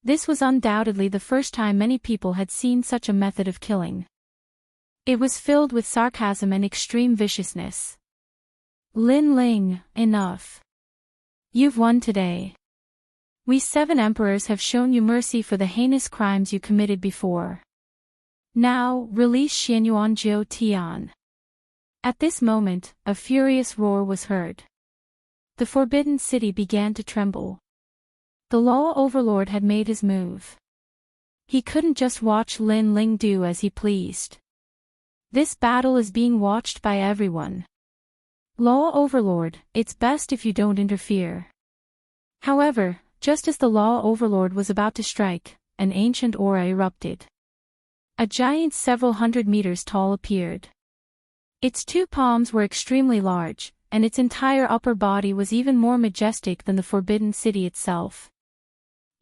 This was undoubtedly the first time many people had seen such a method of killing. It was filled with sarcasm and extreme viciousness. Lin Ling, enough. You've won today. We 7 emperors have shown you mercy for the heinous crimes you committed before. Now, release Xianyuan Jiu Tian. At this moment, a furious roar was heard. The forbidden city began to tremble. The law overlord had made his move. He couldn't just watch Lin Ling do as he pleased. This battle is being watched by everyone. Law overlord, it's best if you don't interfere. However, just as the law overlord was about to strike, an ancient aura erupted. A giant several hundred meters tall appeared. Its 2 palms were extremely large, and its entire upper body was even more majestic than the forbidden city itself.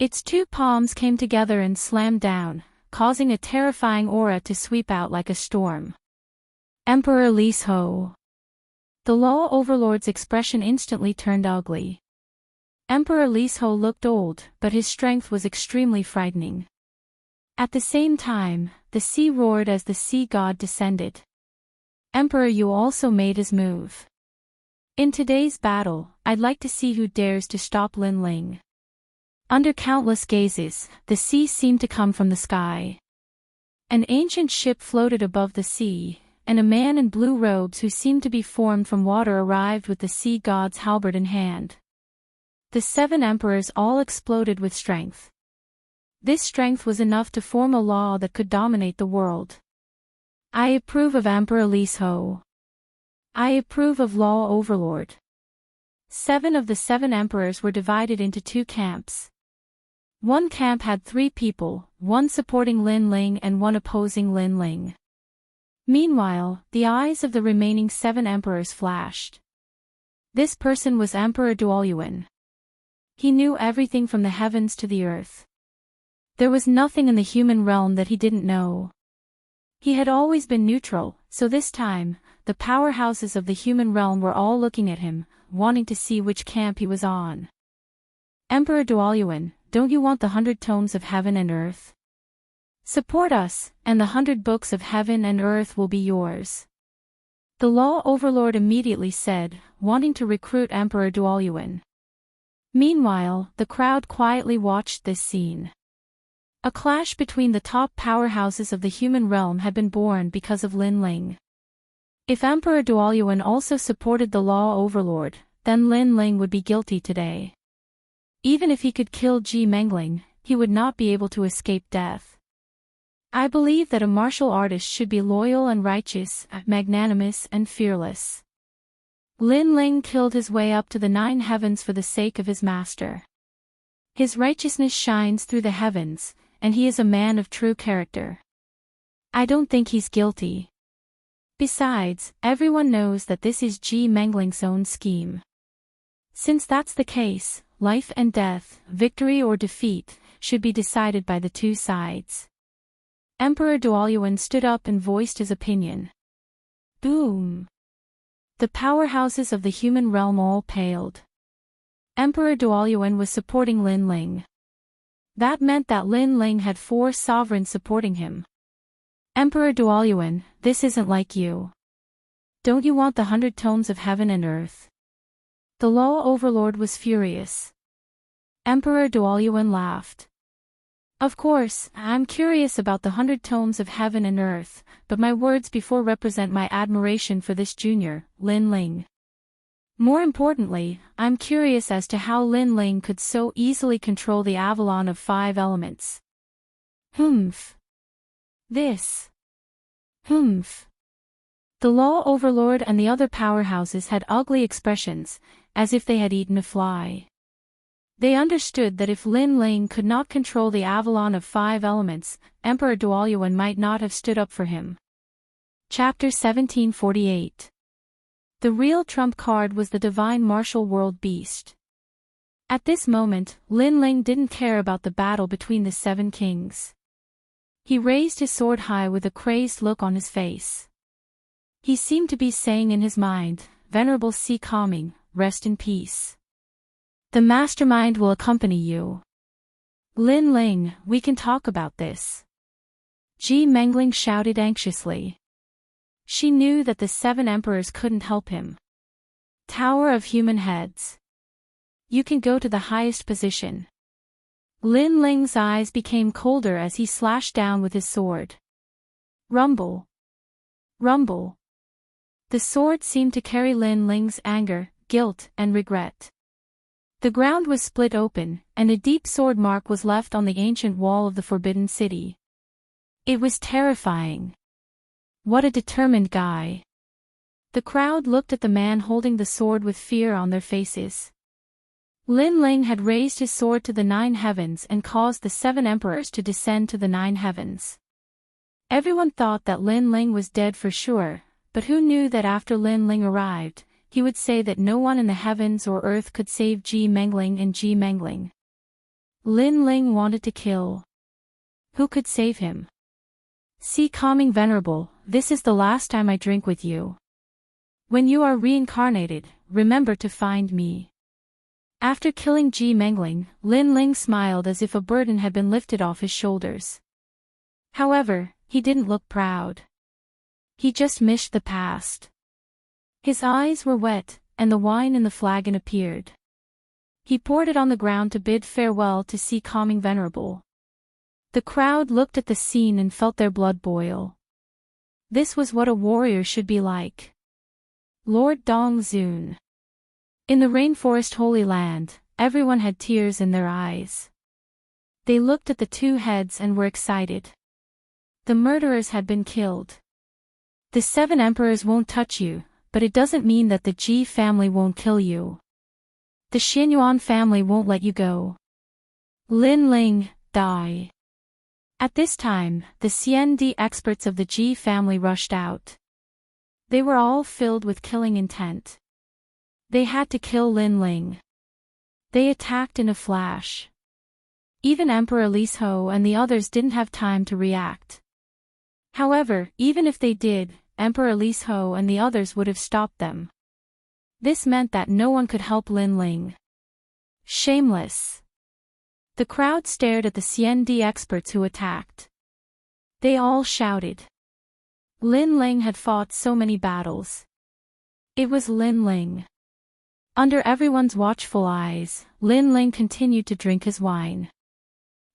Its 2 palms came together and slammed down, causing a terrifying aura to sweep out like a storm. Emperor Lis Ho. The law overlord's expression instantly turned ugly. Emperor Lis Ho looked old, but his strength was extremely frightening. At the same time, the sea roared as the sea god descended. Emperor Yu also made his move. In today's battle, I'd like to see who dares to stop Lin Ling. Under countless gazes, the sea seemed to come from the sky. An ancient ship floated above the sea, and a man in blue robes who seemed to be formed from water arrived with the sea god's halberd in hand. The 7 emperors all exploded with strength. This strength was enough to form a law that could dominate the world. I approve of Emperor Lis Ho. I approve of Law Overlord. 7 of the 7 emperors were divided into 2 camps. One camp had 3 people, one supporting Lin Ling and one opposing Lin Ling. Meanwhile, the eyes of the remaining 7 emperors flashed. This person was Emperor Duoyuan. He knew everything from the heavens to the earth. There was nothing in the human realm that he didn't know. He had always been neutral, so this time, the powerhouses of the human realm were all looking at him, wanting to see which camp he was on. Emperor Duoyuan, don't you want the 100 tomes of heaven and earth? Support us, and the 100 books of heaven and earth will be yours. The law overlord immediately said, wanting to recruit Emperor Duoyuan. Meanwhile, the crowd quietly watched this scene. A clash between the top powerhouses of the human realm had been born because of Lin Ling. If Emperor Duoyuan also supported the law overlord, then Lin Ling would be guilty today. Even if he could kill Ji Mengling, he would not be able to escape death. I believe that a martial artist should be loyal and righteous, magnanimous and fearless. Lin Ling killed his way up to the 9 heavens for the sake of his master. His righteousness shines through the heavens, and he is a man of true character. I don't think he's guilty. Besides, everyone knows that this is Ji Mengling's own scheme. Since that's the case, life and death, victory or defeat, should be decided by the two sides. Emperor Duoyuan stood up and voiced his opinion. Boom! The powerhouses of the human realm all paled. Emperor Duoyuan was supporting Lin Ling. That meant that Lin Ling had 4 sovereigns supporting him. Emperor Duoyuan, this isn't like you. Don't you want the 100 tomes of heaven and earth? The law overlord was furious. Emperor Duoyuan laughed. Of course, I'm curious about the 100 tomes of heaven and earth, but my words before represent my admiration for this junior, Lin Ling. More importantly, I'm curious as to how Lin Ling could so easily control the Avalon of 5 elements. Humph. This. Humph. The law overlord and the other powerhouses had ugly expressions, as if they had eaten a fly. They understood that if Lin Ling could not control the Avalon of 5 elements, Emperor Duoyuan might not have stood up for him. Chapter 1748. The real trump card was the divine martial world beast. At this moment, Lin Ling didn't care about the battle between the 7 kings. He raised his sword high with a crazed look on his face. He seemed to be saying in his mind, Venerable Sea Calming, rest in peace. The mastermind will accompany you. Lin Ling, we can talk about this. Ji Mengling shouted anxiously. She knew that the 7 emperors couldn't help him. Tower of Human Heads. You can go to the highest position. Lin Ling's eyes became colder as he slashed down with his sword. Rumble. Rumble. The sword seemed to carry Lin Ling's anger, guilt, and regret. The ground was split open, and a deep sword mark was left on the ancient wall of the Forbidden City. It was terrifying. What a determined guy. The crowd looked at the man holding the sword with fear on their faces. Lin Ling had raised his sword to the 9 heavens and caused the 7 emperors to descend to the 9 heavens. Everyone thought that Lin Ling was dead for sure, but who knew that after Lin Ling arrived, he would say that no one in the heavens or earth could save Ji Mengling and Ji Mengling. Lin Ling wanted to kill. Who could save him? Sea Calming Venerable, this is the last time I drink with you. When you are reincarnated, remember to find me. After killing Ji Mengling, Lin Ling smiled as if a burden had been lifted off his shoulders. However, he didn't look proud. He just missed the past. His eyes were wet, and the wine in the flagon appeared. He poured it on the ground to bid farewell to Sea Calming Venerable. The crowd looked at the scene and felt their blood boil. This was what a warrior should be like. Lord Dong Zun. In the rainforest Holy Land, everyone had tears in their eyes. They looked at the 2 heads and were excited. The murderers had been killed. The 7 emperors won't touch you, but it doesn't mean that the Ji family won't kill you. The Xianyuan family won't let you go. Lin Ling, die. At this time, the CND experts of the Ji family rushed out. They were all filled with killing intent. They had to kill Lin Ling. They attacked in a flash. Even Emperor Lis Ho and the others didn't have time to react. However, even if they did, Emperor Lis Ho and the others would have stopped them. This meant that no one could help Lin Ling. Shameless. The crowd stared at the CND experts who attacked. They all shouted. Lin Ling had fought so many battles. It was Lin Ling. Under everyone's watchful eyes, Lin Ling continued to drink his wine.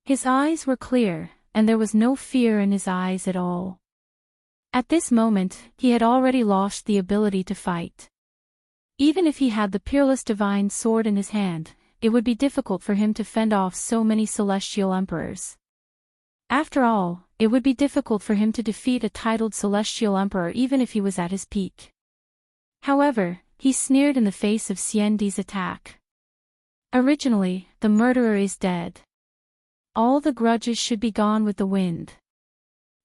His eyes were clear, and there was no fear in his eyes at all. At this moment, he had already lost the ability to fight. Even if he had the peerless divine sword in his hand, it would be difficult for him to fend off so many celestial emperors. After all, it would be difficult for him to defeat a titled celestial emperor even if he was at his peak. However, he sneered in the face of Xiandi's attack. Originally, the murderer is dead. All the grudges should be gone with the wind.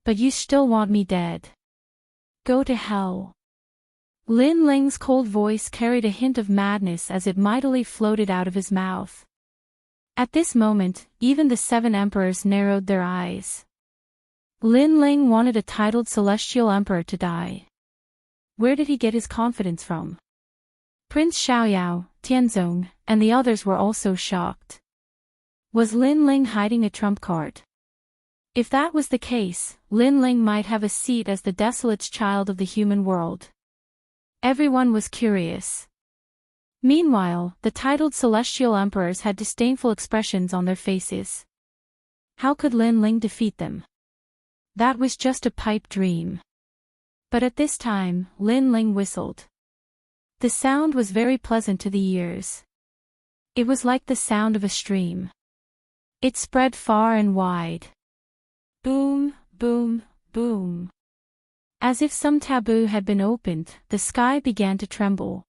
But you still want me dead. Go to hell. Lin Ling's cold voice carried a hint of madness as it mightily floated out of his mouth. At this moment, even the 7 emperors narrowed their eyes. Lin Ling wanted a titled celestial emperor to die. Where did he get his confidence from? Prince Xiaoyao, Tianzong, and the others were also shocked. Was Lin Ling hiding a trump card? If that was the case, Lin Ling might have a seat as the desolate child of the human world. Everyone was curious. Meanwhile, the titled celestial emperors had disdainful expressions on their faces. How could Lin Ling defeat them? That was just a pipe dream. But at this time, Lin Ling whistled. The sound was very pleasant to the ears. It was like the sound of a stream. It spread far and wide. Boom, boom, boom. As if some taboo had been opened, the sky began to tremble.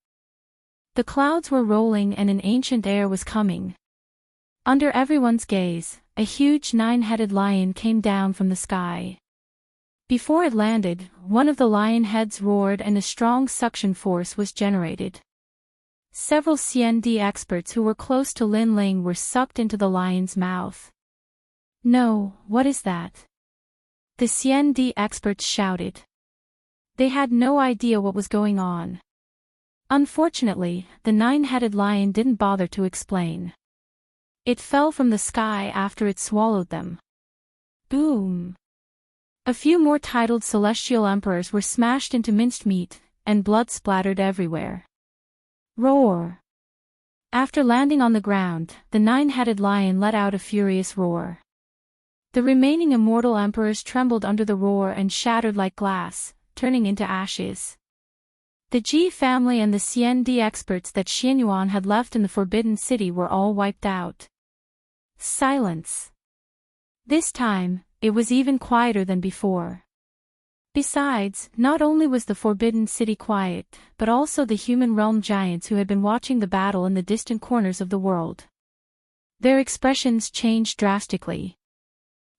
The clouds were rolling and an ancient air was coming. Under everyone's gaze, a huge 9-headed lion came down from the sky. Before it landed, one of the lion heads roared and a strong suction force was generated. Several CND experts who were close to Lin Ling were sucked into the lion's mouth. No, what is that? The CND experts shouted. They had no idea what was going on. Unfortunately, the 9-headed lion didn't bother to explain. It fell from the sky after it swallowed them. Boom! A few more titled celestial emperors were smashed into minced meat, and blood splattered everywhere. Roar! After landing on the ground, the 9-headed lion let out a furious roar. The remaining immortal emperors trembled under the roar and shattered like glass, turning into ashes. The Ji family and the CND experts that Xianyuan had left in the Forbidden City were all wiped out. Silence. This time, it was even quieter than before. Besides, not only was the Forbidden City quiet, but also the human realm giants who had been watching the battle in the distant corners of the world. Their expressions changed drastically.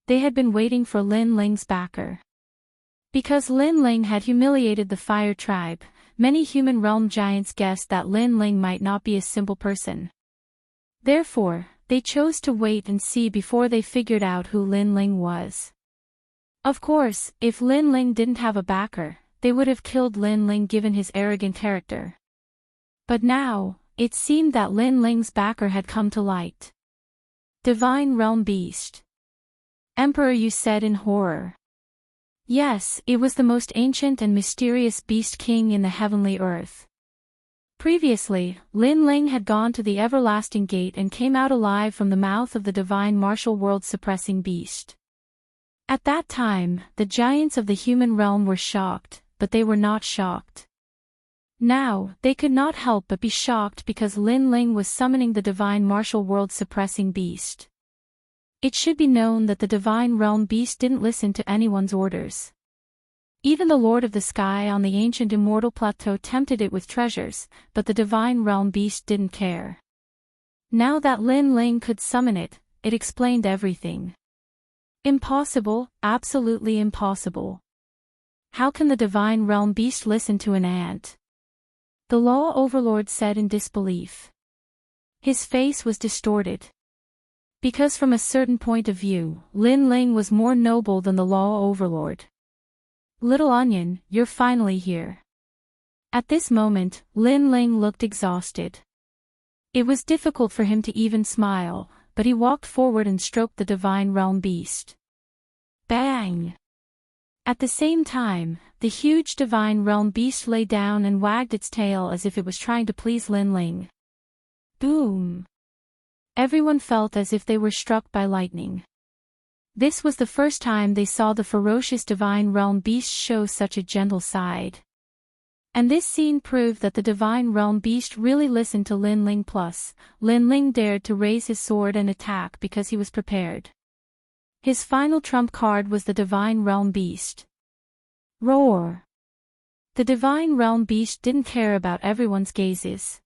They had been waiting for Lin Ling's backer. Because Lin Ling had humiliated the Fire Tribe, many human realm giants guessed that Lin Ling might not be a simple person. Therefore, they chose to wait and see before they figured out who Lin Ling was. Of course, if Lin Ling didn't have a backer, they would have killed Lin Ling given his arrogant character. But now, it seemed that Lin Ling's backer had come to light. Divine Realm Beast. Emperor, you said in horror. Yes, it was the most ancient and mysterious beast king in the heavenly earth. Previously, Lin Ling had gone to the everlasting gate and came out alive from the mouth of the divine martial world-suppressing beast. At that time, the giants of the human realm were shocked, but they were not shocked. Now, they could not help but be shocked because Lin Ling was summoning the divine martial world-suppressing beast. It should be known that the divine realm beast didn't listen to anyone's orders. Even the Lord of the Sky on the ancient Immortal Plateau tempted it with treasures, but the divine realm beast didn't care. Now that Lin Ling could summon it, it explained everything. Impossible, absolutely impossible. How can the divine realm beast listen to an ant? The law overlord said in disbelief. His face was distorted. Because from a certain point of view, Lin Ling was more noble than the law overlord. Little Onion, you're finally here. At this moment, Lin Ling looked exhausted. It was difficult for him to even smile, but he walked forward and stroked the divine realm beast. Bang! At the same time, the huge divine realm beast lay down and wagged its tail as if it was trying to please Lin Ling. Boom! Everyone felt as if they were struck by lightning. This was the first time they saw the ferocious divine realm beast show such a gentle side. And this scene proved that the divine realm beast really listened to Lin Ling. Plus, Lin Ling dared to raise his sword and attack because he was prepared. His final trump card was the divine realm beast. Roar! The divine realm beast didn't care about everyone's gazes.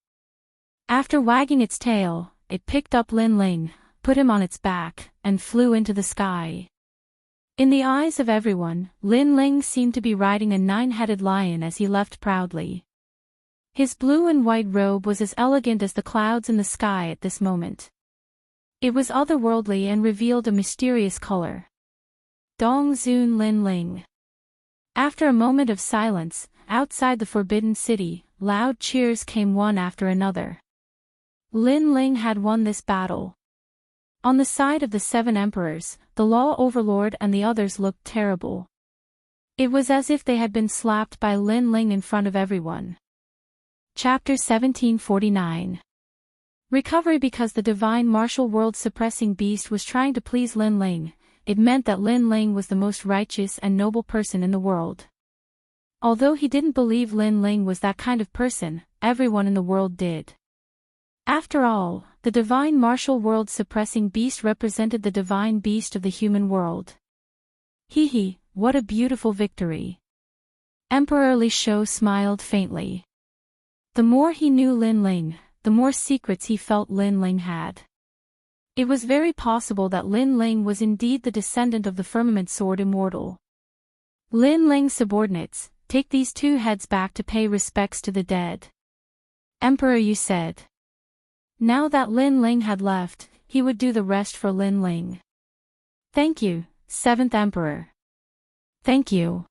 After wagging its tail, it picked up Lin Ling, put him on its back, and flew into the sky. In the eyes of everyone, Lin Ling seemed to be riding a 9-headed lion as he left proudly. His blue and white robe was as elegant as the clouds in the sky at this moment. It was otherworldly and revealed a mysterious color. Dong Zun Lin Ling. After a moment of silence, outside the Forbidden City, loud cheers came one after another. Lin Ling had won this battle. On the side of the 7 emperors, the Law Overlord and the others looked terrible. It was as if they had been slapped by Lin Ling in front of everyone. Chapter 1749. Recovery. Because the divine martial world suppressing beast was trying to please Lin Ling, it meant that Lin Ling was the most righteous and noble person in the world. Although he didn't believe Lin Ling was that kind of person, everyone in the world did. After all, the divine martial world suppressing beast represented the divine beast of the human world. Hee, what a beautiful victory. Emperor Li Shou smiled faintly. The more he knew Lin Ling, the more secrets he felt Lin Ling had. It was very possible that Lin Ling was indeed the descendant of the firmament sword Immortal. Lin Ling's subordinates, take these 2 heads back to pay respects to the dead. Emperor Yu said. Now that Lin Ling had left, he would do the rest for Lin Ling. Thank you, 7th Emperor. Thank you.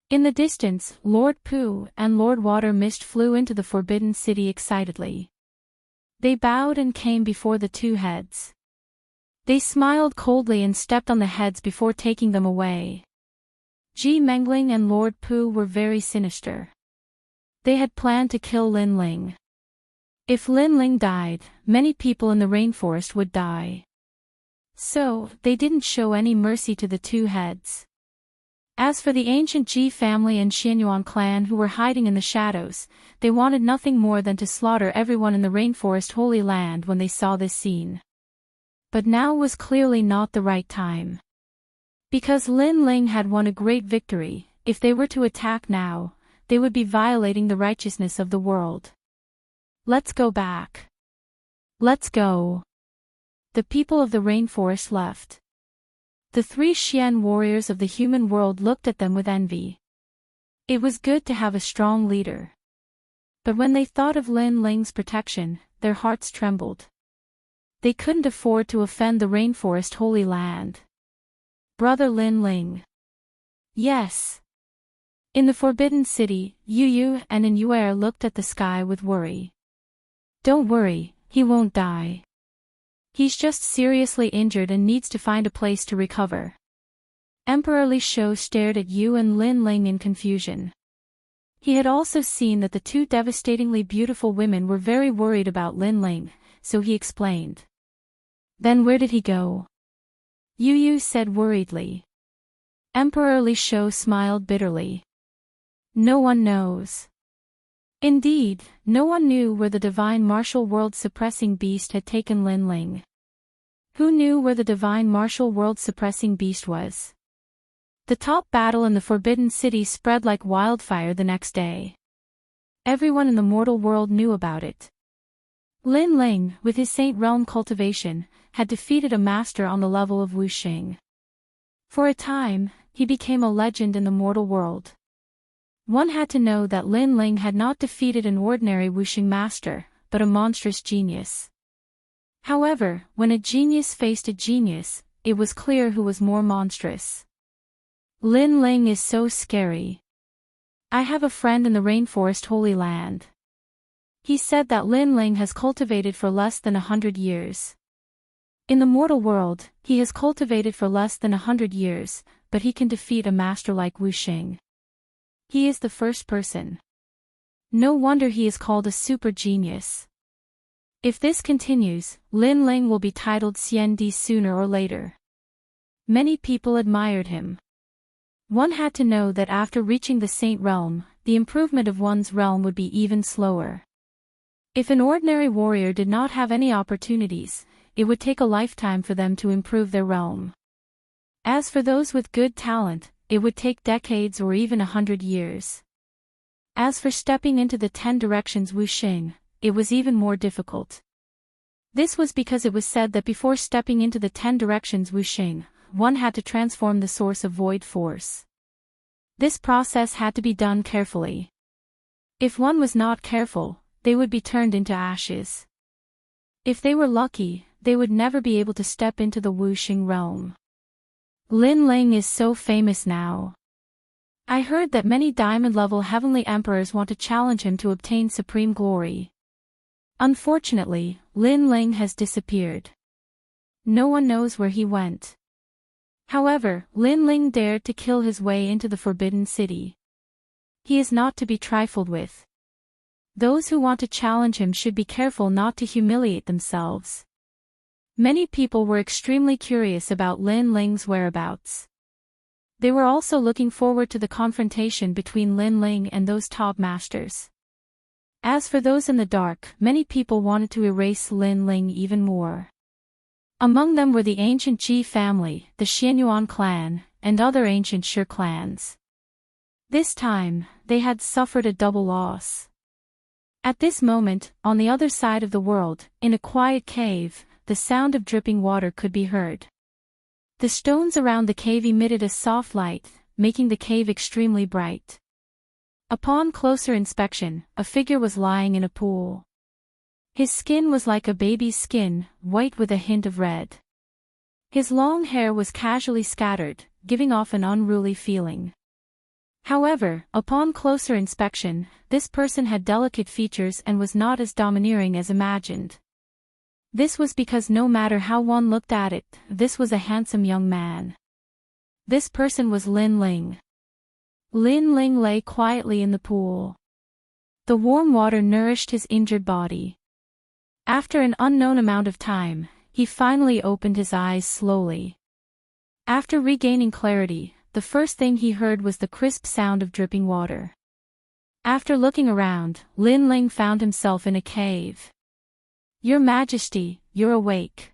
In the distance, Lord Pu and Lord Water Mist flew into the Forbidden City excitedly. They bowed and came before the 2 heads. They smiled coldly and stepped on the heads before taking them away. Ji Mengling and Lord Pu were very sinister. They had planned to kill Lin Ling. If Lin Ling died, many people in the rainforest would die. So, they didn't show any mercy to the 2 heads. As for the ancient Ji family and Xianyuan clan who were hiding in the shadows, they wanted nothing more than to slaughter everyone in the rainforest Holy Land when they saw this scene. But now was clearly not the right time. Because Lin Ling had won a great victory, if they were to attack now, they would be violating the righteousness of the world. Let's go back. Let's go. The people of the rainforest left. The 3 Xian warriors of the human world looked at them with envy. It was good to have a strong leader. But when they thought of Lin Ling's protection, their hearts trembled. They couldn't afford to offend the rainforest Holy Land. Brother Lin Ling. Yes. In the Forbidden City, Yu and Yuer looked at the sky with worry. Don't worry, he won't die. He's just seriously injured and needs to find a place to recover. Emperor Li Shou stared at Yu and Lin Ling in confusion. He had also seen that the 2 devastatingly beautiful women were very worried about Lin Ling, so he explained. Then where did he go? Yu said worriedly. Emperor Li Shou smiled bitterly. No one knows. Indeed, no one knew where the divine martial world suppressing beast had taken Lin Ling. Who knew where the divine martial world suppressing beast was? The top battle in the Forbidden City spread like wildfire the next day. Everyone in the mortal world knew about it. Lin Ling, with his Saint Realm cultivation, had defeated a master on the level of Wuxing. For a time, he became a legend in the mortal world. One had to know that Lin Ling had not defeated an ordinary Wuxing master, but a monstrous genius. However, when a genius faced a genius, it was clear who was more monstrous. Lin Ling is so scary. I have a friend in the rainforest Holy Land. He said that Lin Ling has cultivated for less than 100 years. In the mortal world, he has cultivated for less than 100 years, but he can defeat a master like Wu Xing. He is the first person. No wonder he is called a super genius. If this continues, Lin Ling will be titled Xian Di sooner or later. Many people admired him. One had to know that after reaching the Saint Realm, the improvement of one's realm would be even slower. If an ordinary warrior did not have any opportunities, it would take a lifetime for them to improve their realm. As for those with good talent, it would take decades or even 100 years. As for stepping into the 10 directions Wu Xing, it was even more difficult. This was because it was said that before stepping into the 10 directions Wu Xing, one had to transform the source of void force. This process had to be done carefully. If one was not careful, they would be turned into ashes. If they were lucky, they would never be able to step into the Wu Xing realm. Lin Ling is so famous now. I heard that many diamond-level heavenly emperors want to challenge him to obtain supreme glory. Unfortunately, Lin Ling has disappeared. No one knows where he went. However, Lin Ling dared to kill his way into the Forbidden City. He is not to be trifled with. Those who want to challenge him should be careful not to humiliate themselves. Many people were extremely curious about Lin Ling's whereabouts. They were also looking forward to the confrontation between Lin Ling and those top masters. As for those in the dark, many people wanted to erase Lin Ling even more. Among them were the ancient Ji family, the Xianyuan clan, and other ancient Shi clans. This time, they had suffered a double loss. At this moment, on the other side of the world, in a quiet cave, the sound of dripping water could be heard. The stones around the cave emitted a soft light, making the cave extremely bright. Upon closer inspection, a figure was lying in a pool. His skin was like a baby's skin, white with a hint of red. His long hair was casually scattered, giving off an unruly feeling. However, upon closer inspection, this person had delicate features and was not as domineering as imagined. This was because no matter how one looked at it, this was a handsome young man. This person was Lin Ling. Lin Ling lay quietly in the pool. The warm water nourished his injured body. After an unknown amount of time, he finally opened his eyes slowly. After regaining clarity, the first thing he heard was the crisp sound of dripping water. After looking around, Lin Ling found himself in a cave. "Your Majesty, you're awake."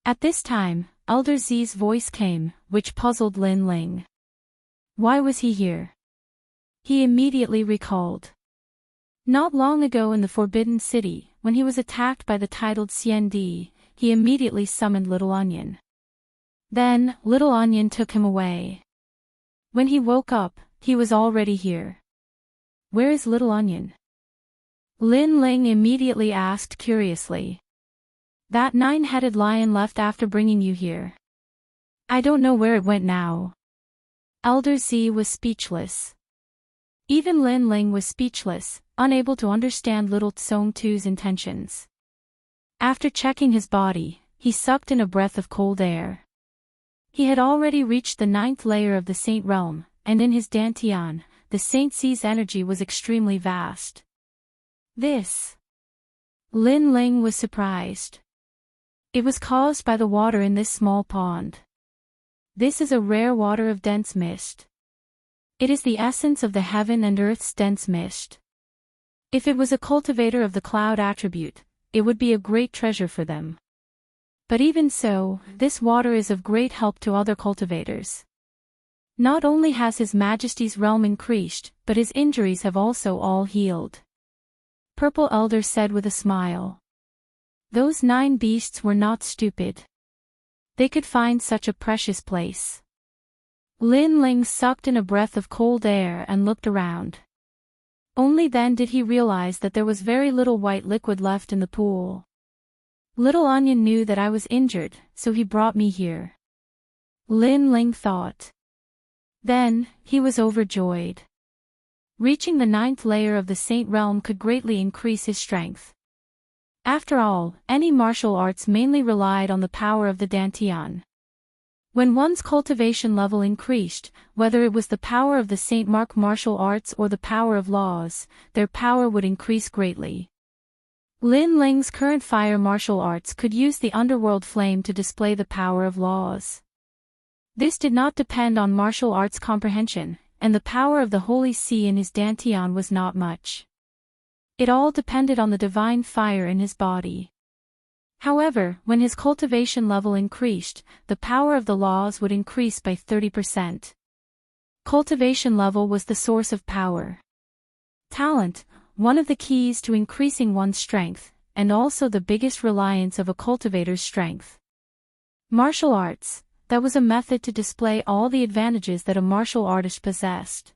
At this time, Elder Zi's voice came, which puzzled Lin Ling. Why was he here? He immediately recalled. Not long ago in the Forbidden City, when he was attacked by the titled Xian Di, he immediately summoned Little Onion. Then, Little Onion took him away. When he woke up, he was already here. Where is Little Onion? Lin Ling immediately asked curiously. That 9-headed lion left after bringing you here. I don't know where it went now. Elder Z was speechless. Even Lin Ling was speechless, unable to understand Little Tsong Tu's intentions. After checking his body, he sucked in a breath of cold air. He had already reached the 9th layer of the Saint Realm, and in his dantian, the Saint Sea's energy was extremely vast. This. Lin Ling was surprised. It was caused by the water in this small pond. This is a rare water of dense mist. It is the essence of the heaven and earth's dense mist. If it was a cultivator of the cloud attribute, it would be a great treasure for them. But even so, this water is of great help to other cultivators. Not only has His Majesty's realm increased, but his injuries have also all healed. Purple Elder said with a smile. Those 9 beasts were not stupid. They could find such a precious place. Lin Ling sucked in a breath of cold air and looked around. Only then did he realize that there was very little white liquid left in the pool. Little Onion knew that I was injured, so he brought me here. Lin Ling thought. Then, he was overjoyed. Reaching the 9th layer of the Saint Realm could greatly increase his strength. After all, any martial arts mainly relied on the power of the dantian. When one's cultivation level increased, whether it was the power of the St. Mark martial arts or the power of laws, their power would increase greatly. Lin Ling's current fire martial arts could use the underworld flame to display the power of laws. This did not depend on martial arts comprehension, and the power of the Holy See in his dantian was not much. It all depended on the divine fire in his body. However, when his cultivation level increased, the power of the laws would increase by 30%. Cultivation level was the source of power. Talent, one of the keys to increasing one's strength, and also the biggest reliance of a cultivator's strength. Martial arts, that was a method to display all the advantages that a martial artist possessed.